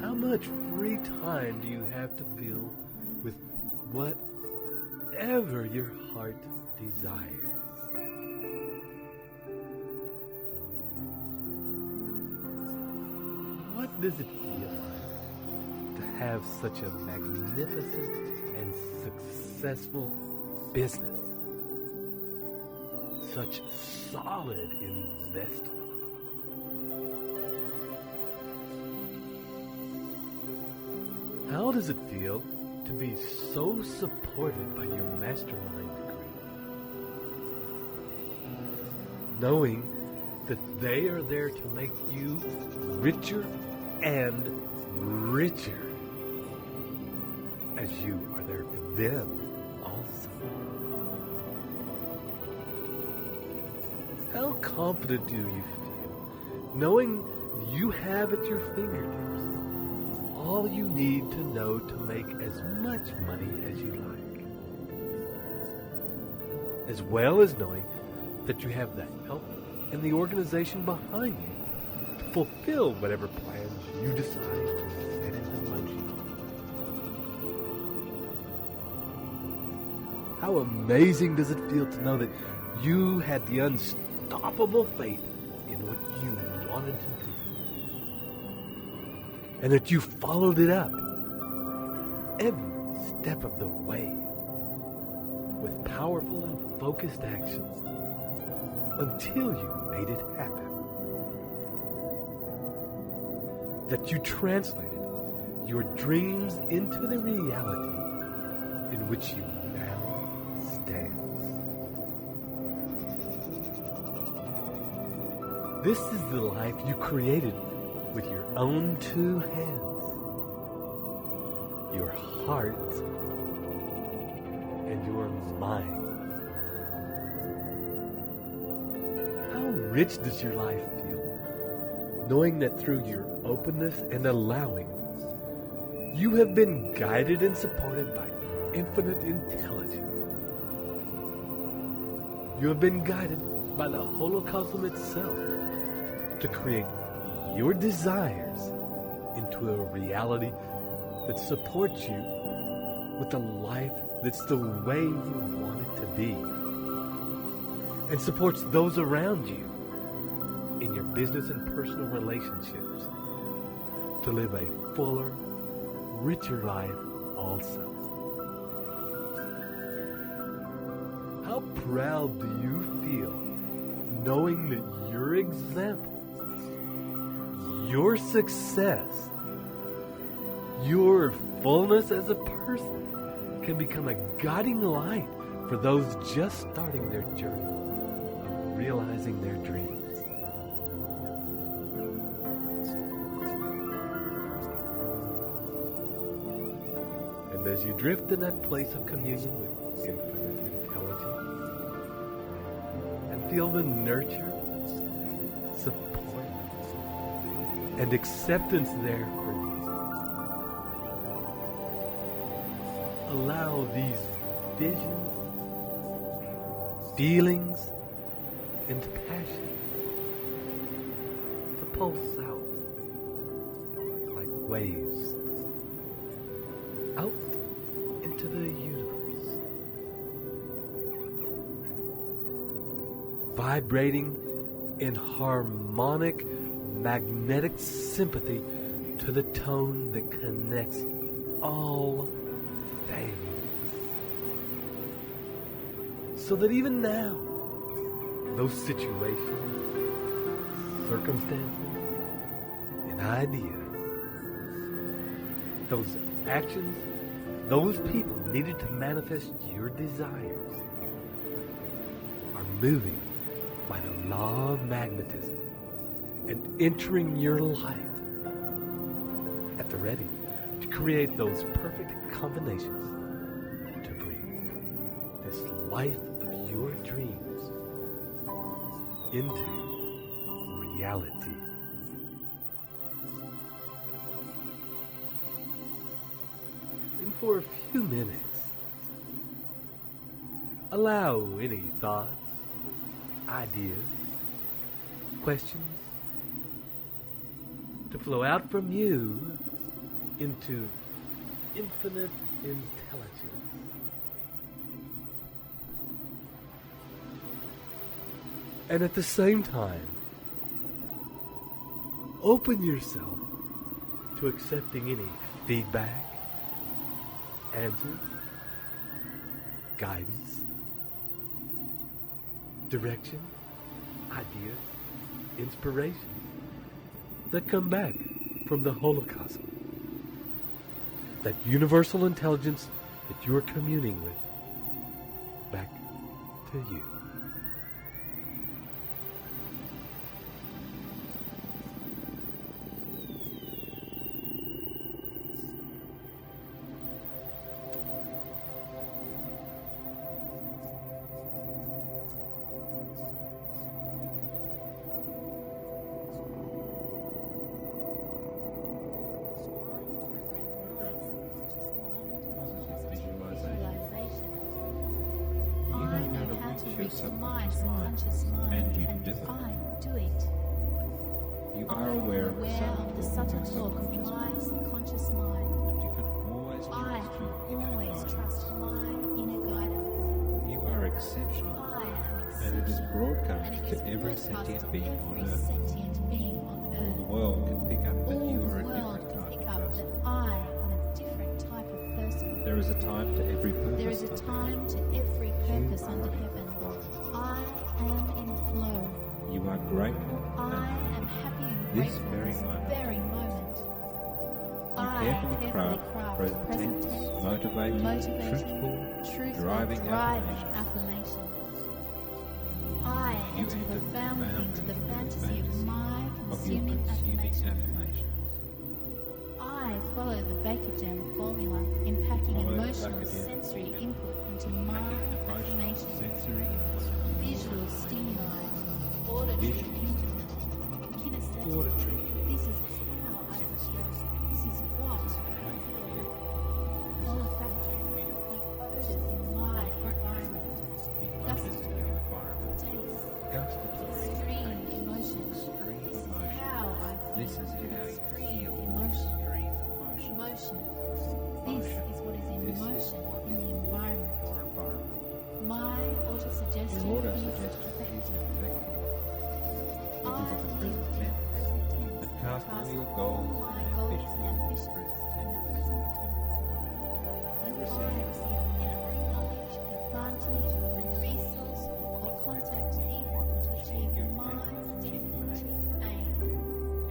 S2: How much free time do you have to fill with whatever your heart desires?
S9: does it feel like to have such a magnificent and successful business? Such solid investment. How does it feel to be so supported by your mastermind degree? Knowing that they are there to make you richer and richer, as you are there for them also. How confident do you feel, knowing you have at your fingertips all you need to know to make as much money as you like, as well as knowing that you have the help and the organization behind you to fulfill whatever plans you decide to set into motion? How amazing does it feel to know that you had the unstoppable faith in what you wanted to do, and that you followed it up every step of the way with powerful and focused actions until you made it happen. That you translated your dreams into the reality in which you now stand. This is the life you created with your own two hands, your heart and your mind. How rich does your life feel, knowing that through your openness and allowing, you have been guided and supported by infinite intelligence. You have been guided by the holocosm itself to create your desires into a reality that supports you with a life that's the way you want it to be, and supports those around you in your business and personal relationships to live a fuller, richer life also. How proud do you feel knowing that your example, your success, your fullness as a person can become a guiding light for those just starting their journey of realizing their dreams? And as you drift in that place of communion with infinite intelligence and feel the nurture, support, and acceptance there for you, allow these visions, feelings, and passion to pulse out like waves out into the universe, vibrating in harmonic magnetic sympathy to the tone that connects all things. So that even now, those situations, circumstances, and ideas, those actions, those people needed to manifest your desires, are moving by the law of magnetism and entering your life at the ready to create those perfect combinations to bring this life of your dreams into reality. And for a few minutes, allow any thoughts, ideas, questions to flow out from you into infinite intelligence. And at the same time, open yourself to accepting any feedback, answers, guidance, direction, ideas, inspirations that come back from the Holocosm. That universal intelligence that you are communing with back to you.
S6: My subconscious mind, and I do it.
S7: You are aware of
S6: the subtle talk of my subconscious mind. I can always trust my inner guidance.
S7: You are exceptional.
S6: I am exceptional.
S7: And it is broadcast to every sentient being on Earth. All the world can pick up that you are a different type of person.
S6: I am a different type of person.
S7: There is a time to every purpose.
S6: There is a time to every purpose under heaven. I am in flow.
S7: You are grateful.
S6: I am happy and
S7: this
S6: grateful
S7: very
S6: this
S7: moment.
S6: very moment.
S7: You carefully craft present tense, motivating, truthful, driving
S6: affirmation. I enter profoundly into the fantasy of my consuming affirmation. I follow the Baker Jam formula, impacting emotional sensory input into my affirmation. Visual stimuli, auditory input, kinesthetic. This is how I feel. This is what I feel. Olfactory, the odors in my environment. Gustatory, taste, extreme emotion. This is how I feel.
S7: This is how you feel.
S6: Emotion. This is what is in motion in the environment. My autosuggestion is effective. I live in the present tense.
S7: Cast all your
S6: all
S7: goals
S6: my
S7: and
S6: goals and ambitions in the present tense.
S7: You
S6: I
S7: receive
S6: receive every knowledge, advantage, resource, or contact needed to achieve my definitive aim.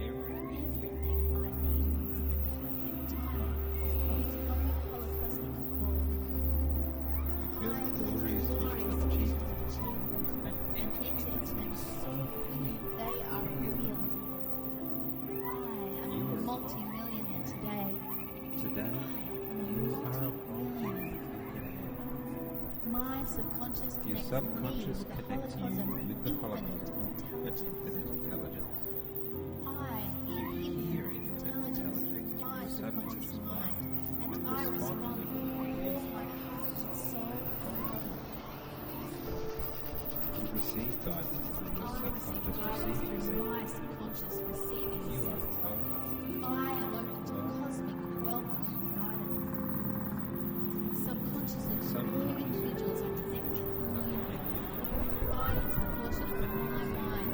S6: Everything I need is the perfect timing of its holocosmic call.
S7: feel
S6: I
S7: the
S6: feel
S7: glorious
S6: the
S7: vision of
S6: glorious
S7: achievement
S6: visions of achievement
S7: and
S6: and enter into them so fully they are real. I am a multi-millionaire today.
S7: Today, you are a multi-millionaire.
S6: My subconscious
S7: Your
S6: connects
S7: subconscious
S6: me
S7: connects you with the Holocosm with infinite intelligence.
S6: I hear infinite intelligence through my subconscious mind, and I respond with all my heart, soul, and body.
S7: You receive guidance through your
S6: I
S7: subconscious
S6: receive
S7: receiving
S6: guidance through
S7: center.
S6: my subconscious receiving
S7: You are
S6: center.
S7: well.
S6: I am open to cosmic wealth and guidance. Subconscious and new individuals are connected in the universe. I use the portion of my mind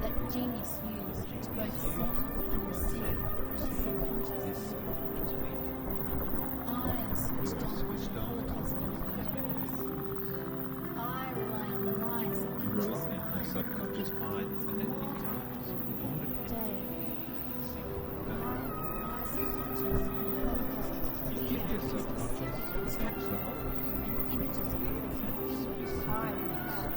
S6: that genius used to both send and receive the subconscious. I am switched on with the holocosmic universe. I rely on my
S7: You
S6: subconscious
S7: rely on your
S6: mind.
S7: subconscious mind and it becomes
S6: Day. My subconscious and holocosmic
S7: You give your subconscious
S6: instructions
S7: the Holocosm.
S6: and images of everything I have.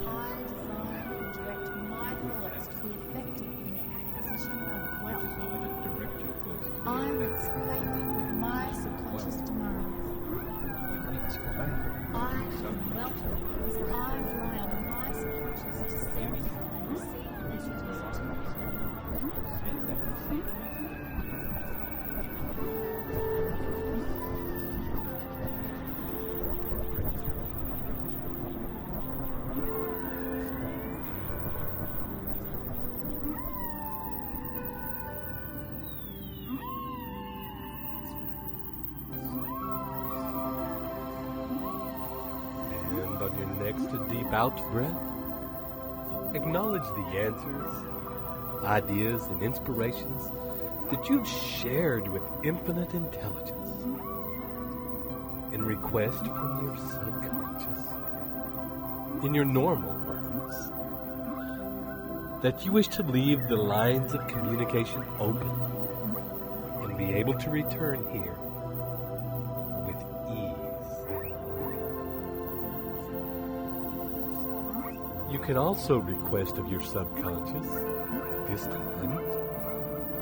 S6: I design and direct my thoughts to be effective in the acquisition of wealth.
S7: Design and direct your thoughts to
S6: I
S7: be
S6: mix faith with my subconscious demands.
S7: You mix faith
S6: I
S7: with
S6: am wealth because I rely on my subconscious to send and receive messages to me.
S7: Send and receive.
S9: And on your next deep out breath, acknowledge the answers, ideas, and inspirations that you've shared with infinite intelligence in request from your subconscious, in your normal words, that you wish to leave the lines of communication open and be able to return here with ease. You can also request of your subconscious at this time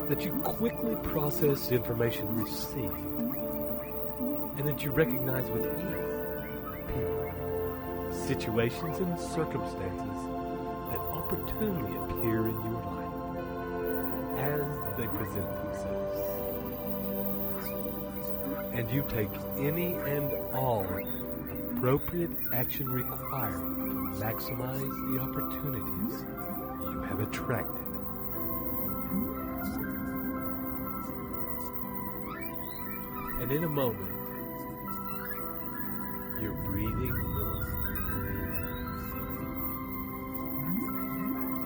S9: that you quickly process information received and that you recognize with ease people, situations, and circumstances that opportunely appear in your life as they present themselves. And you take any and all appropriate action required to maximize the opportunities you have attracted. And in a moment, your breathing will deepen.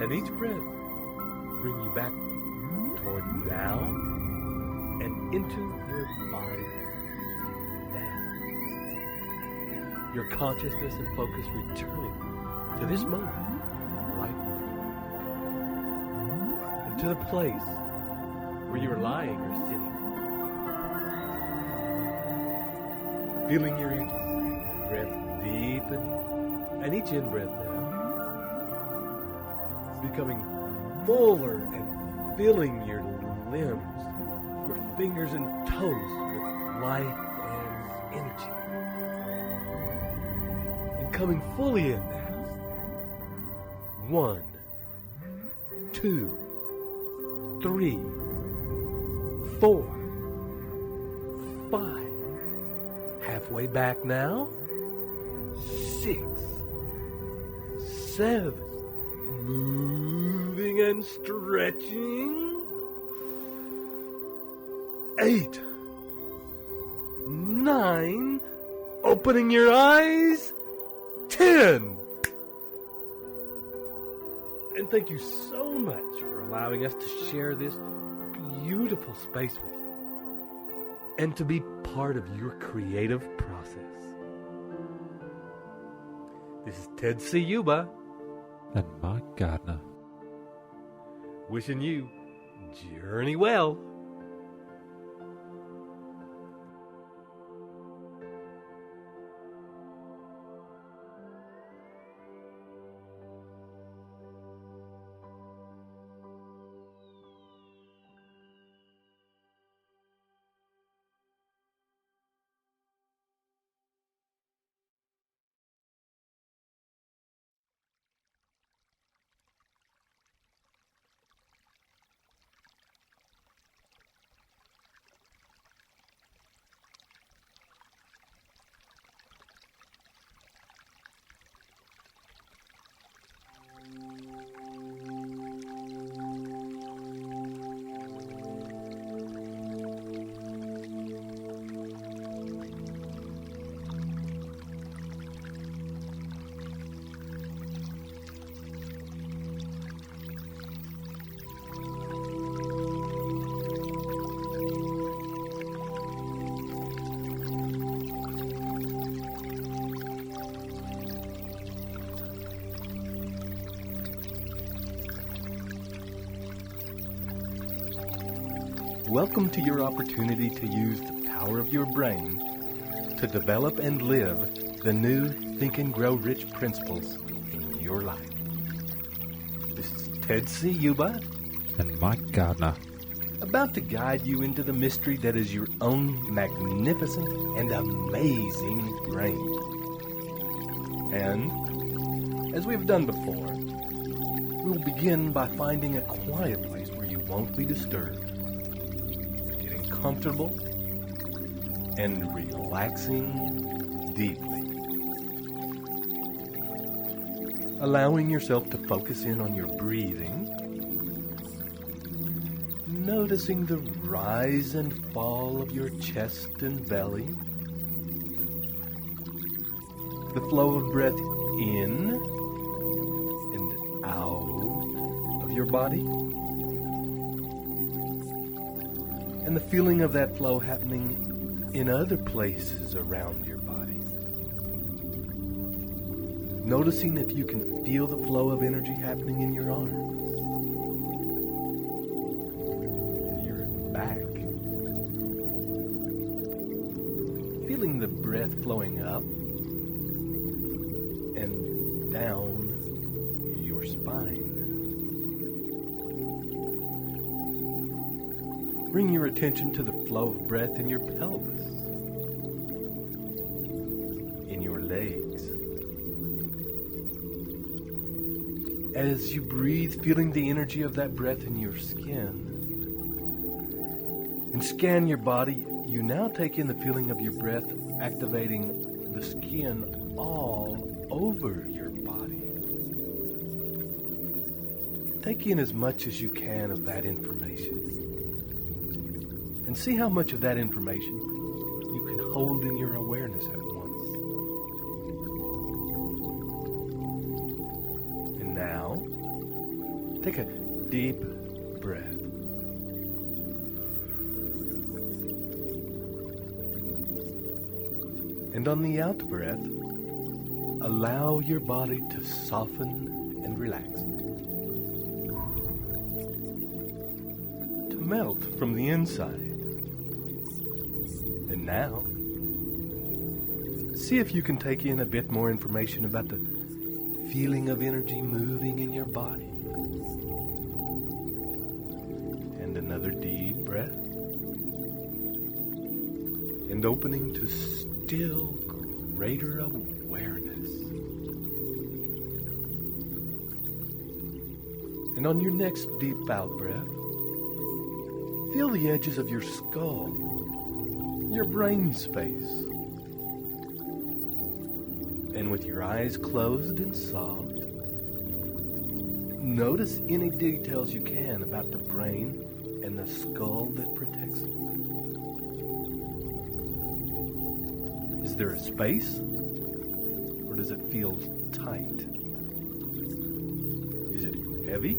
S9: And each breath bring you back toward now and into your body now. Your consciousness and focus returning to this moment right now. And to the place where you're lying or sitting. Feeling your edges, breath deepening, and each in-breath now becoming fuller and filling your limbs, your fingers and toes with life and energy. And coming fully in now. 1, 2, 3, 4, 5. Halfway back now. 6, 7. Moving and stretching. 8, 9. Opening your eyes. 10. And thank you so much for allowing us to share this beautiful space with you and to be part of your creative process. This is Ted Ciuba
S8: and Mike Gardner,
S9: wishing you journey well. Welcome to your opportunity to use the power of your brain to develop and live the new Think and Grow Rich principles in your life. This is Ted Ciuba
S8: and Mike Gardner,
S9: about to guide you into the mystery that is your own magnificent and amazing brain. And, as we've done before, we'll begin by finding a quiet place where you won't be disturbed, getting comfortable and relaxing deeply. Allowing yourself to focus in on your breathing, noticing the rise and fall of your chest and belly, the flow of breath in and out of your body, and the feeling of that flow happening in other places around your body. Noticing if you can feel the flow of energy happening in your arms, in your back. Feeling the breath flowing up and down your spine. Bring your attention to the flow of breath in your pelvis, in your legs. As you breathe, feeling the energy of that breath in your skin. And scan your body, you now take in the feeling of your breath activating the skin all over your body. Take in as much as you can of that information. And see how much of that information you can hold in your awareness at once. And now, take a deep breath. And on the out breath, allow your body to soften and relax. To melt from the inside. And now, see if you can take in a bit more information about the feeling of energy moving in your body. And another deep breath. And opening to still greater awareness. And on your next deep out breath, feel the edges of your skull, your brain space. And with your eyes closed and soft, notice any details you can about the brain and the skull that protects it. Is there a space? Or does it feel tight? Is it heavy?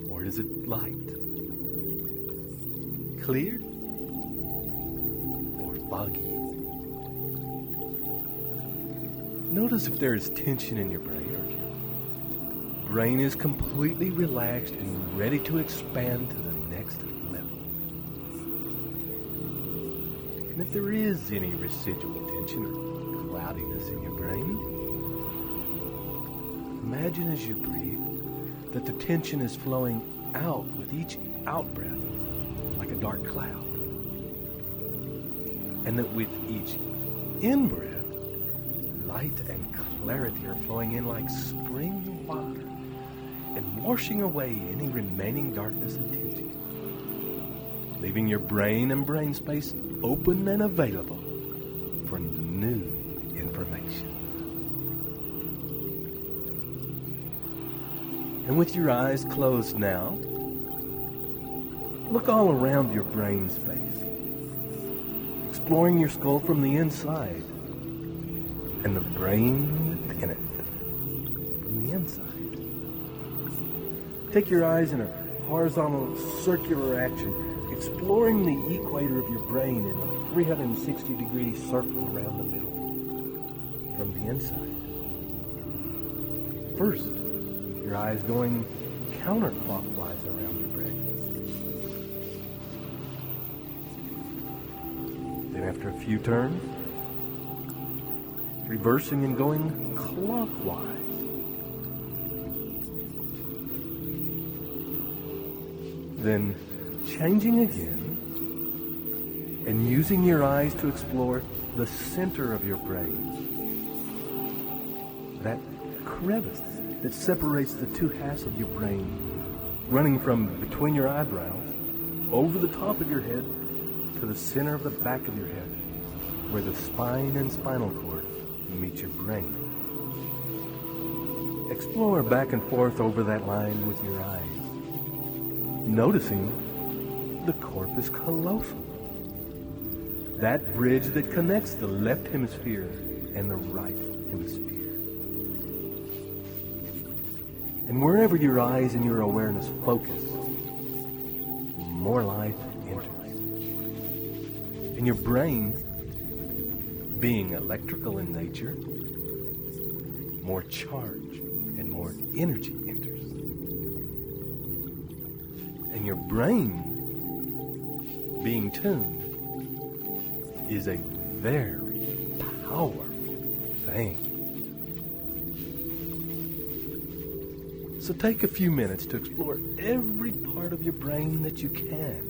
S9: Or is it light? Clear? Or foggy? Notice if there is tension in your brain, or your brain is completely relaxed and ready to expand to the next level. And if there is any residual tension or cloudiness in your brain, imagine as you breathe that the tension is flowing out with each out breath like a dark cloud. And that with each in-breath, light and clarity are flowing in like spring water and washing away any remaining darkness and tension, leaving your brain and brain space open and available for new information. And with your eyes closed now, look all around your brain space, exploring your skull from the inside and the brain within it from the inside. Take your eyes in a horizontal circular action, exploring the equator of your brain in a 360-degree circle around the middle from the inside. First, with your eyes going counterclockwise around your brain. Then after a few turns, reversing and going clockwise. Then changing again and using your eyes to explore the center of your brain. That crevice that separates the two halves of your brain, running from between your eyebrows, over the top of your head, to the center of the back of your head, where the spine and spinal cord meet your brain. Explore back and forth over that line with your eyes, noticing the corpus callosum, that bridge that connects the left hemisphere and the right hemisphere. And wherever your eyes and your awareness focus, more life enters. And your brain, being electrical in nature, more charge and more energy enters. And your brain, being tuned, is a very powerful thing. So take a few minutes to explore every part of your brain that you can,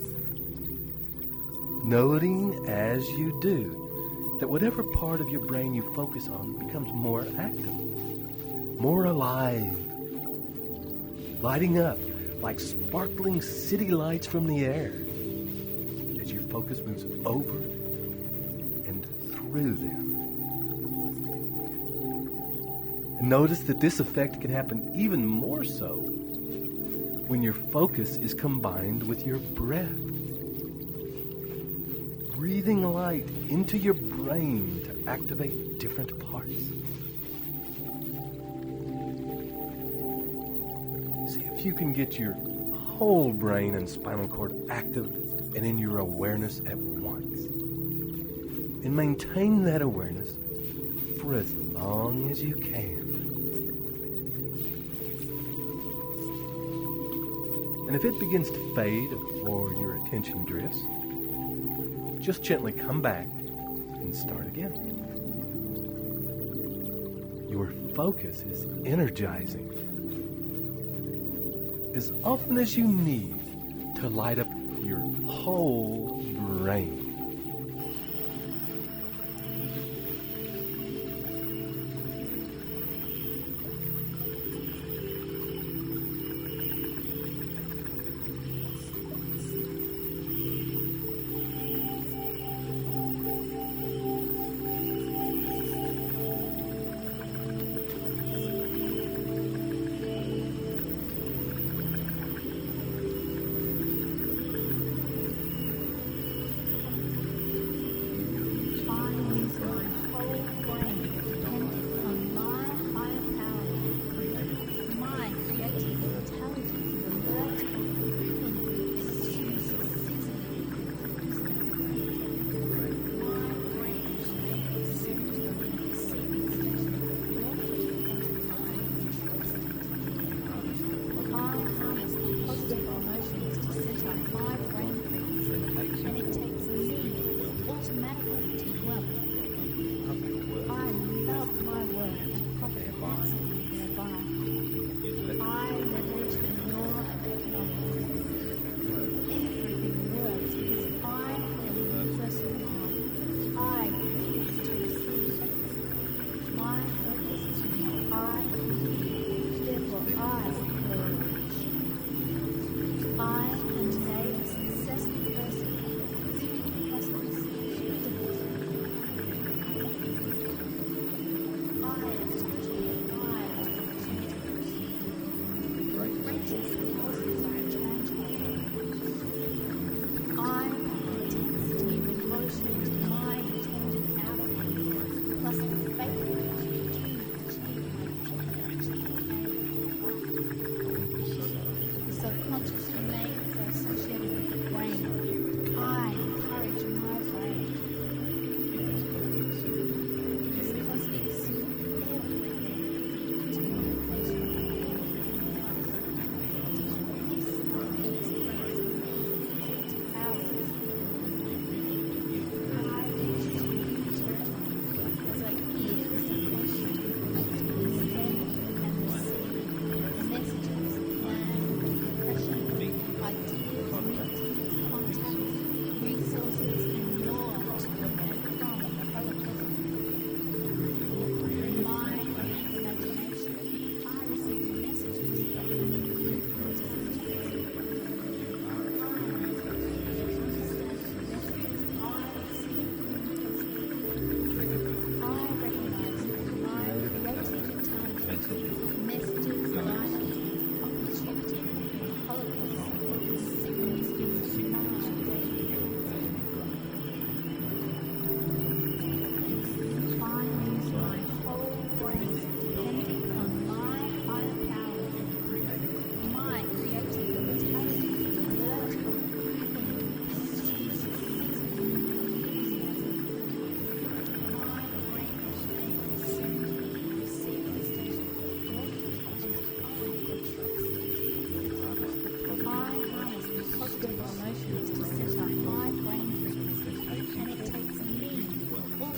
S9: noting as you do that whatever part of your brain you focus on becomes more active, more alive, lighting up like sparkling city lights from the air as your focus moves over and through them. And notice that this effect can happen even more so when your focus is combined with your breath. Breathing light into your brain to activate different parts. See if you can get your whole brain and spinal cord active and in your awareness at once. And maintain that awareness for as long as you can. And if it begins to fade or your attention drifts, just gently come back and start again. Your focus is energizing as often as you need to light up your whole brain.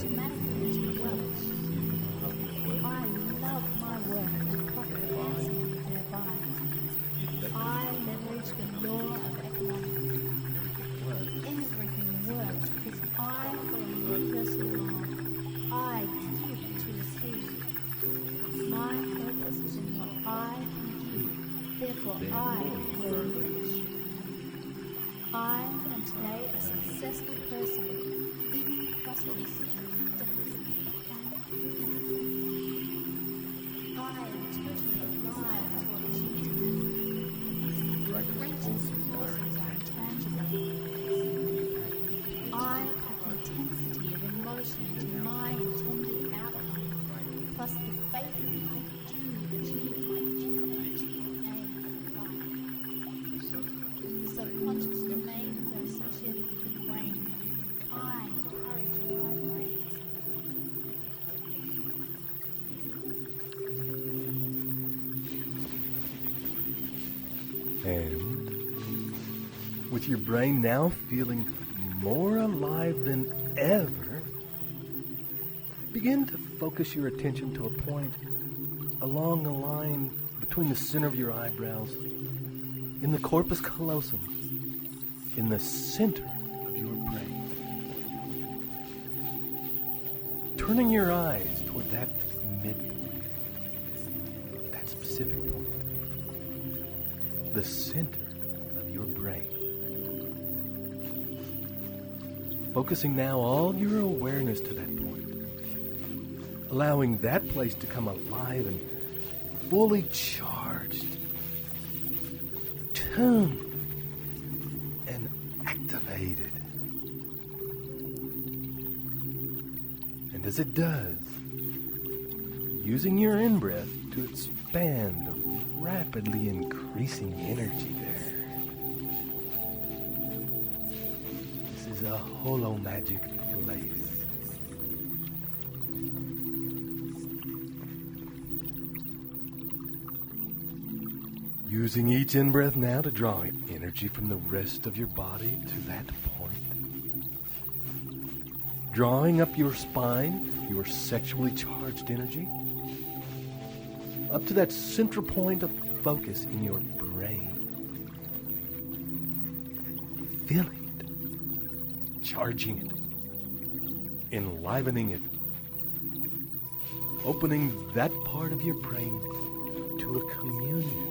S6: automatically into wealth. I love my work and profit handsomely thereby. I leverage the law of economics. Everything works because I follow your personal law. I give to receive. My purpose is in what I can give. Therefore, I will reach. I am today a successful person, living prosperous, I am totally alive to opportunity. Greatest forces are intangible. I pack intensity of emotion into my intended outcome, plus the faith that I do achieve my definite aim in life. The subconscious domains are associated with the brain. I encourage my brain.
S9: And with your brain now feeling more alive than ever, begin to focus your attention to a point along the line between the center of your eyebrows, in the corpus callosum, in the center of your brain. Turning your eyes toward that midpoint, that specific point, the center of your brain. Focusing now all your awareness to that point, allowing that place to come alive and fully charged, tuned, and activated. And as it does, using your in-breath to expand the rapidly increasing energy there. This is a holomagic place. Using each in-breath now to draw energy from the rest of your body to that point. Drawing up your spine, your sexually charged energy, up to that central point of focus in your brain. Feeling it, charging it, enlivening it, opening that part of your brain to a communion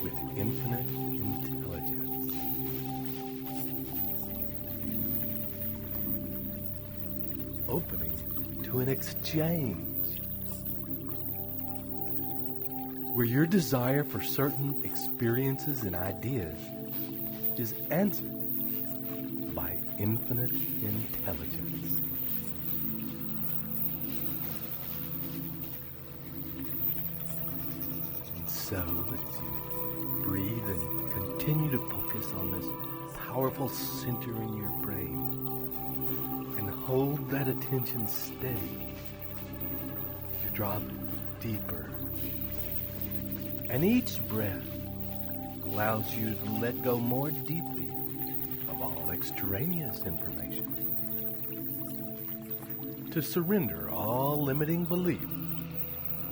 S9: with infinite intelligence. Opening to an exchange where your desire for certain experiences and ideas is answered by infinite intelligence. And so, as you breathe and continue to focus on this powerful center in your brain and hold that attention steady, you drop deeper. And each breath allows you to let go more deeply of all extraneous information, to surrender all limiting belief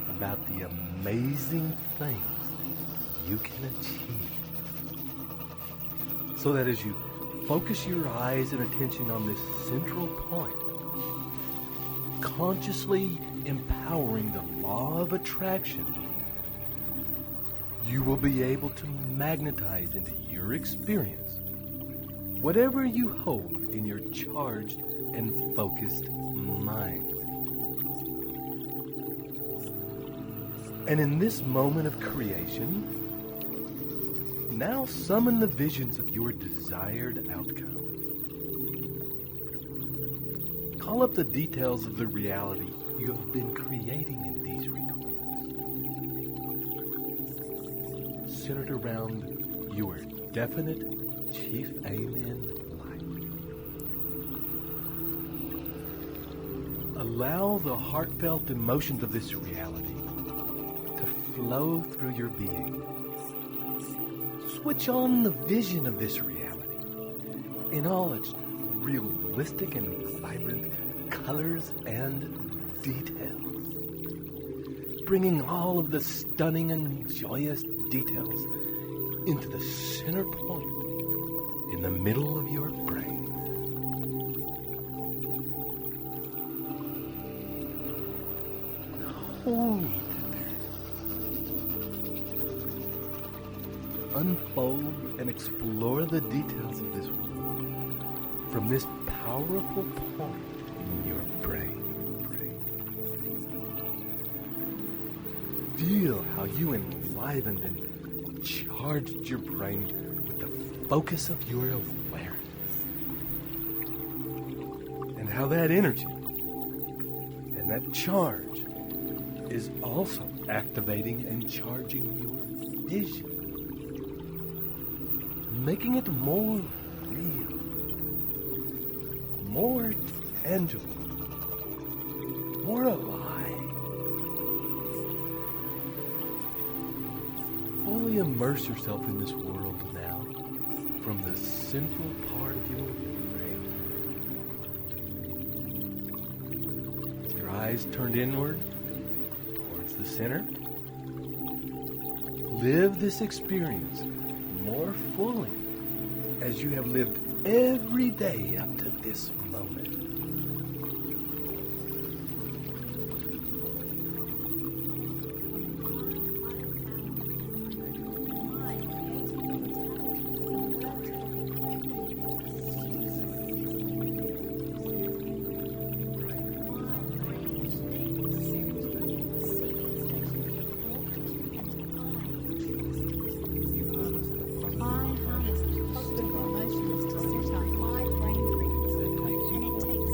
S9: about the amazing things you can achieve, so that as you focus your eyes and attention on this central point, consciously empowering the law of attraction, you will be able to magnetize into your experience whatever you hold in your charged and focused mind. And in this moment of creation, now summon the visions of your desired outcome. Call up the details of the reality you have been creating in these recordings, centered around your definite chief aim in life. Allow the heartfelt emotions of this reality to flow through your being. Switch on the vision of this reality in all its realistic and vibrant colors and details, bringing all of the stunning and joyous details into the center point in the middle of your brain. Hold it there. Unfold and explore the details of this world from this powerful point in your brain. Feel how you enlivened and charged your brain with the focus of your awareness. And how that energy and that charge is also activating and charging your vision, making it more real, more tangible, more alive. Fully immerse yourself in this world now from the central part of your brain. With your eyes turned inward towards the center, live this experience more fully as you have lived every day up to this moment.
S6: I harness positive emotions to set up my brain frequency, and it takes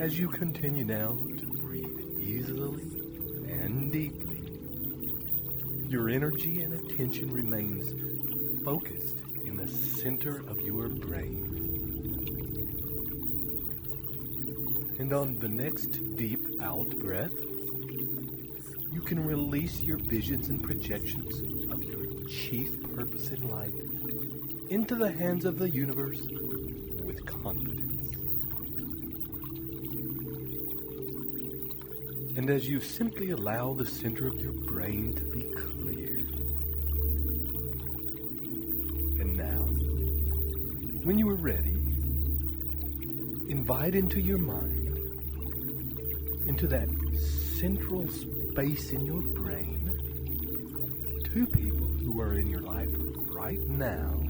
S9: As you continue now to breathe easily and deeply, your energy and attention remains focused in the center of your brain. And on the next deep out breath, you can release your visions and projections of your chief purpose in life into the hands of the universe with confidence. And as you simply allow the center of your brain to be clear. And now, when you are ready, invite into your mind, into that central space in your brain, two people who are in your life right now,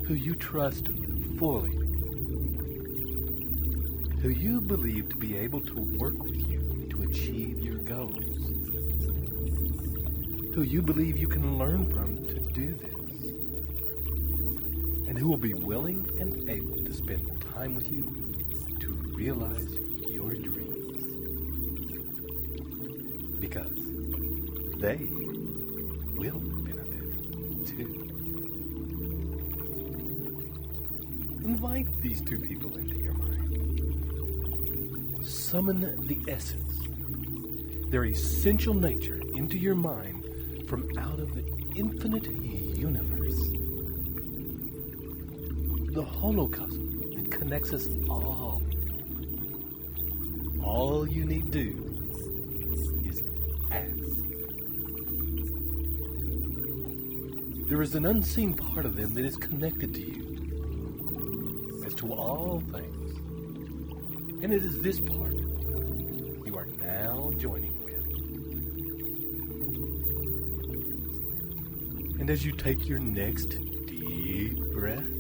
S9: who you trust fully, who you believe to be able to work with you to achieve your goals, who you believe you can learn from to do this, and who will be willing and able to spend time with you to realize your dreams. Because they will benefit too. Invite these two people into your mind. Summon the essence, their essential nature, into your mind from out of the infinite universe. The holocosm that connects us all. All you need do is ask. There is an unseen part of them that is connected to you as to all things. And it is this part you are now joining with. And as you take your next deep breath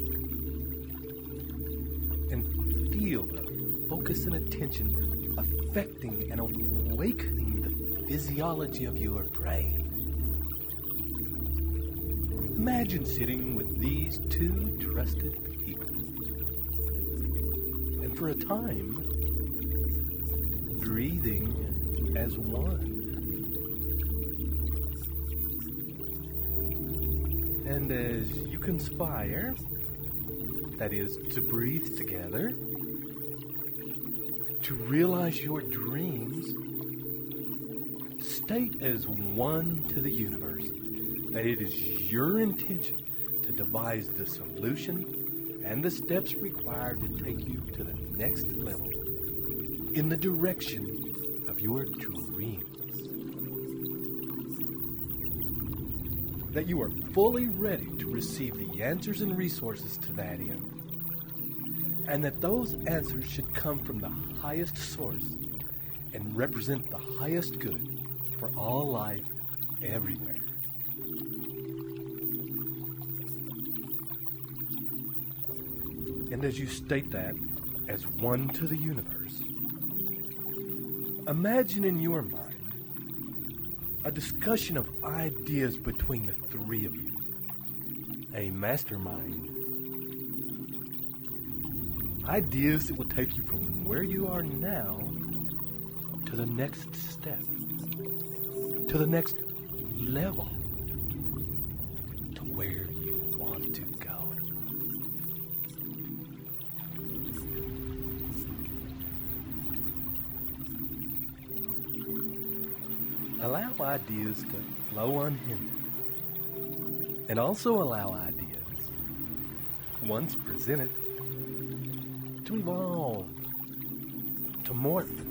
S9: and feel the focus and attention affecting and awakening the physiology of your brain, imagine sitting with these two trusted people, and for a time, breathing as one. And as you conspire, that is, to breathe together, to realize your dreams, state as one to the universe that it is your intention to devise the solution and the steps required to take you to the next level in the direction of your dreams. That you are fully ready to receive the answers and resources to that end. And that those answers should come from the highest source and represent the highest good for all life everywhere. And as you state that as one to the universe, imagine in your mind a discussion of ideas between the three of you. A mastermind. Ideas that will take you from where you are now to the next step, to the next level, to where you want to go. Allow ideas to flow unhindered, and also allow ideas, once presented, to evolve, to morph,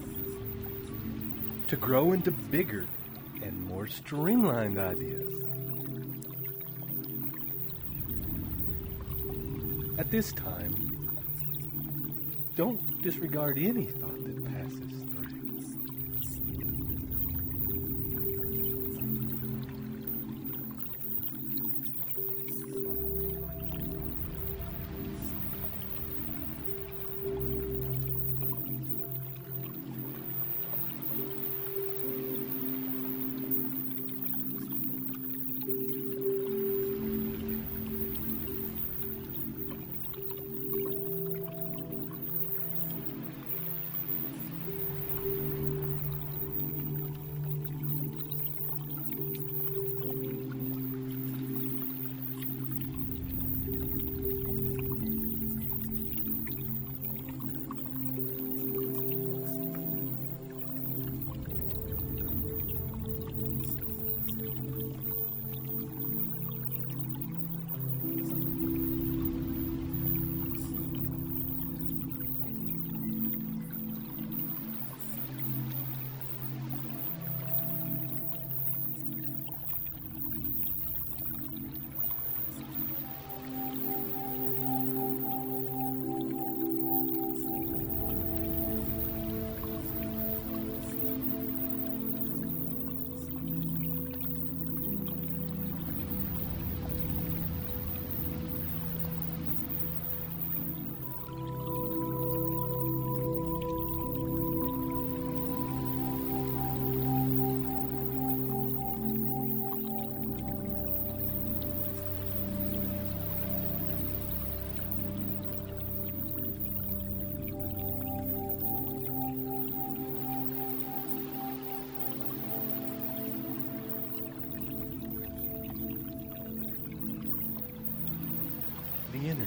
S9: to grow into bigger and more streamlined ideas. At this time, don't disregard any thought that passes through.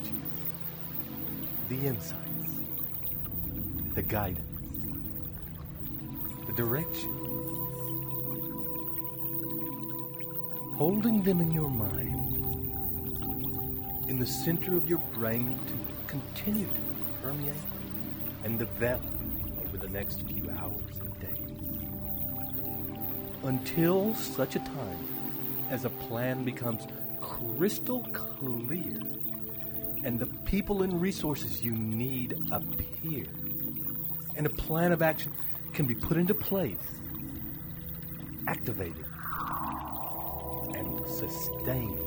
S9: energies, the insights, the guidance, the direction. Holding them in your mind, in the center of your brain to continue to permeate and develop over the next few hours and days. Until such a time as a plan becomes crystal clear and the people and resources you need appear, and a plan of action can be put into place, activated, and sustained.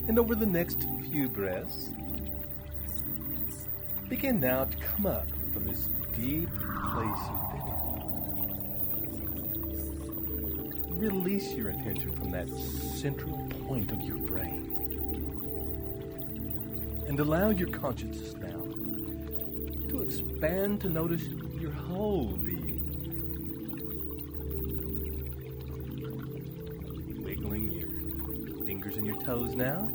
S9: And over the next few breaths, begin now to come up from this deep place you've been in. Release your attention from that central point of your brain. And allow your consciousness now to expand to notice your whole being. Wiggling your fingers and your toes now.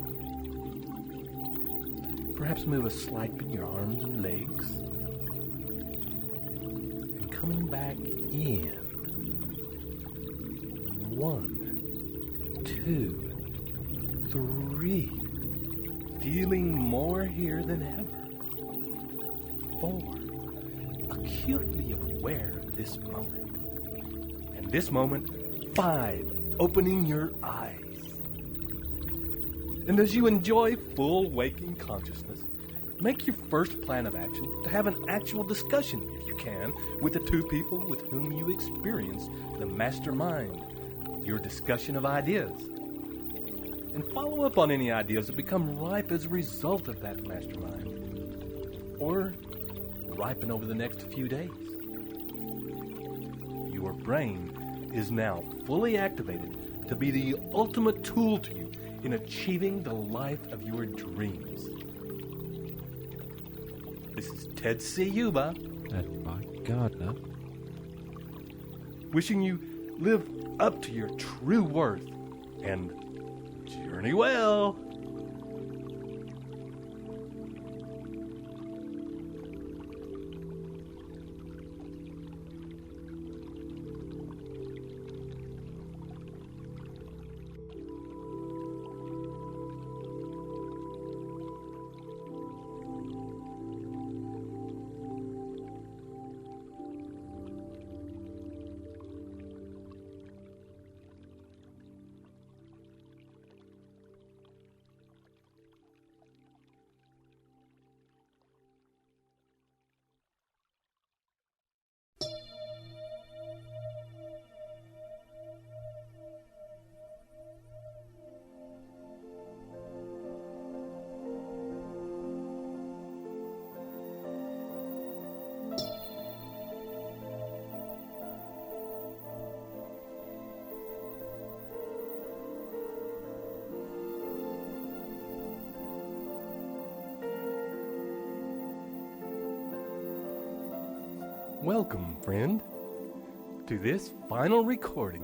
S9: Perhaps move a slight bit in your arms and legs. And coming back in. 1, 2, 3. Feeling more here than ever. 4. Acutely aware of this moment. And this moment, 5. Opening your eyes. And as you enjoy full waking consciousness, make your first plan of action to have an actual discussion, if you can, with the two people with whom you experience the mastermind, your discussion of ideas. And follow up on any ideas that become ripe as a result of that mastermind, or ripen over the next few days. Your brain is now fully activated to be the ultimate tool to you in achieving the life of your dreams. This is Ted Ciuba
S8: and Mike Gardner,
S9: wishing you live up to your true worth and journey well. Welcome, friend, to this final recording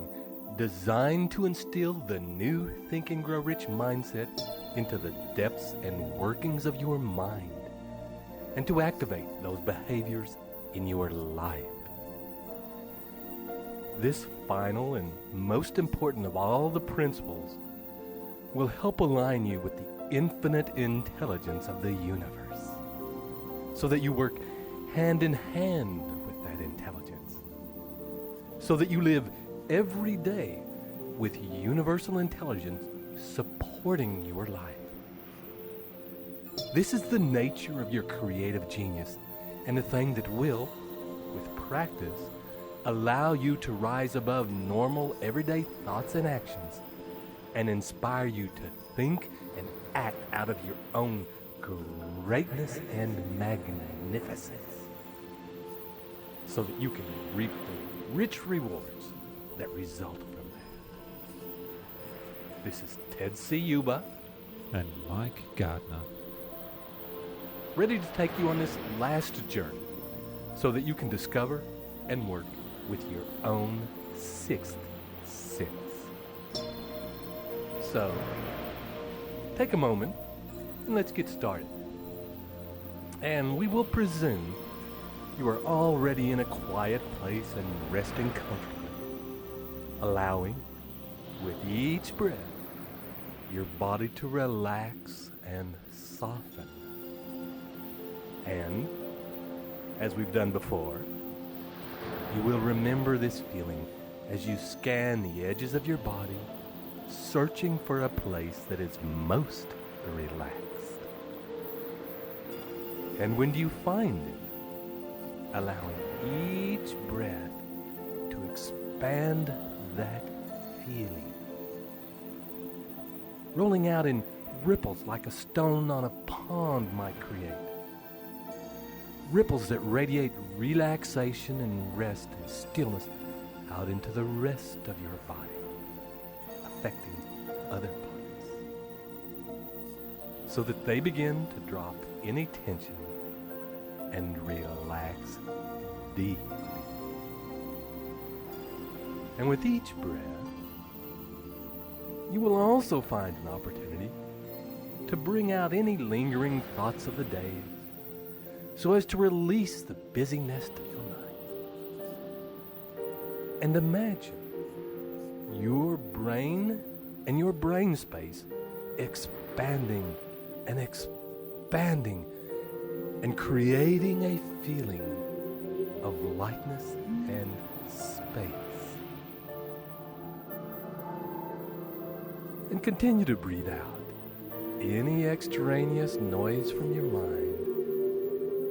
S9: designed to instill the new Think and Grow Rich mindset into the depths and workings of your mind and to activate those behaviors in your life. This final and most important of all the principles will help align you with the infinite intelligence of the universe so that you work hand in hand with that intelligence, so that you live every day with universal intelligence supporting your life. This is the nature of your creative genius, and a thing that will, with practice, allow you to rise above normal everyday thoughts and actions and inspire you to think and act out of your own greatness and magnificence so that you can reap the rich rewards that result from that. This is Ted Ciuba
S8: and Mike Gardner,
S9: ready to take you on this last journey so that you can discover and work with your own sixth sense. So, take a moment and let's get started. And we will presume you are already in a quiet place and resting comfortably, allowing, with each breath, your body to relax and soften. And, as we've done before, you will remember this feeling as you scan the edges of your body, searching for a place that is most relaxed. And when you find it, allowing each breath to expand that feeling, rolling out in ripples like a stone on a pond might create. Ripples that radiate relaxation and rest and stillness out into the rest of your body, affecting other parts, so that they begin to drop any tension and relax deeply. And with each breath, you will also find an opportunity to bring out any lingering thoughts of the day, so as to release the busyness of your mind. And imagine your brain and your brain space expanding and expanding and creating a feeling of lightness and space. And continue to breathe out any extraneous noise from your mind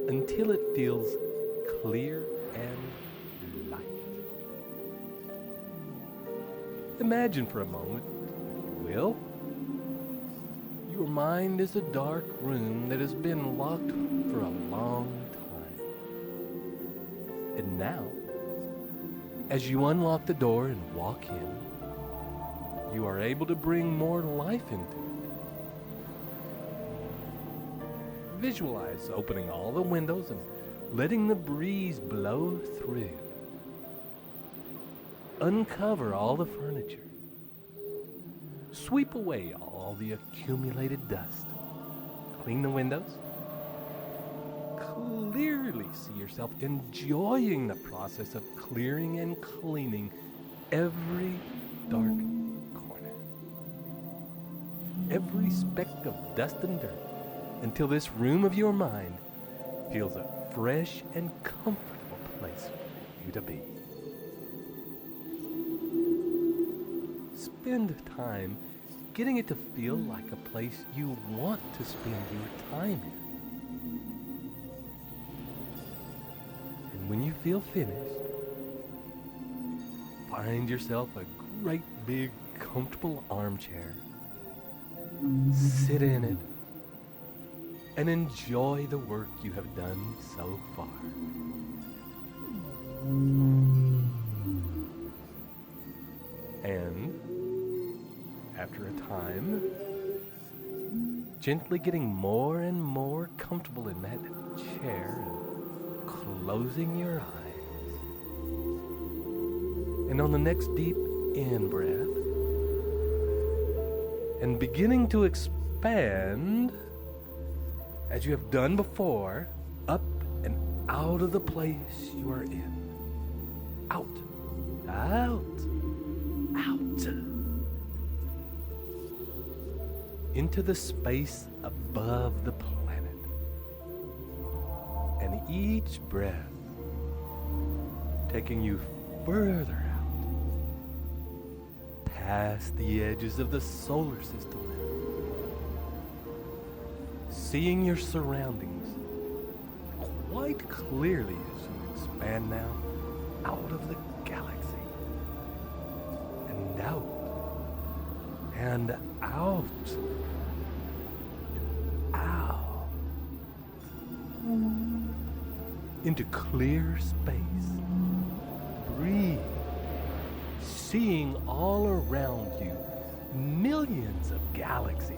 S9: until it feels clear and light. Imagine for a moment, if you will, your mind is a dark room that has been locked for a long time. And now, as you unlock the door and walk in, you are able to bring more life into it. Visualize opening all the windows and letting the breeze blow through. Uncover all the furniture. Sweep away all the accumulated dust. Clean the windows. Clearly see yourself enjoying the process of clearing and cleaning every dark corner, every speck of dust and dirt, until this room of your mind feels a fresh and comfortable place for you to be. Spend time getting it to feel like a place you want to spend your time in. And when you feel finished, find yourself a great big comfortable armchair. Sit in it and enjoy the work you have done so far. And after a time, gently getting more and more comfortable in that chair and closing your eyes. And on the next deep in-breath, and beginning to expand, as you have done before, up and out of the place you are in. Out, out, out. Into the space above the planet. And each breath taking you further out, past the edges of the solar system. Seeing your surroundings quite clearly as you expand now out of the galaxy and out and out, out into clear space. Breathe, seeing all around you millions of galaxies.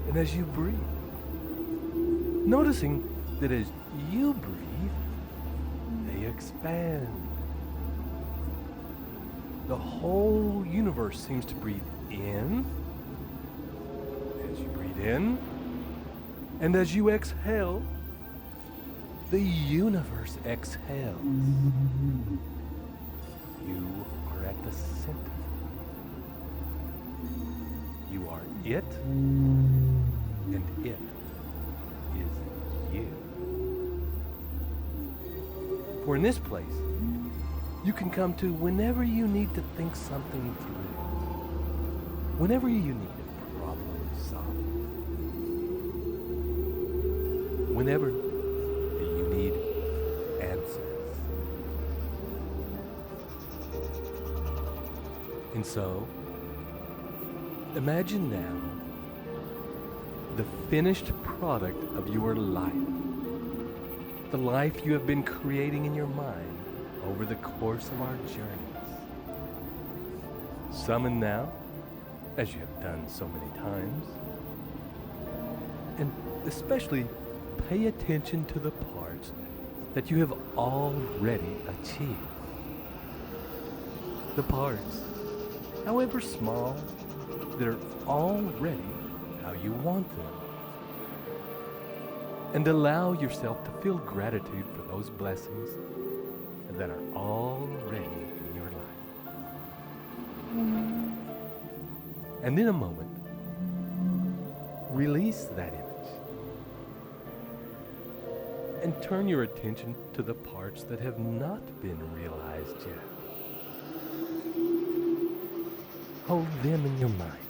S9: And as you breathe, noticing that as you breathe, they expand. The whole universe seems to breathe in, as you breathe in, and as you exhale, the universe exhales. You are at the center. You are it, and it is you. For in this place, you can come to whenever you need to think something through, whenever you need a problem solved, whenever you need answers. And so, imagine now the finished product of your life, the life you have been creating in your mind over the course of our journeys. Summon now, as you have done so many times, and especially pay attention to the parts that you have already achieved. The parts, however small, that are already how you want them. And allow yourself to feel gratitude for those blessings that are already in your life. And in a moment, release that image and turn your attention to the parts that have not been realized yet. Hold them in your mind.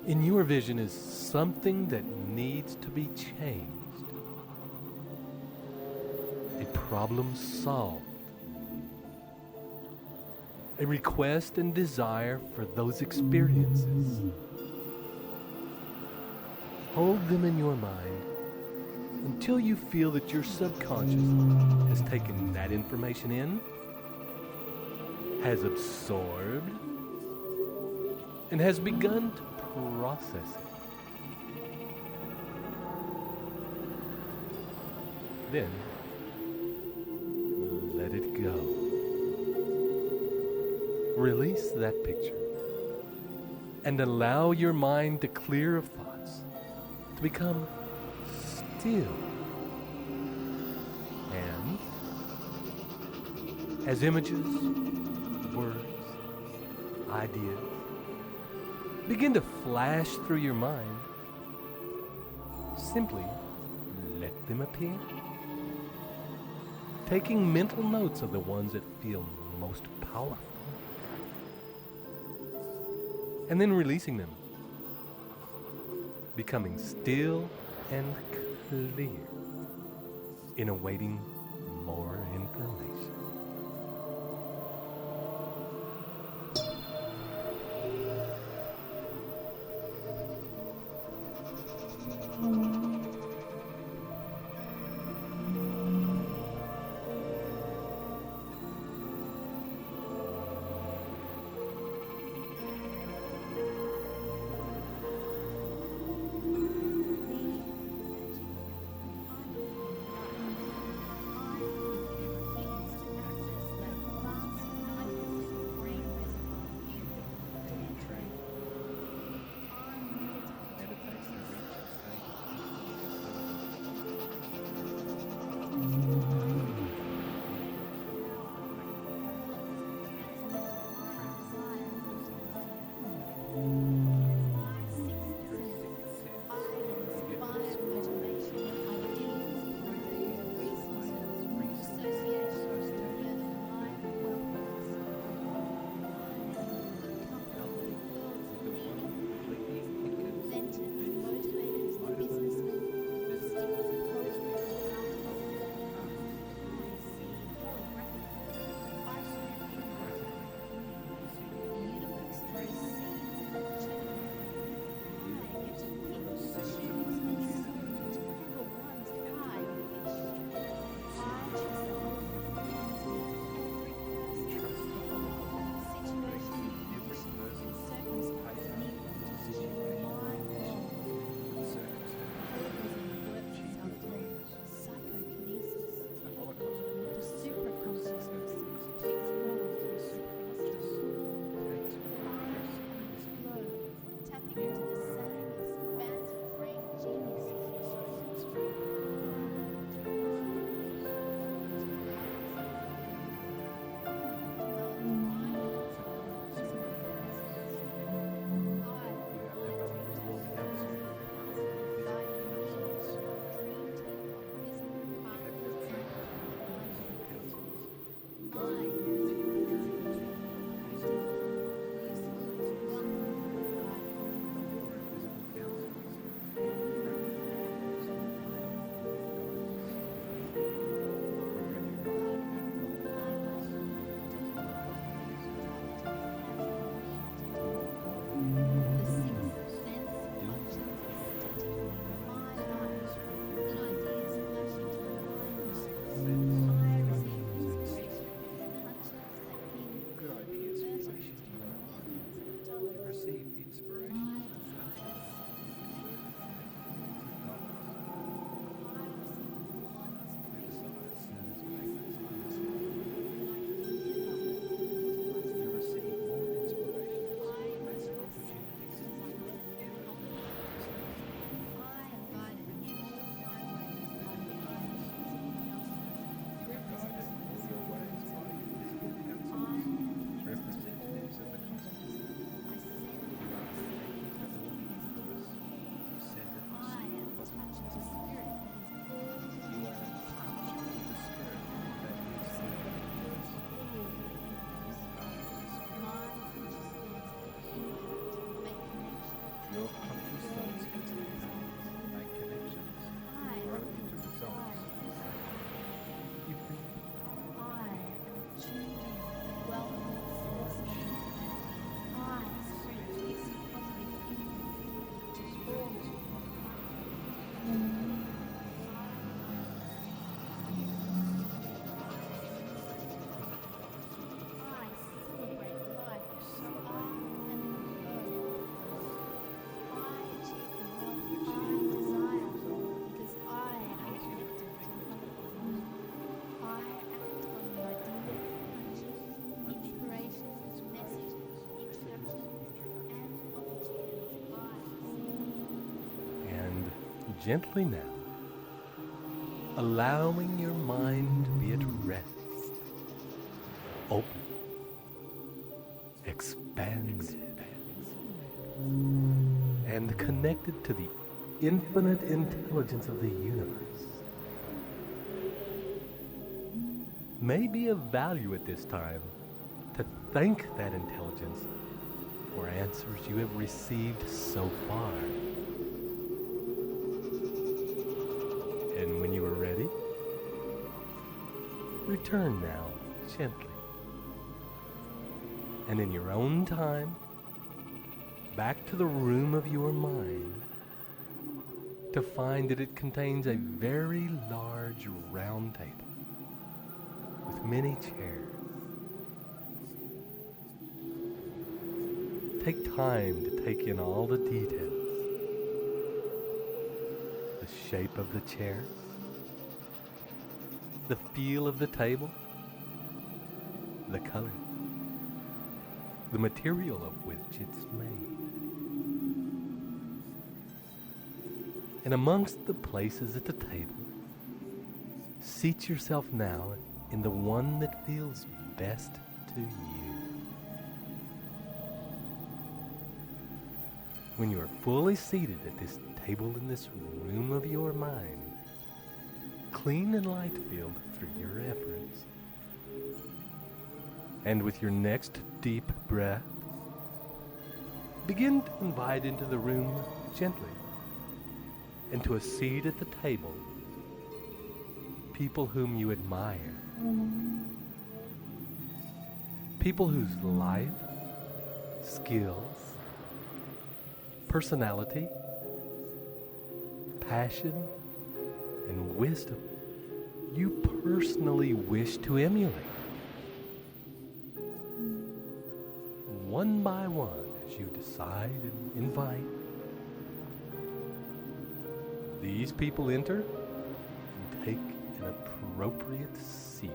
S9: In your vision is something that needs to be changed. A problem solved. A request and desire for those experiences. Hold them in your mind until you feel that your subconscious has taken that information in, has absorbed, and has begun to process it. Then, let it go. Release that picture and allow your mind to clear of thoughts, to become still. And as images, words, ideas begin to flash through your mind, simply let them appear. Taking mental notes of the ones that feel most powerful. And then releasing them. Becoming still and clear in awaiting more information. gently now, allowing your mind to be at rest, open, expanded, and connected to the infinite intelligence of the universe. May be of value at this time to thank that intelligence for answers you have received so far. And when you are ready, return now gently, and in your own time, back to the room of your mind, to find that it contains a very large round table with many chairs. Take time to take in all the details. The shape of the chairs, the feel of the table, the color, the material of which it's made. And amongst the places at the table, seat yourself now in the one that feels best to you. When you are fully seated at this table in this room of your mind, clean and light-filled through your efforts, and with your next deep breath, begin to invite into the room gently, and to a seat at the table, people whom you admire, people whose life, skills, personality, passion, and wisdom you personally wish to emulate. One by one, as you decide and invite, these people enter and take an appropriate seat,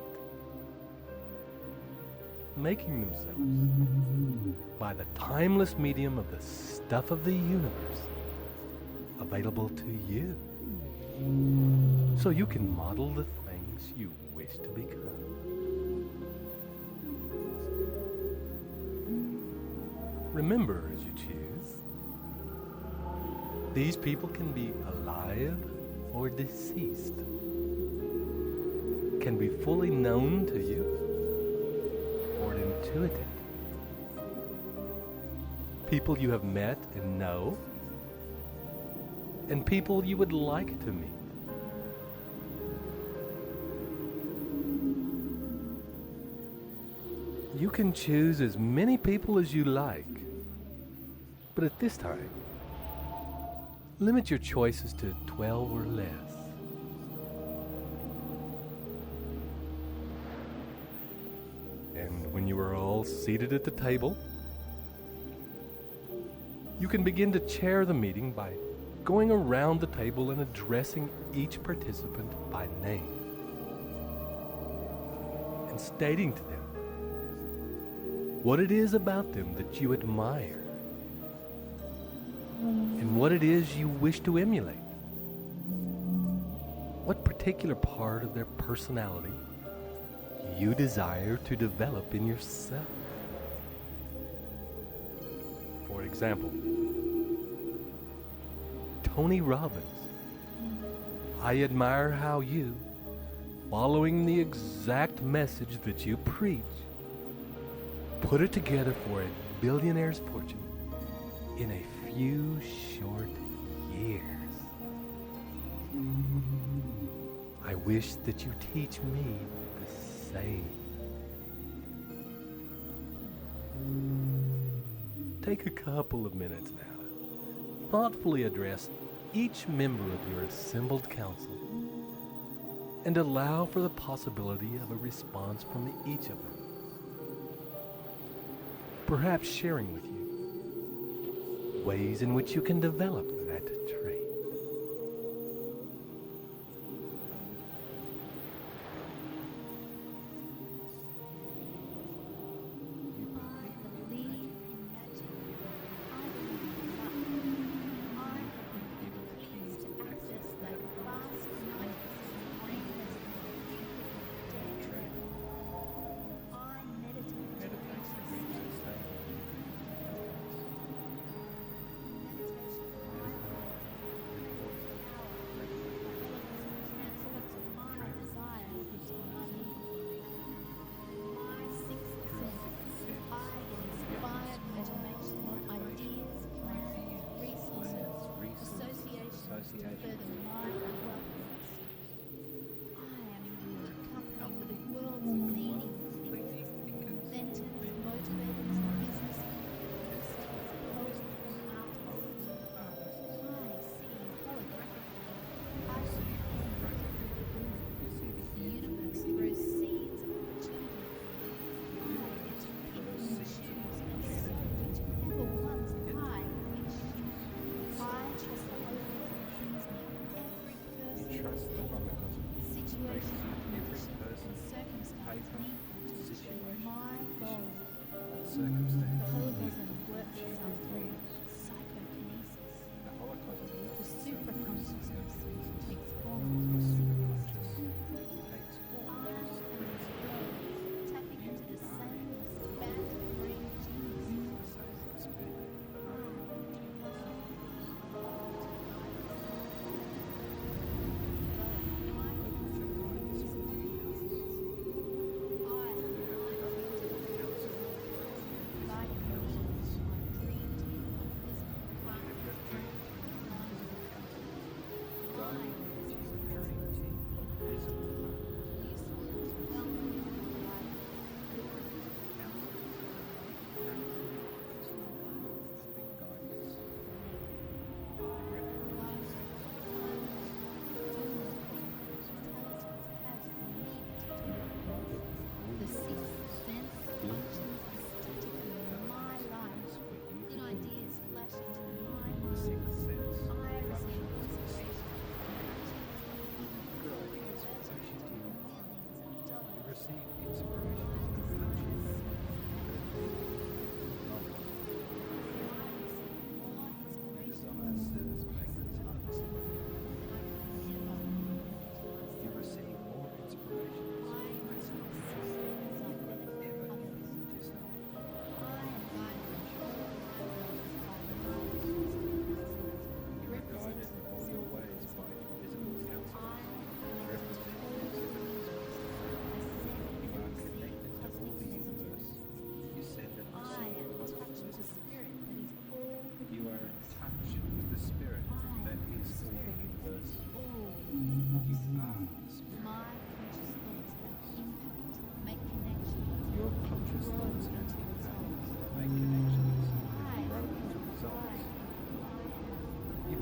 S9: making themselves, by the timeless medium of the stuff of the universe, available to you, so you can model the things you wish to become. Remember, as you choose, these people can be alive or deceased, can be fully known to you or intuitive, people you have met and know, and people you would like to meet. You can choose as many people as you like, but at this time, limit your choices to 12 or less. And when you are all seated at the table, you can begin to chair the meeting by going around the table and addressing each participant by name and stating to them what it is about them that you admire and what it is you wish to emulate. What particular part of their personality you desire to develop in yourself. For example, Tony Robbins, I admire how you, following the exact message that you preach, put it together for a billionaire's fortune in a few short years. I wish that you teach me the same. Take a couple of minutes now to thoughtfully address each member of your assembled council and allow for the possibility of a response from each of them, perhaps sharing with you ways in which you can develop that trait.
S7: paper, situation,
S6: my goal.
S7: circumstance,
S6: The Holism works
S7: achieve
S6: itself
S7: your
S6: through
S7: goals.
S6: psychokinesis.
S7: The Holocaust
S6: The
S7: works
S6: superconsciousness takes
S7: The
S6: form.
S7: superconscious takes form.
S6: I am the tapping into the same expanded brain genius. The sixth sense functions aesthetically in my life. New ideas flash into my mind.
S7: Sixth sense
S6: I receive
S7: functions
S6: inspiration.
S7: good ideas flash into your mind.
S6: Millions of dollars.
S7: You receive inspirations and flashes. Desire serves magnetism. You receive more inspirations and lessons than you could ever give yourself. You are guided in all your ways by invisible counselors, representatives of invisible. You are connected to all the universe. You send and receive consciousness. You are in touch with the spirit that is all universe. You are the spirit. Your conscious thoughts have impact, make connections, and grow into results. You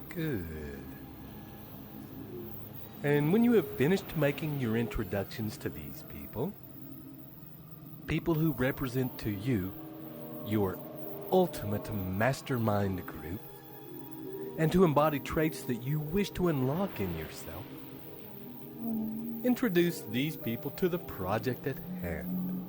S2: Good. And when you have finished making your introductions to these people, people who represent to you your ultimate mastermind group, and to embody traits that you wish to unlock in yourself, introduce these people to the project at hand.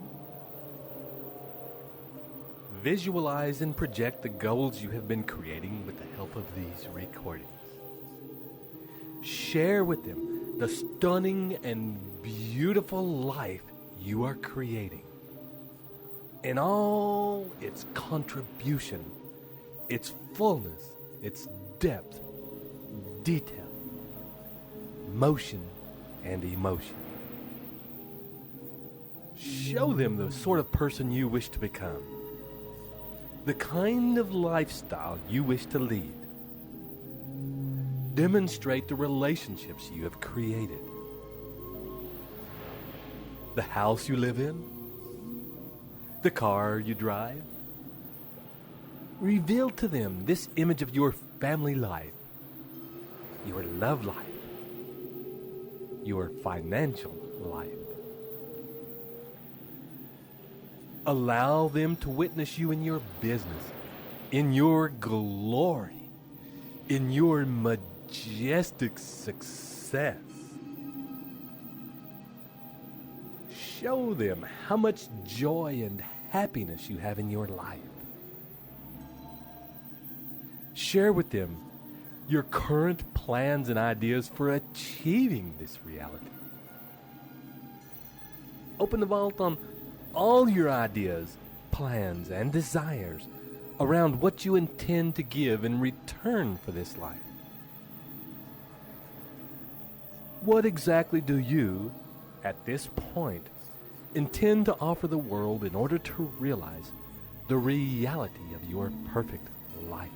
S2: Visualize and project the goals you have been creating with the help of these recordings. Share with them the stunning and beautiful life you are creating, in all its contribution, its fullness, its depth, detail, motion, and emotion. Show them the sort of person you wish to become, the kind of lifestyle you wish to lead. Demonstrate the relationships you have created, the house you live in, the car you drive. Reveal to them this image of your family life, your love life, your financial life. Allow them to witness you in your business, in your glory, in your majestic success. Show them how much joy and happiness you have in your life. Share with them your current plans and ideas for achieving this reality. Open the vault on all your ideas, plans, and desires around what you intend to give in return for this life.
S9: What exactly do you, at this point, intend to offer the world in order to realize the reality of your perfect life?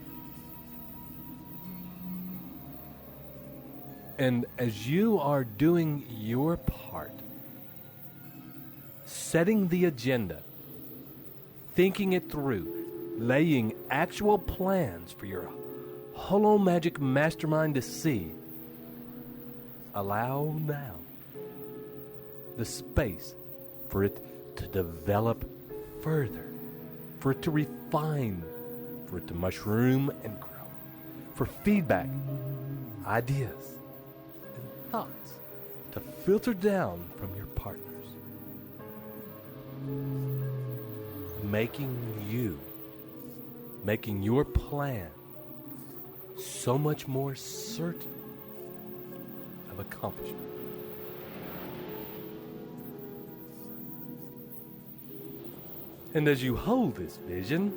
S9: And as you are doing your part, setting the agenda, thinking it through, laying actual plans for your holo magic mastermind to see, allow now the space for it to develop further, for it to refine, for it to mushroom and grow, for feedback, ideas, and thoughts to filter down from your partners, making your plan so much more certain of accomplishment. And as you hold this vision,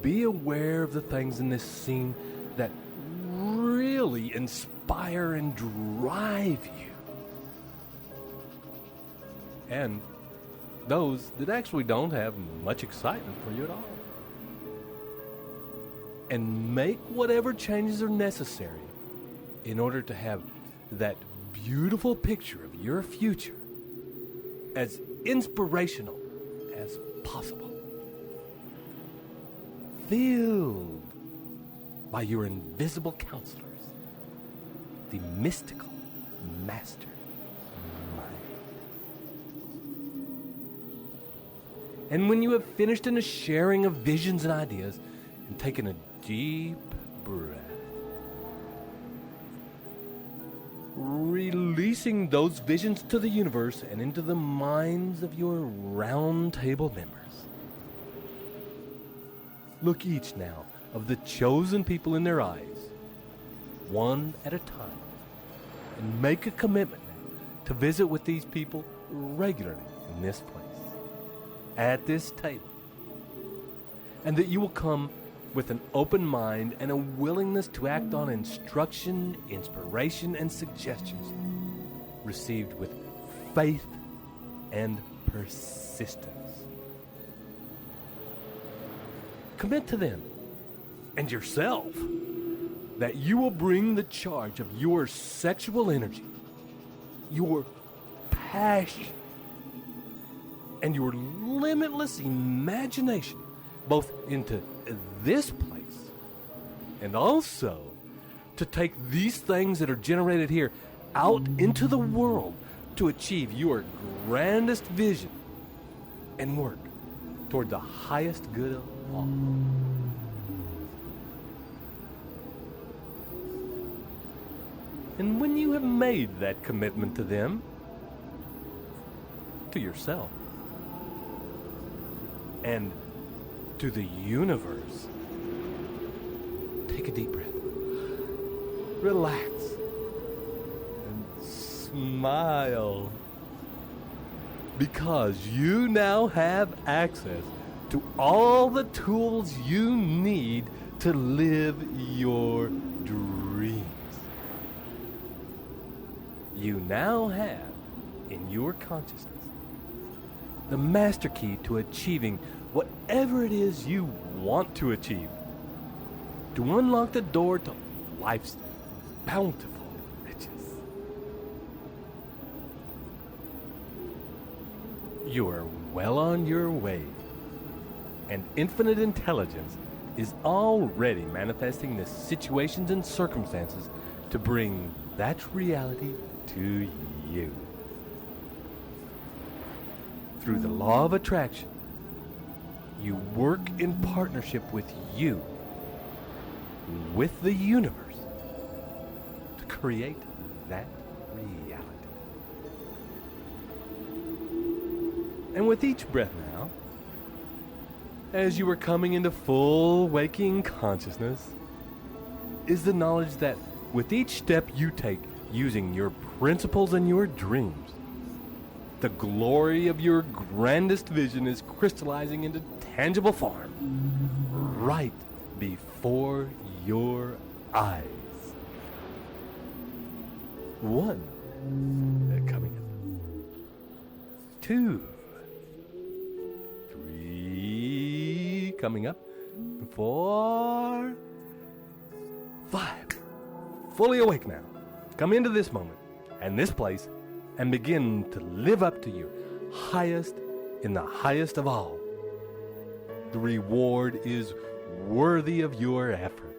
S9: be aware of the things in this scene that really inspire and drive you, and those that actually don't have much excitement for you at all. And make whatever changes are necessary in order to have that beautiful picture of your future as inspirational as possible, filled by your invisible counselors, the mystical master mind. And when you have finished in a sharing of visions and ideas and taken a deep breath, releasing those visions to the universe and into the minds of your round table members, look each now of the chosen people in their eyes, one at a time, and make a commitment to visit with these people regularly in this place, at this table, and that you will come with an open mind and a willingness to act on instruction, inspiration, and suggestions received with faith and persistence. Commit to them and yourself that you will bring the charge of your sexual energy, your passion, and your limitless imagination both into this place and also to take these things that are generated here out into the world to achieve your grandest vision and work toward the highest good of all. And when you have made that commitment to them, to yourself, and to the universe, take a deep breath, relax, and smile, because you now have access to all the tools you need to live your dreams. You now have in your consciousness the master key to achieving whatever it is you want to achieve, to unlock the door to life's bountiful riches. You are well on your way, and infinite intelligence is already manifesting the situations and circumstances to bring that reality to you. Through the law of attraction, you work in partnership with you, with the universe, to create that reality. And with each breath now, as you are coming into full waking consciousness, is the knowledge that with each step you take using your principles and your dreams, the glory of your grandest vision is crystallizing into tangible form right before your eyes. 1. Coming up. 2. 3. Coming up. 4. 5. Fully awake now. Come into this moment and this place and begin to live up to your highest in the highest of all. The reward is worthy of your effort.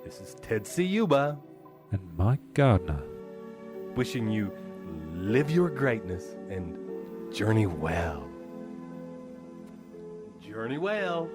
S9: This is Ted Ciuba
S8: and Mike Gardner,
S9: wishing you live your greatness and journey well. Journey well.